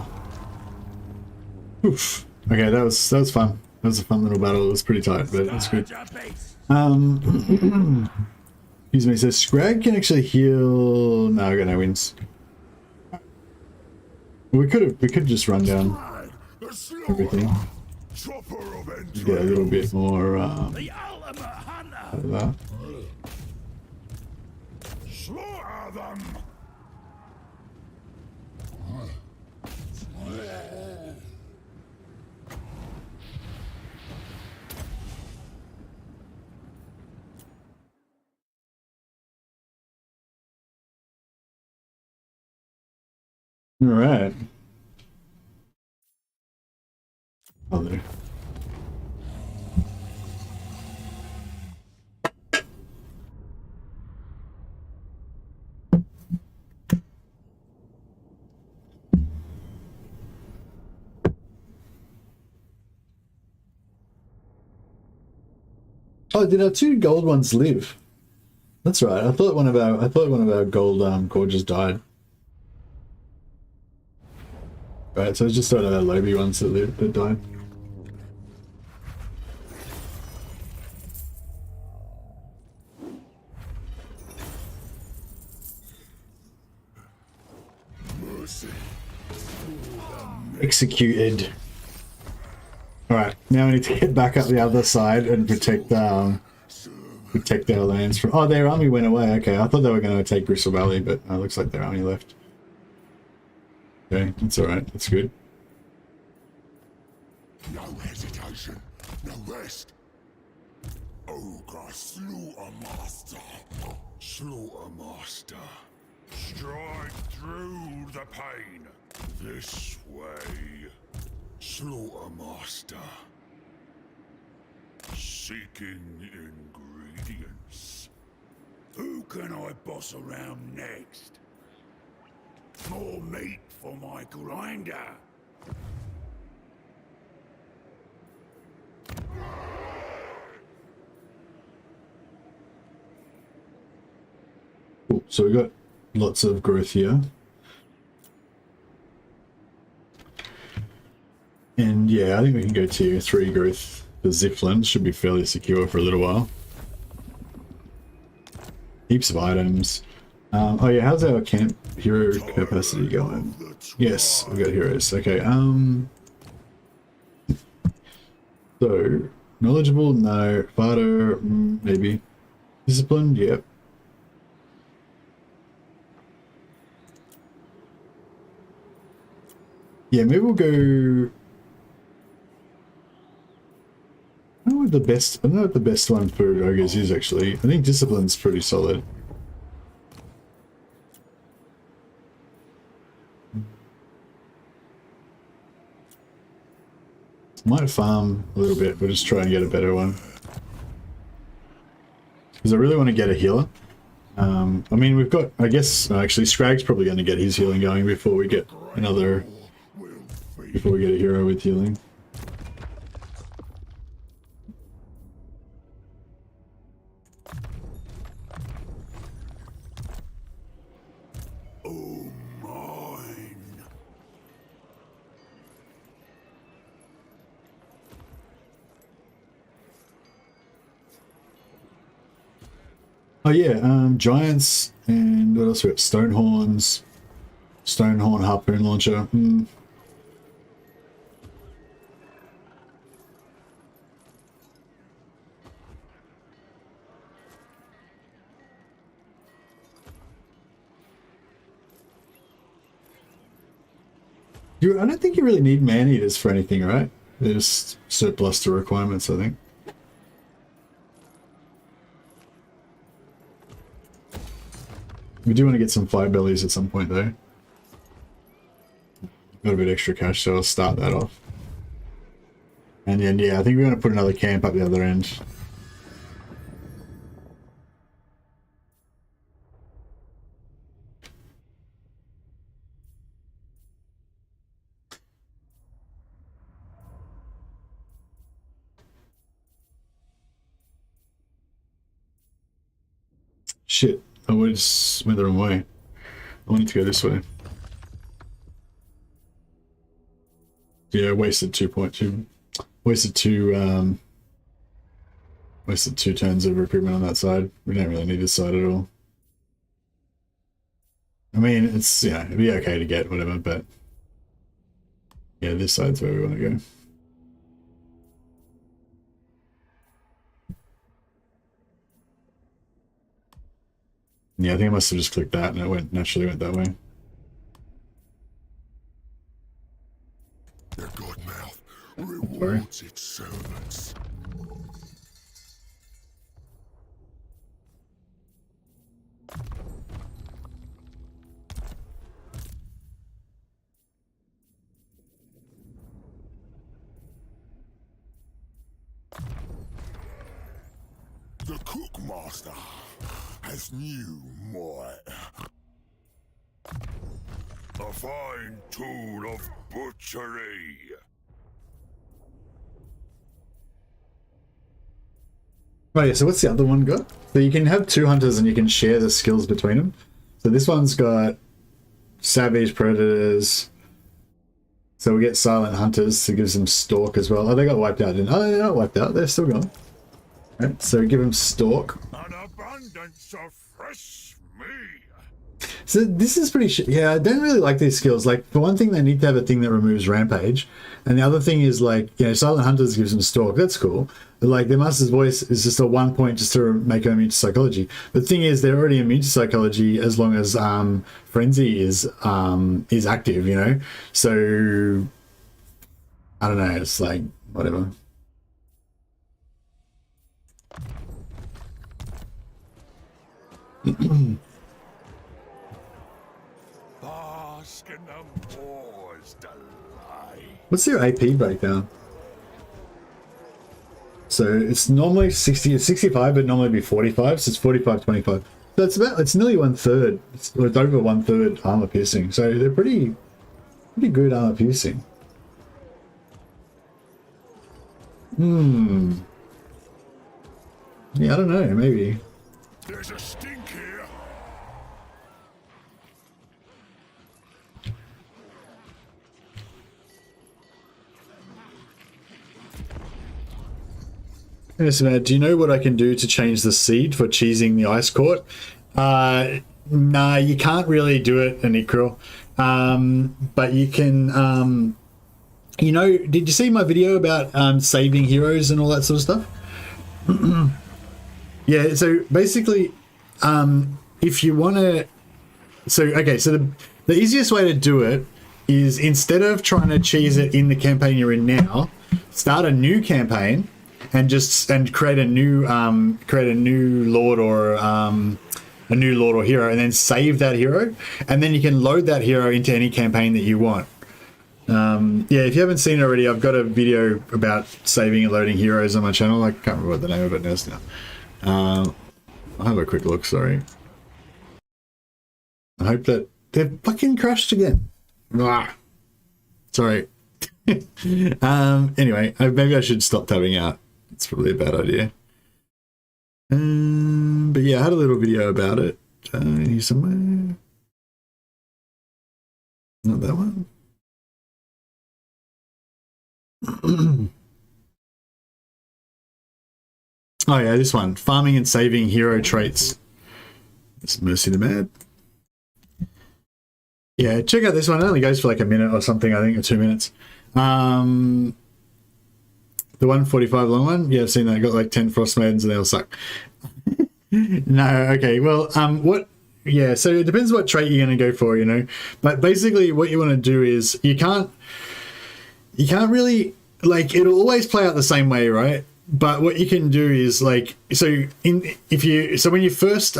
Oof. Okay, that was fun. That was a fun little battle. It was pretty tight, but that's good. Scourge a beast! Excuse me. So Skrag can actually heal. No, I got no wins. We could just run down Skrag, the slower. everything. Chopper of entrails. Get a little bit more The ultimate hunter! of that. Slaughter them. All right. Oh, there. Oh, did our two gold ones live? That's right. I thought one of our gold gorges died. Right, so it's just sort of our lobby ones that lived that died. Mercy. Executed. Alright, Now we need to get back up the other side and protect our lands from... Oh, their army went away. Okay, I thought they were going to take Gristle Valley, but it looks like their army left. Okay, that's alright. That's good. No hesitation, no rest. Ogre slew a master. Slew a master. Stride through the pain. This way. Slew a master. Seeking ingredients. Who can I boss around next? More meat for my grinder. Cool. So we got lots of growth here. And yeah, I think we can go tier 3 growth. The Ziflin should be fairly secure for a little while. Heaps of items. Oh yeah, how's our camp hero capacity going? Yes, we got heroes. Okay, so knowledgeable, no. Fighter, maybe. Disciplined, yep. Yeah, maybe we'll go. I don't know what the best one for ogres is actually. I think discipline's pretty solid. Might farm a little bit, but just try and get a better one. Because I really want to get a healer. I mean, we've got, I guess, actually, Skrag's probably going to get his healing going before we get another, before we get a hero with healing. Oh, mine. Oh yeah, giants, and what else we got? Stonehorns, Stonehorn harpoon launcher. I don't think you really need man-eaters for anything, right? They're just surplus to requirements, I think. We do want to get some fire bellies at some point, though. Got a bit extra cash, so I'll start that off. And then, yeah, I think we're going to put another camp up the other end. Shit, I went the wrong way. I wanted to go this way. Yeah, wasted 2.2. Wasted two turns of recruitment on that side. We don't really need this side at all. I mean, it's, yeah, it'd be okay to get whatever, but yeah, this side's where we want to go. Yeah, I think I must have just clicked that and it naturally went that way. The Godmouth rewards its servants. The Cookmaster has new might. A fine tool of butchery. Oh yeah, so what's the other one got? So you can have 2 hunters and you can share the skills between them. So this one's got savage predators. So we get silent hunters, so it gives them stalk as well. Oh, they got wiped out, didn't they? Oh, they're not wiped out, they're still gone. Right, so give them stalk. An abundance of fresh meat. So this is pretty yeah, I don't really like these skills. Like, for one thing, they need to have a thing that removes rampage, and the other thing is, like, you know, Silent Hunters gives them stalk. That's cool. But, like, their Master's Voice is just a 1 point just to make them immune to psychology. But the thing is, they're already immune to psychology as long as Frenzy is active, you know? So I don't know, it's like whatever. Bask in the moor's delight. What's their AP breakdown? So it's normally 65, but normally be 45. So it's 45, 25. So it's nearly 1/3. It's over 1/3 armor piercing. So they're pretty good armor piercing. Yeah, I don't know. Maybe. There's a stink here. Yes, Matt, do you know what I can do to change the seed for cheesing the ice court? Nah, you can't really do it, Anikro. But you can, you know, did you see my video about saving heroes and all that sort of stuff? Yeah, so basically, if you want to... So, okay, so the easiest way to do it is, instead of trying to cheese it in the campaign you're in now, start a new campaign and create a new lord or hero, and then save that hero, and then you can load that hero into any campaign that you want. Yeah, if you haven't seen it already, I've got a video about saving and loading heroes on my channel. I can't remember what the name of it is now. I'll have a quick look, sorry. I hope that they've fucking crashed again. Ah, sorry. Anyway, maybe I should stop tabbing out. It's probably a bad idea. But yeah, I had a little video about it. Here somewhere. Not that one. Oh yeah, this one. Farming and saving hero traits. It's Mercy the Mad. Yeah, check out this one. It only goes for like a minute or something, I think, or 2 minutes. The 145 long one, yeah, I've seen that. Got like 10 frost maidens and they all suck. No, okay, well, what? Yeah, so it depends what trait you're going to go for, you know. But basically, what you want to do is you can't really, like, it'll always play out the same way, right? But what you can do is, like, when you first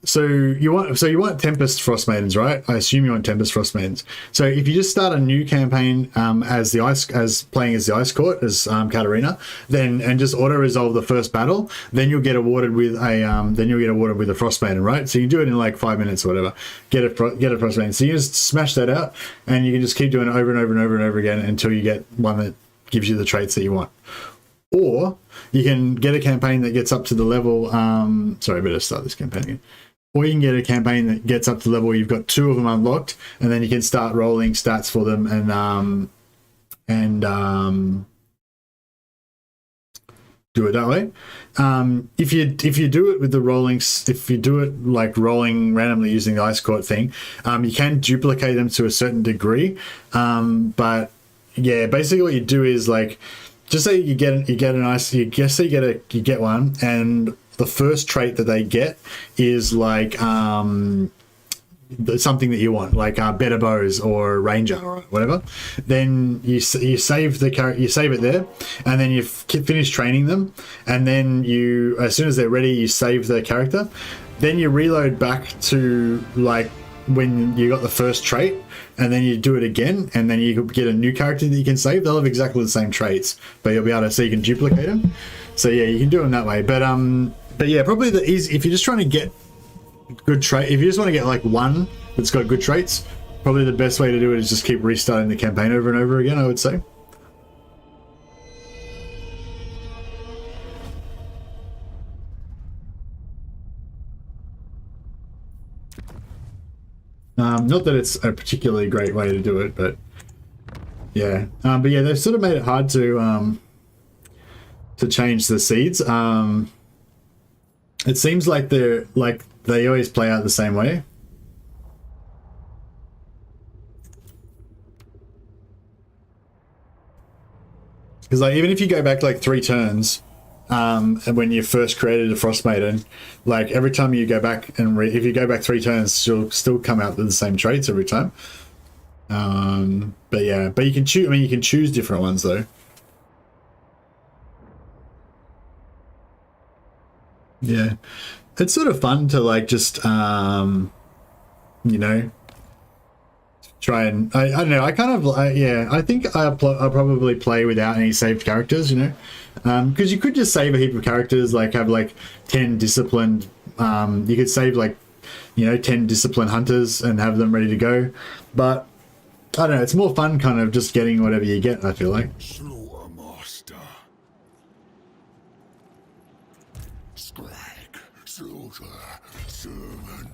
So you want Tempest Frost Maidens, right? I assume you want Tempest Frost Maidens. So if you just start a new campaign playing as the Ice Court as Katarina, and just auto resolve the first battle, then you'll get awarded with a Frost Maiden, right? So you can do it in like 5 minutes or whatever. Get a Frost Maiden. So you just smash that out, and you can just keep doing it over and over and over and over again until you get one that gives you the traits that you want. Or you can get a campaign that gets up to the level. Sorry, I better start this campaign again. Or you can get a campaign that gets up to the level where you've got 2 of them unlocked, and then you can start rolling stats for them and do it that way. If you do it with the if you do it like rolling randomly using the Ice Court thing, you can duplicate them to a certain degree. But yeah, basically what you do is, like, just say you get one, and the first trait that they get is like something that you want, like better bows or ranger or whatever. Then you save it there, and then you finish training them, and then as soon as they're ready, you save the character. Then you reload back to like when you got the first trait, and then you do it again, and then you get a new character that you can save. They'll have exactly the same traits, but you'll be able to, so you can duplicate them. So yeah, you can do them that way. But yeah, probably the easy, if you're just trying to get good trait, if you just want to get like one that's got good traits, probably the best way to do it is just keep restarting the campaign over and over again, I would say. Not that it's a particularly great way to do it, but yeah. But yeah, they've sort of made it hard to change the seeds. It seems like they're like they always play out the same way. Because like even if you go back like 3 turns, and when you first created a Frost Maiden, like every time you go back and if you go back 3 turns, she'll still come out with the same traits every time. But yeah, but you can choose. I mean, you can choose different ones though. Yeah, it's sort of fun to like just you know, try and I don't know. I kind of yeah. I think I'll probably play without any saved characters. You know, because you could just save a heap of characters, like have like 10 disciplined. You could save like 10 disciplined hunters and have them ready to go. But I don't know. It's more fun, kind of just getting whatever you get. I feel like. Slaughter master. Skrag. Slaughter. Servant.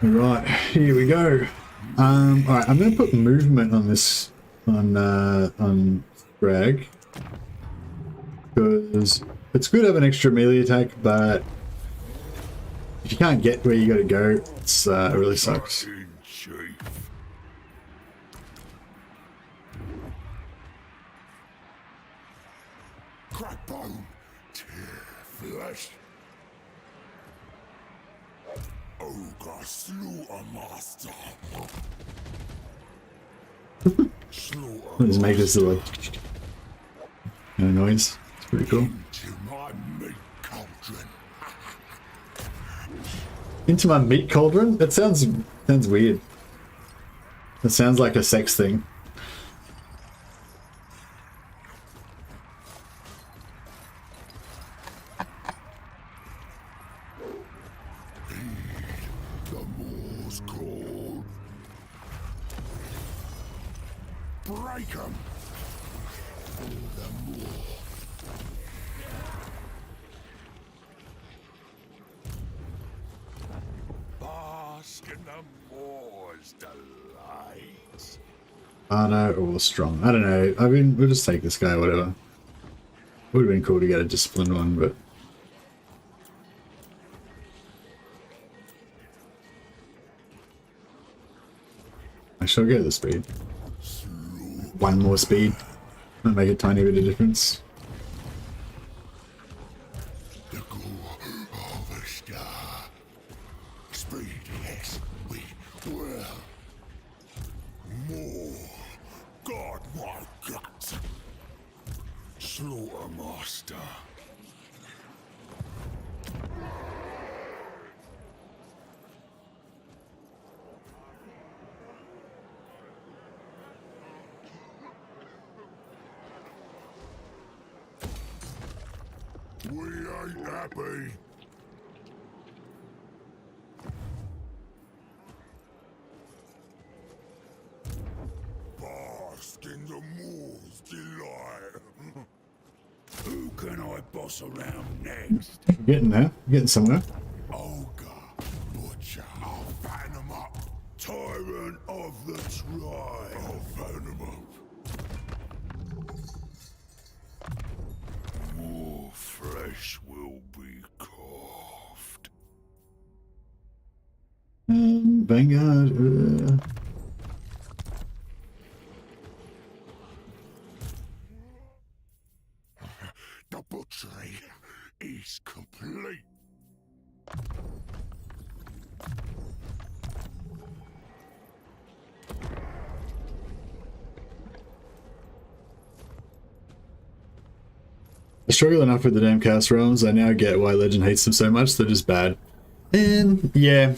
Right, here we go. All right, I'm going to put movement on this on Skrag because it's good to have an extra melee attack, but if you can't get where you got to go, it's it really sucks. Crack bone. Tear flesh. Ogre slaughter master. I'll just make this little noise. It's pretty cool. Into my meat cauldron. Into my meat cauldron? That sounds weird. That sounds like a sex thing. The moor's call. Break 'em. For the moor. Bask in the moor's delight. Harder or strong? I don't know. I mean, we'll just take this guy, whatever. Would have been cool to get a disciplined one, but I shall get the speed. One more speed. Might make a tiny bit of difference. The gore of a star. Speed, yes, we will. More. God, my guts. Slaughter master. We ain't happy. Bask in the moor's delight. Who can I boss around next? I'm getting there. I'm getting somewhere. Ogre, butcher, I'll fatten 'em up. Tyrant of the tribe. I'll fatten 'em up. More flesh will be carved. Vanguard. The butchery is complete. I struggle enough with the damn Chaos Realms. I now get why Legend hates them so much. They're just bad. And yeah,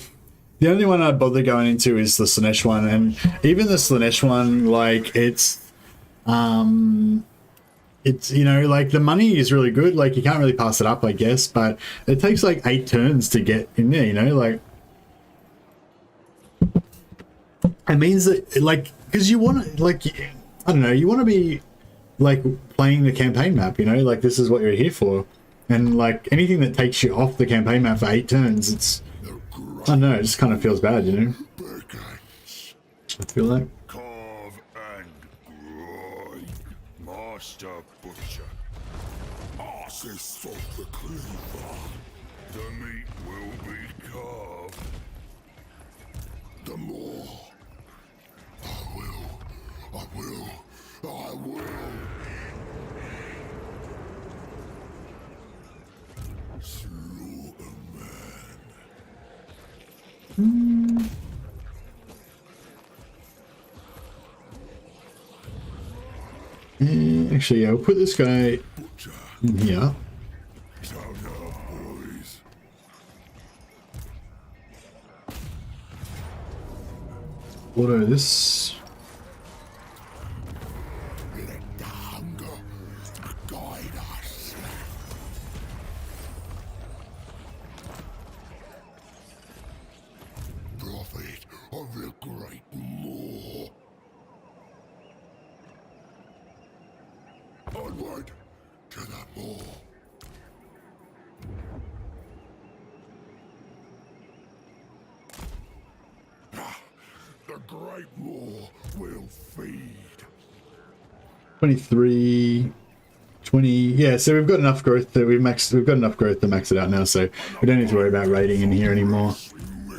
the only one I'd bother going into is the Slaanesh one, and even the Slaanesh one, like it's like the money is really good. Like you can't really pass it up, I guess, but it takes like 8 turns to get in there. Like it means that like because you want to like I don't know, you want to be like playing the campaign map, like this is what you're here for, and like anything that takes you off the campaign map for 8 turns, it's I don't know, it just kind of feels bad, I feel like Carve and grind, master. Master Butcher. Artist of the cleaver. The meat will be carved. The more I will. Slaughter man. Actually, I'll put this guy in here. Boys. Auto this. Let the hunger guide us. Prophet of the great Moor. Onward to the Moor. The great Moor will feed. 23, 20. Yeah, so we've got enough growth that we've got enough growth to max it out now, so we don't need to worry about raiding in here anymore.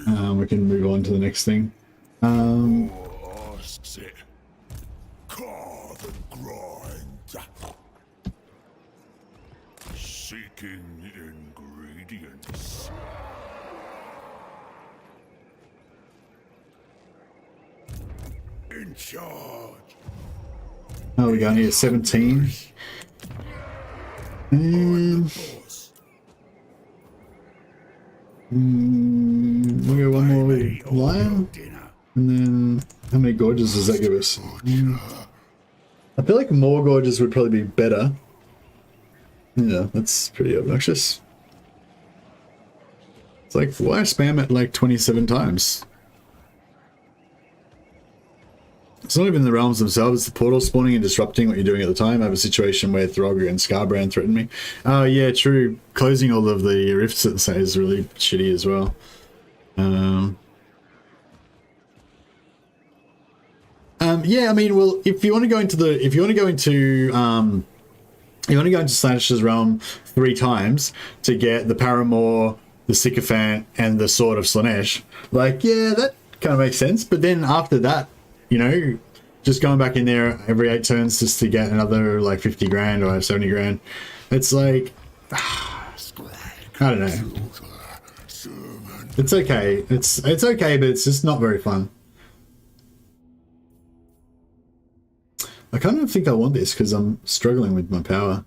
We can move on to the next thing. Sit. Carve and grind. Seeking ingredients. In charge. Oh, we got here 17. And Boss. we'll go one more with lion. Dinner. And then how many gorges does that give us? I feel like more gorges would probably be better. Yeah, that's pretty obnoxious. It's like, why spam it like 27 times? It's not even the realms themselves, it's the portal spawning and disrupting what you're doing at the time. I have a situation where Throg and Scarbrand threaten me. Oh yeah, true. Closing all of the rifts at the same is really shitty as well. Yeah, I mean, well, if you want to go into Slanish's realm 3 times to get the Paramour, the Sycophant, and the Sword of Slanesh, like, yeah, that kind of makes sense. But then after that, you know, just going back in there every 8 turns just to get another like 50 grand or 70 grand, it's like, I don't know. It's okay. It's okay, but it's just not very fun. I kind of think I want this because I'm struggling with my power.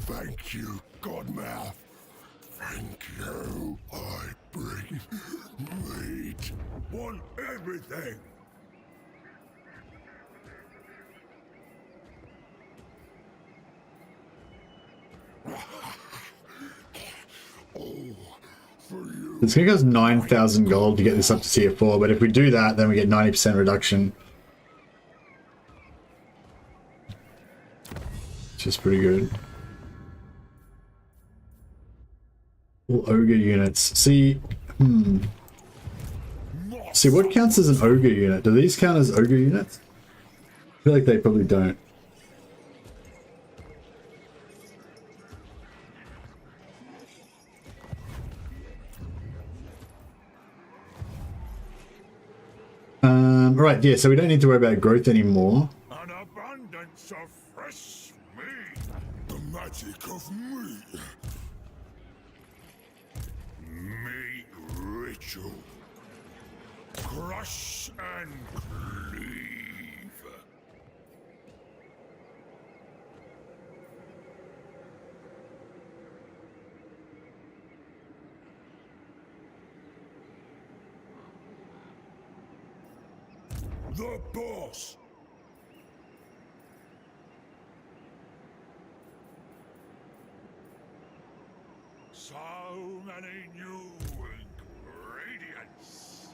Thank you, Godmouth. Thank you. I bring meat. Want everything. It's going to cost 9,000 gold to get this up to tier 4, but if we do that, then we get 90% reduction. Which is pretty good. All ogre units. See, See, what counts as an ogre unit? Do these count as ogre units? I feel like they probably don't. Right, yeah, so we don't need to worry about growth anymore. An abundance of fresh meat. The magic of meat. Meat ritual. Crush and cleave. The boss. So many new ingredients.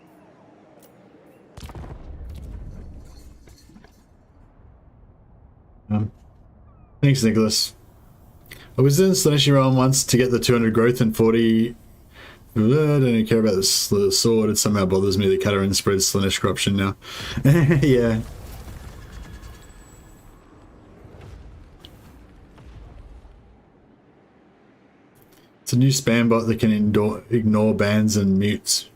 Thanks, Nicholas. I was in Slaaneshi realm once to get the 200 growth and 40. I don't care about the sword. It somehow bothers me that Katarin spreads Slaanesh corruption now. Yeah. It's a new spam bot that can ignore bans and mutes.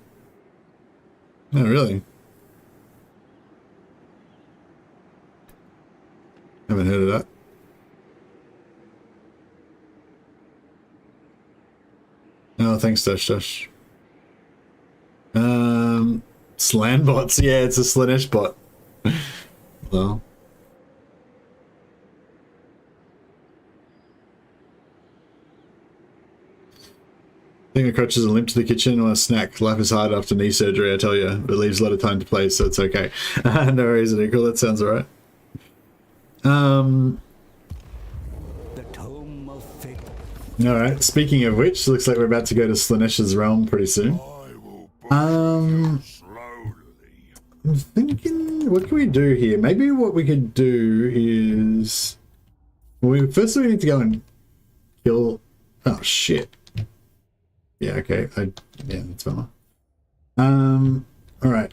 Oh, really? Haven't heard of that. Oh, thanks, Dash. Slan bots. Yeah, it's a Slaanesh bot. Well. I think I crouches a limp to the kitchen or a snack. Life is hard after knee surgery, I tell you. It leaves a lot of time to play, so it's okay. No worries, Nicole. That sounds alright. The Tome of Fate. Alright, speaking of which, looks like we're about to go to Slaanesh's realm pretty soon. I'm thinking, what can we do here? Maybe what we could do is... Well, first we need to go and kill... Oh, shit. Yeah, okay. Yeah, that's fine. Alright.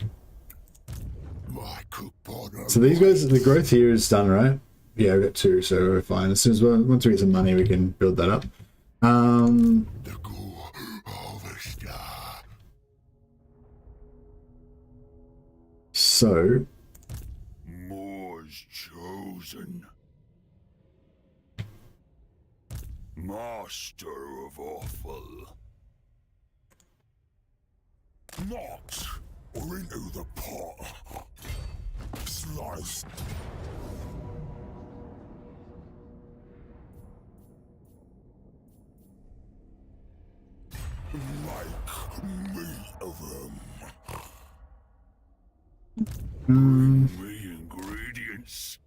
So these guys, the growth here is done, right? Yeah, I've got 2, so we're fine. As soon as once we get some money, we can build that up. So More's chosen. Master of awful. Not or into the pot. Slice. Make meat of them. Bring me ingredients.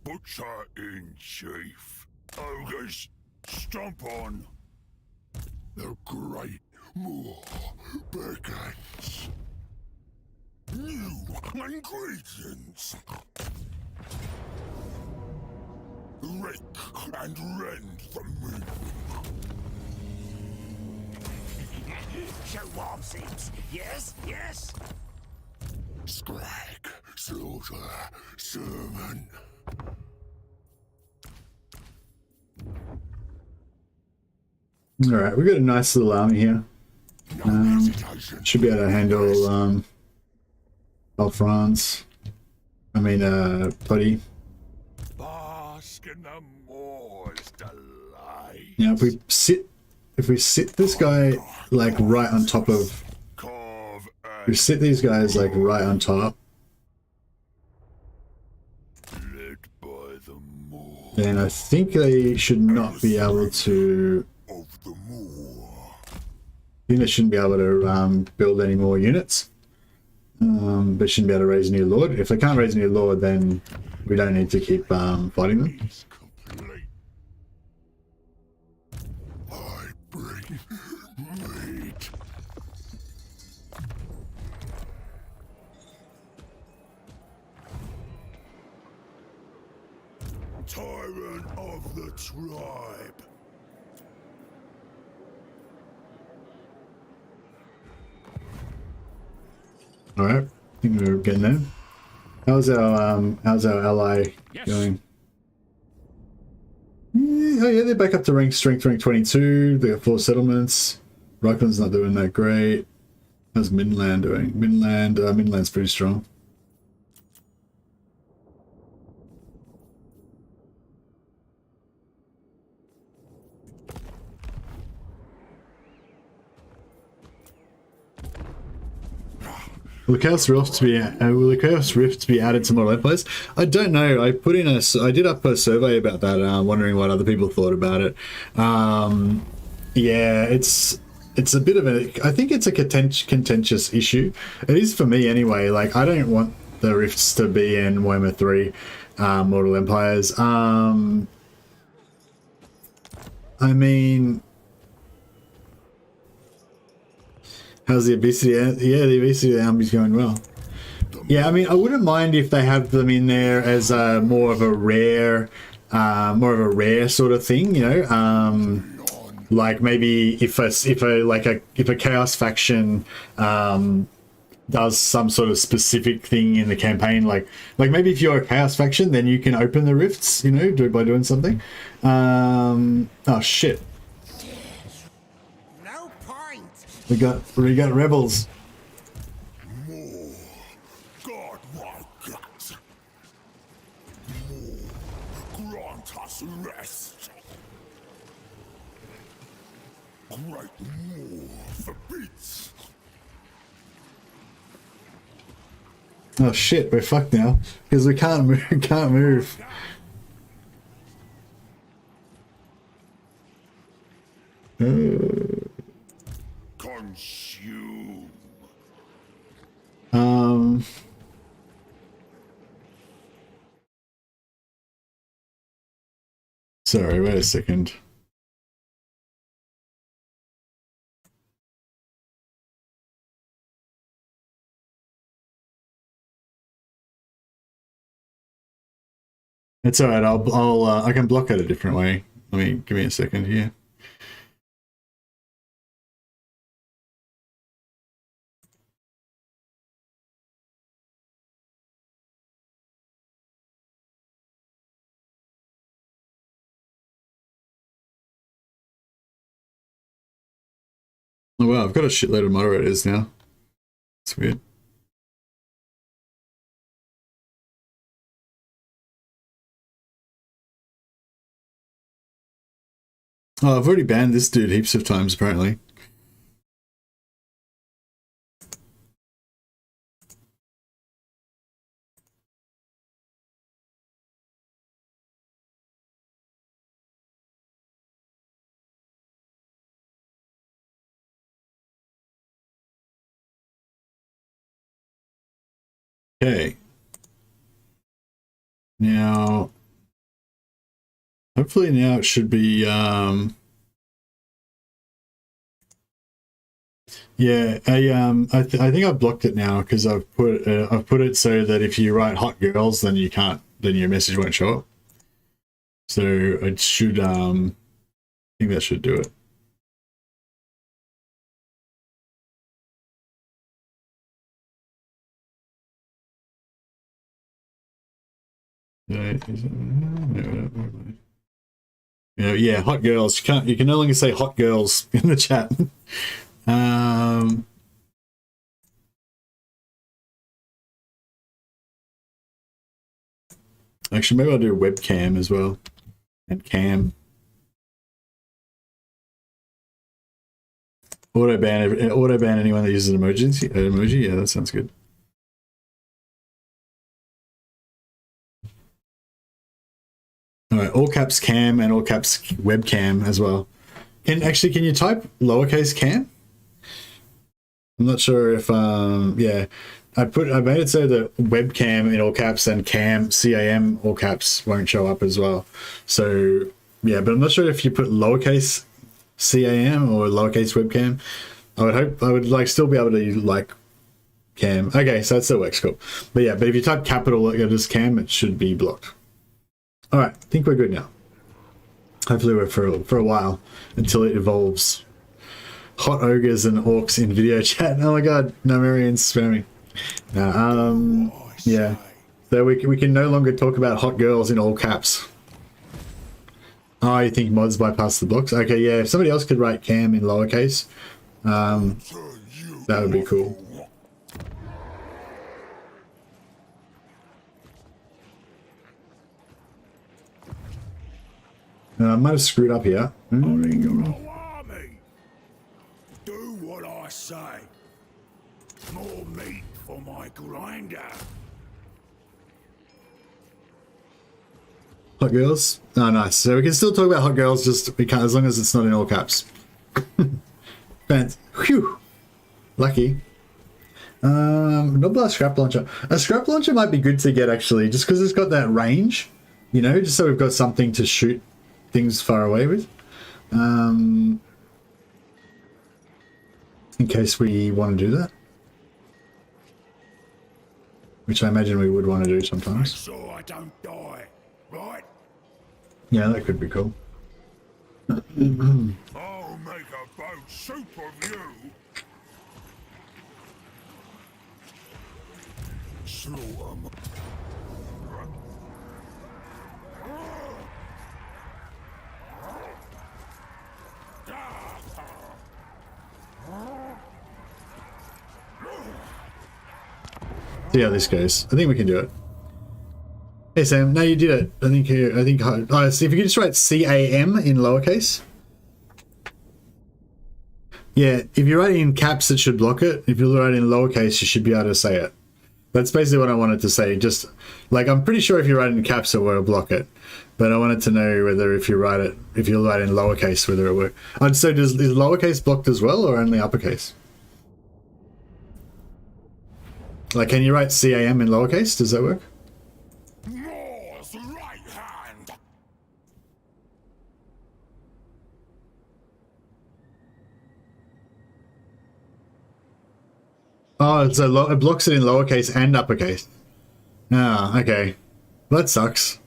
Butcher in chief. Ogres, stomp on. The great more begins. New ingredients. Rake and rend the meat. Show warm seems. Yes, yes. Skrag, slaughter, sermon. alright, we've got a nice little army here. Should be able to handle France. I mean Putty. Bask in the Moor's delight. Now if we sit this guy like right on top of, we sit these guys like right on top, Led by the Moor then I think they should not be able to. of the Moor. I think they shouldn't be able to build any more units. But shouldn't be able to raise a new lord. If they can't raise a new lord, then we don't need to keep fighting them. It's complete. I bring meat. Tyrant of the tribe. All right, I think we're getting there. How's our ally going? Yeah, oh yeah, they're back up to strength rank 22. They got 4 settlements. Rockland's not doing that great. How's Midland doing? Midland's pretty strong. Will the Chaos Rift be added to Model Empires? I don't know. I did up a survey about that, wondering what other people thought about it. Yeah, it's a bit of I think it's a contentious issue. It is for me anyway. Like, I don't want the Rifts to be in Warhammer 3 Mortal Empires. I mean, how's the obesity? Yeah, the obesity of the army's going well. Yeah, I mean, I wouldn't mind if they have them in there as more of a rare more of a rare sort of thing, you know. Like maybe if a chaos faction does some sort of specific thing in the campaign, like maybe if you're a chaos faction, then you can open the rifts, you know, by doing something. Oh shit! No point. We got rebels. More. God, my guts. More. Grant us rest. Great more for beats. Oh shit, we're fucked now because we can't move. Can't move. Consume. Sorry, wait a second. It's all right. I can block it a different way. Give me a second here. Oh wow, I've got a shitload of moderators now. It's weird. Oh, I've already banned this dude heaps of times, apparently. Okay. Now, hopefully now it should be, yeah, I think I've blocked it now because I've put it so that if you write hot girls, then you can't, then your message won't show up. So it should, I think that should do it. Yeah, hot girls. You can no longer say hot girls in the chat. Actually, maybe I'll do webcam as well. And cam. Auto ban anyone that uses emoji. Yeah, that sounds good. All right, all caps cam and all caps webcam as well. Can you type lowercase cam? I'm not sure if yeah. I made it so that webcam in all caps and CAM all caps won't show up as well. So yeah, but I'm not sure if you put lowercase CAM or lowercase webcam. I would like still be able to like cam. Okay, so that still works, cool. But yeah, but if you type capital letters cam, it should be blocked. All right, I think we're good now. Hopefully we're for a while until it evolves. Hot ogres and orcs in video chat. Oh my god, no Marian's spamming. Yeah. So we can no longer talk about hot girls in all caps. Oh, you think mods bypass the blocks? Okay, yeah. If somebody else could write cam in lowercase, that would be cool. I might have screwed up here. Army. Do what I say. More meat for my grinder. Hot girls? Oh, nice. So we can still talk about hot girls, just we can't, as long as it's not in all caps. Phew. Lucky. Not about a scrap launcher. A scrap launcher might be good to get actually, just because it's got that range, you know, just so we've got something to shoot things far away with. In case we want to do that. Which I imagine we would want to do sometimes. So I don't die, right? Yeah, that could be cool. I'll make a boat soup of you. Slaughter. See how this goes. I think we can do it. Hey Sam, no, you did it. I think. Oh, see if you could just write CAM in lowercase. Yeah, if you write it in caps, it should block it. If you write it in lowercase, you should be able to say it. That's basically what I wanted to say. Just like I'm pretty sure if you write it in caps, it will block it. But I wanted to know whether if you write it in lowercase, whether it works. So is lowercase blocked as well, or only uppercase? Like, can you write CAM in lowercase? Does that work? More's right hand. Oh, so it blocks it in lowercase and uppercase. Ah, okay. Well, that sucks.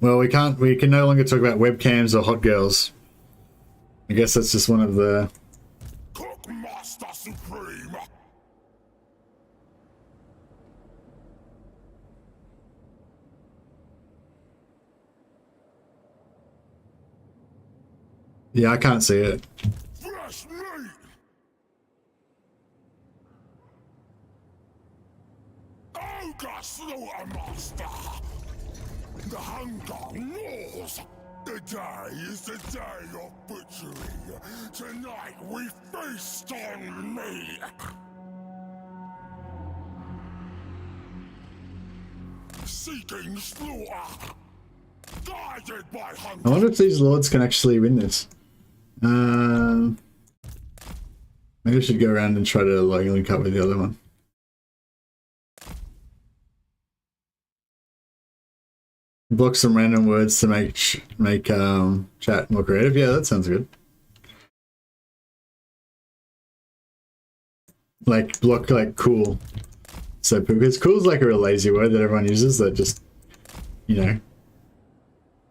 Well, we can no longer talk about webcams or hot girls. I guess that's just one of the... Cookmaster Supreme. Yeah, I can't see it. Fresh meat. Ogre Slaughtermaster. The hunger gnaws. The day is the day of butchery. Tonight we feast on meat. Seeking slaughter. Guided by hunger. I wonder if these lords can actually win this. Maybe I should go around and try to like link up with the other one. Block some random words to make chat more creative. Yeah, that sounds good. Like block like cool. So because cool is like a real lazy word that everyone uses that just, you know,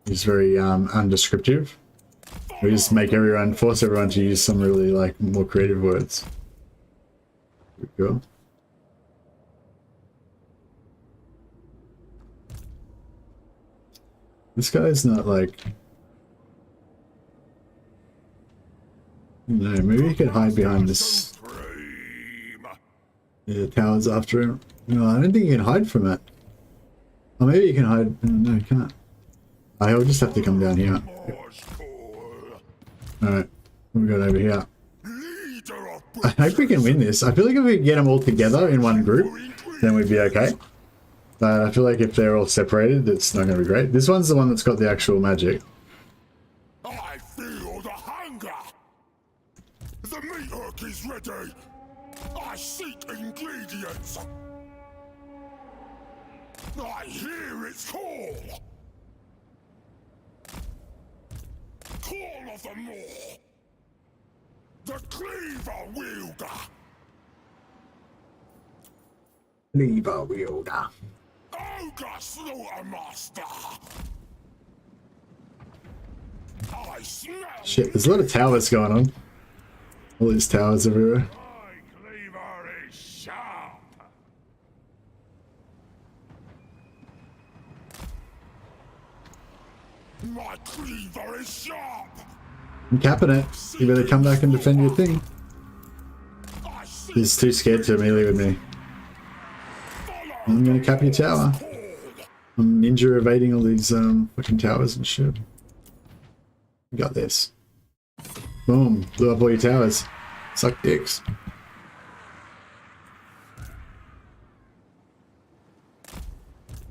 is very undescriptive. We just force everyone to use some really like more creative words. Cool. This guy's not like... No, maybe he could hide behind this. Yeah, the tower's after him. No, I don't think you can hide from it. Or maybe you can hide... No, you can't. I'll just have to come down here. Alright, we got over here. I hope we can win this. I feel like if we get them all together in one group, then we'd be okay. But I feel like if they're all separated, it's not going to be great. This one's the one that's got the actual magic. I feel the hunger. The meat hook is ready. I seek ingredients. I hear its call. Call of the Maw. The Cleaver Wielder. Cleaver Wielder. Ogre Slaughtermaster. I smell. Shit, there's a lot of towers going on. All these towers everywhere. My cleaver is sharp. My cleaver is sharp. I'm capping it. You better come back and defend your thing. I see. He's too scared to melee with me. I'm gonna cap your tower. I'm ninja evading all these fucking towers and shit. Got this. Boom. Blew up all your towers. Suck dicks.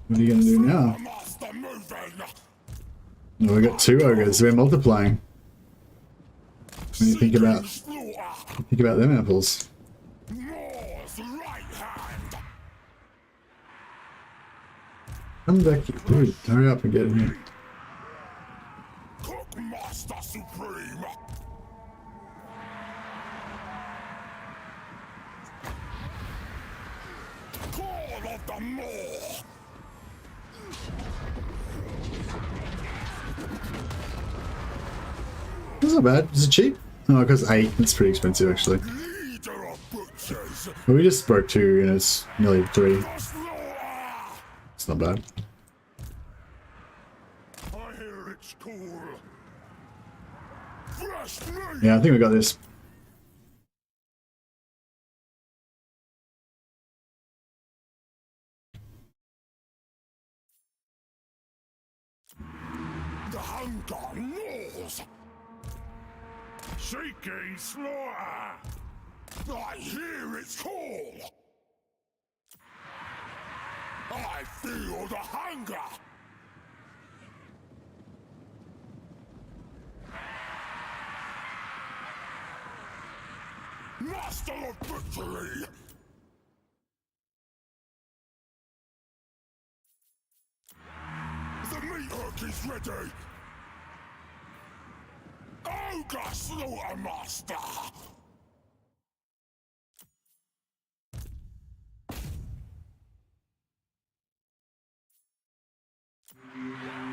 What are you gonna do now? Master moving. Oh, we got two ogres. We're multiplying. What do you think about them apples? Maw's right hand. Come back here. Dude, hurry up and get in here. Cookmaster Supreme. Call of the Maw. That's not bad. Is it cheap? Oh, it costs 8. It's pretty expensive, actually. Leader of butchers. But we just broke 2 and it's nearly 3. It's not bad. I hear it's cool. Fresh meat. Yeah, I think we got this. The hunger gnaws. Seeking slaughter. I hear its call. I feel the hunger. Master of butchery. The meat hook is ready. Ogre Slaughtermaster.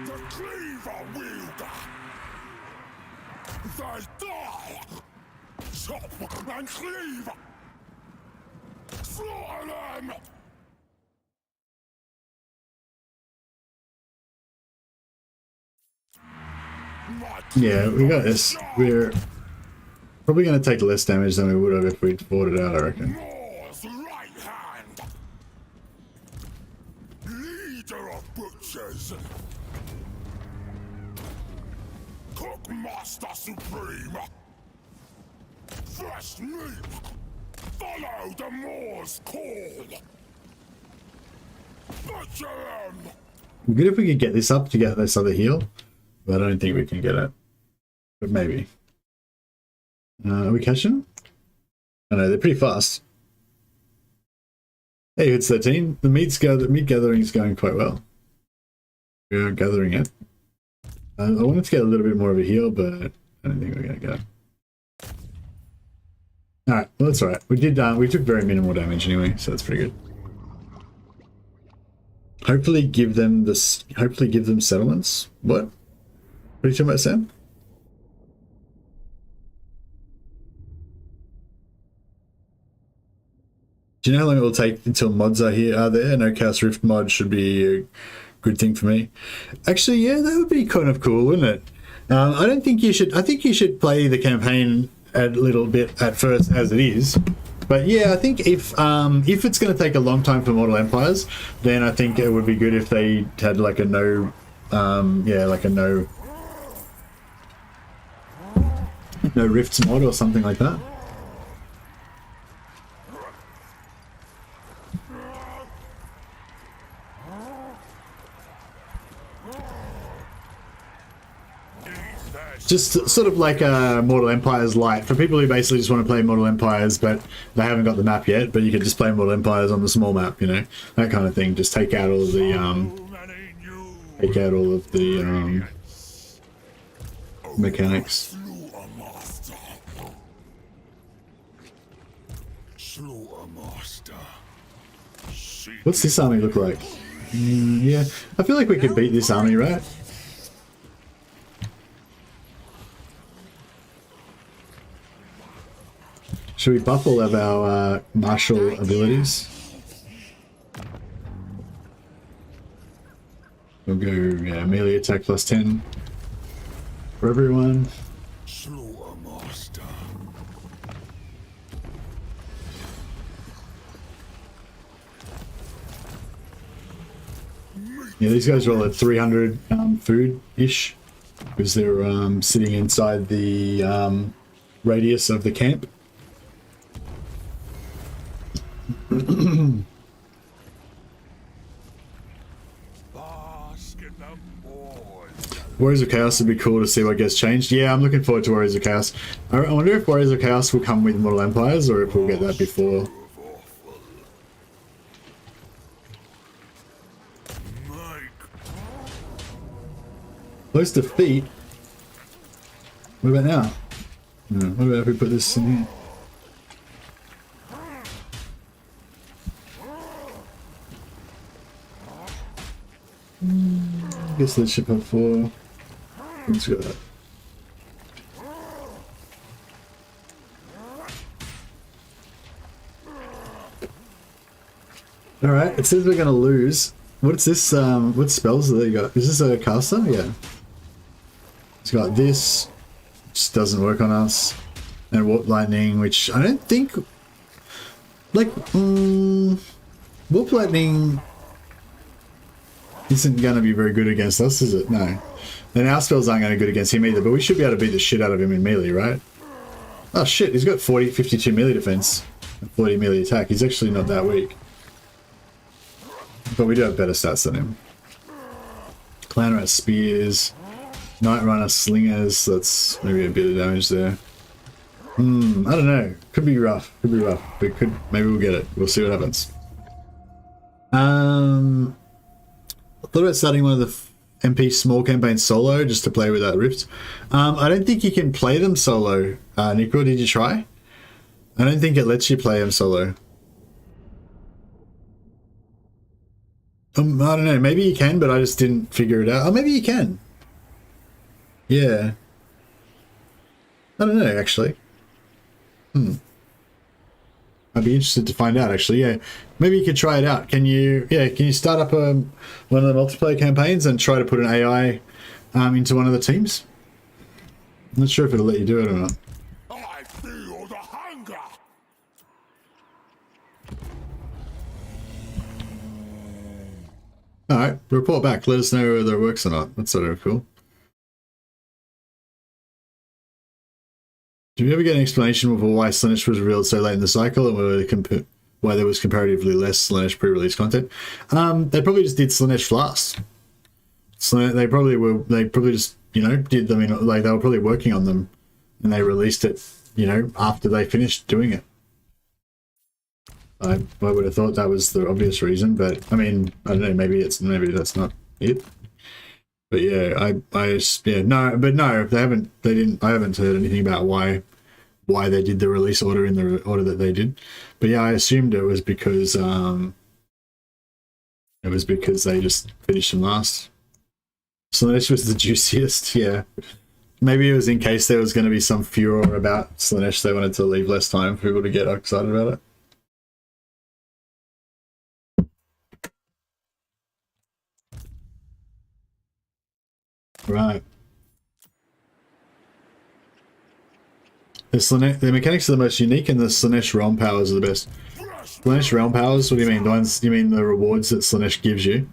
The cleaver wielder. They die. Chop and cleave. Slaughter them. Yeah, we got this. We're probably going to take less damage than we would have if we'd fought it out, I reckon. Moore's right hand. Leader of butchers. Cookmaster supreme. Fresh meat. Follow the Moor's call. Butcher them. Good if we could get this up to get this other heal. But I don't think we can get it. But maybe. Are we catching? I know, they're pretty fast. Hey, it's 13. The meat gathering is going quite well. We are gathering it. I wanted to get a little bit more of a heal, but I don't think we're going to get it. Alright, well that's alright. We took very minimal damage anyway, so that's pretty good. Hopefully give them settlements. What? What are you talking about, Sam? Do you know how long it will take until mods are there? No Chaos Rift mod should be a good thing for me. Actually, yeah, that would be kind of cool, wouldn't it? I don't think you should. I think you should play the campaign a little bit at first as it is. But yeah, I think if it's going to take a long time for Mortal Empires, then I think it would be good if they had like a no rifts mod or something like that. Just sort of like Mortal Empires Lite for people who basically just want to play Mortal Empires but they haven't got the map yet, but you can just play Mortal Empires on the small map, you know, that kind of thing. Just take out all the mechanics. What's this army look like? Yeah, I feel like we could beat this army, right? Should we buff all of our martial abilities? We'll go melee attack plus 10 for everyone. Yeah, these guys are all at 300 food-ish because they're sitting inside the radius of the camp. Warriors of Chaos would be cool to see what gets changed. Yeah, I'm looking forward to Warriors of Chaos. I wonder if Warriors of Chaos will come with Mortal Empires or if we'll get that before. Close defeat? What about now? What about if we put this in here? I guess let's ship up 4. Let's go. All right. It says we're gonna lose. What's this? What spells have they got? Is this a caster? Yeah. It's got this. Just doesn't work on us. And warp lightning, which I don't think. Like, warp lightning isn't going to be very good against us, is it? No. And our spells aren't going to be good against him either, but we should be able to beat the shit out of him in melee, right? Oh shit, he's got 52 melee defense and 40 melee attack. He's actually not that weak. But we do have better stats than him. Clanner has spears. Night Runner slingers. That's maybe a bit of damage there. I don't know. Could be rough. Could be rough. We could. Maybe we'll get it. We'll see what happens. I thought about starting one of the MP small campaigns solo just to play with that Rift. I don't think you can play them solo. Nico, did you try? I don't think it lets you play them solo. I don't know. Maybe you can, but I just didn't figure it out. Oh, maybe you can. Yeah. I don't know, actually. I'd be interested to find out, actually. Yeah. Maybe you could try it out. Can you start up one of the multiplayer campaigns and try to put an AI into one of the teams? I'm not sure if it'll let you do it or not. I feel the hunger. Alright, report back. Let us know whether it works or not. That's sort of cool. Did we ever get an explanation for why Slaanesh was revealed so late in the cycle and why there was comparatively less Slaanesh pre-release content? They probably just did Slaanesh last. So they probably just, you know, did them in, like, they were probably working on them and they released it, you know, after they finished doing it. I would have thought that was the obvious reason, but I mean, I don't know, maybe that's not it. But yeah, I haven't heard anything about why they did the release order in the order that they did. But yeah, I assumed it was because they just finished them last. Slaanesh was the juiciest, yeah. Maybe it was in case there was going to be some furor about Slaanesh, they wanted to leave less time for people to get excited about it. Right. The mechanics are the most unique and the Slaanesh realm powers are the best. Slaanesh realm powers? What do you mean? The ones, you mean the rewards that Slaanesh gives you?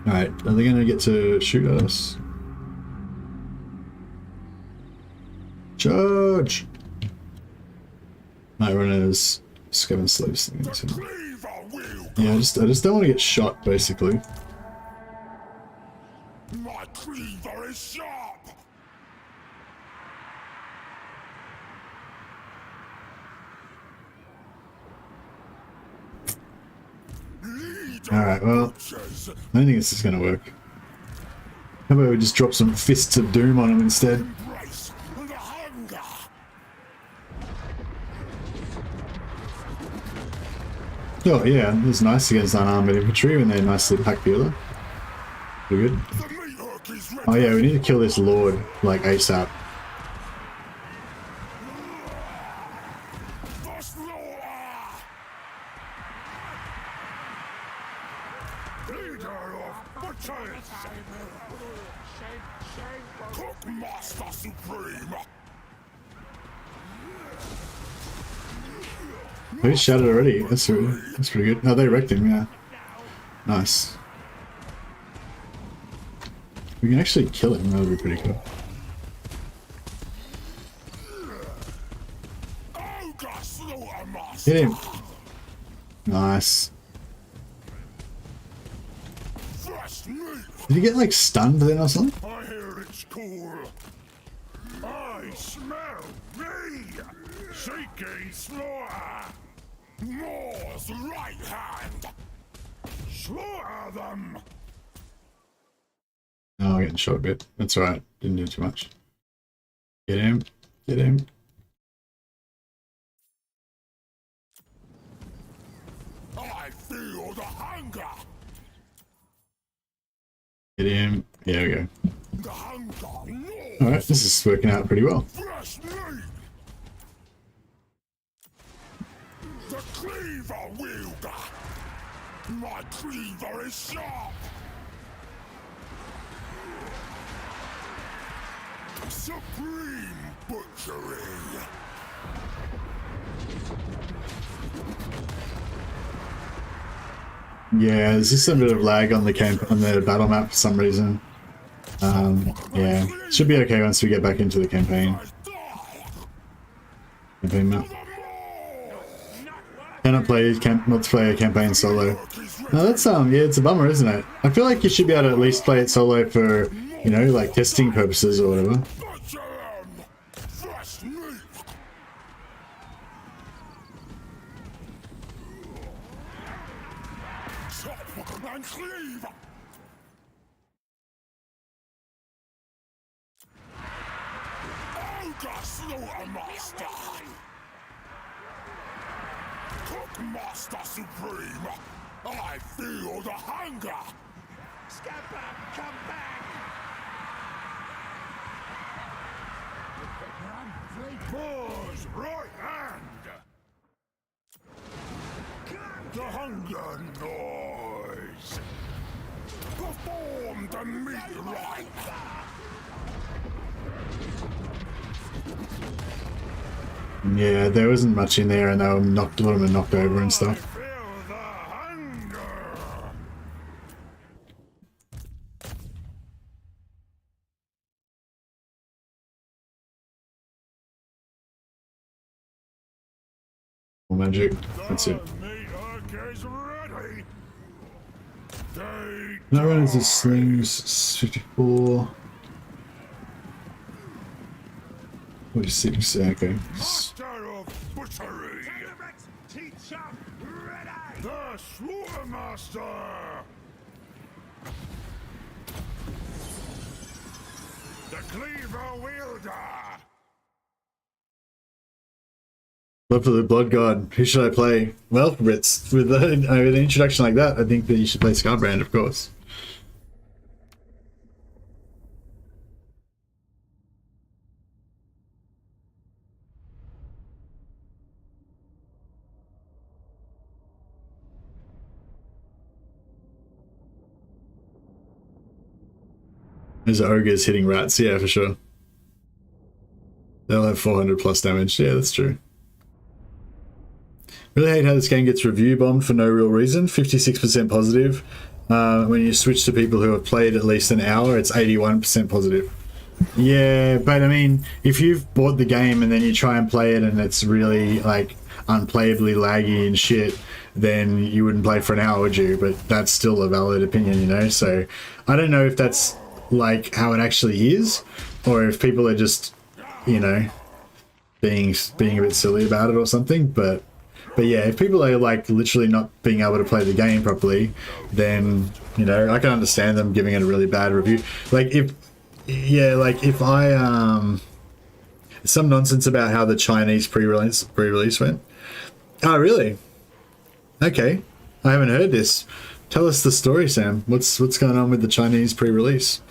Alright, are they going to get to shoot at us? Charge! Night Runner's Scaven Slaves thing. Yeah, I just don't want to get shot, basically. My cleaver is sharp. Alright, well, I don't think this is going to work. How about we just drop some Fists of Doom on them instead? Oh yeah, it was nice against unarmored infantry when they nicely packed the other. Pretty good. Oh yeah, we need to kill this Lord, like, ASAP. Oh, he shot it already. That's pretty good. Oh, they wrecked him, yeah. Nice. We can actually kill him, that would be pretty cool. Hit him! Nice. Did he get, like, stunned then or something? I hear it's cool. I smell me. Seeking slaughter. More's right hand. Slaughter them. Oh, I'm getting shot a bit. That's alright. Didn't do too much. Get him. Get him. I feel the hunger. Get him. Yeah, there we go. The hunger gnaws. Alright, this is working out pretty well. Fresh meat. The cleaver wielder. My cleaver is sharp. Supreme butchery. Yeah, there's just a bit of lag on the battle map for some reason. Yeah, should be okay once we get back into the campaign. Campaign map. Cannot play multiplayer campaign solo. No, that's yeah, it's a bummer, isn't it? I feel like you should be able to at least play it solo for, you know, like testing purposes or whatever. Butcher 'em. Fresh meat. Chop and cleave. Ogre Slaughtermaster. Cookmaster Supreme. I feel the hunger. Scabber, come back. Pause, right hand. The hunger noise. Perform the meat right. Yeah, there wasn't much in there, and they were knocked, a lot of them knocked over and stuff. Feel the hunger. Magic. That's it. The meat hook is ready. They That runs the slings 54. 46, okay. Master of butchery. Teacher ready. The Slaughtermaster. The cleaver wielder. Love for the Blood God. Who should I play? Well, Brits, with an introduction like that, I think that you should play Scarbrand, of course. There's ogres hitting rats, yeah, for sure. They'll have 400 plus damage, yeah, that's true. Really hate how this game gets review bombed for no real reason. 56% positive. When you switch to people who have played at least an hour, it's 81% positive. Yeah, but I mean, if you've bought the game and then you try and play it and it's really like unplayably laggy and shit, then you wouldn't play for an hour, would you? But that's still a valid opinion, you know? So I don't know if that's like how it actually is, or if people are just, you know, being a bit silly about it or something. But yeah, if people are like literally not being able to play the game properly, then, you know, I can understand them giving it a really bad review. Like if I some nonsense about how the Chinese pre-release went. Oh really? Okay, I haven't heard this. Tell us the story, Sam. What's going on with the Chinese pre-release?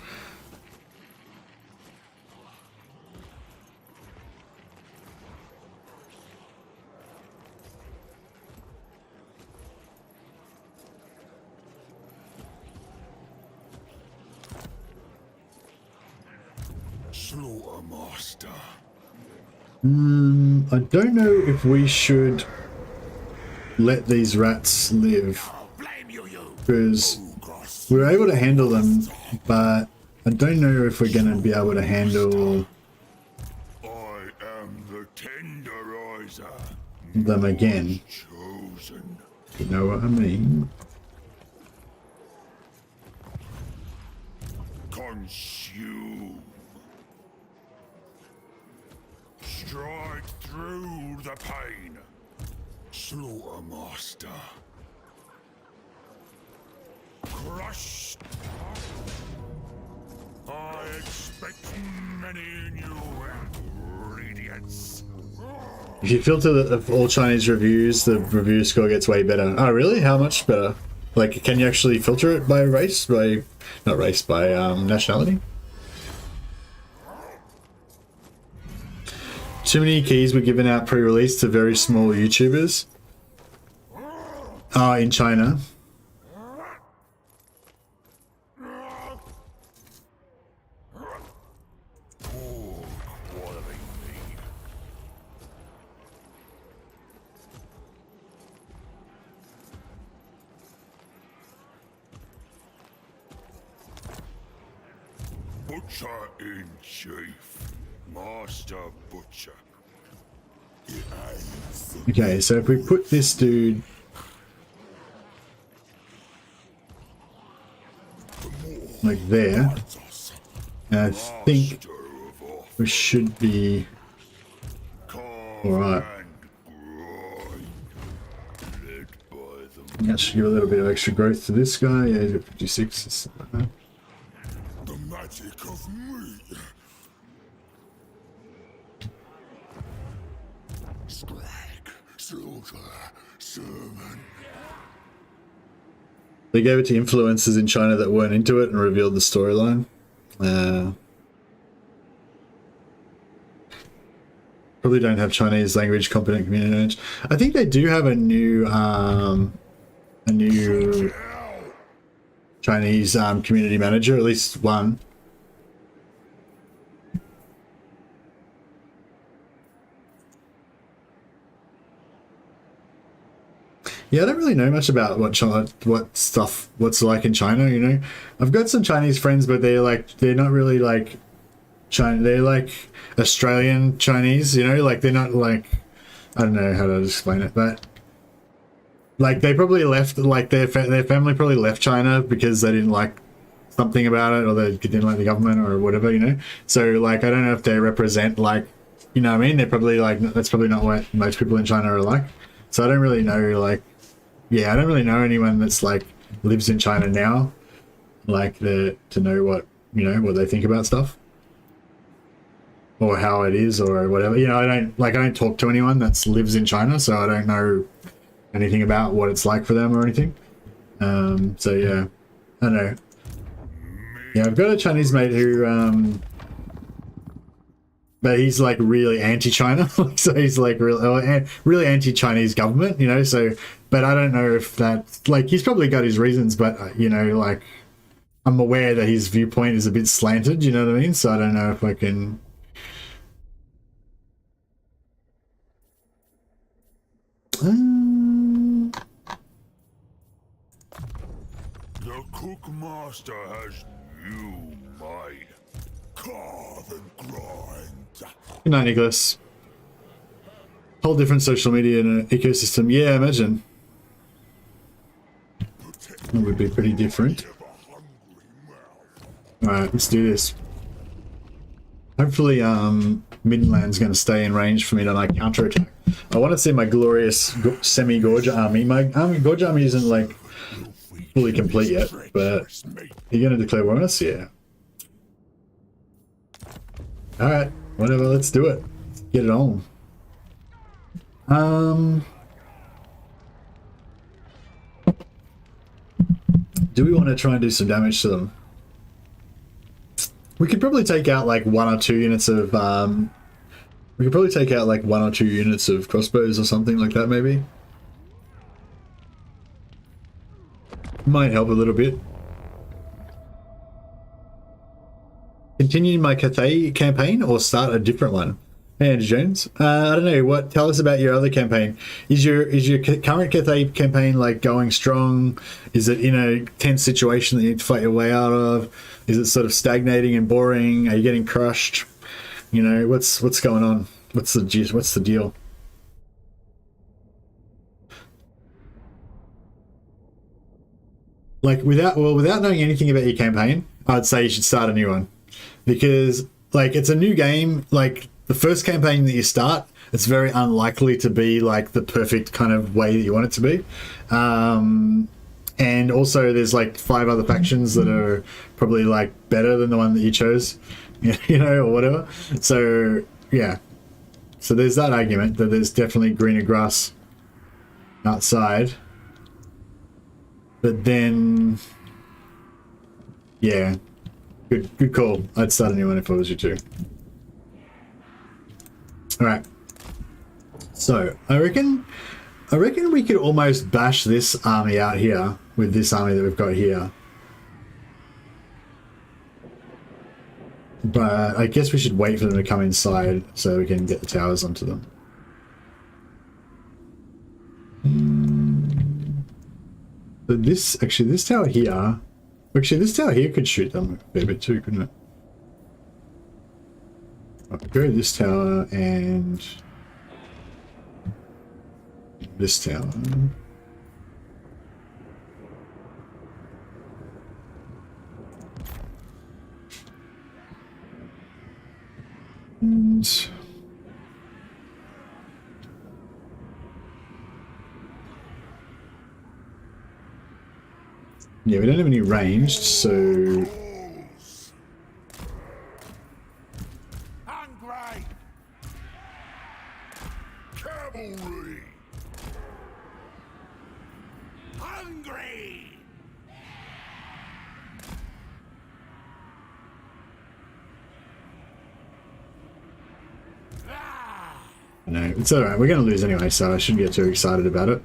Slaughtermaster. I don't know if we should let these rats live, because we're able to handle them, but I don't know if we're going to be able to handle I am the tenderizer. them again. Chosen. You know what I mean? Consume. Strike through the pain. Slaughtermaster. Crush. I expect many new ingredients. If you filter all Chinese reviews, the review score gets way better. Oh really? How much better? Like, can you actually filter it by race? By not race, by nationality? Too many keys were given out pre-release to very small YouTubers. In China. Butcher in chief, Master Butcher. Okay, so if we put this dude like there, and I think we should be alright. That should give a little bit of extra growth to this guy. Yeah, he's at 56. The magic of me. Skrag, slaughter, sermon. They gave it to influencers in China that weren't into it and revealed the storyline. Probably don't have Chinese language competent community. I think they do have a new Chinese community manager, at least one. Yeah, I don't really know much about what's like in China, you know. I've got some Chinese friends, but they're not really like China. They're like Australian Chinese, you know, like they're not like, I don't know how to explain it, but like they probably left, like their family probably left China because they didn't like something about it, or they didn't like the government or whatever, you know. So like I don't know if they represent, like, you know what I mean? They're probably like, that's probably not what most people in China are like. So I don't really know, like, yeah, I don't really know anyone that's like lives in China now, like to know what, you know, what they think about stuff or how it is or whatever. You know, I don't talk to anyone that lives in China, so I don't know anything about what it's like for them or anything. So yeah, I don't know. Yeah, I've got a Chinese mate who but he's like really anti-China, so he's like really anti-Chinese government, you know. So, but I don't know if that, like, he's probably got his reasons, but you know, like, I'm aware that his viewpoint is a bit slanted, you know what I mean? So I don't know if I can. The cook master has you, my carve and grind. Good night, Nicholas. Whole different social media and ecosystem. Yeah, imagine. It would be pretty different. Alright, let's do this. Hopefully, Midland's going to stay in range for me to like counterattack. I want to see my glorious semi-Gorge army. My Gorge army isn't like fully complete yet, but you're going to declare war on us? Yeah. Alright, whatever, let's do it. Get it on. Do we want to try and do some damage to them? We could probably take out like 1 or 2 units of we could probably take out like 1 or 2 units of crossbows or something like that, maybe. Might help a little bit. Continue my Cathay campaign or start a different one? Hey, Andrew Jones. I don't know. What? Tell us about your other campaign. Is your current Cathay campaign like going strong? Is it in a tense situation that you need to fight your way out of? Is it sort of stagnating and boring? Are you getting crushed? You know, what's going on? What's the deal? Like without knowing anything about your campaign, I'd say you should start a new one. Because like it's a new game, like the first campaign that you start, it's very unlikely to be like the perfect kind of way that you want it to be. And also there's like 5 other factions that are probably like better than the one that you chose, you know, or whatever. So yeah, so there's that argument that there's definitely greener grass outside. But then, yeah, good call. I'd start a new one if I was you too. All right. So I reckon we could almost bash this army out here with this army that we've got here. But I guess we should wait for them to come inside so we can get the towers onto them. But this tower here, this tower here could shoot them a fair bit too, couldn't it? I'll go to this tower and this tower. And yeah, we don't have any ranged, so Hungry! Cavalry! Hungry! no, it's alright. We're going to lose anyway, so I shouldn't get too excited about it.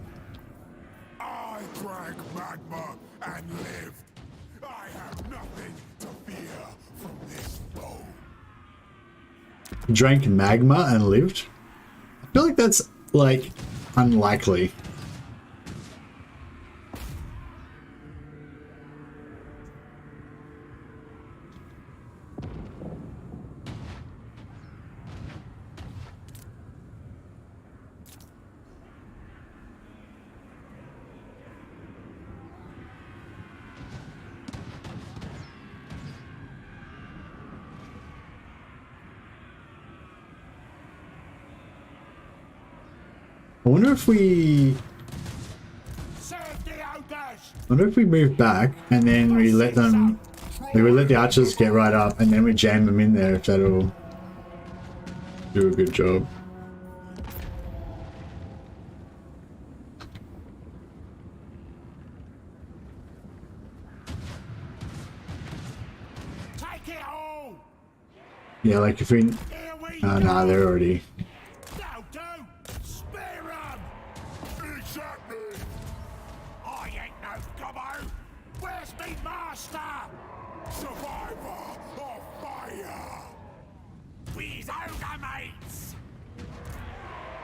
I drank magma and lived. I have nothing to fear from this foe. Drank magma and lived? I feel like that's, like, unlikely. I wonder if we move back and then we let them, we let the archers get right up and then we jam them in there, if that'll do a good job. Take it all! Yeah, like if we, oh nah, they're already.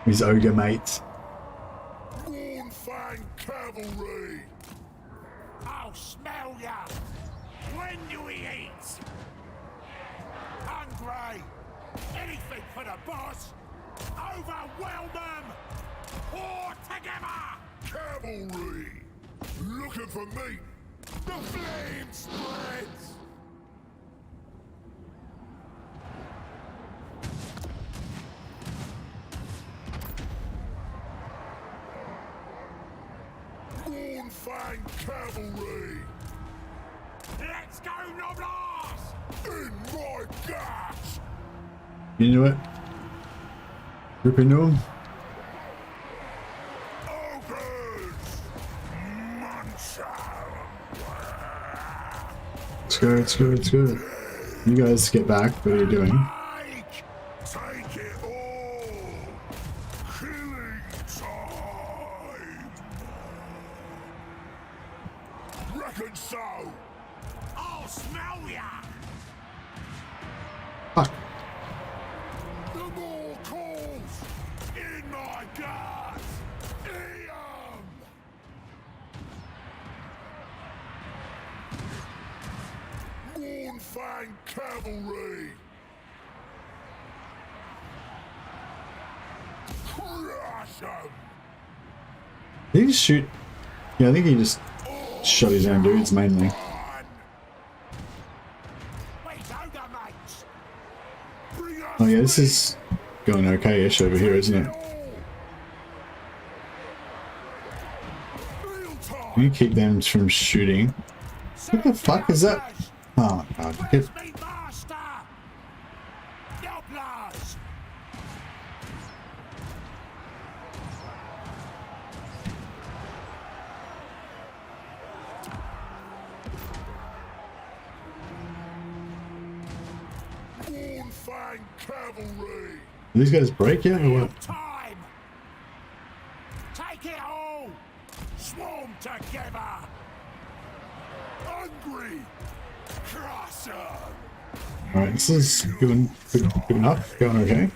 His ogre mates. Mournfang cavalry! I'll smell ya! When do we eat? Hungry! Anything for the boss! Overwhelm them! Pour together! Cavalry! Looking for meat! The flame spreads! Mournfang cavalry! Let's go, Noblars! In my guts! You know it? Rip into him. Ogres! Let's go, let's go, let's go. You guys get back. What are you doing? Take it all! Killing time! Reckon so! I'll smell ya! Fuck. The more calls! In my guts! Eat 'em! Mournfang cavalry! Crush 'em! Did he just shoot? Yeah, I think he just shot his own dudes mainly. Oh yeah, this is going okay-ish over here, isn't it? Can you keep them from shooting? What the fuck is that? Oh god. Get... cavalry. These guys break yet or what? Time! Take it all! Swarm together! Hungry. Crush 'em. Alright, this is good enough. Going okay.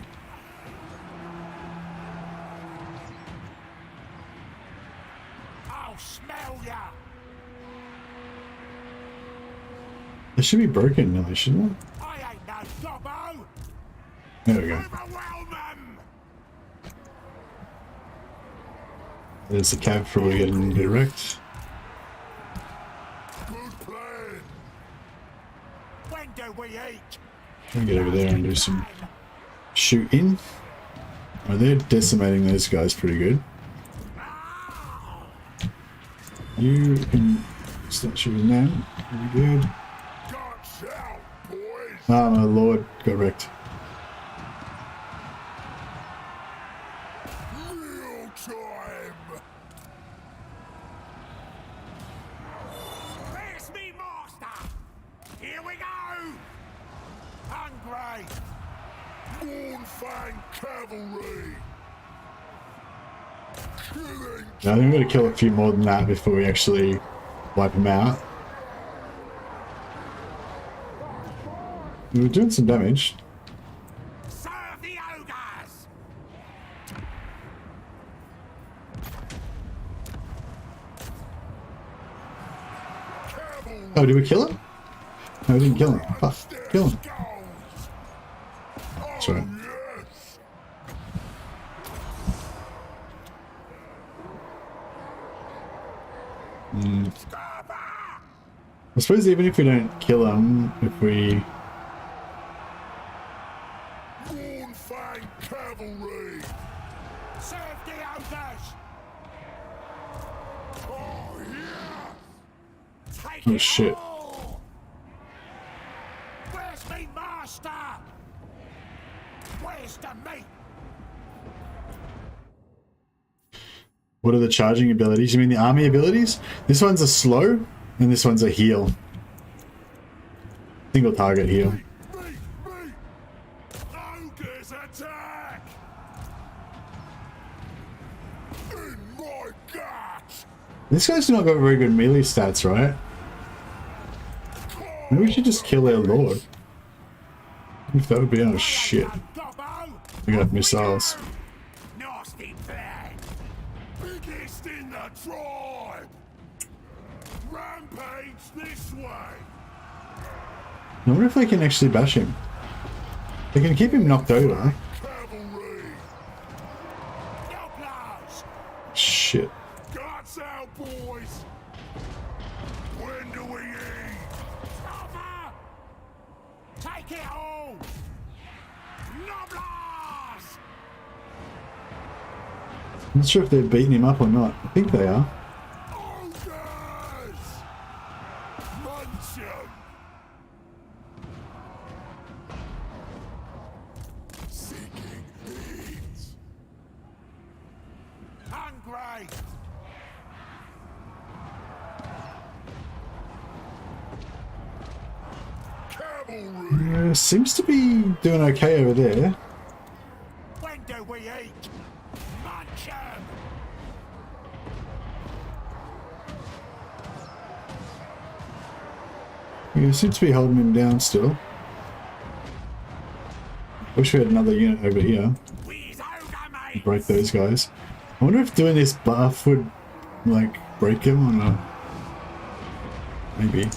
I'll smell ya! They should be broken now, shouldn't I ain't no gobbo! they? There we go. Overwhelm 'em! There's the cab probably getting direct. Good plan. When do we eat? Try and get over there and do some shooting. Oh, they're decimating those guys pretty good. You can start shooting them. Very good. Guts out, boys. Ah, my lord, got wrecked. Real time. There's me master! Here we go! Hungry! Mournfang cavalry. Killing. Now, I think we're going to kill a few more than that before we actually wipe them out. We were doing some damage. Serve the ogres! Oh, did we kill him? No, we didn't kill him. Fuck, kill him. That's right. Yes. I suppose even if we don't kill him, if we... Mournfang cavalry. Serve the ogres! Oh yeah. Take Oh it shit. all! Where's me master? Where's the meat? What are the charging abilities? You mean the army abilities? This one's a slow, and this one's a heal. Single target heal. Me. Ogres attack. In my guts. This guy's not got very good melee stats, right? Maybe we should just kill our lord. If that would be... oh shit. Gobbo! We got missiles. Nasty plan! Biggest in the tribe. Rampage this way. I wonder if they can actually bash him. They can keep him knocked over. Cavalry. Yoblars! Shit. Guts out, boys. When do we eat? Cover! Take it all! Noblars! I'm not sure if they're beating him up or not. I think they are. Ogres. Munch 'em. Seeking needs. Hungry! Cavalry. Seems to be doing okay over there. When do we eat? Munch 'em! Yeah, seems to be holding him down still. Wish we had another unit over here. We's ogre mates! Break those guys. I wonder if doing this buff would, like, break him or not. Maybe. Win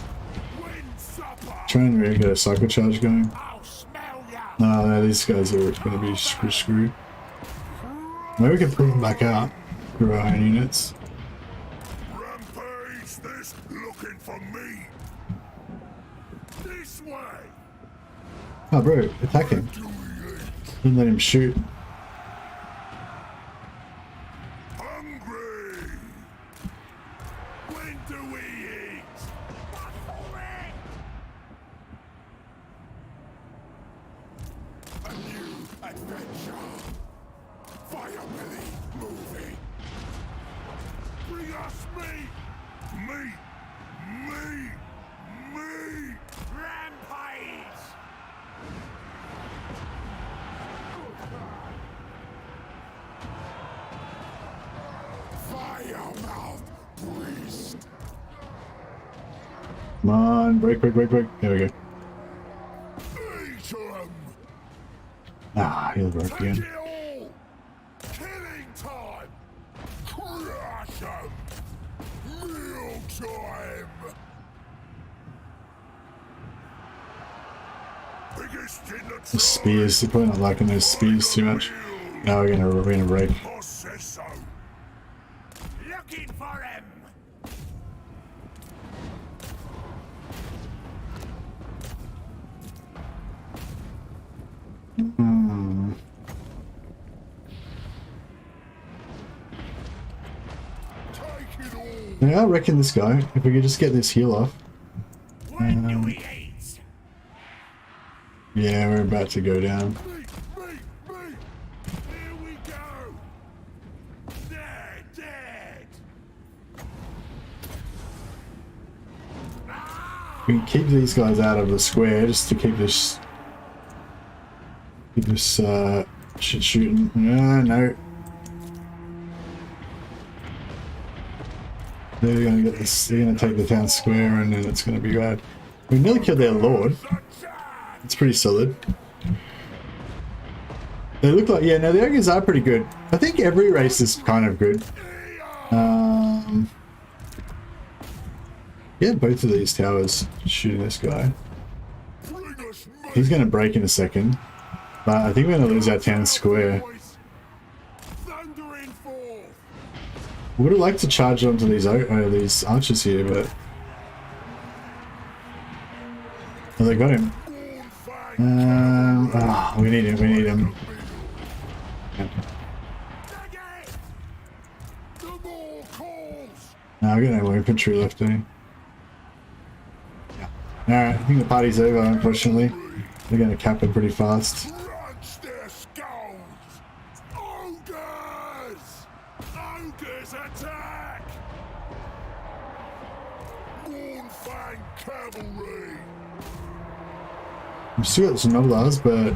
supper. Try and really get a cycle charge going. I'll smell ya! No, these guys are going to be screwed. Maybe we can pull them back out through our own units. Rampage this. Looking for me. This way. Oh, bro, attack him. Do we eat? Don't let him shoot. Hungry. When do we eat? What for it? A new adventure. Fire belly movie. Bring us meat. Meat. Meat. Meat. Rampage! your mouth, priest. Come on, break. There we go. Eat 'em. Ah, he'll work Take again. it all. Killing time. Crush 'em. Meal time. Biggest in The spears, they're probably not liking those spears too much. Now we're gonna break. Boss says so. Looking for him. Take it all. Yeah, I reckon this guy, if we could just get this heal off. When do we eat? Yeah, we're about to go down. Me. Here we go. They're dead. We can keep these guys out of the square just to keep this shit shooting. No. They're gonna get this. They're gonna take the town square, and then it's gonna be bad. We nearly killed their lord. It's pretty solid. They look like, yeah. No, the ogres are pretty good. I think every race is kind of good. Yeah, both of these towers shooting this guy. Bring us meat. He's gonna break in a second, but I think we're gonna lose our town square. Thundering forth. Would have liked to charge onto these archers here, but oh, they got him. We need him. The more calls. No, I got no more infantry left, eh? Alright, I think the party's over, unfortunately. They're gonna cap it pretty fast. Crunch their skulls. Ogres. Ogres attack. Mournfang cavalry. We've still got some noblars, but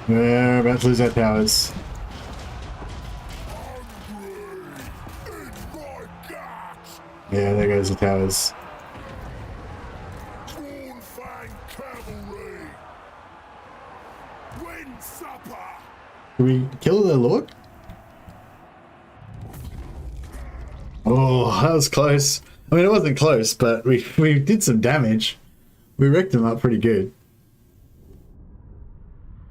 we're about to lose our towers. Hungry in my guts. Yeah, there goes the towers. Mournfang cavalry. Wind supper. Did we kill their lord? Oh, that was close. I mean, it wasn't close, but we did some damage. We wrecked them up pretty good.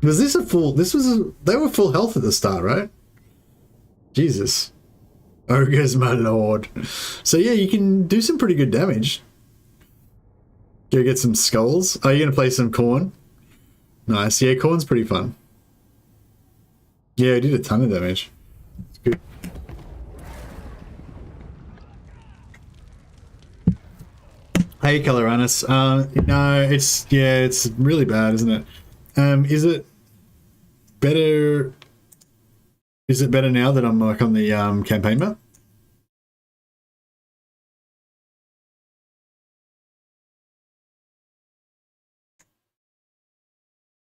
Was this a full... they were full health at the start, right? Jesus. Ogres, my lord. So yeah, you can do some pretty good damage. Go get some skulls. Oh, you're going to play some corn? Nice. Yeah, corn's pretty fun. Yeah, it did a ton of damage. It's good. Hey, Coloranus. No, it's really bad, isn't it? Is it better? Is it better now that I'm like on the campaign map?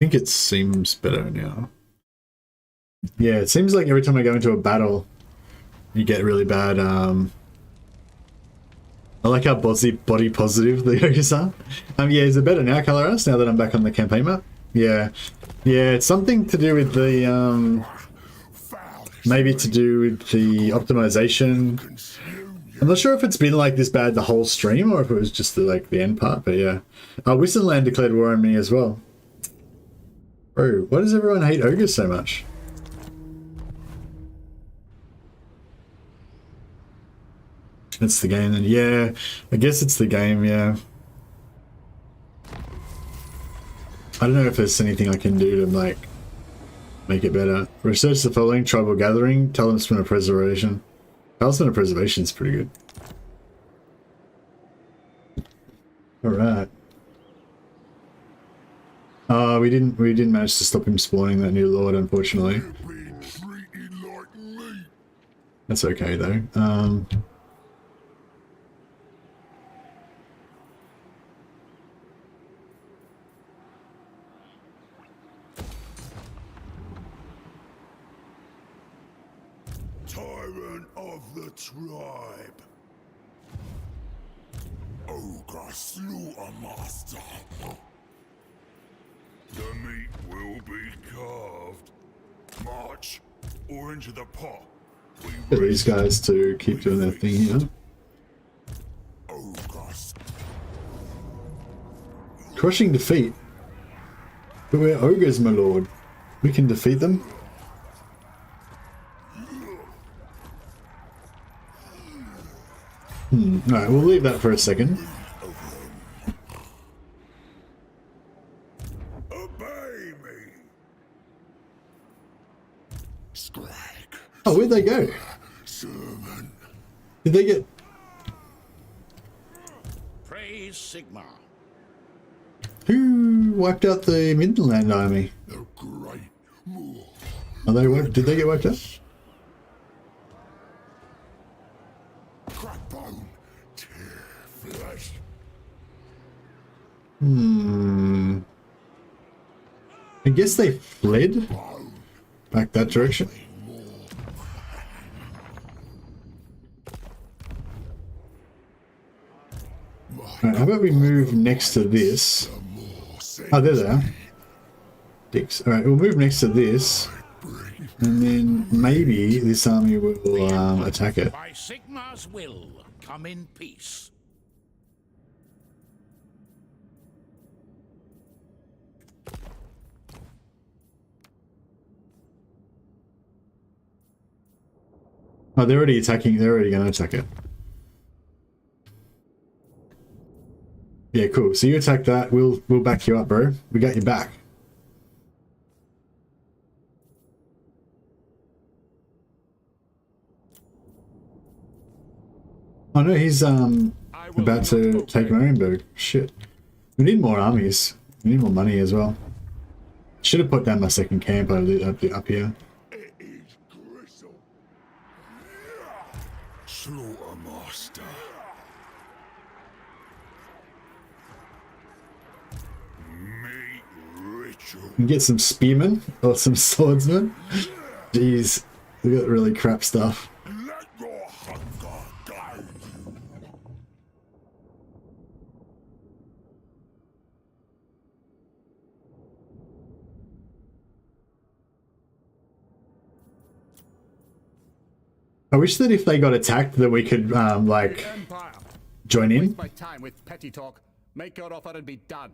I think it seems better now. Yeah, it seems like every time I go into a battle, you get really bad. I like how body positive the ogres are. Yeah, is it better now, Colorados, now that I'm back on the campaign map? Yeah. Yeah, it's something to do with the, maybe to do with the optimization. I'm not sure if it's been like this bad the whole stream or if it was just the end part, but yeah. Wissenland declared war on me as well. Bro, why does everyone hate ogres so much? It's the game then. Yeah, I guess it's the game, yeah. I don't know if there's anything I can do to like make it better. Research the following: tribal gathering, talisman of preservation. Talisman of preservation is pretty good. Alright. We didn't manage to stop him spawning that new lord, unfortunately. You've been treated like meat. That's okay though. Tyrant servant of the tribe. Ogre Slaughtermaster. The meat will be carved. March, or into the pot. Get these guys to keep doing their thing here. Ogre. Crushing defeat. But we're ogres, my lord. We can defeat them. Alright, we'll leave that for a second. Obey me. Skrag. Oh, where'd they go? Servant. Did they get... Praise Sigmar. Who wiped out the Midland army? The great Moor. Are they, did they get wiped out? Crack bone. Tear flesh. I guess they fled back that direction. Alright, how about we move next to this? Oh, there they are. Dicks. Alright, we'll move next to this. And then maybe this army will attack it. By Sigmar's will, come in peace. Oh, they're already attacking. They're already going to attack it. Yeah, cool. So you attack that. We'll back you up, bro. We got your back. Oh no, he's about to take Marienburg. Shit. We need more armies. We need more money as well. Should have put down my second camp up here. It is gristle. Slaughtermaster. Meat ritual. And get some spearmen or some swordsmen. Jeez, we got really crap stuff. Let your hunger guide you. I wish that if they got attacked that we could like Empire. join in. Waste my time with petty talk. Make your offer and be done.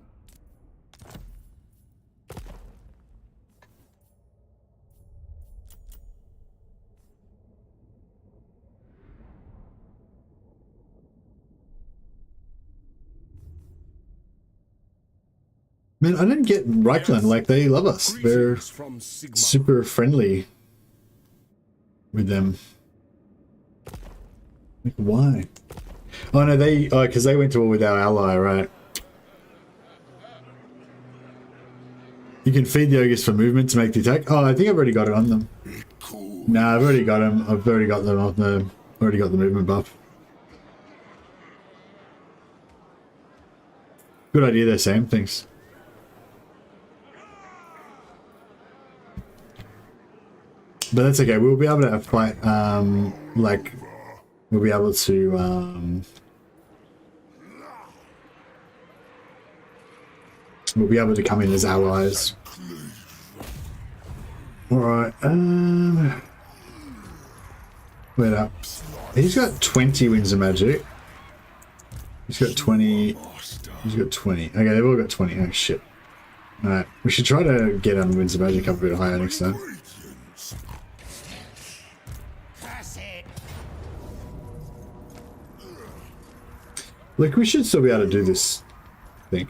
Man, I didn't get Reichland. Like, they love us. They're Greetings from Sigmar. super friendly with them. Like, why? Oh no, they because they went to war with our ally, right? You can feed the ogres for movement to make the attack. Oh, I think I've already got it on them. Nah, I've already got them. I've already got them on the. Already got the movement buff. Good idea there, Sam. Thanks. But that's okay. We'll be able to fight. Like, we'll be able to. We'll be able to come in as allies. All right. Wait up. He's got 20 winds of magic. He's got 20. He's got 20. Okay, they've all got 20. Oh shit. All right. We should try to get winds of magic up a bit higher next time. Like, we should still be able to do this, I think.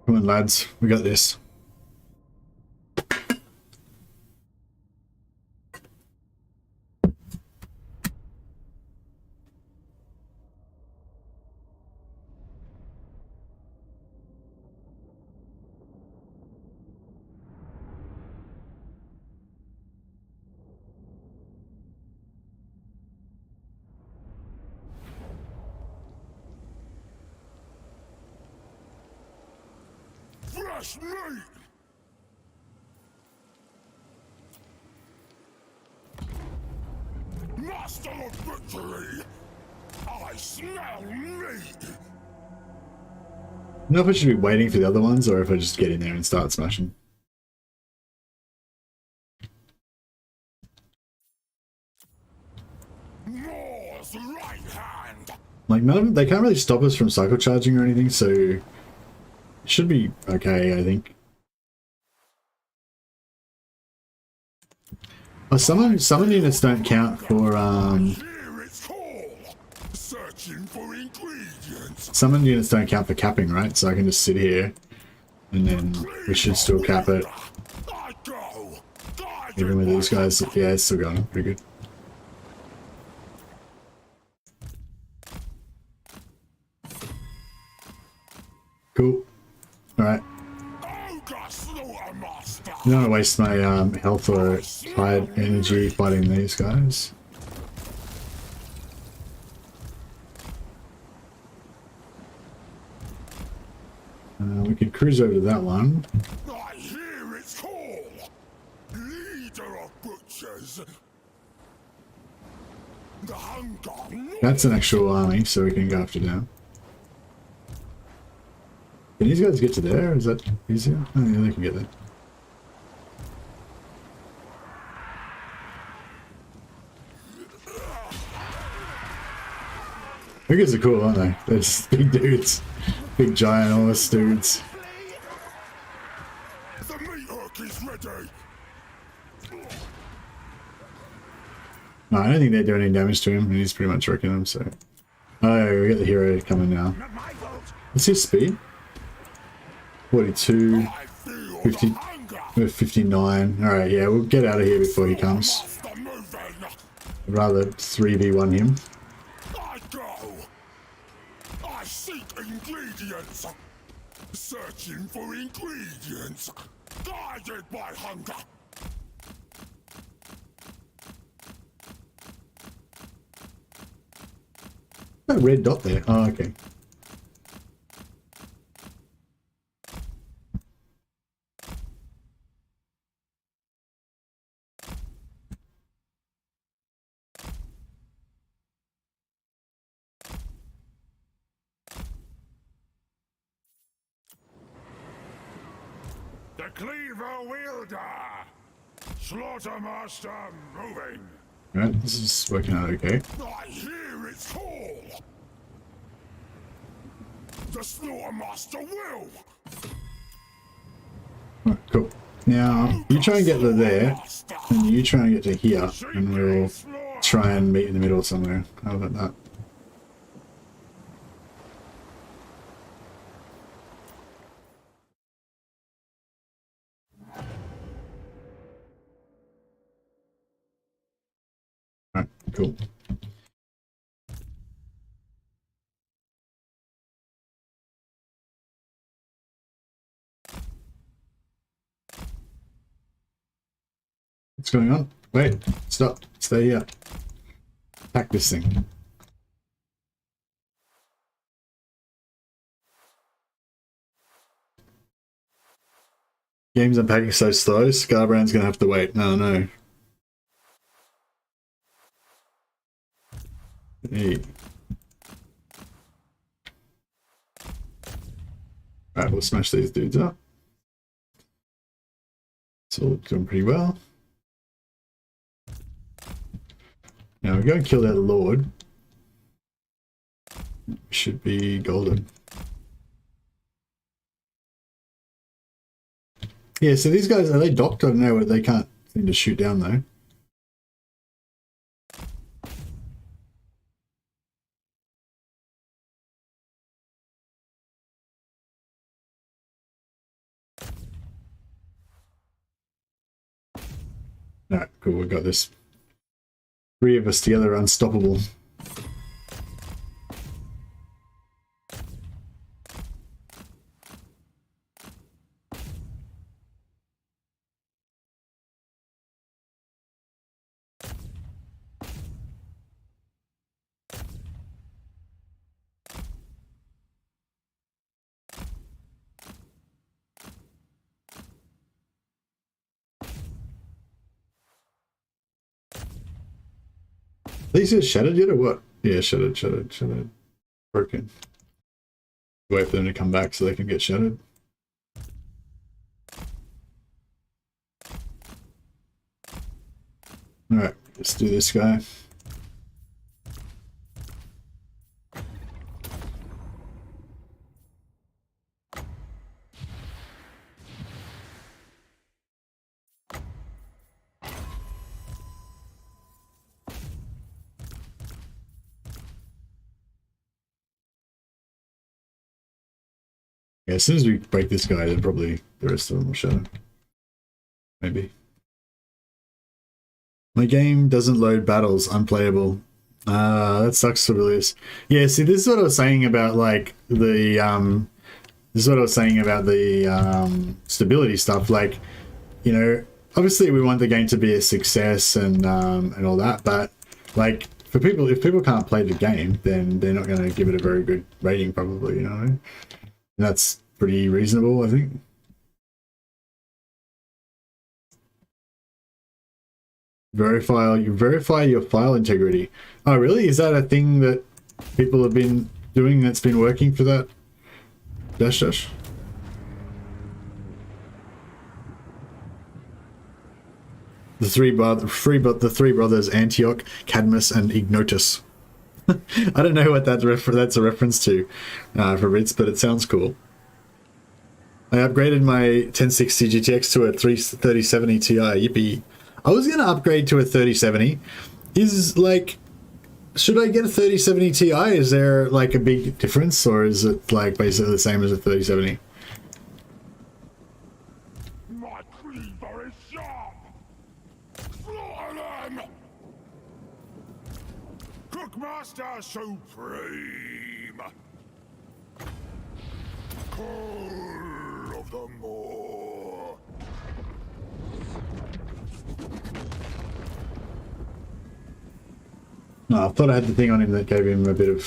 Come on, lads. We got this. fresh meat! Master of victory! I smell meat! I don't know if I should be waiting for the other ones or if I just get in there and start smashing. More's right hand! Like, none of them, they can't really stop us from cycle charging or anything, so it should be okay, I think. Oh, summon units don't count for, Hear its call! Searching for ingredients! summon units don't count for capping, right? So I can just sit here, and then we should still cap it. I go! Even with these guys, yeah, it's still going pretty good. Cool. Alright. Ogre Slaughtermaster! I don't want to waste my health or tired energy fighting these guys. We could cruise over to that one. I hear its call! Leader of butchers! The hunger! That's an actual army, so we can go after them. Can these guys get to there? Is that easier? Oh yeah, they can get there. Ogres are cool, aren't they? They're just big dudes. Big giant horse dudes. The meat hook is ready! No, I don't think they do any damage to him, and he's pretty much wrecking them, so... Oh, we got the hero coming now. What's his speed? 42, 50, 59. Alright, yeah, we'll get out of here before he comes. I'd rather 3v1 him. I go! I seek ingredients! Searching for ingredients! Guided by hunger! That red dot there. Oh, okay. The Cleaver Wielder! Slaughtermaster moving! Right, this is working out okay. I hear its call! The Slaughtermaster will! Alright, cool. Now, you try and get to there, and you try and get to here, and we'll try and meet in the middle somewhere. How about that? Alright, cool. What's going on? Wait, stop, stay here. Attack this thing. Game's unpacking so slow, Scarbrand's gonna have to wait. No, no. Hey. Alright, we'll smash these dudes up. It's all doing pretty well. Now we go and kill that Lord. Should be golden. Yeah, so these guys, are they docked? I don't know, they can't seem to shoot down though. Alright, cool, we got this. 3 of us together are unstoppable. These get shattered yet or what? Yeah, shattered. Broken. Wait for them to come back so they can get shattered. Alright, let's do this guy. Yeah, as soon as we break this guy, then probably the rest of them will shatter. Maybe. My game doesn't load battles, unplayable. That sucks for Bilius. Yeah, see, this is what I was saying about like the this is what I was saying about the stability stuff. Like, you know, obviously we want the game to be a success and all that, but like for people, if people can't play the game, then they're not going to give it a very good rating, probably. You know what I mean? And that's pretty reasonable, I think. Verify your file integrity. Oh, really? Is that a thing that people have been doing that's been working for that? Dash dash. The three brothers Antioch, Cadmus, and Ignotus. I don't know what that's a reference to for bits, but it sounds cool. I upgraded my 1060 GTX to a 3070 Ti. Yippee! I was gonna upgrade to a 3070. Is like, should I get a 3070 Ti? Is there like a big difference, or is it like basically the same as a 3070? My cleaver is sharp. Slaughter them! Cookmaster Supreme. Call of the Moor. No, I thought I had the thing on him that gave him a bit of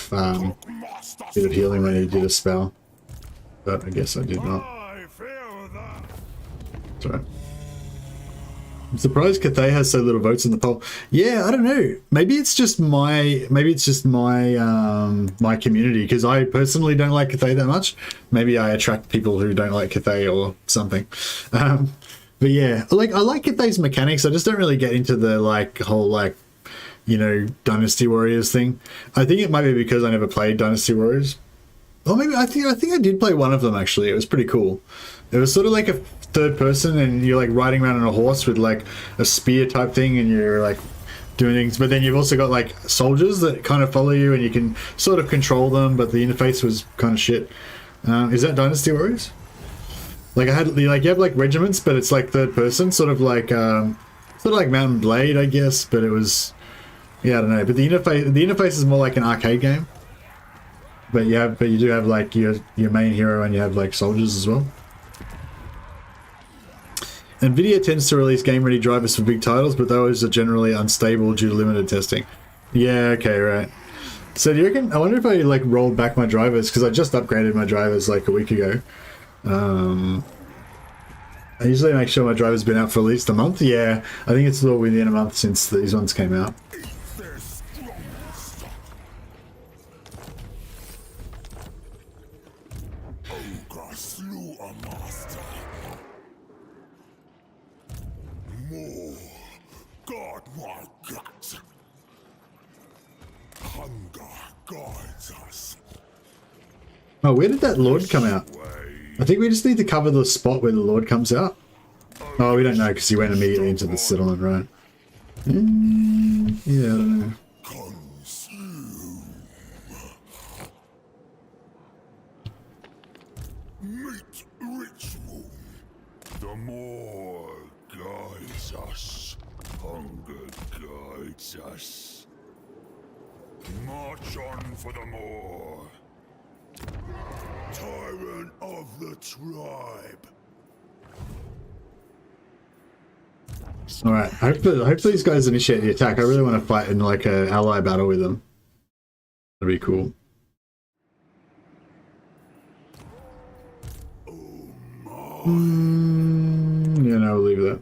healing when he did a spell, but I guess I did not. I feel that. That's right. I'm surprised Cathay has so little votes in the poll. Yeah, I don't know. Maybe it's just my my community, because I personally don't like Cathay that much. Maybe I attract people who don't like Cathay or something. But yeah, like I like Cathay's mechanics. I just don't really get into the like whole like, you know, Dynasty Warriors thing. I think it might be because I never played Dynasty Warriors. Or maybe I think I did play one of them actually. It was pretty cool. It was sort of like a third person, and you're like riding around on a horse with like a spear type thing, and you're like doing things. But then you've also got like soldiers that kind of follow you, and you can sort of control them. But the interface was kind of shit. Is that Dynasty Warriors? Like I had like you have like regiments, but it's like third person, sort of like Mountain Blade, I guess. But it was. Yeah, I don't know, but the interface is more like an arcade game. But you do have like your main hero, and you have like soldiers as well. Nvidia tends to release game-ready drivers for big titles, but those are generally unstable due to limited testing. Yeah, okay, right. So do you reckon? I wonder if I like rolled back my drivers, because I just upgraded my drivers like a week ago. I usually make sure my driver's been out for at least a month. Yeah, I think it's a little within a month since these ones came out. Ogre slew a master. More. Guard my guts. Hunger guides us. Oh, where did that Lord come out? I think we just need to cover the spot where the Lord comes out. Oh, we don't know, because he went immediately into the settlement, right? Yeah, I don't know. Consume. Meat ritual. The more guides us. Hunger guides us. March on for the more. Tyrant of the tribe. Alright, hopefully these guys initiate the attack. I really want to fight in like a ally battle with them. That'd be cool. Yeah, no, we'll leave that.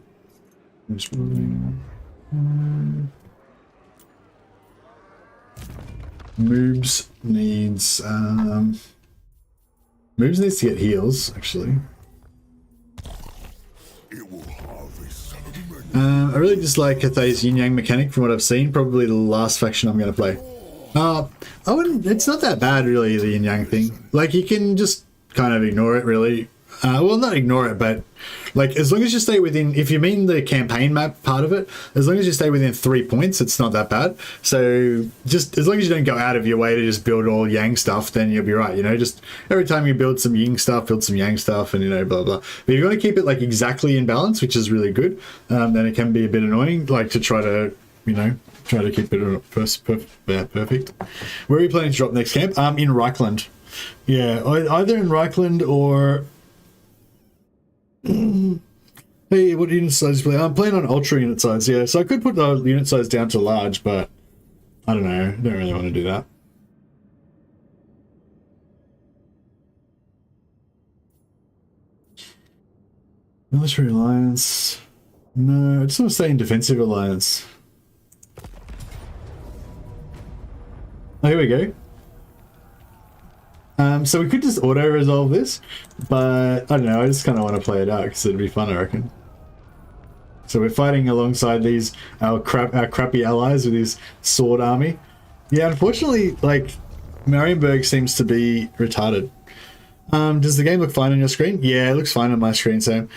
Moobs needs Moobs needs to get heals, actually. It will harvest I really dislike Cathay's yin yang mechanic from what I've seen. Probably the last faction I'm going to play. I wouldn't. It's not that bad, really. The yin yang thing. Like you can just kind of ignore it, really. Well, not ignore it, but like as long as you stay within. If you mean the campaign map part of it, as long as you stay within 3 points, it's not that bad. So just as long as you don't go out of your way to just build all yang stuff, then you'll be right. You know, just every time you build some yin stuff, build some yang stuff, and you know, blah blah. But if you want to keep it like exactly in balance, which is really good, then it can be a bit annoying, like to try to, you know, try to keep it perfect. Where are you planning to drop next camp? In Reichland. Yeah, either in Reichland or. Hey, what unit size play? I'm playing on ultra unit size, yeah. So I could put the unit size down to large, but I don't know. I don't really want to do that. Military alliance. No, I just want to stay in defensive alliance. Oh, here we go. So we could just auto-resolve this, but I don't know, I just kind of want to play it out because it'd be fun, I reckon. So we're fighting alongside these, our crappy allies with his sword army. Yeah, unfortunately, like, Marienburg seems to be retarded. Does the game look fine on your screen? Yeah, it looks fine on my screen, Sam.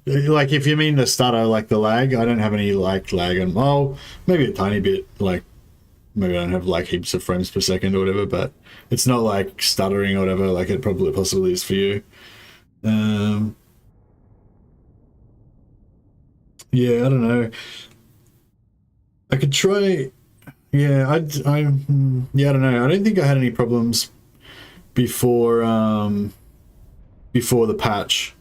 Like, if you mean the stutter, like the lag, I don't have any, like, lag on, well, maybe a tiny bit, like, maybe I don't have like heaps of frames per second or whatever, but it's not like stuttering or whatever like it probably possibly is for you. Yeah, I don't know. I could try. Yeah, I don't know. I don't think I had any problems before before the patch,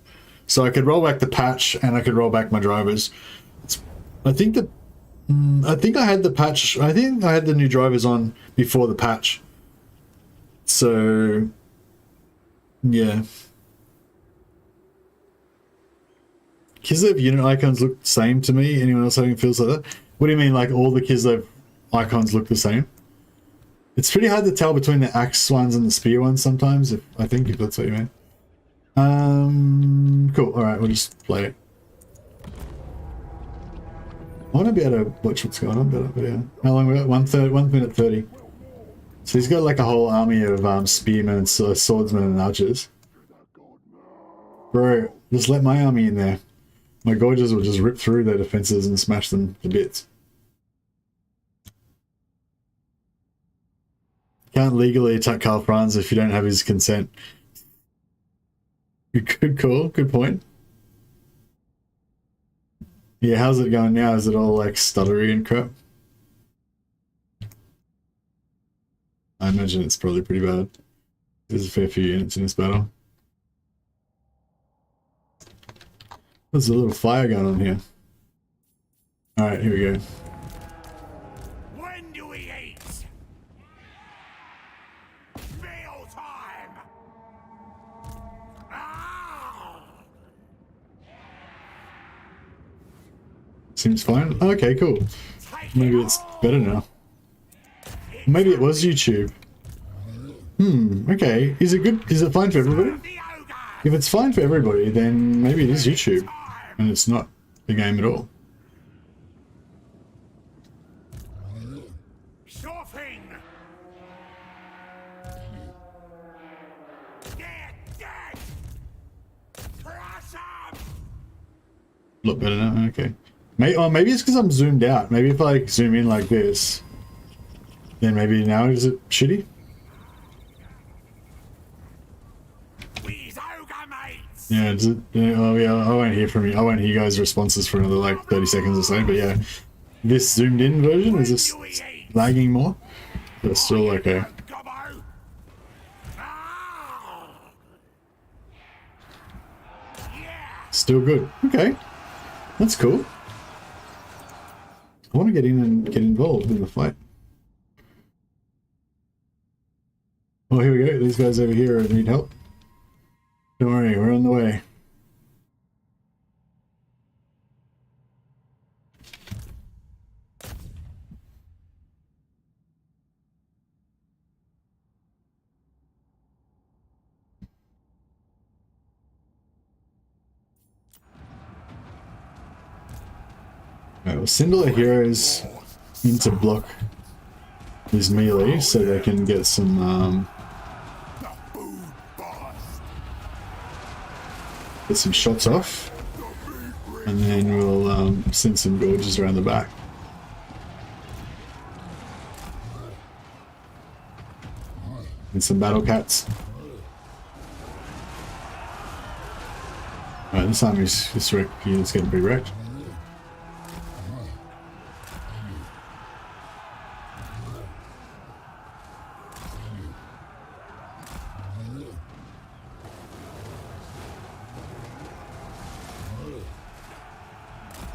so I could roll back the patch and I could roll back my drivers. I think that. I think I had the patch. I think I had the new drivers on before the patch. So, yeah. Kislev unit icons look the same to me. Anyone else having feels like that? What do you mean, like all the Kislev icons look the same? It's pretty hard to tell between the axe ones and the spear ones sometimes, if that's what you mean. Cool. Alright, we'll just play it. I want to be able to watch what's going on better, but yeah. How long we got? 1 minute 30. So he's got like a whole army of spearmen, swordsmen, and archers. Bro, just let my army in there. My gorges will just rip through their defenses and smash them to bits. Can't legally attack Karl Franz if you don't have his consent. Good call, good point. Yeah, how's it going now? Is it all like stuttery and crap? I imagine it's probably pretty bad. There's a fair few units in this battle. There's a little fire going on here. Alright, here we go. When do we eat? Meal time! Ah! Seems fine. Okay, cool. Maybe it's better now. Maybe it was YouTube. Okay. Is it good? Is it fine for everybody? If it's fine for everybody, then maybe it is YouTube. And it's not the game at all. Sure thing. Get dead. Crush 'em. Look better now. Okay. Maybe it's because I'm zoomed out. Maybe if I like, zoom in like this, then maybe now is it shitty? We's ogre mates. Yeah, does it, yeah, oh yeah, I won't hear from you. I won't hear you guys' responses for another like 30 seconds or so, but yeah. This zoomed in version, is this lagging more? But it's still okay. Gobbo. Ah! Yeah. Still good. Okay. That's cool. I want to get in and get involved in the fight. Oh, here we go. These guys over here need help. Don't worry, we're on the way. Alright, we'll send all the heroes into block his melee so they can get some shots off, and then we'll send some gorges around the back. And some battle cats. Alright, this army's just it's getting pretty wrecked.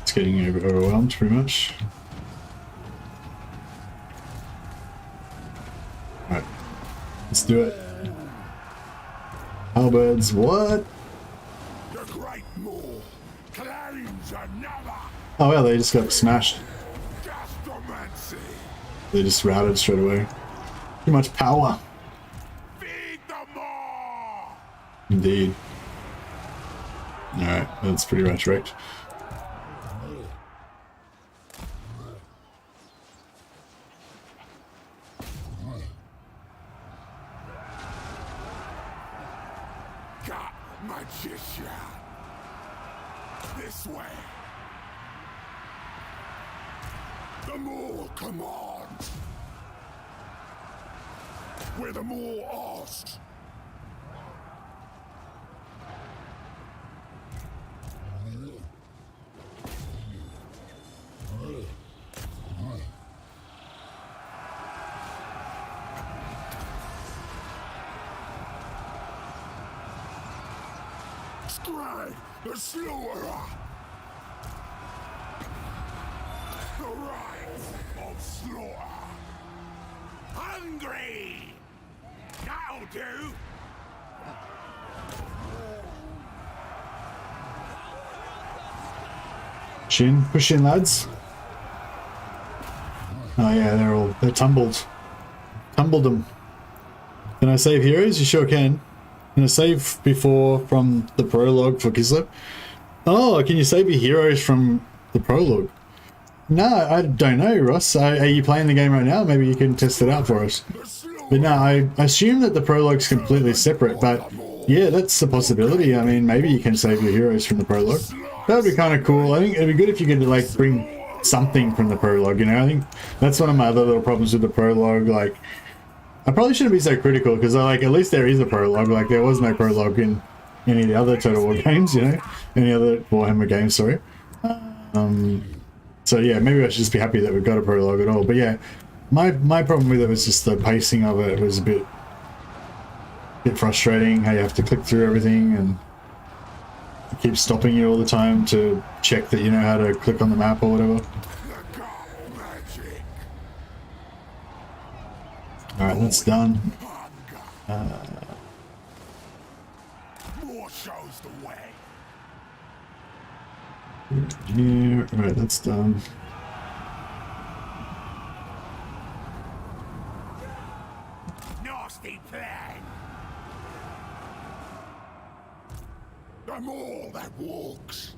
It's getting overwhelmed pretty much. Alright, let's do it. Halberds, what? Oh well, they just got smashed. They just routed straight away. Too much power. Indeed. Alright, that's pretty much wrecked. This way. The more command. We're the more asked. Skrag, the slaughterer. The right of slaughter. Hungry. That'll do. Push in, lads. Oh yeah, they're tumbled. Tumbled them. Can I save heroes? You sure can. Can I save before from the prologue for Kislev? Oh, can you save your heroes from the prologue? No, I don't know, Ross. Are you playing the game right now? Maybe you can test it out for us. But no, I assume that the prologue's completely separate, but yeah, that's a possibility. I mean, maybe you can save your heroes from the prologue. That would be kind of cool. I think it'd be good if you could like bring something from the prologue, you know? I think that's one of my other little problems with the prologue. Like, I probably shouldn't be so critical because like at least there is a prologue. Like there was no prologue in any of the other Total War games, you know? Any other Warhammer games, sorry. So yeah, maybe I should just be happy that we've got a prologue at all. But yeah, my problem with it was just the pacing of it. It was a bit frustrating how you have to click through everything and it keeps stopping you all the time to check that you know how to click on the map or whatever. Alright, that's done. More shows the way. Yeah, alright, that's done. Nasty plan. I'm all that walks.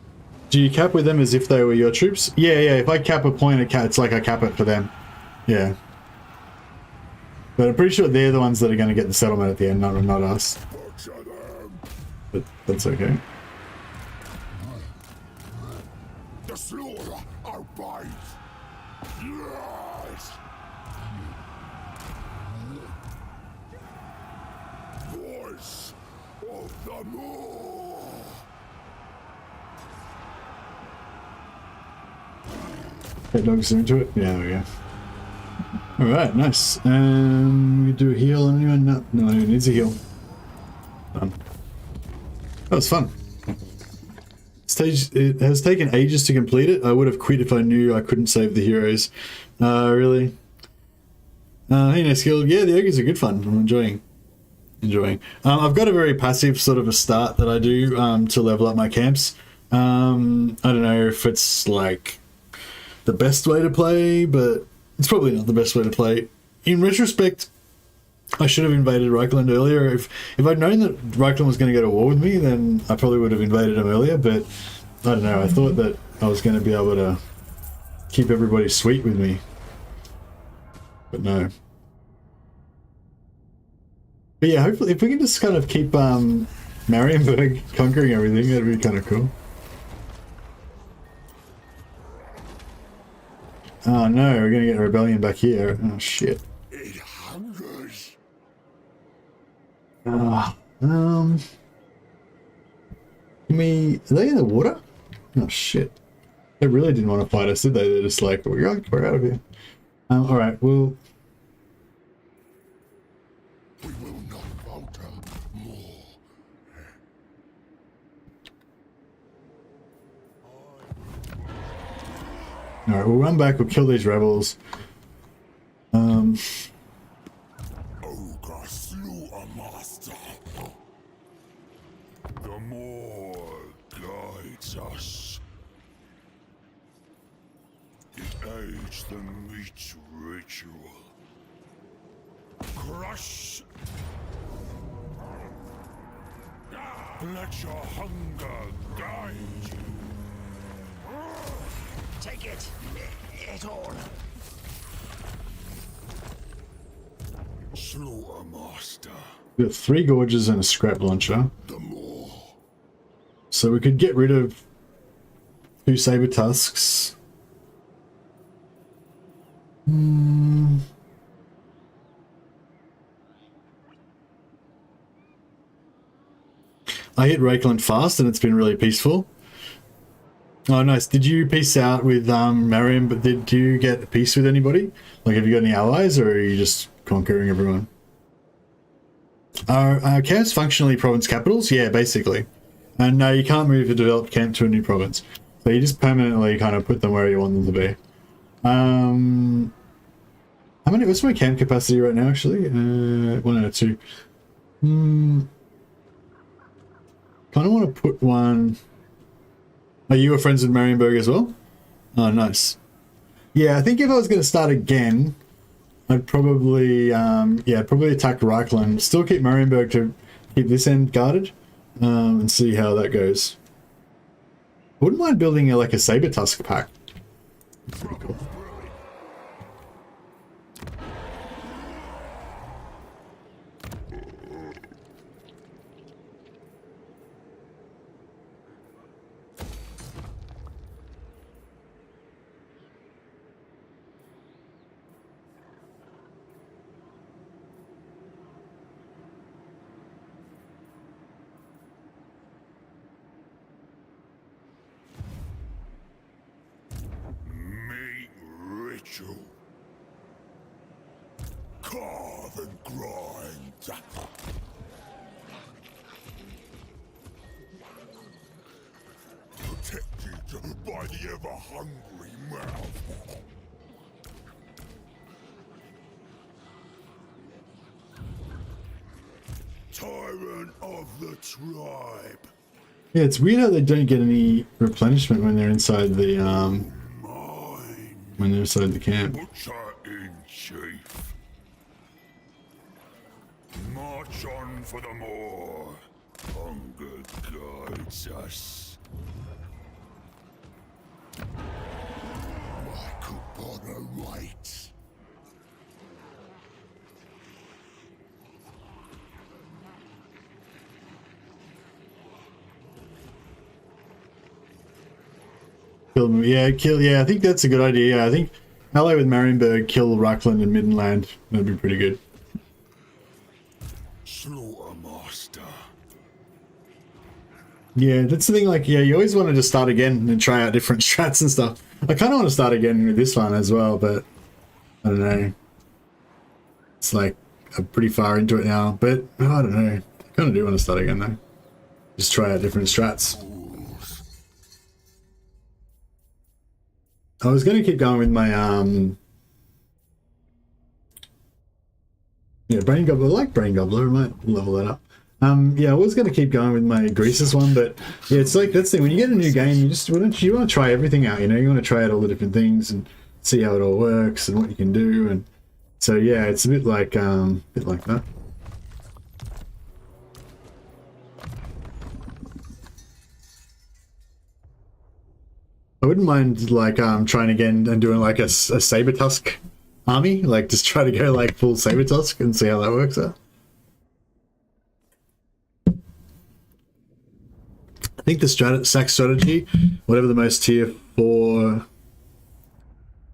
Do you cap with them as if they were your troops? Yeah, if I cap a point, it's like I cap it for them. Yeah. But I'm pretty sure they're the ones that are going to get the settlement at the end, not us. But that's okay. The slaughter obeys. Yes. Voice of the Moor. Pet dogs are into it? Yeah, there we go. Alright, nice. We do a heal on anyone? No, no one needs a heal. Done. That was fun. It has taken ages to complete it. I would have quit if I knew I couldn't save the heroes. Really? Hey, no skill. Yeah, the ogres are good fun. I'm enjoying. I've got a very passive sort of a start that I do to level up my camps. I don't know if it's like the best way to play, but it's probably not the best way to play. In retrospect, I should have invaded Reichland earlier. If I'd known that Reichland was going to go to war with me, then I probably would have invaded him earlier, but I don't know. I thought that I was going to be able to keep everybody sweet with me. But no. But yeah, hopefully if we can just kind of keep Marienburg conquering everything, that'd be kind of cool. Oh no, we're gonna get a rebellion back here. Oh shit. It hungers. Can we... Are they in the water? Oh shit. They really didn't want to fight us, did they? They're just like, we're out of here. Alright, well... We will not falter more. Alright, we'll run back, we'll kill these rebels. Ogre slew a master. The more guides us. It aids the meat ritual. Crush. Let your hunger guide you. Take it. It all. Slaughter master. We've got 3 gorges and a scrap launcher. The more. So we could get rid of 2 saber tusks. I hit Rakeland fast and it's been really peaceful. Oh, nice. Did you peace out with Mariam, but did you get peace with anybody? Like, have you got any allies, or are you just conquering everyone? Are camps functionally province capitals? Yeah, basically. And no, you can't move a developed camp to a new province. So you just permanently kind of put them where you want them to be. How many? What's my camp capacity right now, actually? 102. Kind of want to put one... Are you friends with Marienburg as well? Oh, nice. Yeah, I think if I was going to start again, I'd probably, I'd probably attack Reichland. Still keep Marienburg to keep this end guarded, and see how that goes. I wouldn't mind building like a saber tusk pack. Pretty cool. Ritual. Carve and grind. Protected by the ever-hungry mouth. Tyrant of the tribe. Yeah, it's weird how they don't get any replenishment when they're inside the when they're inside the camp. Butcher in chief. March on for the more. Hunger guides us. My Kubana waits. Kill them. Yeah, kill. Yeah, I think that's a good idea. Yeah, I think ally with Marienburg, kill Reichland and Middenland. That'd be pretty good. Slaughter master. Yeah, that's the thing. Like, yeah, you always wanted to start again and try out different strats and stuff. I kind of want to start again with this one as well, but I don't know. It's like I'm pretty far into it now, but I don't know. I kind of do want to start again though. Just try out different strats. I was going to keep going with my, Brain Gobbler. I like Brain Gobbler. I might level that up. Yeah, I was going to keep going with my Greases one, but yeah, it's like, that's the thing. When you get a new game, you want to try everything out, you know? You want to try out all the different things and see how it all works and what you can do. And so, yeah, it's a bit like that. I wouldn't mind like trying again and doing like a saber tusk army, like just try to go like full saber tusk and see how that works out. I think the sack strategy, whatever the most tier 4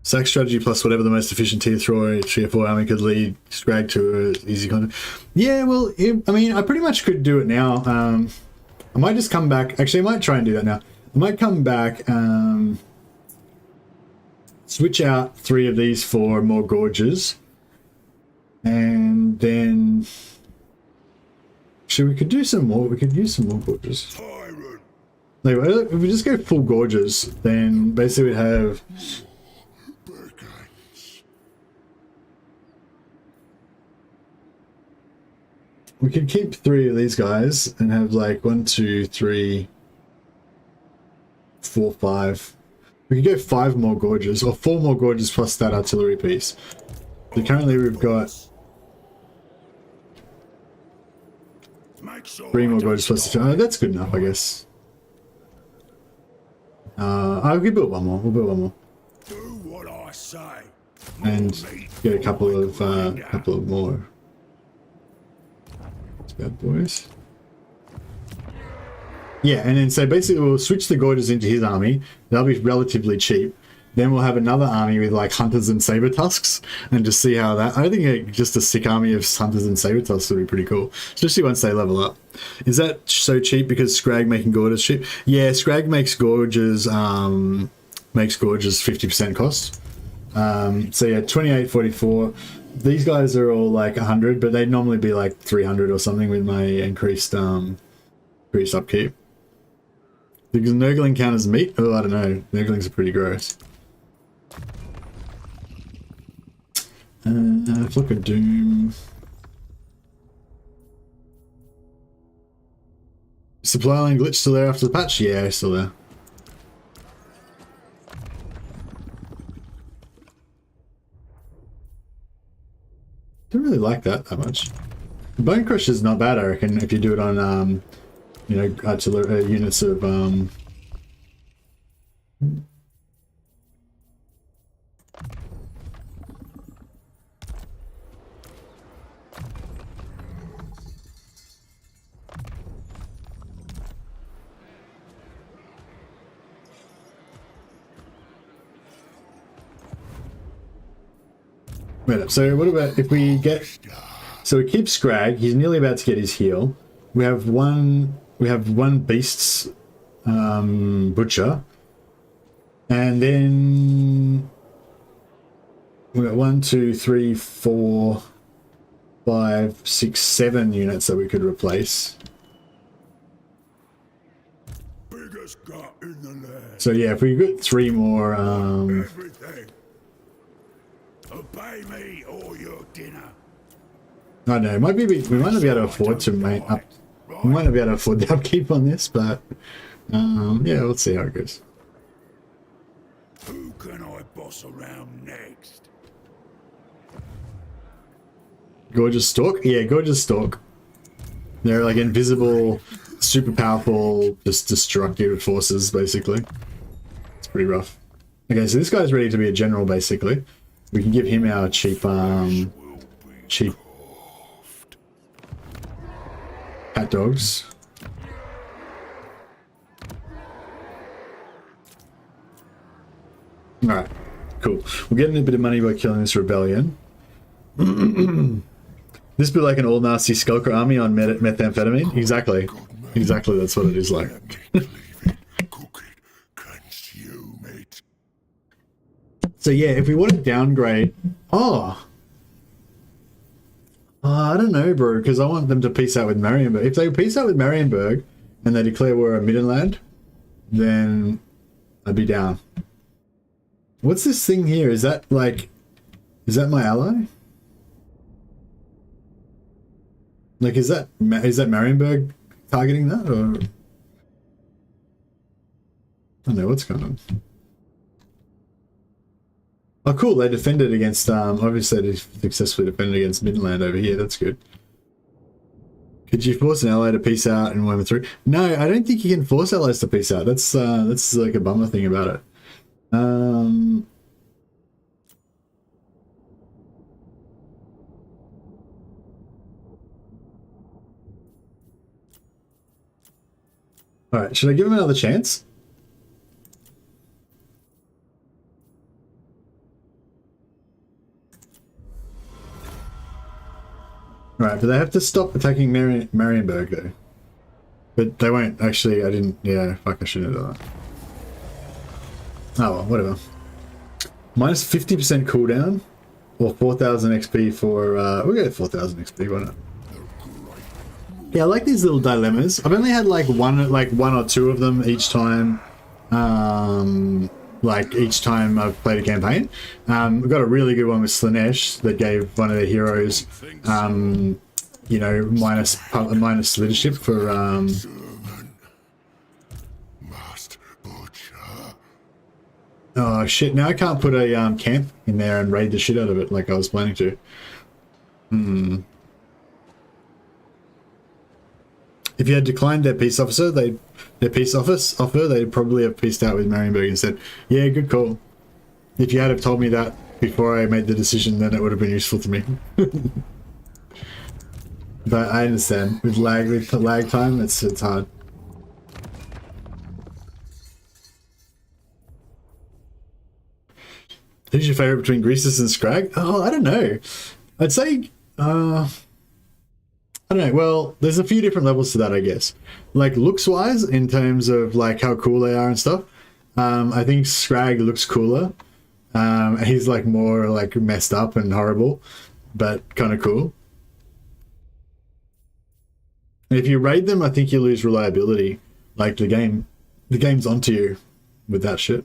sack strategy plus whatever the most efficient tier 4 army could lead Skrag to a easy content. Yeah, well, I mean, I pretty much could do it now. I might just come back. Actually, I might try and do that now. I might come back, switch out 3 of these for more gorges, and then actually we could do some more. We could use some more gorges. Anyway, if we just go full gorges, then basically we'd have we could keep 3 of these guys and have like 1, 2, 3, 4, 5. We could go 5 more gorges, or 4 more gorges plus that artillery piece. So currently we've got 3 more gorges plus the that's good enough, I guess. We could build 1 more. We'll build 1 more. Do what I say. And get a couple of more. That's bad boys. Yeah, and then so basically we'll switch the gorges into his army. That'll be relatively cheap. Then we'll have another army with like hunters and saber tusks, and just see how that. I think just a sick army of hunters and saber tusks would be pretty cool, especially once they level up. Is that so cheap because Skrag making gorges cheap? Yeah, Skrag makes gorges 50% cost. So yeah, 28.44. These guys are all like 100, but they'd normally be like 300 or something with my increased upkeep. Because Nurgling count as meat? Oh, I don't know. Nurglings are pretty gross. Flock of Doom. Supply line glitch still there after the patch? Yeah, still there. Don't really like that much. Bone Crusher is not bad, I reckon, if you do it on you know, artillery units of wait up. So what about if we get, so we keep Skrag, he's nearly about to get his heal. We have one beast's butcher, and then we got 1, 2, 3, 4, 5, 6, 7 units that we could replace. Biggest gut in the land. So yeah, if we get 3 more, Everything. Obey me or your dinner. I don't know, it might be, we might not be able to afford to make up. We might not be able to afford the upkeep on this, but yeah, let's see how it goes. Who can I boss around next? Gorgeous Stalk? Yeah, Gorgeous Stalk. They're like invisible, super powerful, just destructive forces, basically. It's pretty rough. Okay, so this guy's ready to be a general, basically. We can give him our cheap cat dogs. Alright, cool. We're getting a bit of money by killing this rebellion. This be like an all nasty skulker army on methamphetamine? Exactly. Exactly, that's what it is like. So yeah, if we want to downgrade... Oh! I don't know, bro, because I want them to peace out with Marienburg. If they peace out with Marienburg and they declare we're a Middenland, then I'd be down. What's this thing here? Is that like... Is that my ally? Like, is that Marienburg targeting that, or... I don't know, what's going on? Oh, cool, they defended against, obviously they successfully defended against Midland over here, that's good. Could you force an ally to peace out and win through? No, I don't think you can force allies to peace out. That's like a bummer thing about it. Um. All right, should I give him another chance? All right, but they have to stop attacking Marienburg though. But they won't actually. I didn't. Yeah, fuck. I shouldn't have done that. Oh well, whatever. Minus 50% cooldown, or 4,000 XP for. We'll go 4,000 XP. Why not? Yeah, I like these little dilemmas. I've only had like one or two of them each time. Like each time I've played a campaign. We've got a really good one with Slanesh that gave one of the heroes, you know, minus leadership for. Oh shit! Now I can't put a camp in there and raid the shit out of it like I was planning to. If you had declined their peace offer, they'd probably have peaced out with Marienburg and said, "Yeah, good call." If you had have told me that before I made the decision, then it would have been useful to me. But I understand with lag time, it's hard. Who's your favorite between Greasus and Skrag? Oh, I don't know. I'd say, I don't know. Well, there's a few different levels to that, I guess. Like looks-wise, in terms of like how cool they are and stuff. I think Skrag looks cooler. He's like more like messed up and horrible, but kind of cool. And if you raid them, I think you lose reliability. Like the game's onto you with that shit.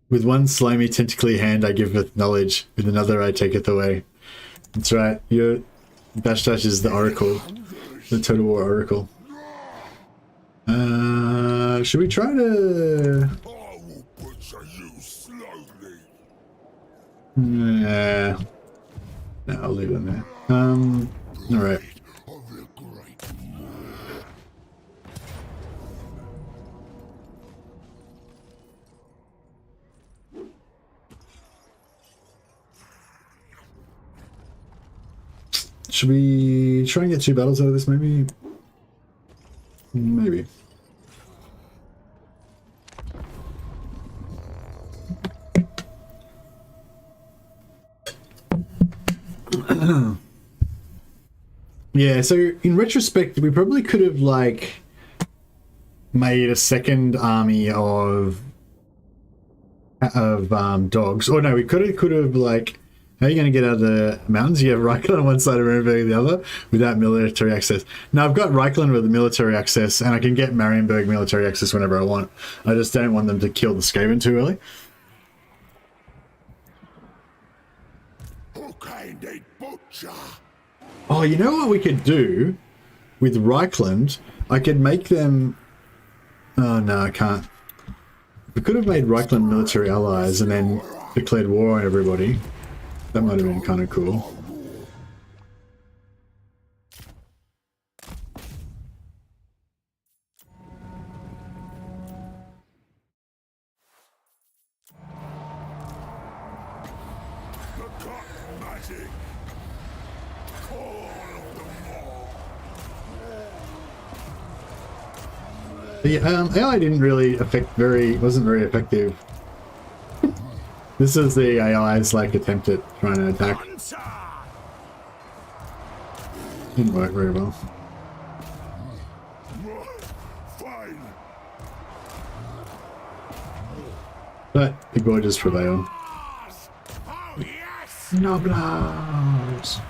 With one slimy tentacly hand I giveth knowledge, with another I taketh away. That's right, your Dash is the oracle. The Total War oracle. Should we try to... Yeah. No, I'll leave it there. Alright. Should we try and get 2 battles out of this, maybe? Maybe. Yeah, so in retrospect, we probably could have, like, made a second army of dogs. Or no, we could have, like... How are you going to get out of the mountains? You have Reikland on one side and Marienburg on the other without military access. Now, I've got Reikland with the military access, and I can get Marienburg military access whenever I want. I just don't want them to kill the Skaven too early. Oh, you know what we could do with Reikland? I could make them... Oh, no, I can't. We could have made Reikland military allies and then declared war on everybody. That might have been kind of cool. The AI didn't really wasn't very effective. This is the AI's like attempt at trying to attack. Didn't work very well. But the gorgeous prevail. Noblars!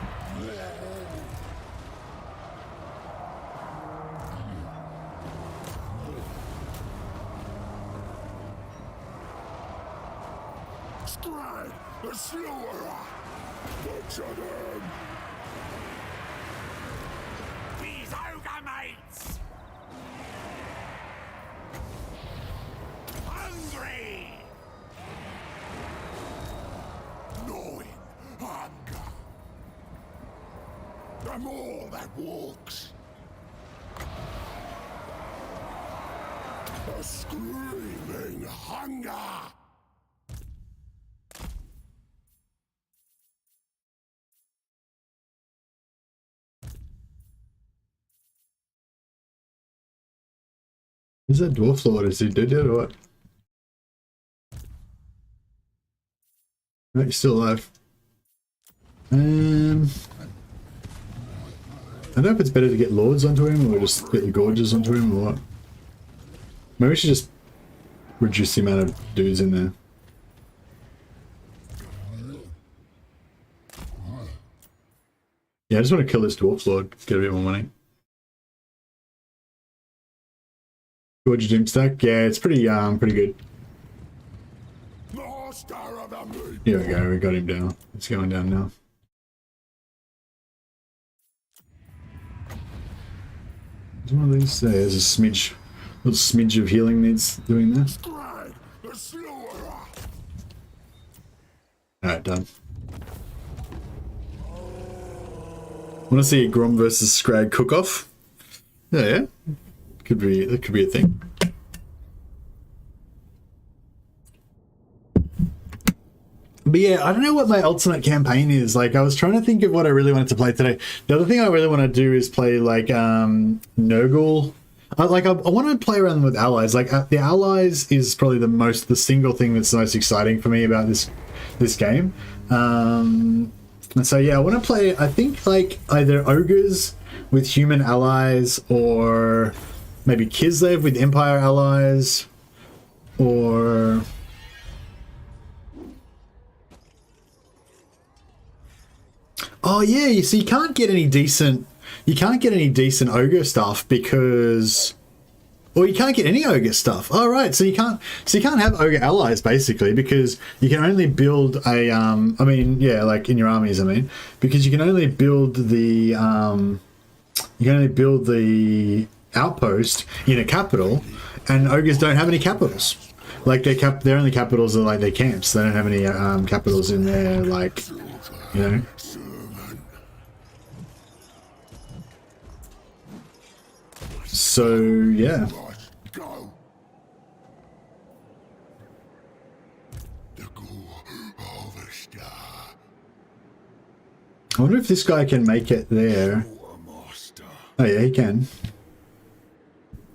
Skrag, the Slaughterer! Butcher them! These Ogre mates! Hungry! Gnawing hunger! The am all that walks. A screaming hunger. Is that dwarf lord? Is he dead yet or what? No, he's still alive. I don't know if it's better to get lords onto him or just get the gorges onto him or what. Maybe we should just reduce the amount of dudes in there. Yeah, I just want to kill this dwarf lord, get a bit more money. Gorge doom stack, yeah, it's pretty good. Master of the moon. Here we go, we got him down. It's going down now. There's one of these. There's a smidge, little smidge of healing needs doing there. Skrag, the slaughterer. Alright, done. Want to see a Grom versus Skrag cook-off? Yeah. Could be, that could be a thing. But yeah, I don't know what my ultimate campaign is. Like, I was trying to think of what I really wanted to play today. The other thing I really want to do is play, like, Nurgle. I want to play around with allies. Like, the allies is probably the single thing that's the most exciting for me about this game. And so, yeah, I want to play, I think, like, either ogres with human allies or maybe Kislev with Empire allies or... Oh yeah, you see, you can't get any decent ogre stuff because, or you can't get any ogre stuff. Oh right, so you can't have ogre allies basically because you can only build a I mean, yeah, like in your armies, I mean, because you can only build the outpost in a capital, and ogres don't have any capitals. Like their only capitals are like their camps. They don't have any capitals in their, like, you know. So yeah. Go. The gore harvester. I wonder if this guy can make it there. Master. Oh yeah, he can.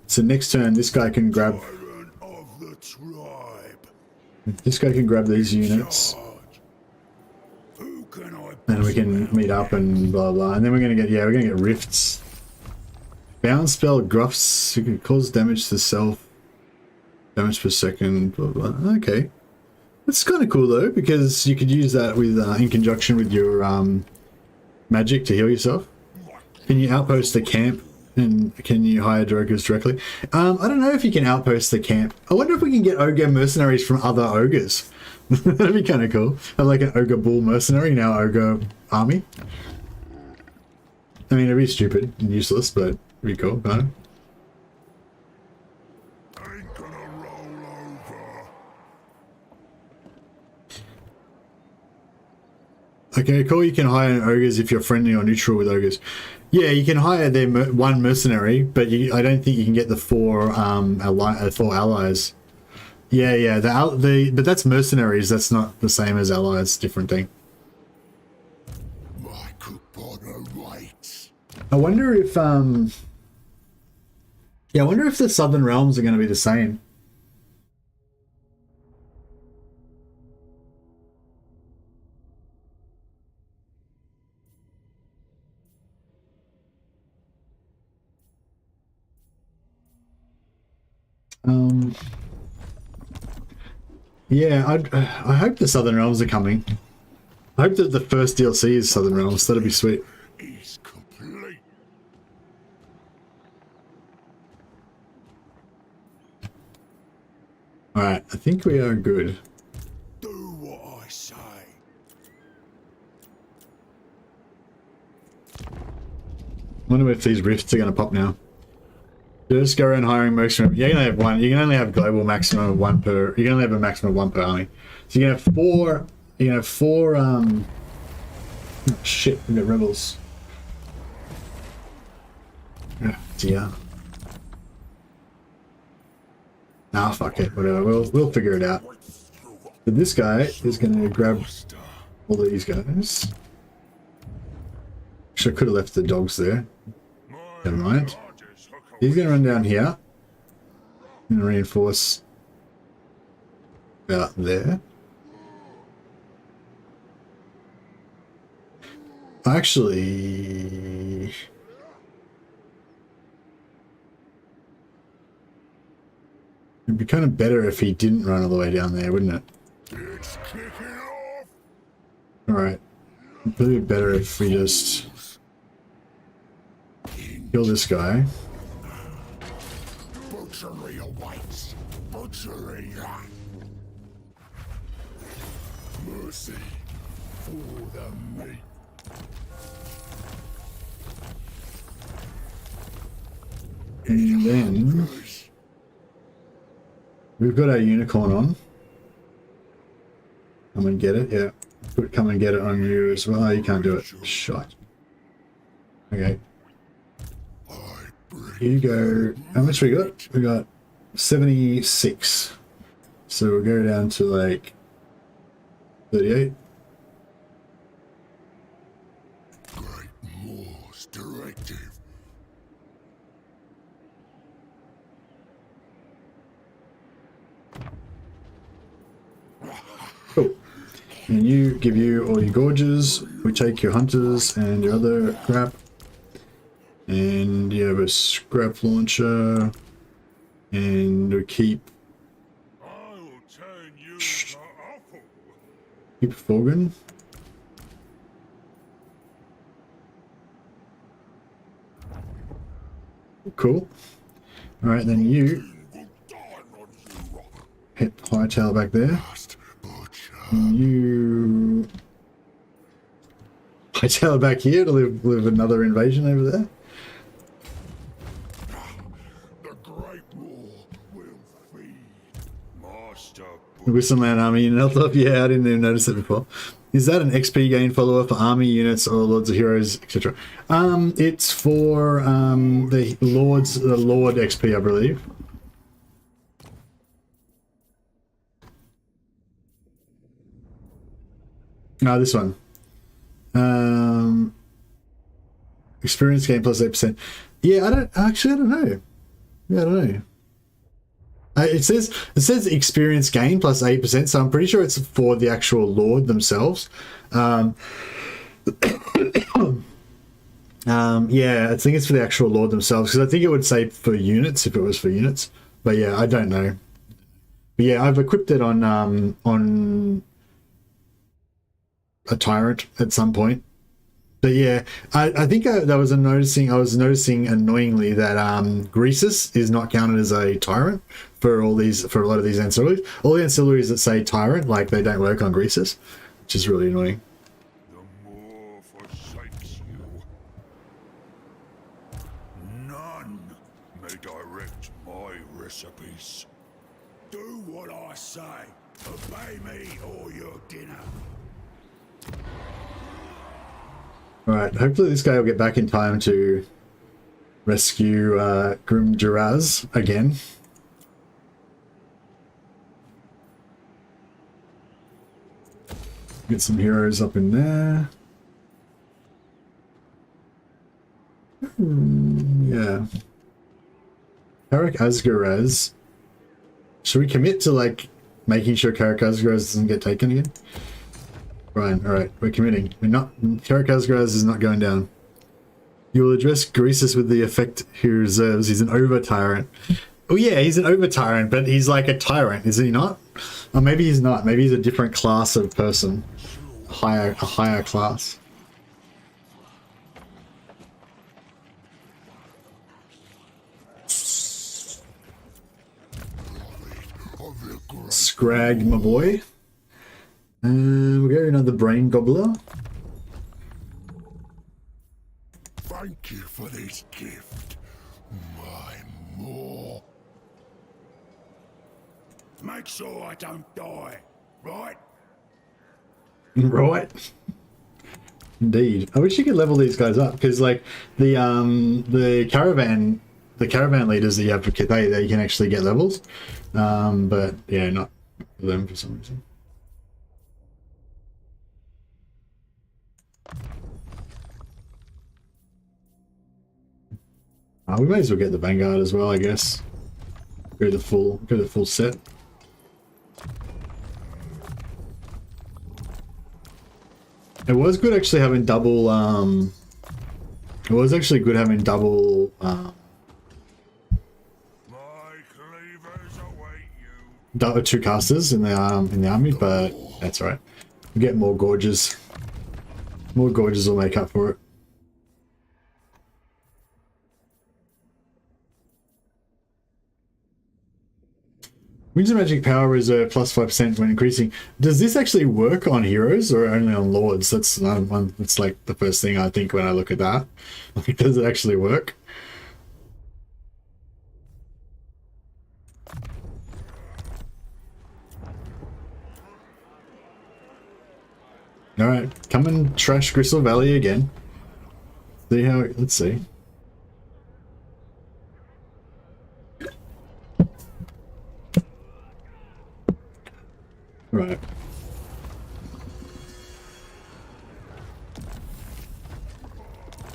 So next turn, this guy can grab. Tyrant of the tribe. This guy can grab these units, Who can I and we can meet up and blah blah. And then we're gonna get rifts. Bound spell gruffs. You can cause damage to self. Damage per second. Blah blah. Okay, that's kind of cool though, because you could use that with in conjunction with your magic to heal yourself. Can you outpost the camp? And can you hire ogres directly? I don't know if you can outpost the camp. I wonder if we can get ogre mercenaries from other ogres. That'd be kind of cool. Have like an ogre bull mercenary in our ogre army. I mean, it'd be stupid and useless, but it'd be cool, kind of. ain't gonna roll over. Okay, cool. You can hire ogres if you're friendly or neutral with ogres. Yeah, you can hire their one mercenary, but I don't think you can get the four allies. Yeah, but that's mercenaries. That's not the same as allies. Different thing. My coupon waits. I wonder if I wonder if the Southern Realms are going to be the same. Yeah, I hope the Southern Realms are coming. I hope that the first DLC is Southern Realms. That'd be sweet. Is complete. Alright, I think we are good. Do what I say. I wonder if these rifts are going to pop now. Just go around hiring maximum. You can only have one. You can only have global maximum of one per. You can only have a maximum of one per army. So you can have four. You can have four. Oh, shit, we got rebels. Dear. Nah, fuck it, whatever. We'll figure it out. But this guy is gonna grab all these guys. Actually, I could have left the dogs there. Never mind. He's gonna run down here. I'm gonna reinforce about there. Actually, it'd be kind of better if he didn't run all the way down there, wouldn't it? It's kicking off. Alright. It'd probably be better if we just kill this guy. Butchery awaits. Butchery. Mercy for the meat. And then we've got our unicorn on. Come and get it, yeah. Come and get it on you as well. Oh, you can't do it. Shite. Okay. Here you go. How much we got? We got 76. So we'll go down to like 38. Great Morse directive. Cool. And you give you all your gorges. We take your hunters and your other crap. And you have a scrap launcher. And we keep I'll turn you to awful. keep Forgan. Cool. Alright, then you hit Hightail back there. And you Hightail back here to live another invasion over there. The Great War will feed. Master Whistleland Army in Elthop. Yeah, I didn't even notice it before. Is that an XP gain follower for army units or Lords of Heroes, etc.? It's for the Lord XP, I believe. No, this one. Experience gain plus 8%. Yeah, I don't know. Yeah, I don't know. It says experience gain plus 8%, so I'm pretty sure it's for the actual Lord themselves. Yeah, I think it's for the actual Lord themselves, because I think it would say for units if it was for units. But yeah, I don't know. But yeah, I've equipped it on a tyrant at some point. But yeah, I think I was noticing annoyingly that Greasus is not counted as a tyrant for a lot of these ancillaries. All the ancillaries that say tyrant, like, they don't work on Greasus, which is really annoying. the more forsakes you. None may direct my recipes. Do what I say. Obey me or your dinner. Alright, hopefully this guy will get back in time to rescue Grim Duraz again. Get some heroes up in there. Yeah. Karak Asgaraz. Should we commit to, like, making sure Karak Asgaraz doesn't get taken again? Right, alright, we're committing. Karak Asgaraz is not going down. You will address Greasus with the effect he reserves. He's an over-tyrant. Oh yeah, he's an over-tyrant, but he's like a tyrant, is he not? Or maybe he's not. Maybe he's a different class of person. A higher class. Skrag, my boy. We'll go another brain gobbler. Thank you for this gift, my more. Make sure I don't die, right? Right. Indeed. I wish you could level these guys up, because like the caravan leaders that you advocate, they can actually get levels. But yeah, not them for some reason. We may as well get the Vanguard as well, I guess. Go the full set. It was good actually having double. It was actually good having double. Two casters in the army, but that's all right. We get more gorges. More gorges will make up for it. Winds of Magic Power Reserve plus 5% when increasing. Does this actually work on heroes or only on lords? That's it's like the first thing I think when I look at that. Like, does it actually work? All right, come and trash Gristle Valley again. See how? Let's see. Right.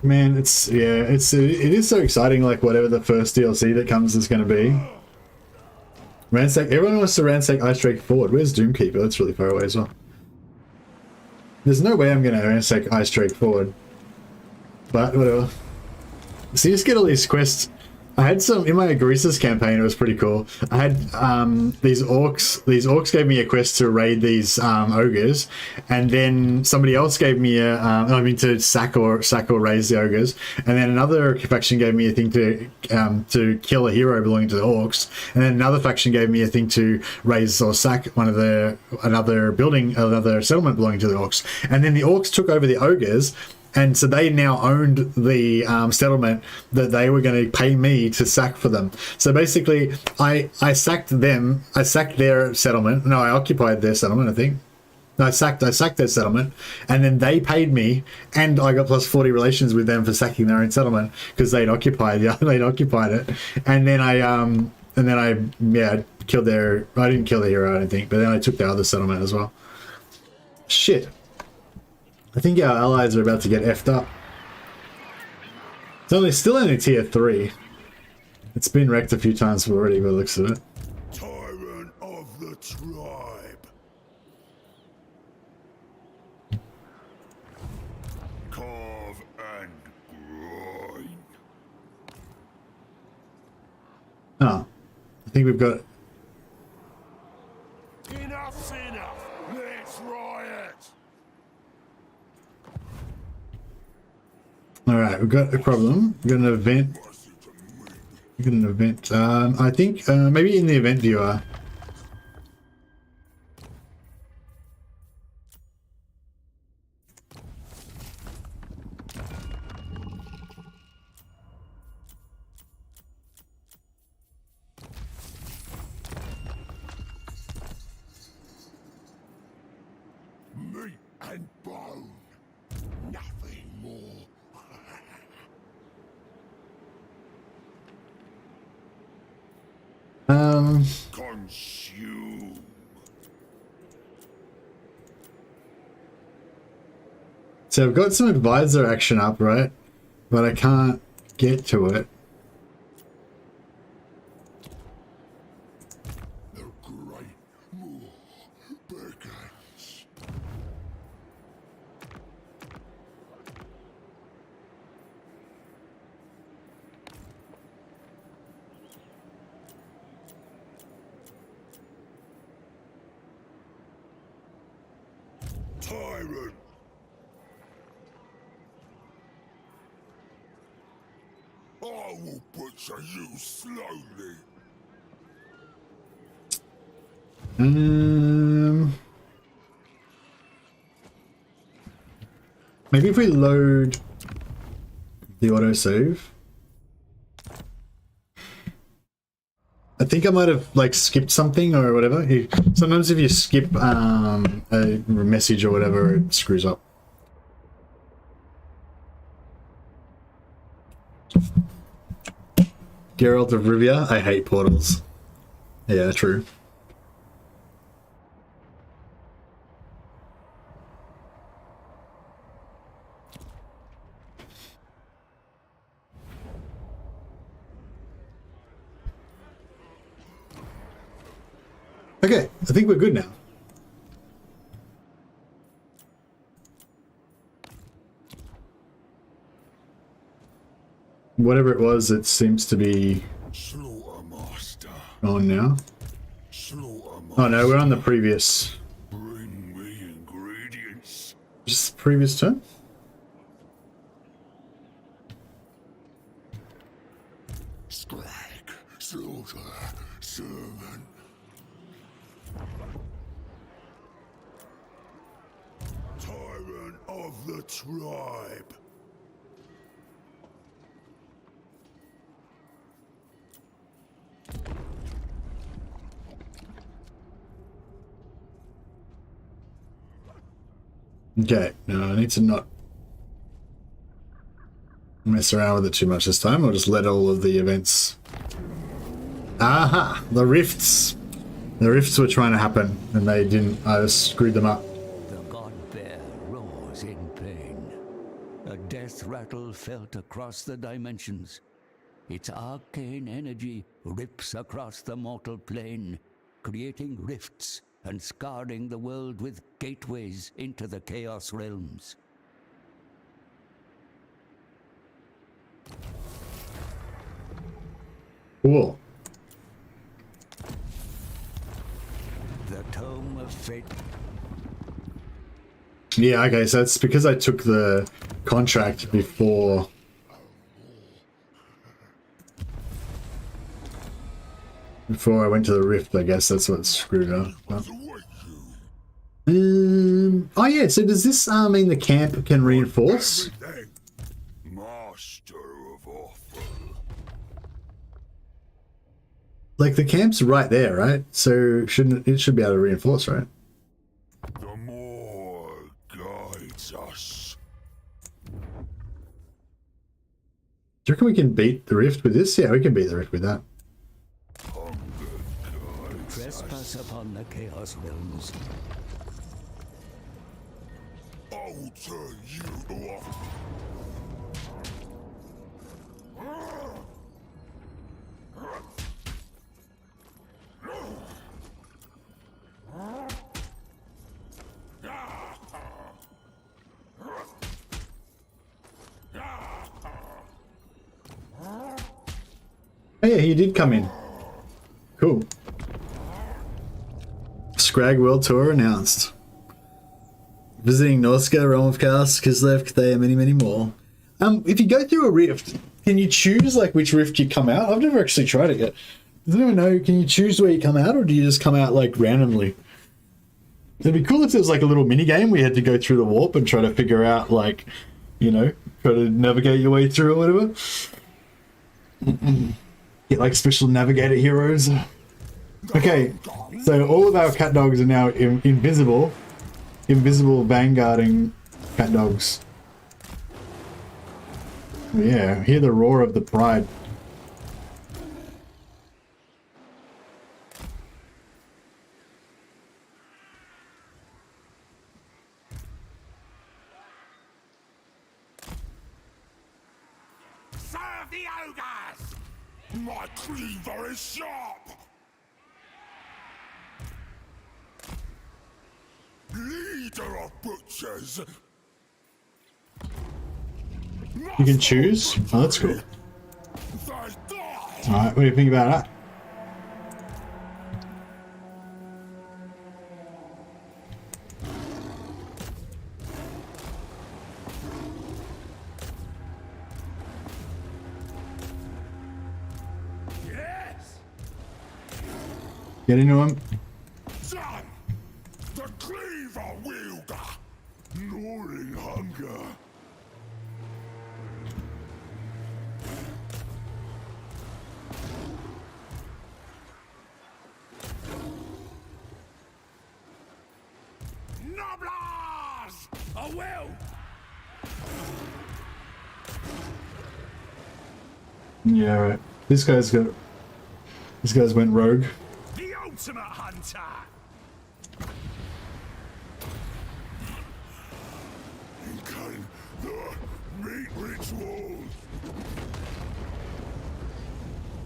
Man, it is so exciting. Like whatever the first DLC that comes is going to be. Ransack. Everyone wants to ransack Ice Drake Ford. Where's Doomkeeper? That's really far away as well. There's no way I'm going to ransack Ice Drake Ford. But whatever. So you just get all these quests. I had some in my Agrisa's campaign. It was pretty cool. I had these orcs. These orcs gave me a quest to raid these ogres, and then somebody else gave me to sack or raise the ogres, and then another faction gave me a thing to kill a hero belonging to the orcs, and then another faction gave me a thing to raise or sack another settlement belonging to the orcs, and then the orcs took over the ogres. And so they now owned the settlement that they were going to pay me to sack for them. So basically, I sacked them. I sacked their settlement. No, I occupied their settlement, I think. No, I sacked their settlement. And then they paid me, and I got plus 40 relations with them for sacking their own settlement because they'd occupied it. And then I killed their... I didn't kill the hero, I don't think. But then I took their other settlement as well. Shit. I think our allies are about to get effed up. It's still only tier 3. It's been wrecked a few times already by the looks of it. Tyrant of the tribe. Carve and grind. Oh. I think we've got... Enough's enough. Let's riot. Alright, we've got a problem. We've got an event. I think maybe in the event viewer. Meat and bone. Nothing more. Consume. So I've got some advisor action up, right? But I can't get to it. The great war begins. Tyrant. I will butcher you slowly. Maybe if we load the autosave. I think I might have like skipped something or whatever. Sometimes if you skip a message or whatever, it screws up. Geralt of Rivia. I hate portals. Yeah, true. Okay, I think we're good now. Whatever it was, it seems to be Slaughtermaster. on now. Slaughtermaster. Oh no, we're on the previous. Bring me ingredients. Just previous turn? Skrag. Slaughter. Servant. Tyrant of the tribe. Okay, no, I need to not mess around with it too much this time. I'll just let all of the events... Aha! The rifts! The rifts were trying to happen, and they didn't. I just screwed them up. The god bear roars in pain. A death rattle felt across the dimensions. Its arcane energy rips across the mortal plane, creating rifts and scarring the world with gateways into the Chaos Realms. Cool. The Tome of Fate. Yeah, okay, so it's because I took the contract before... Before I went to the rift, I guess that's what screwed up. Oh yeah, so does this mean the camp can reinforce? Master of awful. Like the camp's right there, right? So shouldn't it should be able to reinforce, right? The more guides us. Do you reckon we can beat the rift with this? Yeah, we can beat the rift with that. Trespass upon the Chaos Realms. I'll turn you off. Oh yeah, he did come in. Cool. Skrag World Tour announced. Visiting Norska, Realm of Chaos, Kislev, Cthea, many, many more. If you go through a rift, can you choose like which rift you come out? I've never actually tried it yet. Does anyone know, can you choose where you come out, or do you just come out like randomly? It'd be cool if there was like a little mini game where you had to go through the warp and try to figure out, like, you know, try to navigate your way through or whatever. Get like special navigator heroes. Okay, so all of our cat dogs are now invisible. Invisible vanguarding cat dogs. Yeah, hear the roar of the pride. Serve the ogres! My cleaver is sharp! Leader of butchers! You can choose? Oh, that's cool. Alright, what do you think about that? Yes! Get into him. Son! The cleaver wielder! Gnawing hunger! Noblars! I will! Yeah, right. This guy's went rogue. The ultimate hunter! Incline the meat ritual.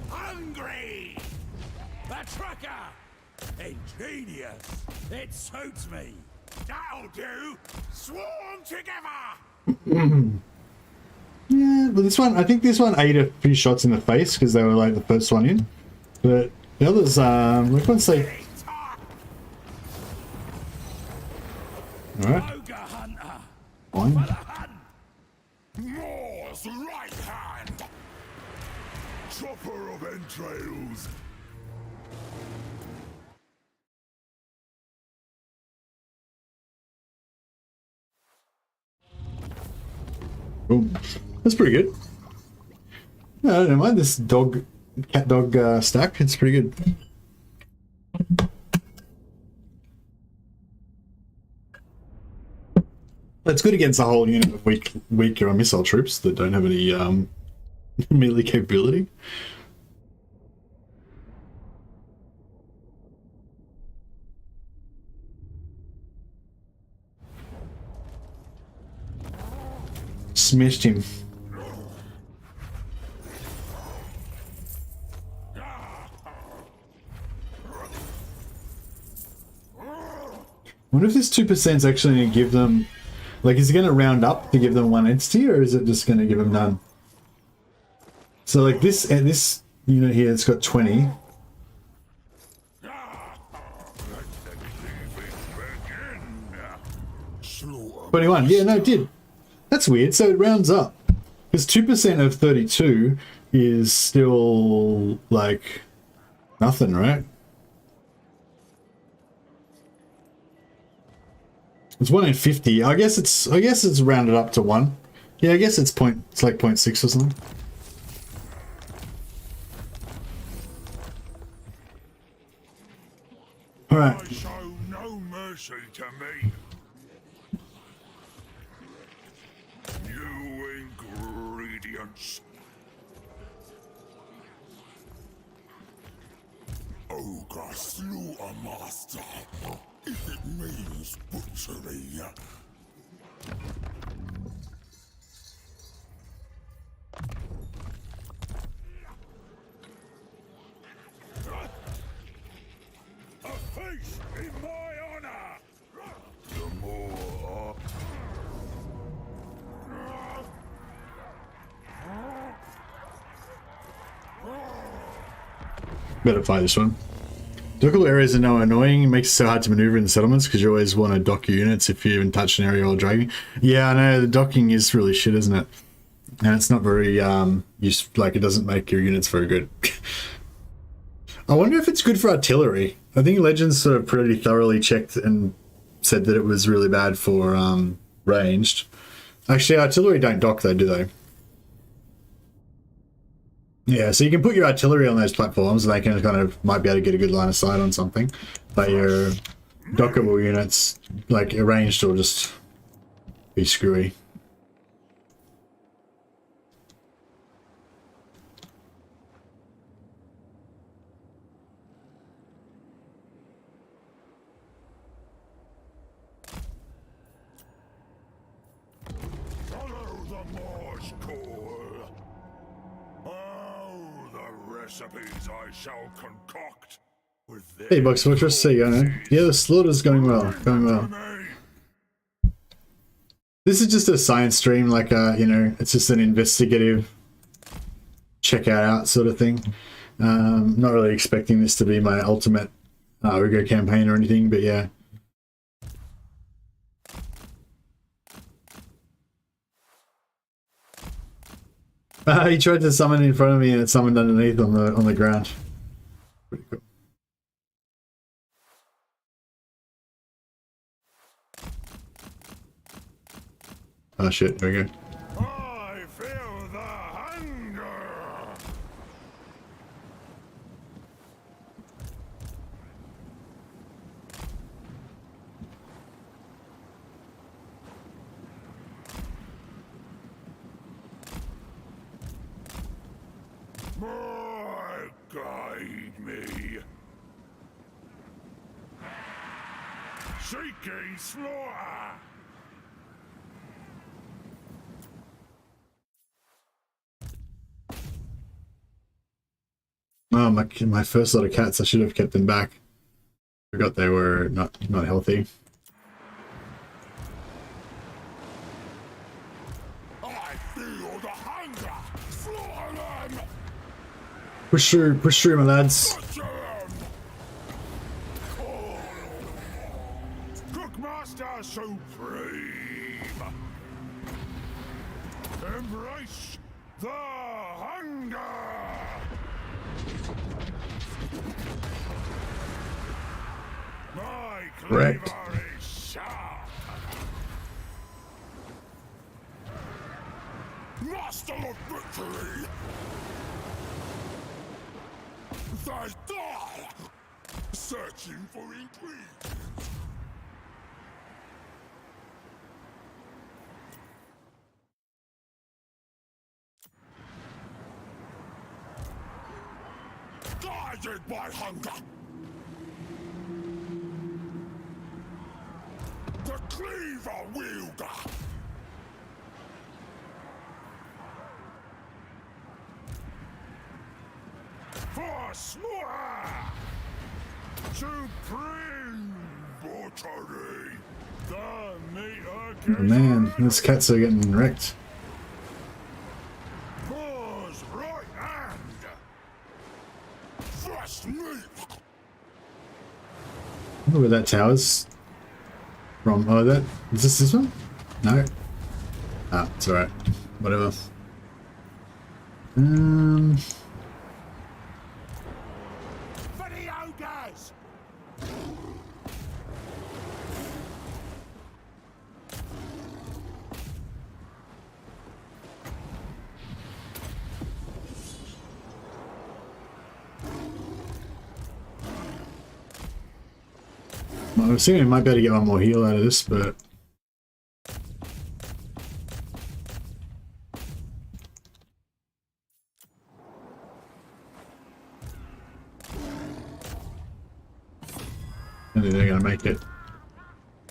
Hungry! A trucker! Ingenious! It suits me! That'll do! Swarm together! Yeah, but this one, I think this one ate a few shots in the face because they were like the first one in. But the others, which one's like, alright, Ogre hunter! fine. More's right hand. Chopper of entrails. Boom. That's pretty good. No, I don't mind this cat dog stack. It's pretty good. It's good against a whole unit of weaker missile troops that don't have any melee capability. Smashed him. Wonder if this 2% is actually going to give them, like, is it going to round up to give them one entity, or is it just going to give them none? So, like, this unit here, it's got 20. 21. Yeah, no, it did. That's weird. So it rounds up. Because 2% of 32 is still, like, nothing, right? It's 1 in 50. I guess it's rounded up to 1. Yeah, I guess it's like 0.6 or something. All right. I show no mercy to me. New ingredients. Ogre slew a master. If it means butchery. A feast in my honor. The more. Better fight this one. Dockable areas are now annoying. It makes it so hard to maneuver in the settlements because you always want to dock your units if you even touch an area while dragging. Yeah, I know, the docking is really shit, isn't it? And it's not very like, it doesn't make your units very good. I wonder if it's good for artillery. I think Legends sort of pretty thoroughly checked and said that it was really bad for ranged. Actually, artillery don't dock though, do they? Yeah, so you can put your artillery on those platforms and they can kind of might be able to get a good line of sight on something. But your dockable units, like ranged, will just be screwy. Follow the Moor's call. Oh, the recipes I shall concoct with this. Hey, Box Fortress, see you, man. Yeah, the slaughter's going well. Going well. This is just a science stream, like, you know, it's just an investigative check out sort of thing. Not really expecting this to be my ultimate Ogre campaign or anything, but yeah. He tried to summon in front of me and it summoned underneath on the ground. Pretty cool. Oh shit, there we go. I feel the hunger. Seeking slaughter! Oh, my first lot of cats, I should have kept them back. Forgot they were not healthy. I feel the hunger! Slaughter them! Push through, my lads. Butcher them! Cookmaster Supreme! Embrace the hunger! My Correct. cleaver is sharp! Master of victory! They die! Searching for ingredients! Guided by hunger! The cleaver wielder! For slaughter! Supreme butchery! The meat Oh, man, these cats are getting wrecked. Paws right hand! Fresh meat! I wonder where that tower's from. Oh, is this one? No. Ah, it's alright. Whatever. For the ogres! Well, I was thinking we might be able to get one more heal out of this, but I don't think they're gonna make it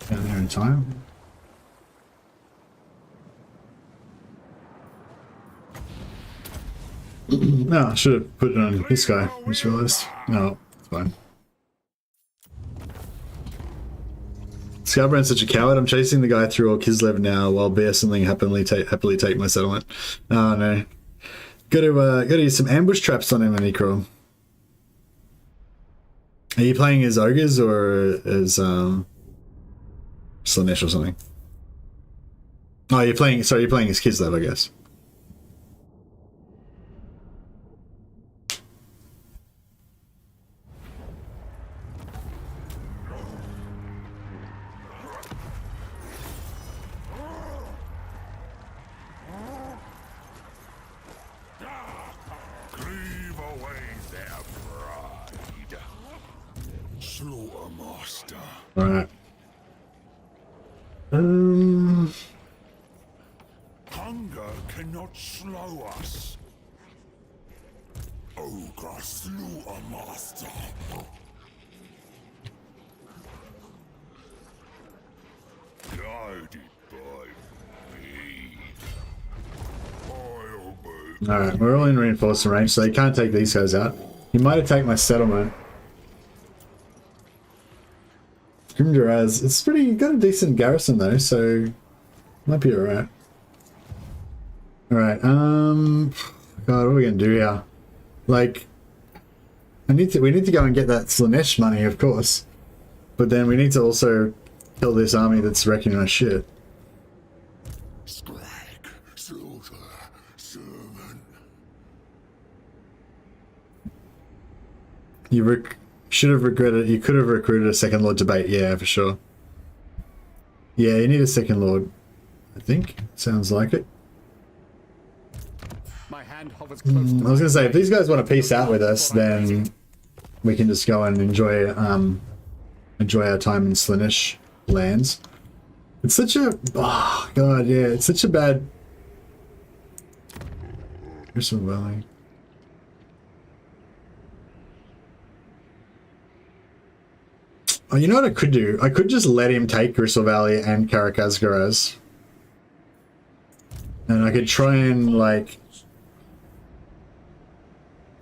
down there in time. No, I should have put it on this guy. I just realized. No, it's fine. Scarbrand's such a coward. I'm chasing the guy through all Kislev now while Bear something happily take my settlement. Oh no. Gotta use some ambush traps on him, Necro. Are you playing as Ogres or as Slanesh or something? Oh, you're playing as Kislev, I guess. Cleave away their pride. Slaughter master. Alright. Hunger cannot slow us. Ogre slaughter master. Guided by me. I'll be. Alright, we're all in reinforcement range, so they can't take these guys out. He might attack my settlement. Grimduraz, it's got a decent garrison though, so might be alright. Alright, God, what are we gonna do here? Like, we need to go and get that Slanesh money, of course. But then we need to also kill this army that's wrecking our shit. Skrag, slaughter, servant. You should have regretted. You could have recruited a second lord debate. Yeah, for sure. Yeah, you need a second lord. I think sounds like it. My hand hovers close to I was gonna say, if these guys want to peace out with us, then we can just go and enjoy our time in Slanesh lands. It's such a god, yeah, it's such a bad. Crystal Valley. Oh, you know what I could do? I could just let him take Gristle Valley and Karakazgaraz. And I could try and, like...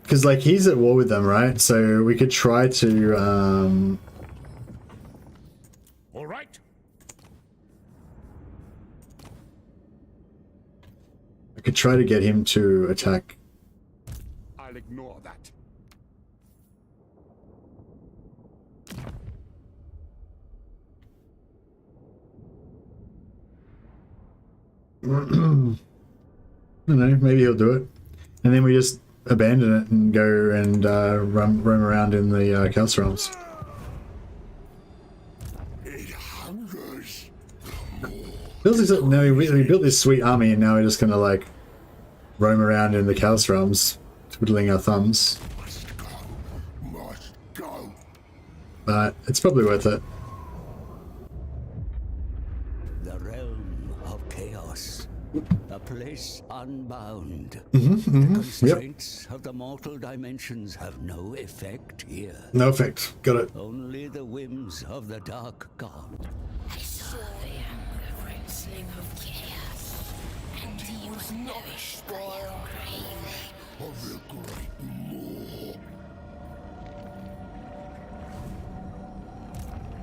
Because, like, he's at war with them, right? So we could try to, All right. I could try to get him to attack. I'll ignore that. I don't know, maybe he'll do it. And then we just abandon it and go and roam around in the Chaos Realms. It hungers. Feels like no, we built this sweet army and now we're just gonna like roam around in the Chaos Realms, twiddling our thumbs. Must go. Must go. But it's probably worth it. The realm of chaos. A place unbound. Yep. The constraints of the mortal dimensions have no effect here. No effect. Got it. Only the whims of the dark god. I saw the wrestling of chaos, and he was nourished by your grave. Of the great maw.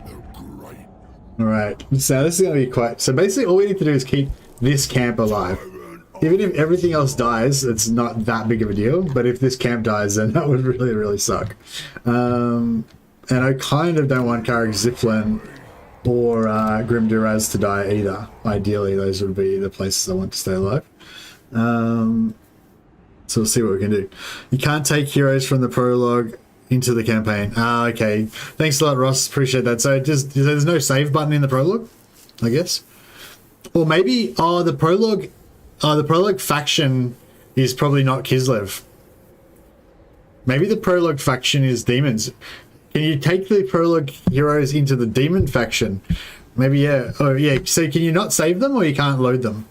The great Alright. So this is gonna be quite so basically all we need to do is keep this camp alive. Even if everything else dies, it's not that big of a deal. But if this camp dies, then that would really, really suck. And I kind of don't want Karak Ziflin or Grim Duraz to die either. Ideally, those would be the places I want to stay alive. So we'll see what we can do. You can't take heroes from the prologue into the campaign. Ah, okay. Thanks a lot, Ross. Appreciate that. So just there's no save button in the prologue, I guess. Or maybe the prologue faction is probably not Kislev. Maybe the prologue faction is demons. Can you take the prologue heroes into the demon faction? Maybe, yeah. Oh, yeah. So can you not save them or you can't load them?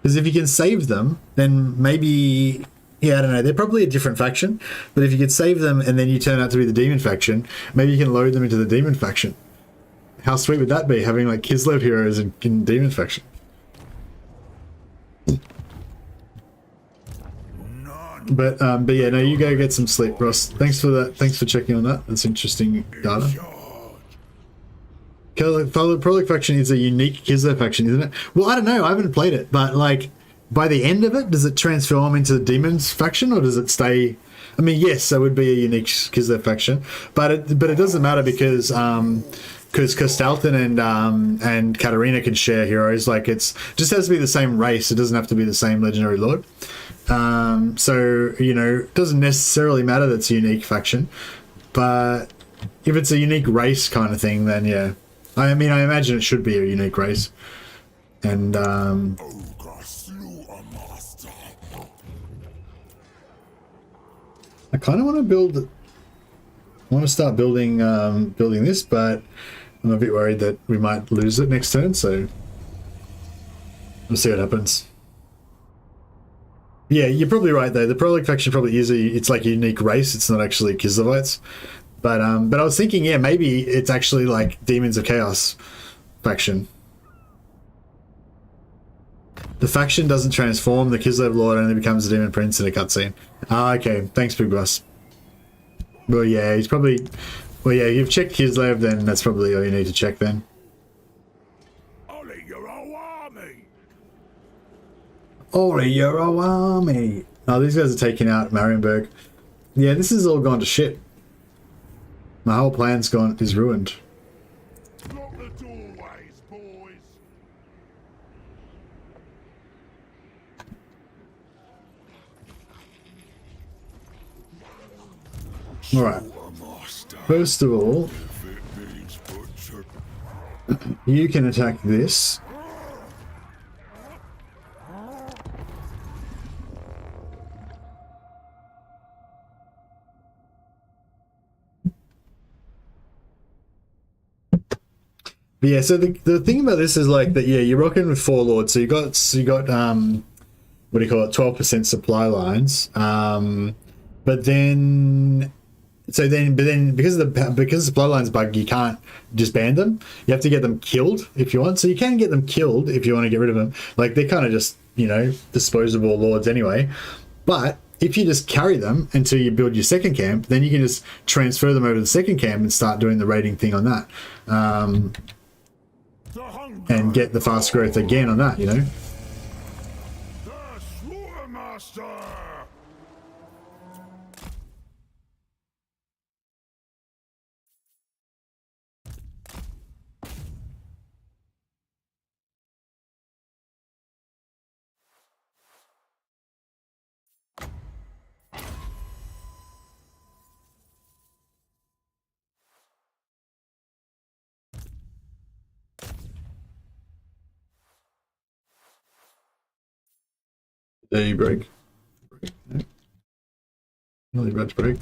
Because if you can save them, then maybe... Yeah, I don't know. They're probably a different faction. But if you could save them and then you turn out to be the demon faction, maybe you can load them into the demon faction. How sweet would that be, having like Kislev heroes in demon faction? But yeah, no, you go get some sleep, Ross. Thanks for that. Thanks for checking on that. That's interesting data. Prologue faction is a unique Kislev faction, isn't it? Well, I don't know. I haven't played it, but like by the end of it, does it transform into the demons faction or does it stay? I mean, yes, that would be a unique Kislev faction, but it doesn't matter because Kostalton and Katarina can share heroes. Like it's just has to be the same race. It doesn't have to be the same legendary lord. So you know, it doesn't necessarily matter that it's a unique faction, but if it's a unique race kind of thing, then yeah. I mean, I imagine it should be a unique race. And Ogre slew a master. I kind of want to build. I want to start building building this, but I'm a bit worried that we might lose it next turn. So we'll see what happens. Yeah, you're probably right though. The prologue faction probably is it's like a unique race. It's not actually Kislevites. But I was thinking, yeah, maybe it's actually like Demons of Chaos faction. The faction doesn't transform. The Kislev Lord only becomes a Demon Prince in a cutscene. Ah, okay. Thanks, Big Boss. Well, yeah, he's probably... Well, yeah, you've checked Kislev, then that's probably all you need to check then. Ollie, your whole army! Ollie, your army! Oh, these guys are taking out Marienburg. Yeah, this has all gone to shit. My whole plan's is ruined. Lock the doorways, boys. Alright. Master. First of all, If it means butcher. you can attack this. But yeah, so the thing about this is like that. Yeah, you're rocking with 4 lords, so you got what do you call it? 12% supply lines. But then so then, but then because of the bloodlines bug, you can't disband them. You have to get them killed if you want. So you can get them killed if you want to get rid of them. Like they're kind of just, you know, disposable lords anyway. But if you just carry them until you build your second camp, then you can just transfer them over to the second camp and start doing the raiding thing on that, and get the fast growth again on that. You know. The Slaughtermaster! There you break. Nearly about to break.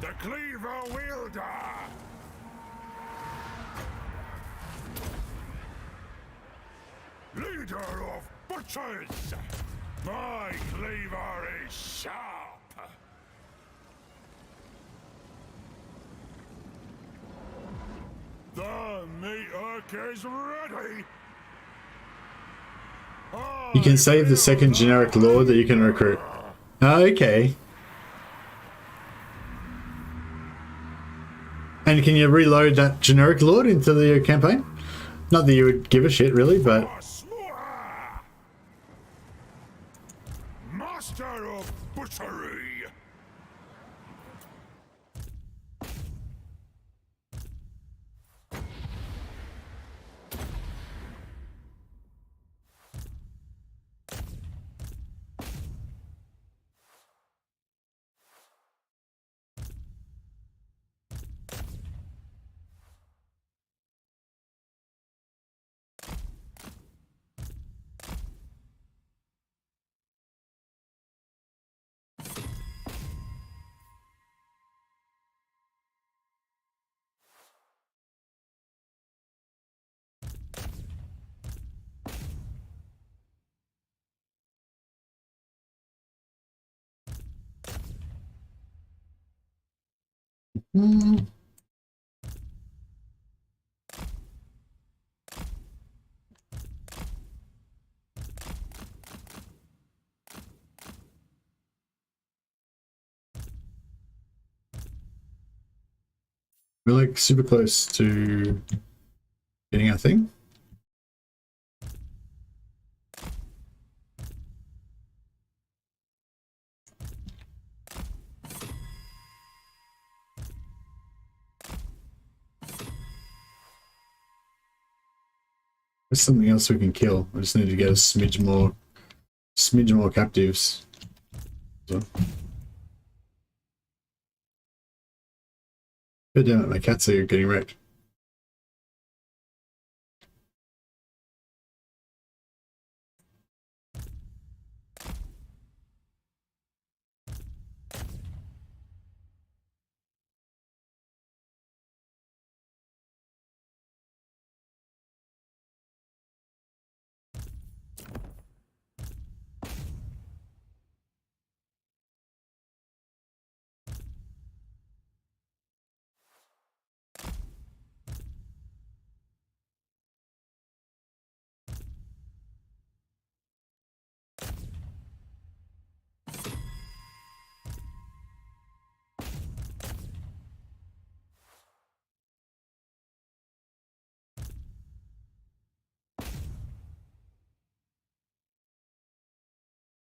The Cleaver Wielder! Leader of Butchers! My cleaver is sharp! The meat hook is ready! You can save the second generic lord that you can recruit. Oh, okay. And can you reload that generic lord into the campaign? Not that you would give a shit, really, but... Master of Butchery! We're like super close to getting our thing. There's something else we can kill. I just need to get a smidge more captives. So. God damn it, my cats are getting wrecked.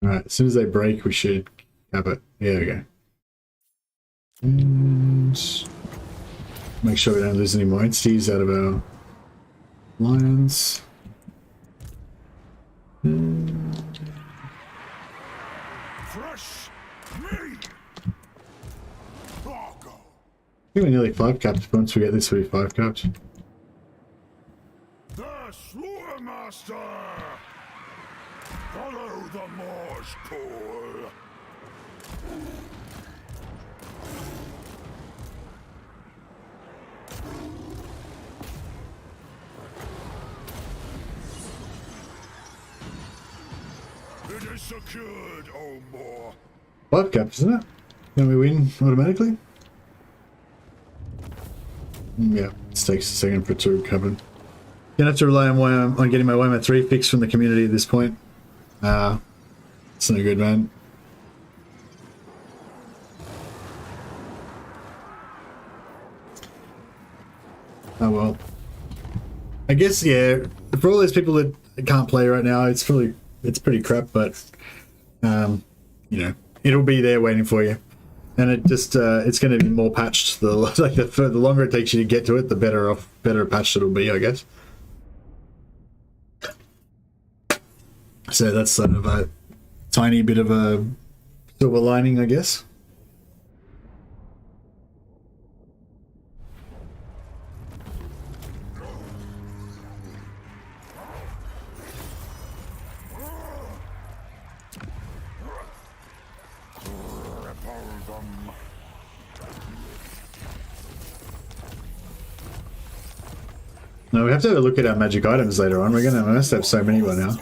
Alright, as soon as they break, we should have it. There we go. And make sure we don't lose any more entities out of our lions. Fresh meat! I think we're nearly 5 capped. Once we get this, we'll be 5 capped. The Slaughtermaster! Follow the Morse call! It is secured, O Moor. 5 caps, isn't it? Then we win automatically? Yeah, it takes a second for it to recover. Gonna have to rely on getting my Warhammer 3 fixed from the community at this point. It's no good, man. Oh well. I guess, yeah, for all those people that can't play right now, it's pretty crap, but you know, it'll be there waiting for you. And it just it's going to be more patched. The longer it takes you to get to it, the better patched it'll be, I guess. So that's sort of a tiny bit of a silver lining, I guess. No, we have to have a look at our magic items later on. We must have so many by now.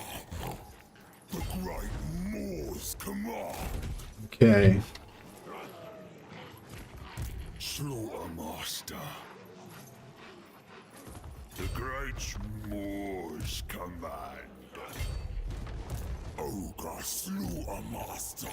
The great Moor's command. Okay. Slaughtermaster. The great Moor's command. Ogre Slaughtermaster.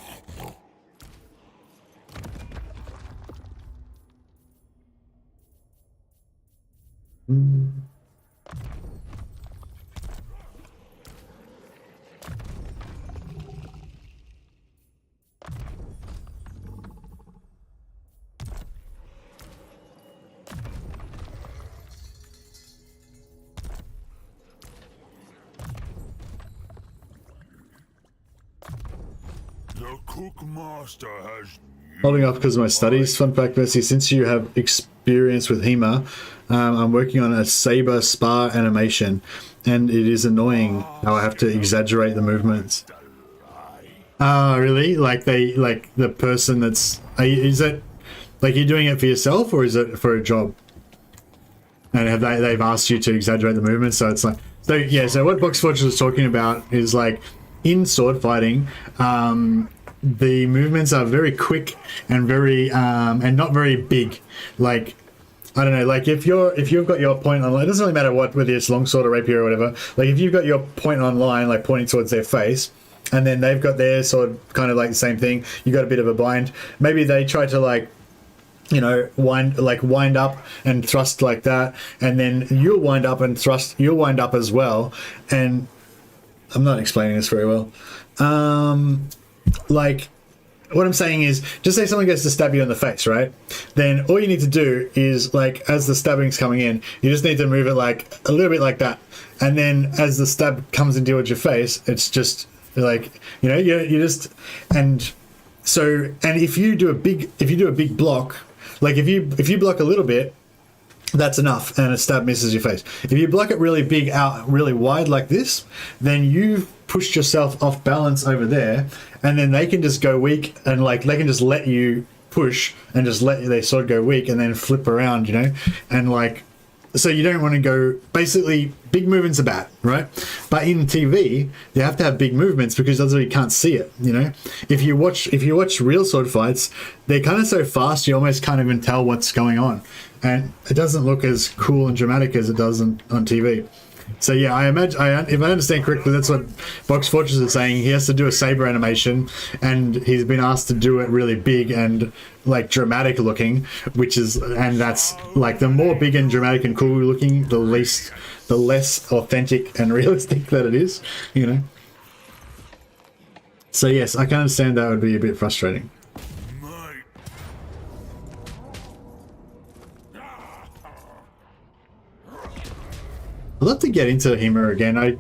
The Cookmaster has Holding off because of my studies. Fun fact, Mercy, since you have experience with HEMA, I'm working on a saber spar animation, and it is annoying how I have to exaggerate the movements. Oh, really? Like the person that's... is it... Like you're doing it for yourself, or is it for a job? And they've asked you to exaggerate the movements, so it's like... So, yeah, so what Box Forge was talking about is like, in sword fighting, the movements are very quick and very and not very big. Like, I don't know, like if you've got your point on, it doesn't really matter whether it's longsword or rapier or whatever. Like if you've got your point on line, like pointing towards their face, and then they've got their sword kind of like the same thing, you got a bit of a bind. Maybe they try to like, you know, wind up and thrust like that, and then you'll wind up and thrust. You'll wind up as well, and I'm not explaining this very well. Like, what I'm saying is, just say someone goes to stab you in the face, right? Then all you need to do is, like, as the stabbing's coming in, you just need to move it like a little bit like that, and then as the stab comes in towards your face, it's just like, you know, you just, and so, and if you do a big block, like if you block a little bit, that's enough, and a stab misses your face. If you block it really big out, really wide like this, then you've pushed yourself off balance over there, and then they can just go weak, and like they can just let you push and just let their sword go weak, and then flip around, you know, and like, so you don't want to go, basically big movements are bad, right? But in TV, you have to have big movements because otherwise you can't see it, you know. If you watch real sword fights, they're kind of so fast you almost can't even tell what's going on, and it doesn't look as cool and dramatic as it does on TV. So yeah, I imagine, if I understand correctly, that's what Box Fortress is saying. He has to do a saber animation, and he's been asked to do it really big and like dramatic looking, and that's like, the more big and dramatic and cool looking, the less authentic and realistic that it is, you know. So yes, I can understand that would be a bit frustrating. I'd love to get into HEMA again. I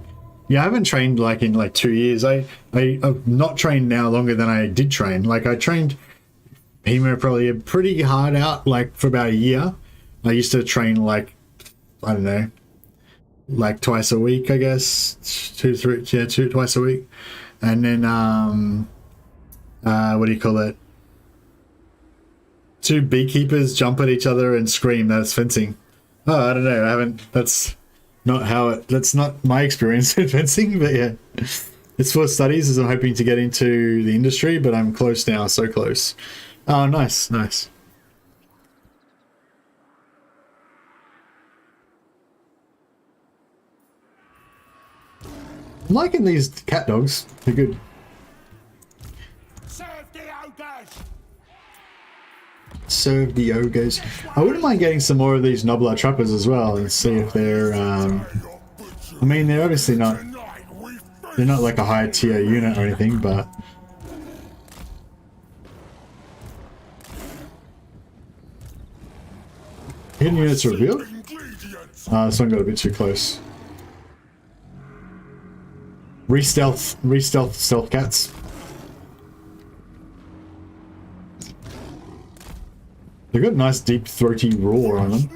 haven't trained like in like 2 years. I've not trained now longer than I did train. Like I trained HEMA probably pretty hard out like for about a year. I used to train like, I don't know, like twice a week, I guess, twice a week. And then what do you call it? 2 beekeepers jump at each other and scream. That's fencing. Oh, I don't know. That's not my experience with fencing, but yeah. It's for studies as I'm hoping to get into the industry, but I'm close now, so close. Oh, nice, nice. I'm liking these cat dogs. They're good. Serve the ogres! Serve the ogres. I wouldn't mind getting some more of these Noblar trappers as well and see if they're I mean, they're obviously not, they're not like a higher tier unit or anything, but hidden units revealed? This one got a bit too close. Re-stealth stealth cats. They've got a nice deep throaty roar on them.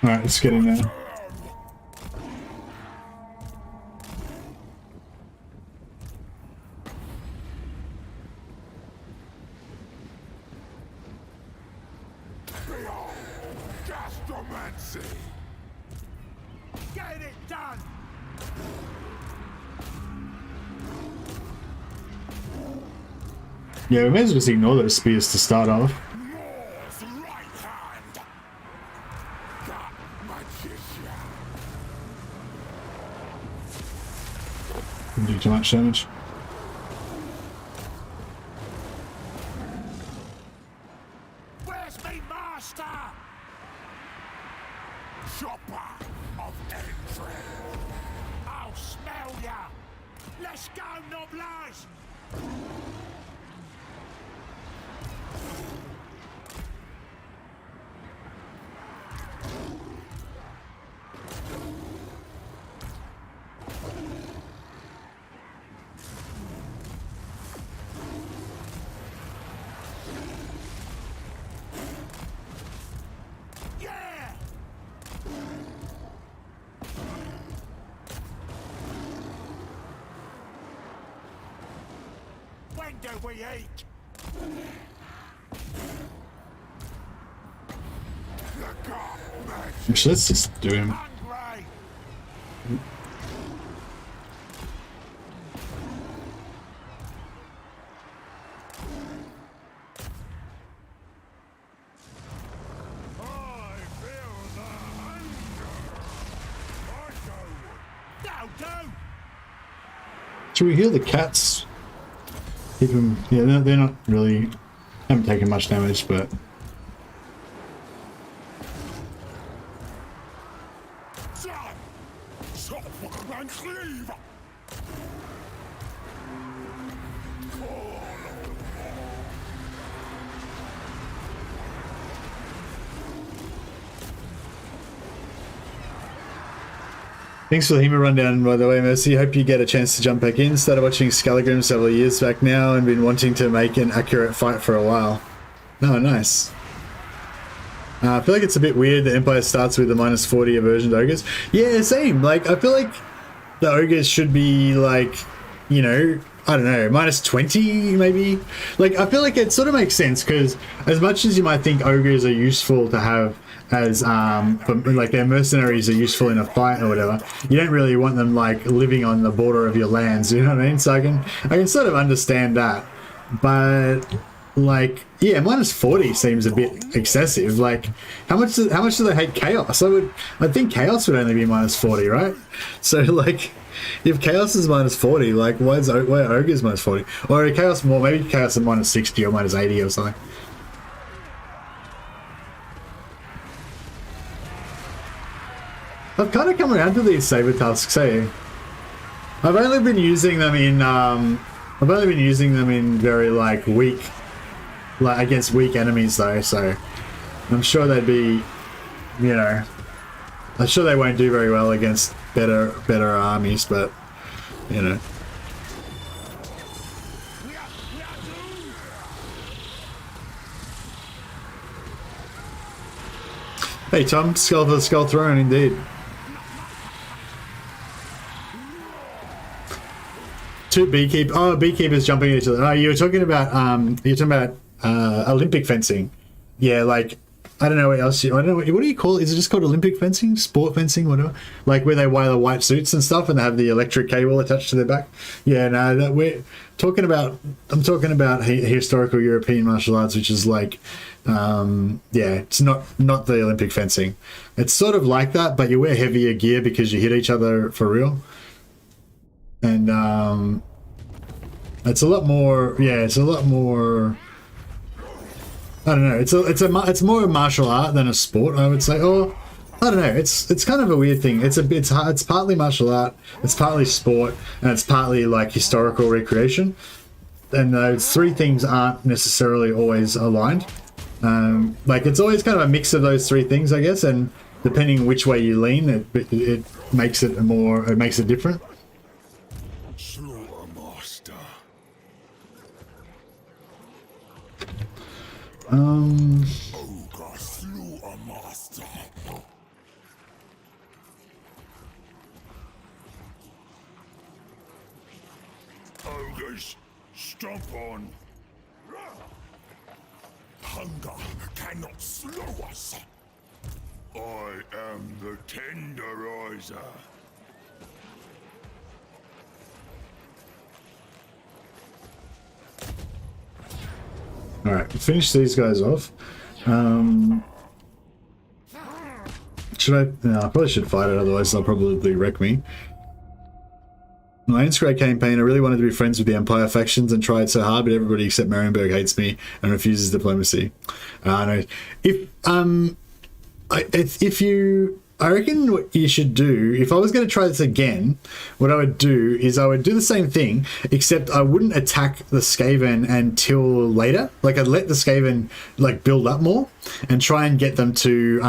Alright, let's get in there. Get it done! Yeah, we may as well just ignore those spears to start off. Mor's right hand. Got magician. Didn't do too much damage. Where's me master? Chopper of entry. I'll smell ya! Let's go, Noblage! Yeah! When do we eat? Actually, let's just do him. Hungry! I feel the hunger! That'll do! Should we heal the cats? Keep them. Yeah, they're not really. Haven't taken much damage, but. Chop and cleave. Thanks for the HEMA rundown, by the way, Mercy. Hope you get a chance to jump back in. Started watching Scalagram several years back now and been wanting to make an accurate fight for a while. Oh, nice. I feel like it's a bit weird that Empire starts with the minus 40 aversion to ogres. Yeah, same. Like, I feel like the ogres should be like, you know, I don't know, minus 20 maybe? Like, I feel like it sort of makes sense because as much as you might think ogres are useful to have as, like their mercenaries are useful in a fight or whatever, you don't really want them like living on the border of your lands, you know what I mean? So I can sort of understand that. But like, yeah, minus 40 seems a bit excessive. Like, how much do they hate chaos? I think chaos would only be minus 40, right? So like, if chaos is minus 40, like why ogre is minus 40? Or chaos more, maybe chaos is minus 60 or minus 80 or something. I've kind of come around to these saber tusks, eh? I've only been using them in very like weak, like against weak enemies though, so I'm sure they'd be, you know, I'm sure they won't do very well against better armies, but you know. Hey Tom, skull for the skull throne indeed. Two beekeepers jumping at each other. Oh, you were talking about Olympic fencing. Yeah, like I don't know what else. I don't know what do you call it? Is it just called Olympic fencing, sport fencing, whatever? Like where they wear the white suits and stuff, and they have the electric cable attached to their back. Yeah, no, that we're talking about. I'm talking about historical European martial arts, which is like, it's not the Olympic fencing. It's sort of like that, but you wear heavier gear because you hit each other for real, and it's a lot more. Yeah, it's a lot more. I don't know. It's more a martial art than a sport, I would say. Or I don't know. It's kind of a weird thing. It's partly martial art, it's partly sport, and it's partly like historical recreation. And those three things aren't necessarily always aligned. Like it's always kind of a mix of those three things, I guess. And depending which way you lean, it makes it more. It makes it different. Ogre slew a master. Ogres, stomp on. Hunger cannot slow us. I am the tenderizer. Alright, finish these guys off. Should I? No, I probably should fight it, otherwise they'll probably wreck me. In my REAL Skrag campaign, I really wanted to be friends with the Empire factions and tried so hard, but everybody except Marienburg hates me and refuses diplomacy. No. I reckon what you should do, if I was going to try this again, what I would do is I would do the same thing, except I wouldn't attack the Skaven until later. Like I'd let the Skaven like build up more and try and get them to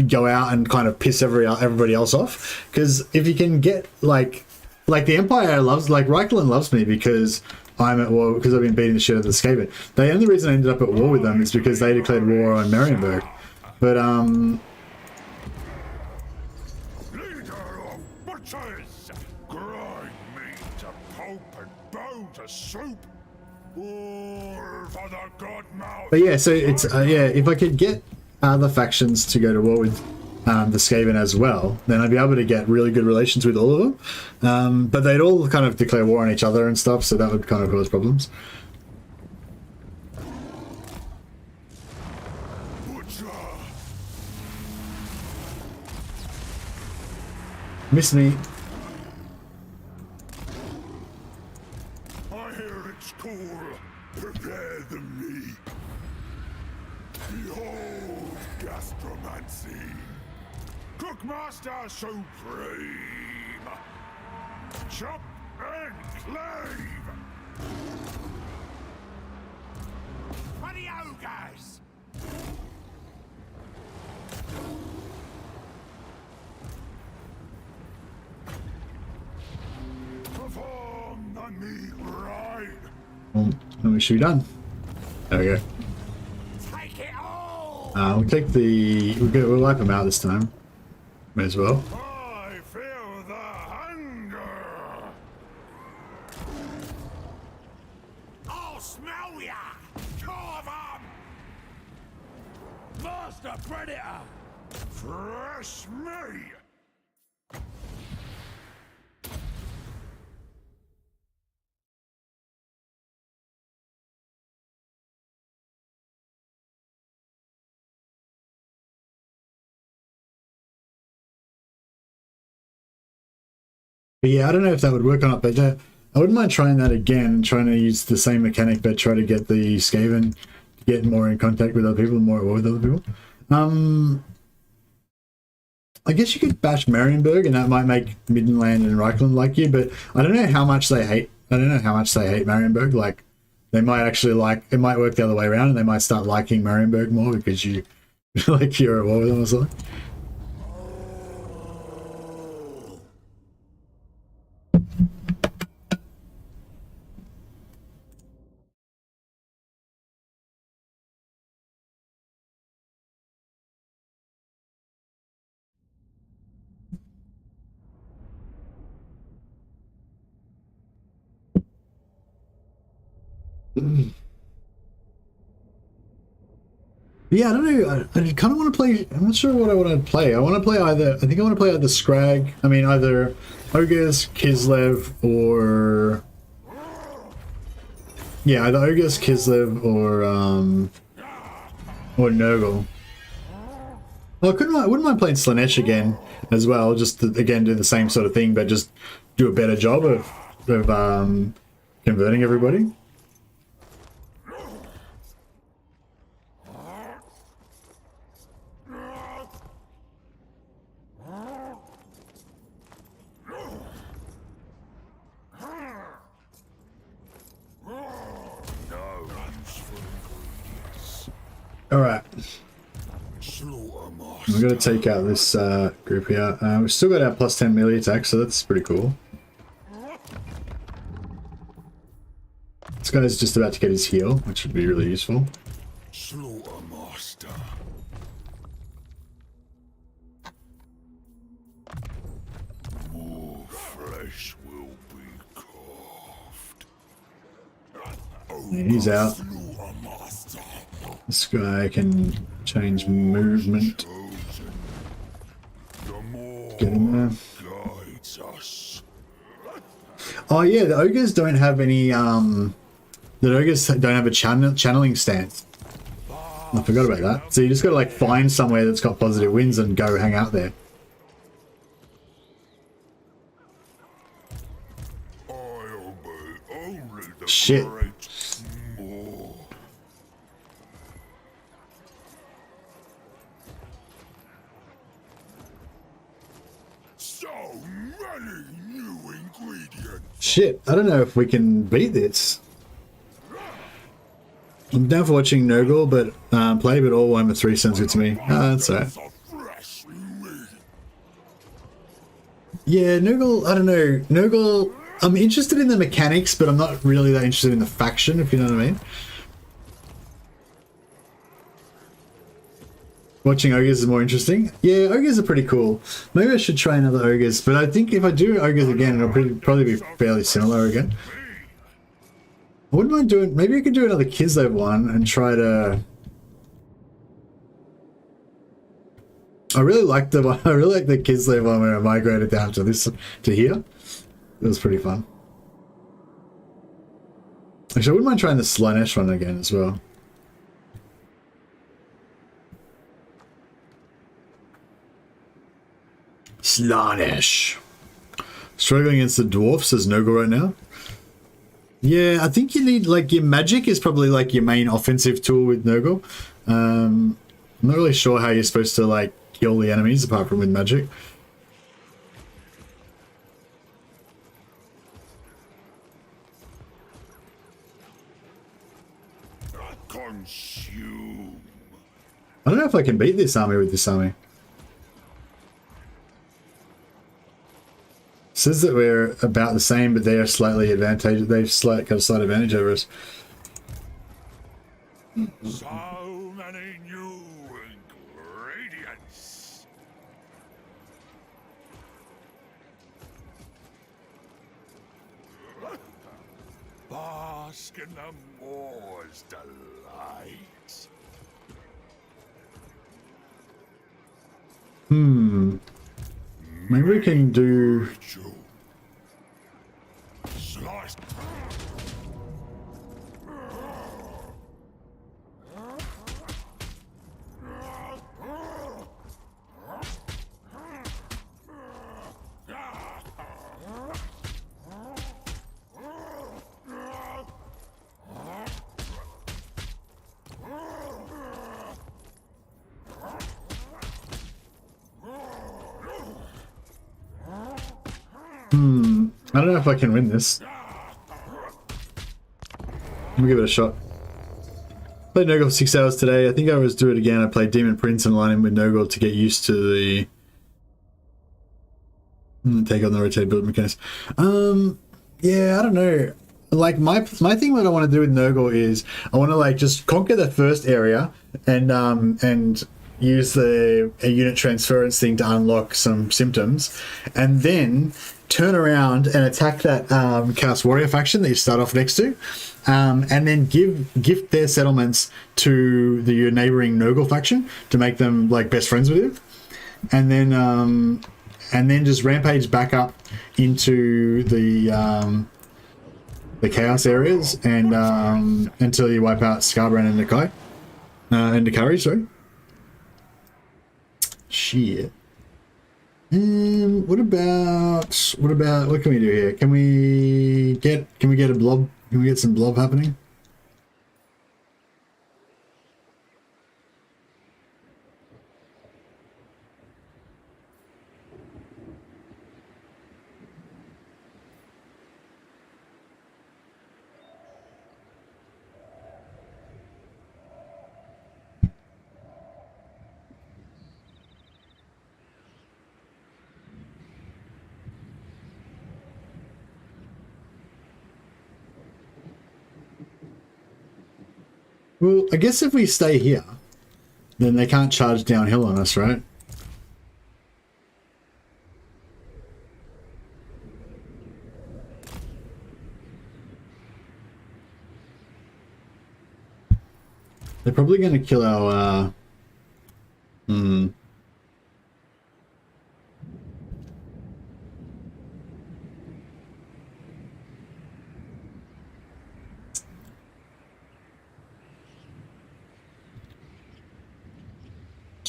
go out and kind of piss everybody else off. Because if you can get like the Empire loves, like Reikland loves me because I'm at war, because I've been beating the shit out of the Skaven. The only reason I ended up at war with them is because they declared war on Marienburg. But grind meat to pulp and bone to soup. All for the god mouth. But yeah, so it's if I could get other factions to go to war with the Skaven as well, then I'd be able to get really good relations with all of them. But they'd all kind of declare war on each other and stuff, so that would kind of cause problems. Miss me. I hear it's cool. Prepare the meat. Behold gastromancy. Cookmaster supreme. Chop and clave. For the ogres. Perform the meat ride. Well, we should be done. There we go. Take it all. We'll take the. We'll wipe them out this time. May as well. I feel the hunger. I'll smell ya. Carve 'em. Master Predator. Fresh meat. But yeah, I don't know if that would work or not, but I wouldn't mind trying that again, trying to use the same mechanic, but try to get the Skaven to get more in contact with other people, more at war with other people. I guess you could bash Marienburg, and that might make Middenland and Reikland like you, but I don't know how much they hate. I don't know how much they hate Marienburg. Like, they might actually like. It might work the other way around, and they might start liking Marienburg more because you, like, you're at war with them or something. Yeah, I don't know. I kind of want to play. I'm not sure what I want to play. I want to play either. I think I want to play either Skrag. I mean, either Ogres, Kislev, or yeah, either Ogres, Kislev, or Nurgle. Well, I wouldn't mind playing Slanesh again as well. Just to, again, do the same sort of thing, but just do a better job of converting everybody. All right. We're going to take out this group here. We've still got our plus 10 melee attack, so that's pretty cool. This guy's just about to get his heal, which would be really useful. Slaughtermaster. More flesh will be carved. Yeah, he's out. This guy can change movement. Get him there. Oh yeah, the ogres don't have any. The ogres don't have a channeling stance. I forgot about that. So you just got to like find somewhere that's got positive winds and go hang out there. Shit. Shit, I don't know if we can beat this. I'm down for watching Nurgle, but play, but all 1 with 3 sounds good to me. That's alright. Yeah, Nurgle, I don't know. Nurgle, I'm interested in the mechanics, but I'm not really that interested in the faction, if you know what I mean. Watching ogres is more interesting. Yeah, ogres are pretty cool. Maybe I should try another ogres, but I think if I do ogres again, it'll probably be fairly similar again. I wouldn't mind doing. Maybe I could do another Kislev one and try to. I really like the one. I really like the Kislev one where I migrated down to this to here. It was pretty fun. Actually, I wouldn't mind trying the Slanesh one again as well. Slanesh. Struggling against the dwarfs as Nurgle right now. Yeah, I think you need, like, your magic is probably like your main offensive tool with Nurgle. I'm not really sure how you're supposed to like kill the enemies apart from with magic. Consume. I don't know if I can beat this army with this army. Says that we're about the same, but they are slightly advantageous. They've got a slight advantage over us. So many new ingredients. Bask in the moor's delight. Maybe we can do. Slice. I don't know if I can win this. Let me give it a shot. Played Nurgle for 6 hours today. I think I always do it again. I played Demon Prince and line him with Nurgle to get used to the take on the rotated build mechanics. Yeah, I don't know. Like my thing, what I want to do with Nurgle is I want to like just conquer the first area and use a unit transference thing to unlock some symptoms, and then turn around and attack that Chaos Warrior faction that you start off next to, and then gift their settlements to the neighboring Nurgle faction to make them like best friends with you, and then just rampage back up into the chaos areas and until you wipe out Scarbrand and Nikari, sorry. Shit. What can we do here? Can we get a blob? Can we get some blob happening? Well, I guess if we stay here, then they can't charge downhill on us, right? They're probably going to kill our...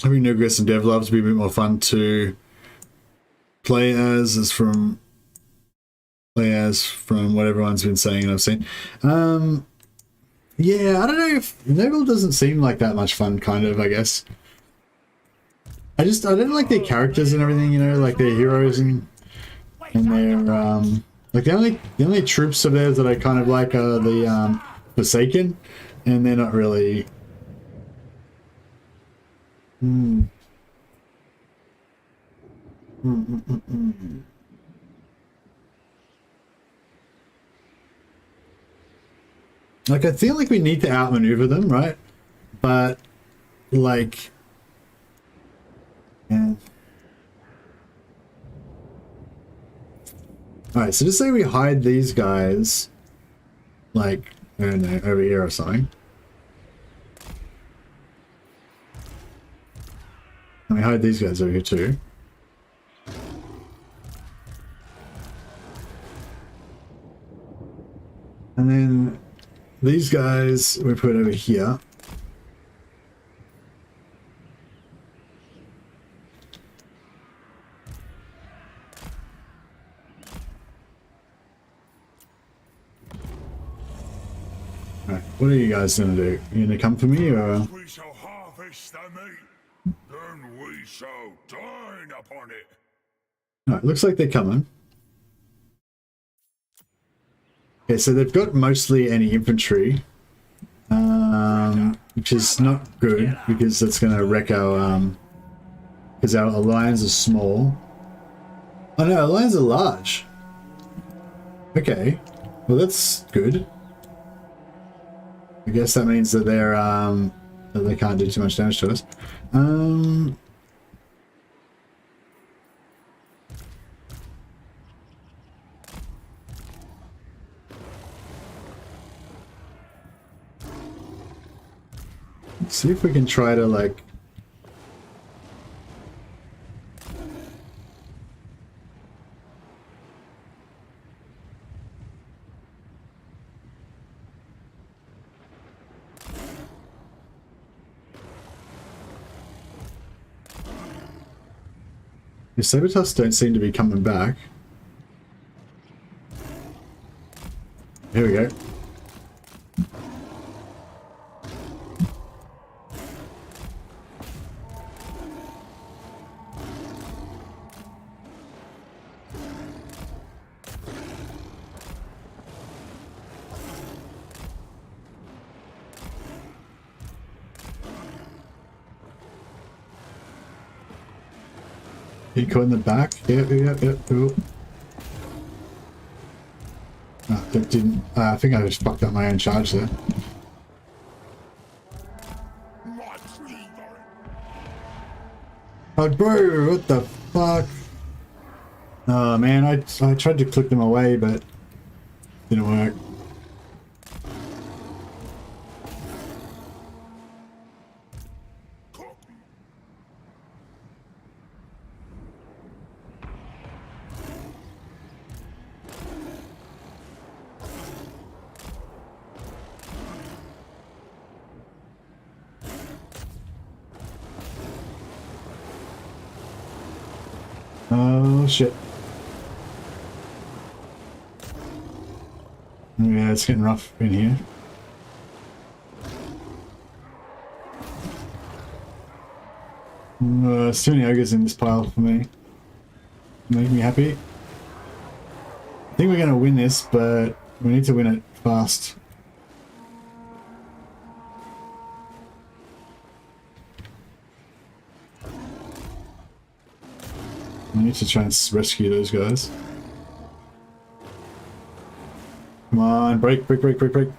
Having Nugress and Devloves would be a bit more fun to play as from what everyone's been saying and I've seen. Yeah, I don't know if Nurgle doesn't seem like that much fun, kind of, I guess. I don't like their characters and everything, you know, like their heroes and their like the only troops of theirs that I kind of like are the Forsaken, and they're not really Like, I feel like we need to outmaneuver them, right? But, like... Yeah. Alright, so just say we hide these guys, like, I don't know, over here or something. And we hide these guys over here too. And then these guys we put over here. Alright, what are you guys gonna do? You gonna come for me or? We shall harvest the meat, then we shall dine upon it. Alright, looks like they're coming. Okay, so they've got mostly any infantry, which is not good because that's going to wreck our, because our lions are small. Oh no, our lions are large. Okay, well that's good. I guess that means that they're, that they can't do too much damage to us. See if we can try to, like... The Sabertusk don't seem to be coming back. Here we go. You go in the back? Yep. Ooh. Oh, that didn't... I think I just fucked up my own charge there. Oh, bro, what the fuck? Oh man, I tried to click them away, but didn't work. Oh shit. Yeah, it's getting rough in here. There's too many ogres in this pile for me. Make me happy. I think we're going to win this, but we need to win it fast. I need to try and rescue those guys. Come on, break, break, break, break, break.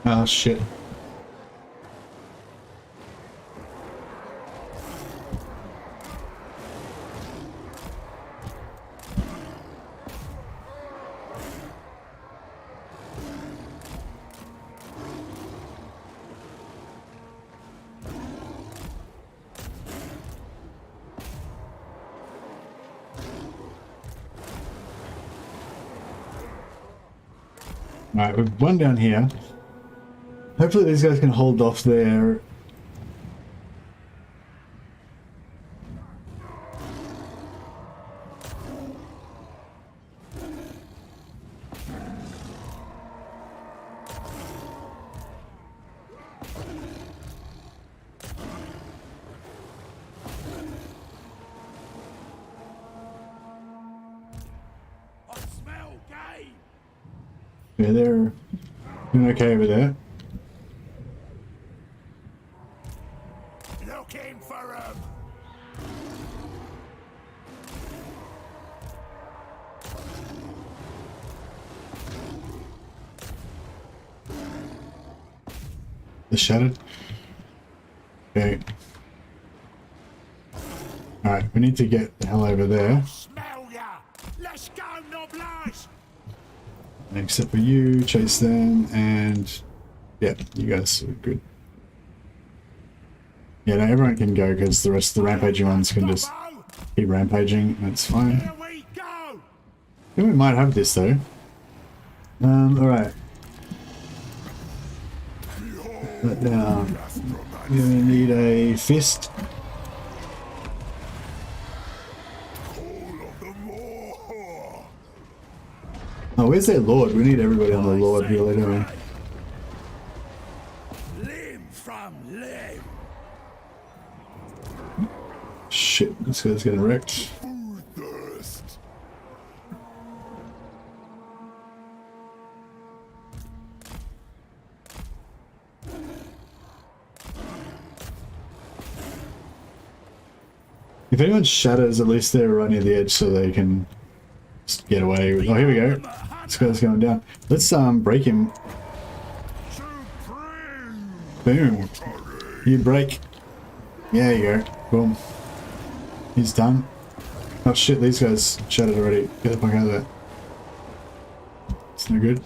Oh shit. Alright, we've one down here. Hopefully these guys can hold off their... Yeah, they're doing okay over there. Looking for him. The shattered. Okay. Alright, we need to get the hell over there. Smell ya. Let's go, Noblage. Except for you, chase them, and yeah, you guys are good. Yeah, no, everyone can go because the rest of the rampaging ones can just keep rampaging. That's fine. Here we go. I think we might have this though. Alright. But now, you need a fist. Oh, where's their lord? We need everybody on the lord really, don't we? Limb from limb. Shit, this guy's getting wrecked. Food thirst. If anyone shatters, at least they're right near the edge so they can just get away. Oh, here we go. This guy's going down. Let's break him. Boom. You break. Yeah, you go. Boom. He's done. Oh shit, these guys shattered already. Get the fuck out of there. It's no good.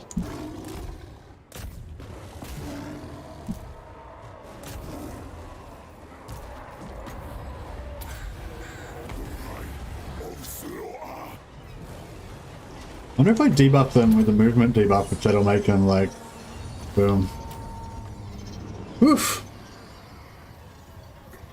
I wonder if I debuff them with a movement debuff, if that'll make them like, boom. Oof.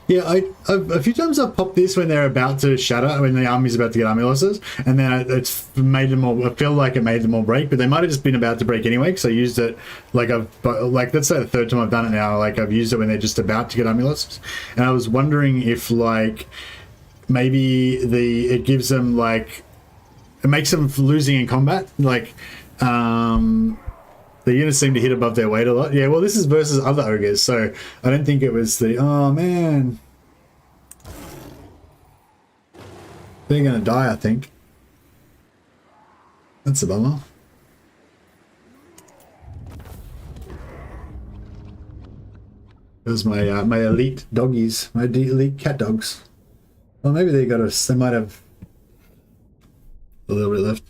Yeah, I've a few times I've popped this when they're about to shatter, when the army's about to get army losses, and then it's made them all. I feel like it made them all break, but they might have just been about to break anyway. Because I used it like let's say the third time I've done it now. Like I've used it when they're just about to get army losses, and I was wondering if like maybe it gives them like it makes them losing in combat. Like the units seem to hit above their weight a lot. Yeah, well, this is versus other ogres, so I don't think it was the... Oh, man. They're going to die, I think. That's a bummer. Those my my elite doggies, my elite cat dogs. Well, maybe they might have a little bit left.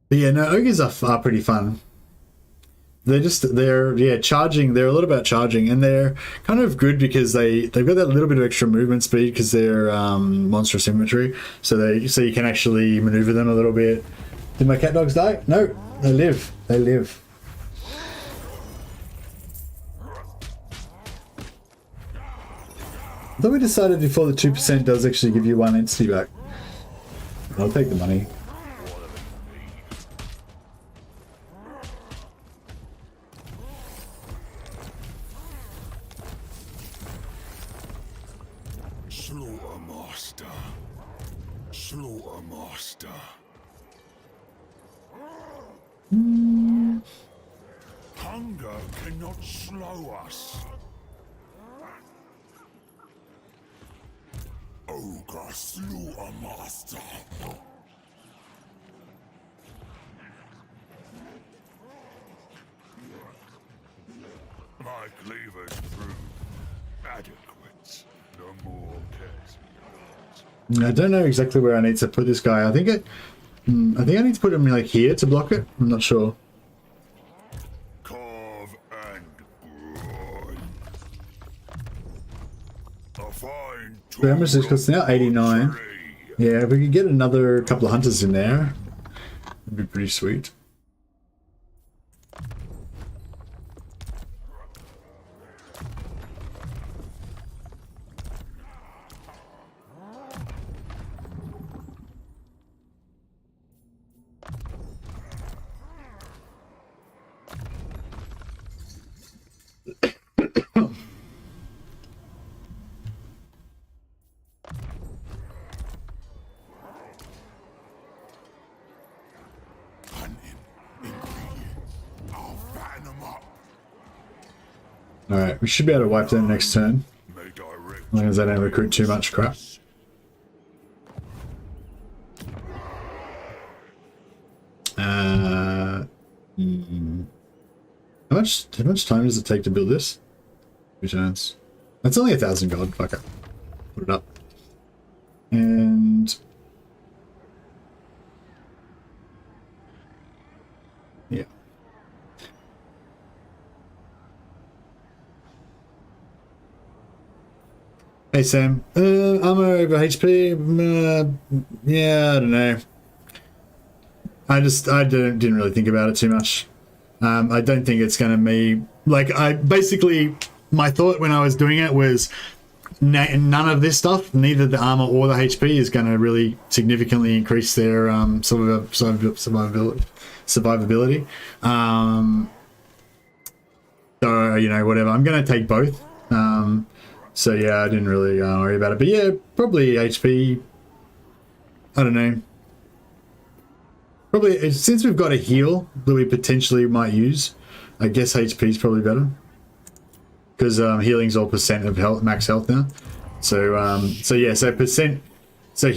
But yeah, no, ogres are pretty fun. They're charging. They're a lot about charging, and they're kind of good because they've got that little bit of extra movement speed because they're monstrous infantry. So you can actually maneuver them a little bit. Did my cat dogs die? No, they live. They live. I thought we decided before the 2% does actually give you 1 entity back. I'll take the money. Slaughtermaster. Hunger cannot slow us. Ogre Slaughtermaster. My cleavers prove adequate. No more cares. I don't know exactly where I need to put this guy. I think I need to put him like here to block it. I'm not sure. Carve and grind. A fine So how much this costs now? 89. Yeah, if we could get another couple of hunters in there, it'd be pretty sweet. Alright, we should be able to wipe them next turn. As long as they don't recruit too much crap. How much time does it take to build this? 2 turns. That's only 1,000 gold. Fuck it. Put it up. And... yeah. Hey Sam, armor over HP, yeah, I don't know. I didn't really think about it too much. I don't think it's gonna be like my thought when I was doing it was none of this stuff, neither the armor or the HP, is going to really significantly increase their survivability. So you know, whatever. I'm going to take both. So yeah, I didn't really worry about it. But yeah, probably HP. I don't know. Probably since we've got a heal that we potentially might use, I guess HP is probably better. Because healing's all percent of health, max health now. So yeah, so percent. So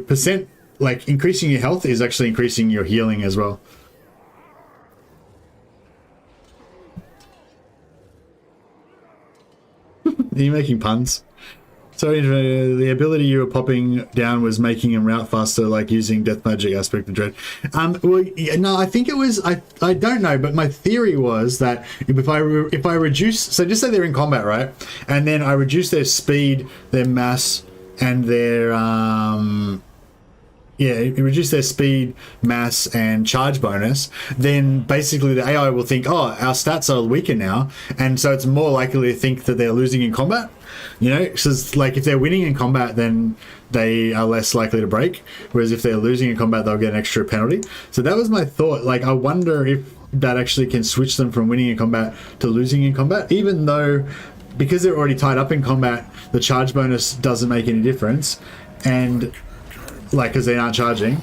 percent, like increasing your health is actually increasing your healing as well. Are you making puns? So the ability you were popping down was making him route faster, like using death magic aspect of dread. Well, yeah, no, I think it was. I don't know, but my theory was that if I reduce, so just say they're in combat, right, and then I reduce their speed, their mass, and their it reduced their speed, mass, and charge bonus, then basically the AI will think, oh, our stats are weaker now, and so it's more likely to think that they're losing in combat. You know, so it's like if they're winning in combat, then they are less likely to break, whereas if they're losing in combat, they'll get an extra penalty. So that was my thought. Like, I wonder if that actually can switch them from winning in combat to losing in combat, even though because they're already tied up in combat, the charge bonus doesn't make any difference, and like, because they aren't charging,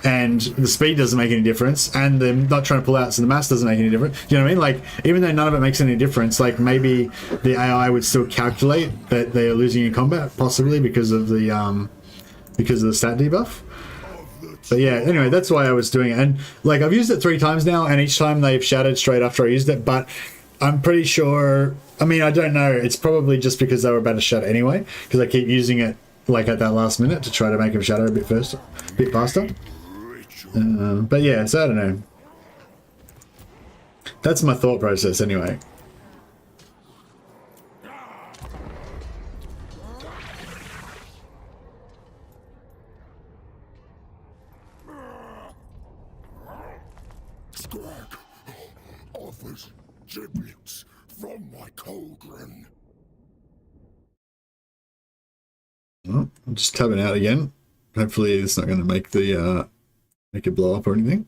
and the speed doesn't make any difference, and they're not trying to pull out, so the mass doesn't make any difference. Do you know what I mean? Like, even though none of it makes any difference, like, maybe the AI would still calculate that they are losing in combat, possibly because of the stat debuff. But yeah, anyway, that's why I was doing it. And like, I've used it 3 times now, and each time they've shattered straight after I used it, but I'm pretty sure, I mean, I don't know, it's probably just because they were about to shatter anyway, because I keep using it like at that last minute to try to make them shatter a bit faster. But yeah, so I don't know. That's my thought process anyway. Skrag offers giblets from my cauldron. Oh, I'm just tabbing out again. Hopefully it's not going to make the make it blow up or anything.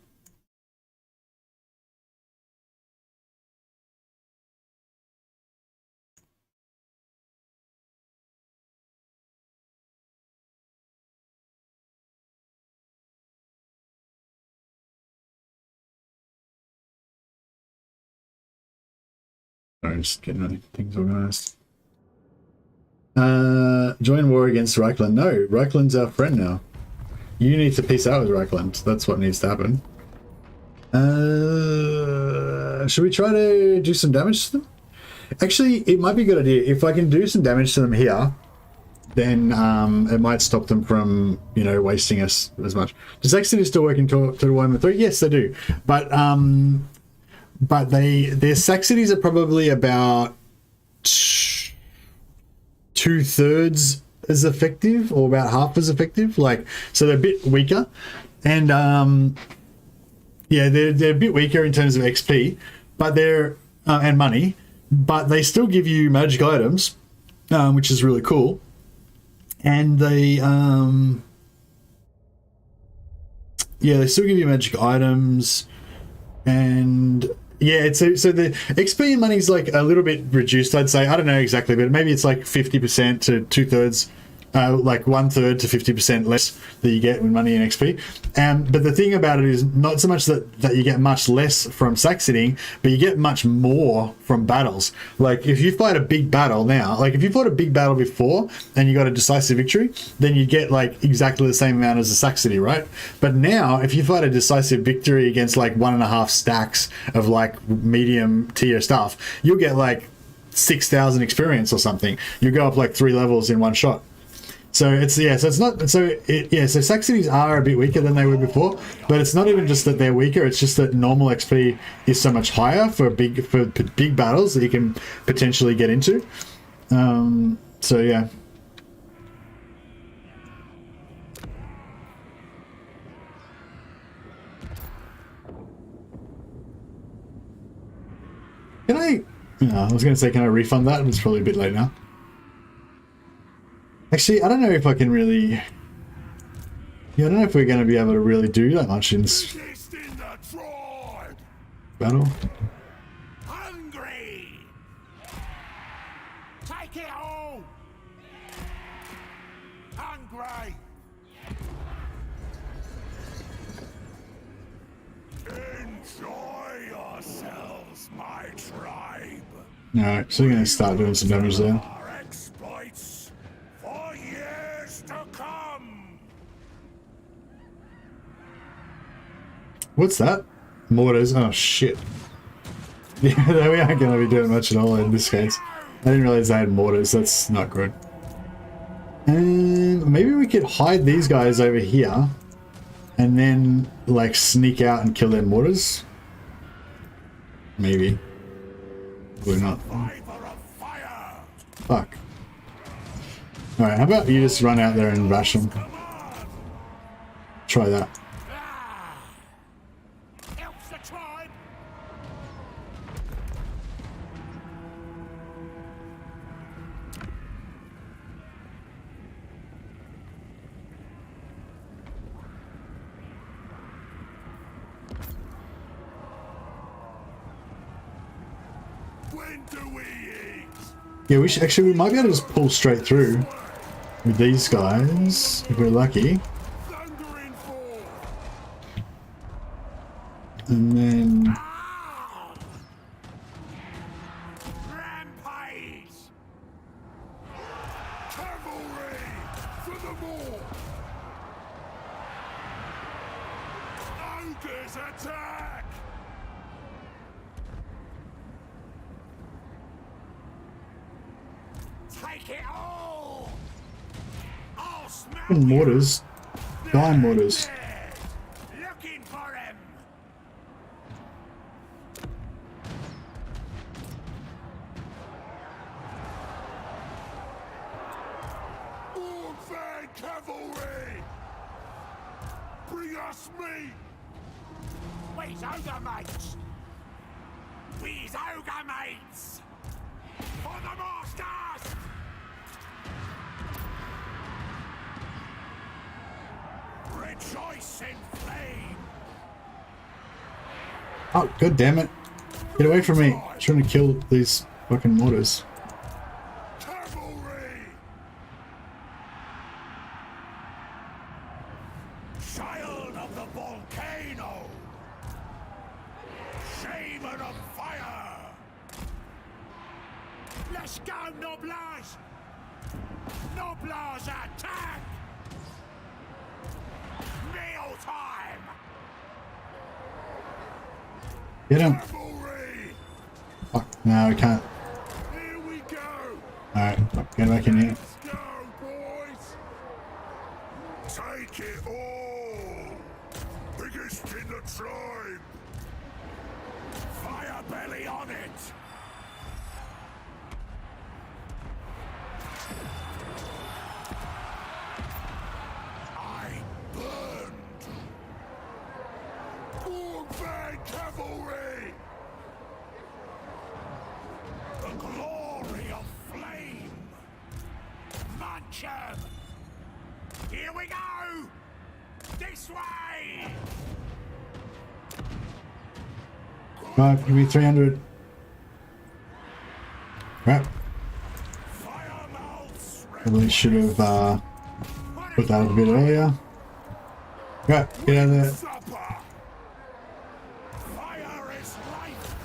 Sorry, just getting things organized. Join war against Reichland. No, Reichland's our friend now. You need to peace out with Reichland. That's what needs to happen. Should we try to do some damage to them? Actually, it might be a good idea. If I can do some damage to them here, then it might stop them from, you know, wasting us as much. Does Saxony still working to Warhammer 3? Yes, they do. But their Saxonies are probably about 2/3 as effective, or about half as effective. Like, so they're a bit weaker, and yeah, they're a bit weaker in terms of XP, but they're and money, but they still give you magic items, which is really cool. And they yeah, they still give you magic items, and yeah, so the XP and money is like a little bit reduced, I'd say. I don't know exactly, but maybe it's like 50% to 2/3, like 1/3 to 50% less that you get with money and XP. But the thing about it is not so much that you get much less from sack-sitting, but you get much more from battles. Like, if you fight a big battle now, like if you fought a big battle before and you got a decisive victory, then you get like exactly the same amount as a sack-city, right? But now, if you fight a decisive victory against like 1.5 stacks of like medium tier stuff, you'll get like 6,000 experience or something. You go up like 3 levels in one shot. So it's, yeah, so it's not, so it, yeah, so sack cities are a bit weaker than they were before, but it's not even just that they're weaker, it's just that normal XP is so much higher for big battles that you can potentially get into. So yeah. Can I, I was going to say, can I refund that? It's probably a bit late now. Actually, I don't know if I can really... Yeah, I don't know if we're going to be able to really do that much in this battle. Hungry! Take it all! Hungry! Enjoy yourselves, my tribe! Alright, so you're going to start doing some damage there. What's that? Mortars. Oh shit. Yeah, we aren't going to be doing much at all in this case. I didn't realize they had mortars. That's not good. And maybe we could hide these guys over here and then like sneak out and kill their mortars. Maybe. We're not. Fuck. Alright, how about you just run out there and bash them? try that. Helps the tribe. When do we eat? Yeah, we might be able to just pull straight through with these guys if we're lucky. Thundering forth. And then Rampage. Cavalry for the more. Ogres attack. Take it all. I'll smell and mortars, dire mortars. dead. Looking for him. Orphan cavalry. Bring us meat. We's ogre mates. We's ogre mates. For the masters. Rejoice in flame. Oh, god damn it. Get away from me. I'm trying to kill these fucking mortars. Cavalry. Child of the volcano. Shaman of fire. Let's go, Noblage. Noblage attack. Meal time. Get him. Cavalry. Fuck, no, we can't. Here we go. Alright, get back in here. Let's go, boys. Take it all. Biggest in the tribe. Fire belly on it. I burned. Orphan cavalry. The glory of flame. Munch 'em. Here we go. This way. Right, give me 300. Crap. Fire mouths. Probably should have put that a bit earlier. Right, get out of there. Supper. Fire is life.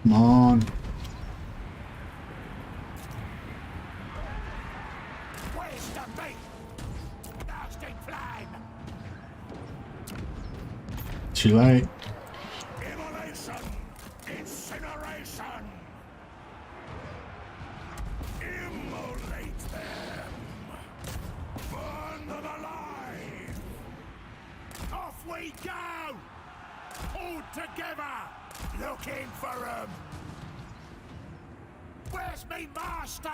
Come on. Where's the meat? Bursting flame. Too late. Immolation. Incineration. Immolate them. Burn them alive. Off we go. All together. Looking for 'em. Where's me master?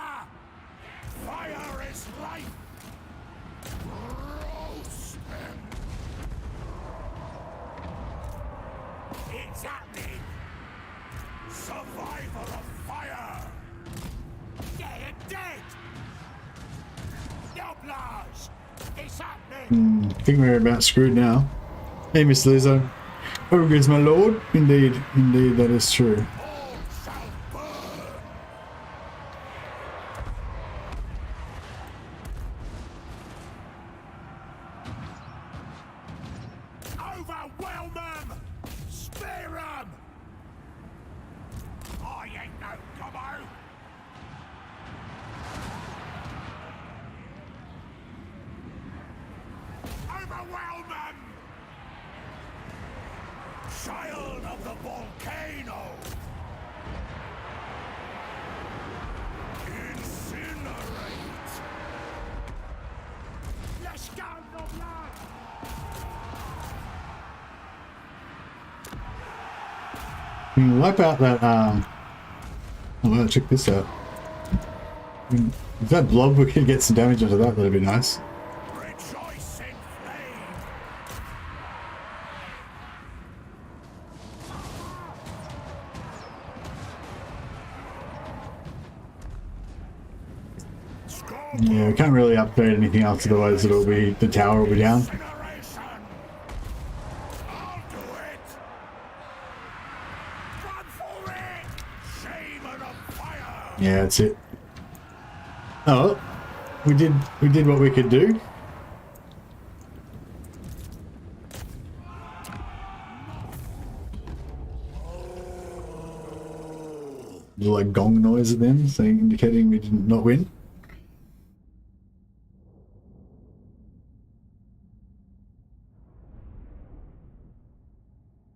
Fire is life. Roast them. It's happening. Survivor of fire. They're dead. Noblage. It's happening. I think we're about screwed now. Hey, Miss Lizzo. Ogres, my lord. Indeed, indeed, that is true. All shall burn. Overwhelm them. Spear them. I ain't no gobbo. Overwhelm them. Child of the volcano. Incinerate. Let's go, Noblage. We can wipe out that, oh well, check this out. If that blob, we could get some damage onto that, that'd be nice. Rejoice in flame! Yeah, we can't really upgrade anything else, otherwise it'll be, the tower will be down. Incineration! I'll do it! Run for it! Shaman of fire! Yeah, that's it. Oh, we did what we could do. Little like gong noise at them, saying indicating we did not win.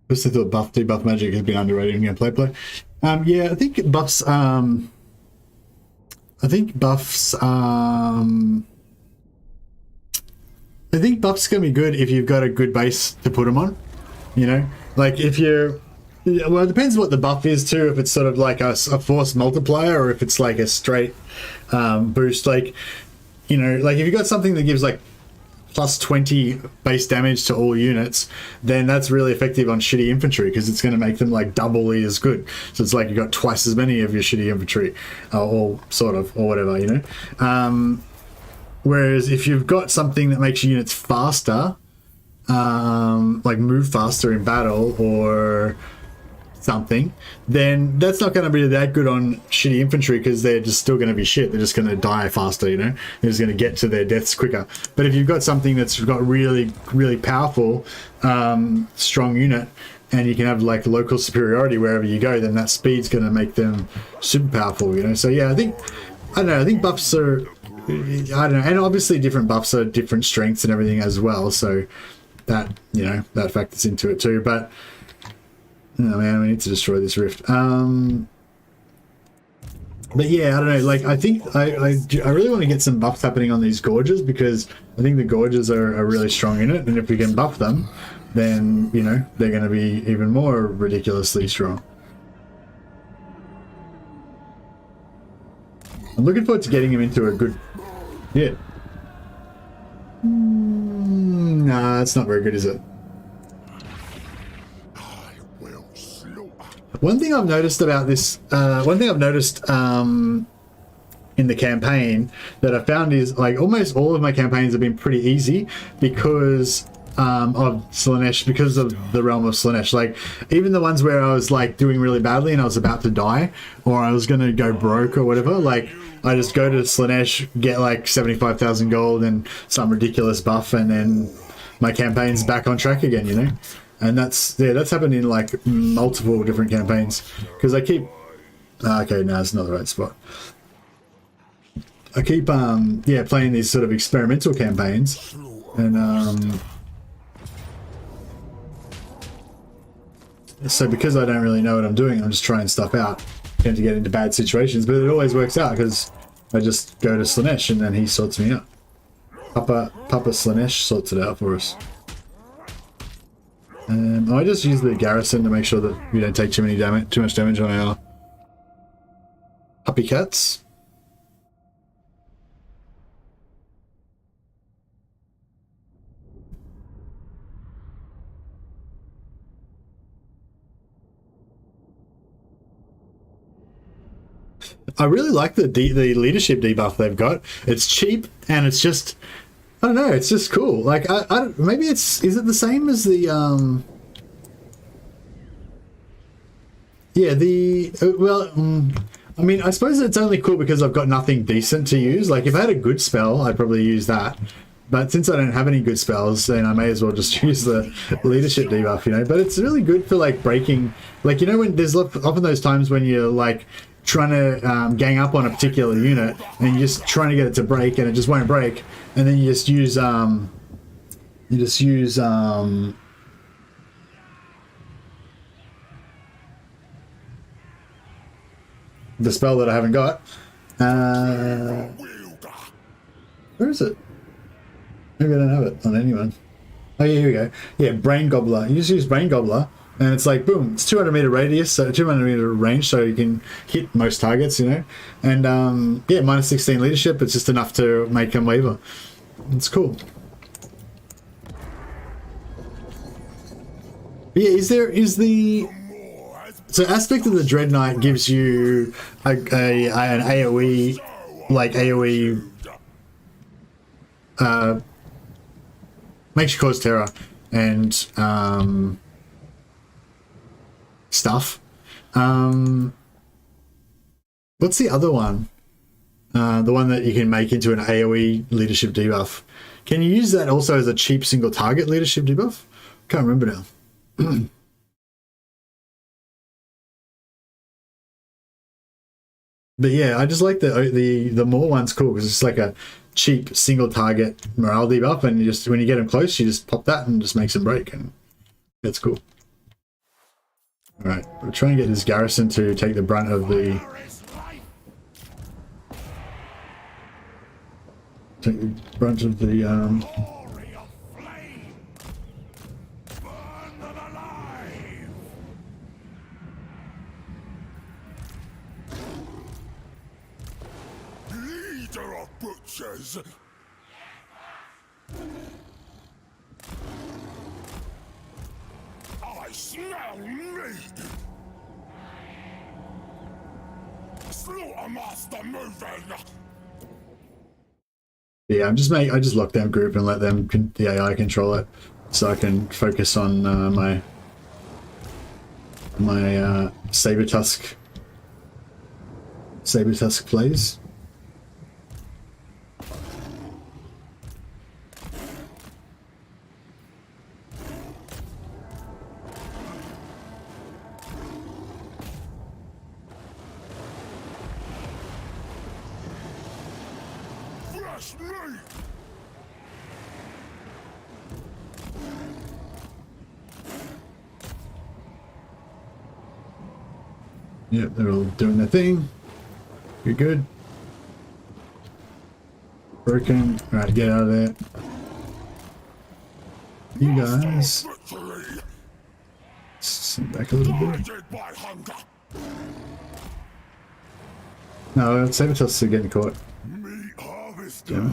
First I thought buff debuff magic has been underrated in gameplay. Yeah, I think buffs can be good if you've got a good base to put them on, you know, like if you're, well, it depends what the buff is too, if it's sort of like a force multiplier or if it's like a straight boost, like, you know, like if you've got something that gives like plus 20 base damage to all units, then that's really effective on shitty infantry because it's going to make them like doubly as good. So it's like you've got twice as many of your shitty infantry, or sort of, or whatever, you know. Whereas if you've got something that makes your units faster, like move faster in battle or something, then that's not going to be that good on shitty infantry because they're just still going to be shit. They're just going to die faster, you know. They're just going to get to their deaths quicker. But if you've got something that's got really, really powerful, strong unit, and you can have like local superiority wherever you go, then that speed's going to make them super powerful, you know. So yeah, I think buffs are, I don't know, and obviously different buffs are different strengths and everything as well. So that, you know, that factors into it too. But oh man, we need to destroy this rift. But yeah, I don't know. Like, I think I really want to get some buffs happening on these gorges because I think the gorges are really strong in it, and if we can buff them, then you know they're going to be even more ridiculously strong. I'm looking forward to getting him into a good hit. Nah, that's not very good, is it? One thing I've noticed about this, in the campaign that I found is like almost all of my campaigns have been pretty easy because of Slaanesh, because of the realm of Slaanesh. Like even the ones where I was like doing really badly and I was about to die or I was going to go broke or whatever, like I just go to Slaanesh, get like 75,000 gold and some ridiculous buff, and then my campaign's back on track again, you know. And that's happened in like multiple different campaigns because I keep okay, no, it's not the right spot. I keep playing these sort of experimental campaigns, and so because I don't really know what I'm doing, I'm just trying stuff out. I tend to get into bad situations, but it always works out because I just go to Slaanesh and then he sorts me out. Papa Slaanesh sorts it out for us. I just use the garrison to make sure that we don't take too much damage on our puppy cats. I really like the leadership debuff they've got. It's cheap and it's just, I don't know, it's just cool. Like I don't, maybe is it the same as the I mean, I suppose it's only cool because I've got nothing decent to use. Like if I had a good spell, I'd probably use that. But since I don't have any good spells, then I may as well just use the leadership debuff, you know. But it's really good for like breaking, like, you know, when there's often those times when you're like trying to gang up on a particular unit and you're just trying to get it to break and it just won't break, and then you just use the spell that I haven't got. Where is it? Maybe I don't have it on anyone. Oh yeah, here we go. Yeah, Brain Gobbler. You just use Brain Gobbler And it's like, boom, it's 200 meter radius, so 200 meter range, so you can hit most targets, you know. And yeah, minus 16 leadership, it's just enough to make them waver. It's cool. But yeah, so aspect of the Dread Knight gives you an AoE, like AoE, makes you cause terror and stuff. What's the other one? The one that you can make into an AoE leadership debuff. Can you use that also as a cheap single target leadership debuff? Can't remember now. But yeah, I just like the more one's cool because it's like a cheap single target morale debuff, and you just, when you get them close, you just pop that and just makes them break, and that's cool. All right, we're trying to get this garrison to take the brunt of the Leader of butchers. I smell meat. Slaughtermaster moving. Yeah, I just lock down group and let them the AI control it, so I can focus on my saber tusk plays. Fresh meat. Yep, they're all doing their thing. You're good. Broken. Alright, get out of there. You guys. Sit back a little bit. No, saber tusks are getting caught. Meat harvester. Yeah.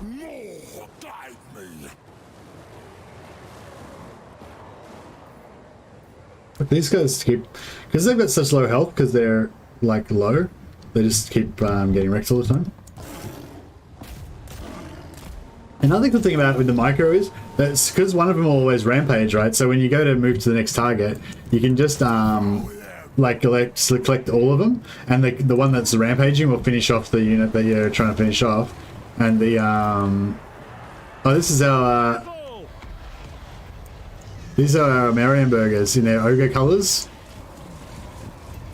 More guide me. But these guys keep, because they've got such low health, because they're like low, they just keep getting wrecked all the time. Another good thing about it with the micro is that because one of them will always rampage, right? So when you go to move to the next target, you can just like collect all of them, and the one that's rampaging will finish off the unit that you're trying to finish off. And the oh, this is our these are our Marienburgers in their ogre colors.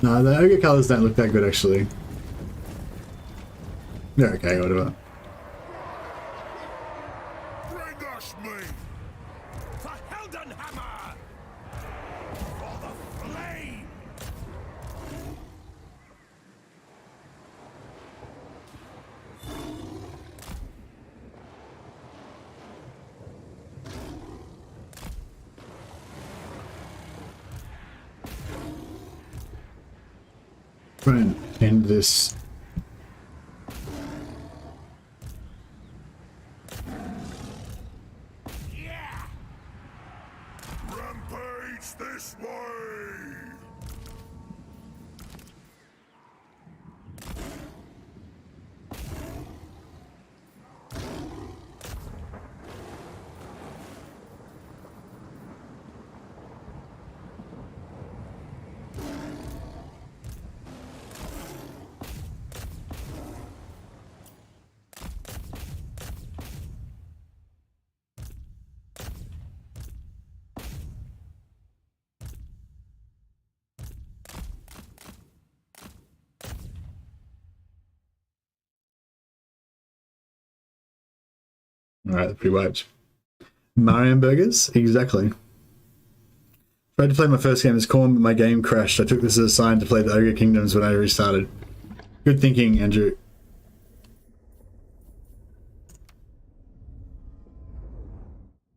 No, the ogre colors don't look that good actually. They're okay, whatever. Bring us meat. For Heldenhammer. For the flame. Try and end this. Yeah. Rampage this way. All right, pre-wiped. Mariam burgers, exactly. Tried to play my first game as Corn, but my game crashed. I took this as a sign to play the Ogre Kingdoms when I restarted. Good thinking, Andrew.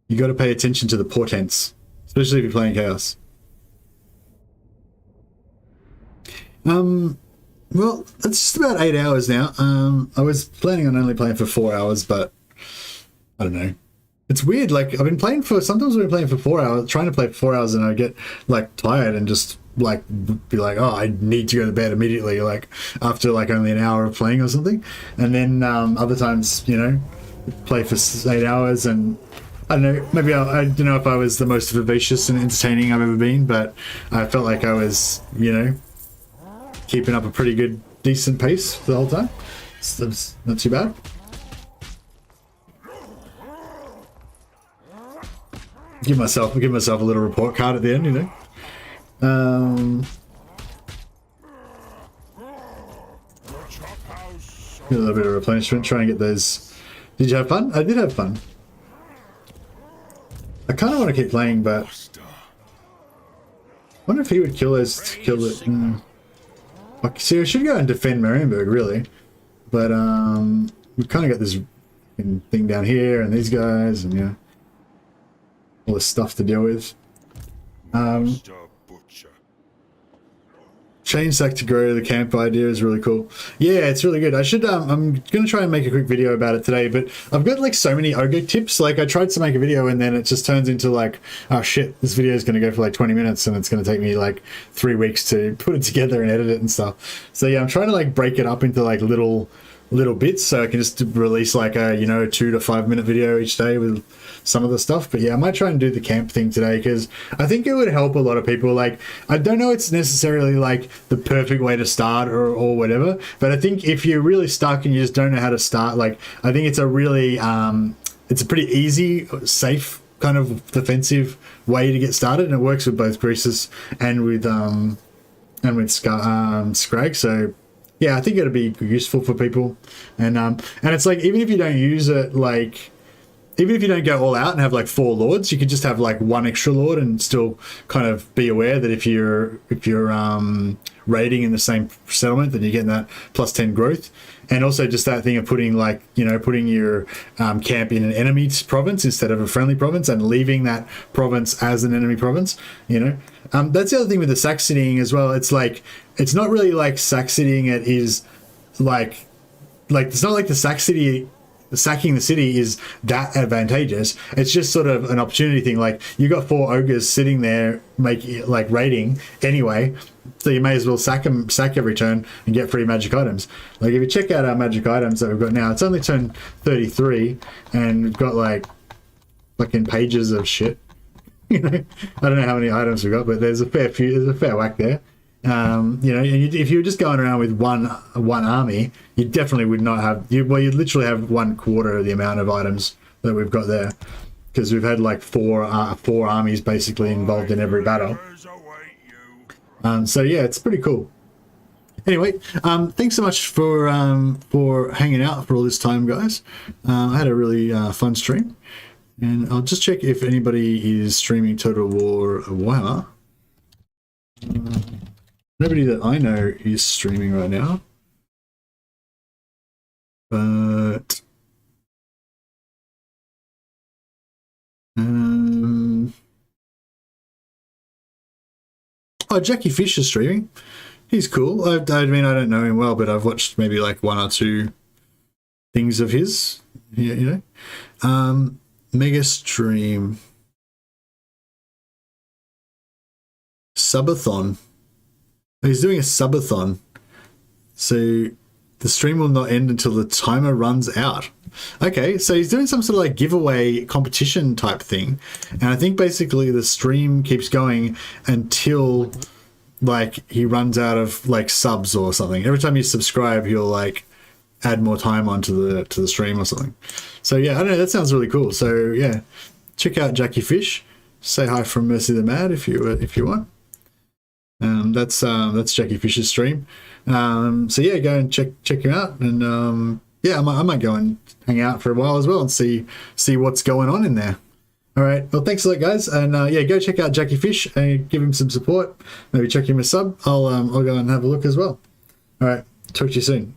You got to pay attention to the portents, especially if you're playing Chaos. Well, it's just about 8 hours now. I was planning on only playing for 4 hours, but I don't know. It's weird. Like, I've been playing for, sometimes I've been playing for 4 hours, trying to play for 4 hours, and I get like tired and just like be like, oh, I need to go to bed immediately, like after like only an hour of playing or something. And then other times, you know, play for 8 hours, and I don't know, maybe I don't know if I was the most vivacious and entertaining I've ever been, but I felt like I was, you know, keeping up a pretty good, decent pace the whole time. So that's not too bad. Give myself a little report card at the end, you know. A little bit of replenishment, try and get those. Did you have fun? I did have fun. I kind of want to keep playing, but I wonder if he would kill us to kill it. Like, see, I should go and defend Marienburg, really, but we've kind of got this thing down here and these guys, and yeah, all this stuff to deal with. Chain sack to grow the camp idea is really cool. Yeah, it's really good. I should I'm gonna try and make a quick video about it today, but I've got like so many Ogre tips. Like, I tried to make a video and then it just turns into like, oh shit, this video is gonna go for like 20 minutes and it's gonna take me like 3 weeks to put it together and edit it and stuff. So yeah, I'm trying to like break it up into like little bits so I can just release like a, you know, 2 to 5 minute video each day with some of the stuff. But yeah, I might try and do the camp thing today because I think it would help a lot of people. Like, I don't know it's necessarily like the perfect way to start or whatever, but I think if you're really stuck and you just don't know how to start, like, I think it's a really it's a pretty easy, safe kind of defensive way to get started, and it works with both Greasus and with Skrag. So yeah, I think it'll be useful for people, and it's like, even if you don't use it, like, even if you don't go all out and have like 4 lords, you could just have like 1 extra lord and still kind of be aware that if you're raiding in the same settlement, then you're getting that plus 10 growth. And also just that thing of putting, like, you know, putting your camp in an enemy province instead of a friendly province, and leaving that province as an enemy province, you know. That's the other thing with the sack citying as well. It's like, it's not really like sack citying it is like it's not like the sack city, sacking the city is that advantageous. It's just sort of an opportunity thing. Like, you got 4 ogres sitting there like raiding anyway, so you may as well sack every turn and get free magic items. Like, if you check out our magic items that we've got now, it's only turn 33 and we've got like fucking pages of shit. You know, I don't know how many items we've got, but there's a fair whack there. You know, and if you were just going around with one army, you definitely would not have, you'd literally have 1/4 of the amount of items that we've got there, because we've had like four armies basically involved in every battle. So yeah, it's pretty cool. Anyway, thanks so much for hanging out for all this time, guys. I had a really fun stream, and I'll just check if anybody is streaming Total War Warhammer. Nobody that I know is streaming right now, but oh, Jackie Fish is streaming. He's cool. I mean, I don't know him well, but I've watched maybe like 1 or 2 things of his. You know, mega stream, subathon. He's doing a subathon, so the stream will not end until the timer runs out. Okay, so he's doing some sort of like giveaway competition type thing, and I think basically the stream keeps going until like he runs out of like subs or something. Every time you subscribe, he'll like add more time onto the stream or something. So yeah, I don't know, that sounds really cool. So yeah, check out Jackie Fish. Say hi from Mercy the Mad if you want. That's Jackie Fish's stream. So yeah, go and check him out, and yeah, I might go and hang out for a while as well and see what's going on in there. All right. Well, thanks a lot, guys, and yeah, go check out Jackie Fish and give him some support. Maybe check him a sub. I'll go and have a look as well. All right. Talk to you soon.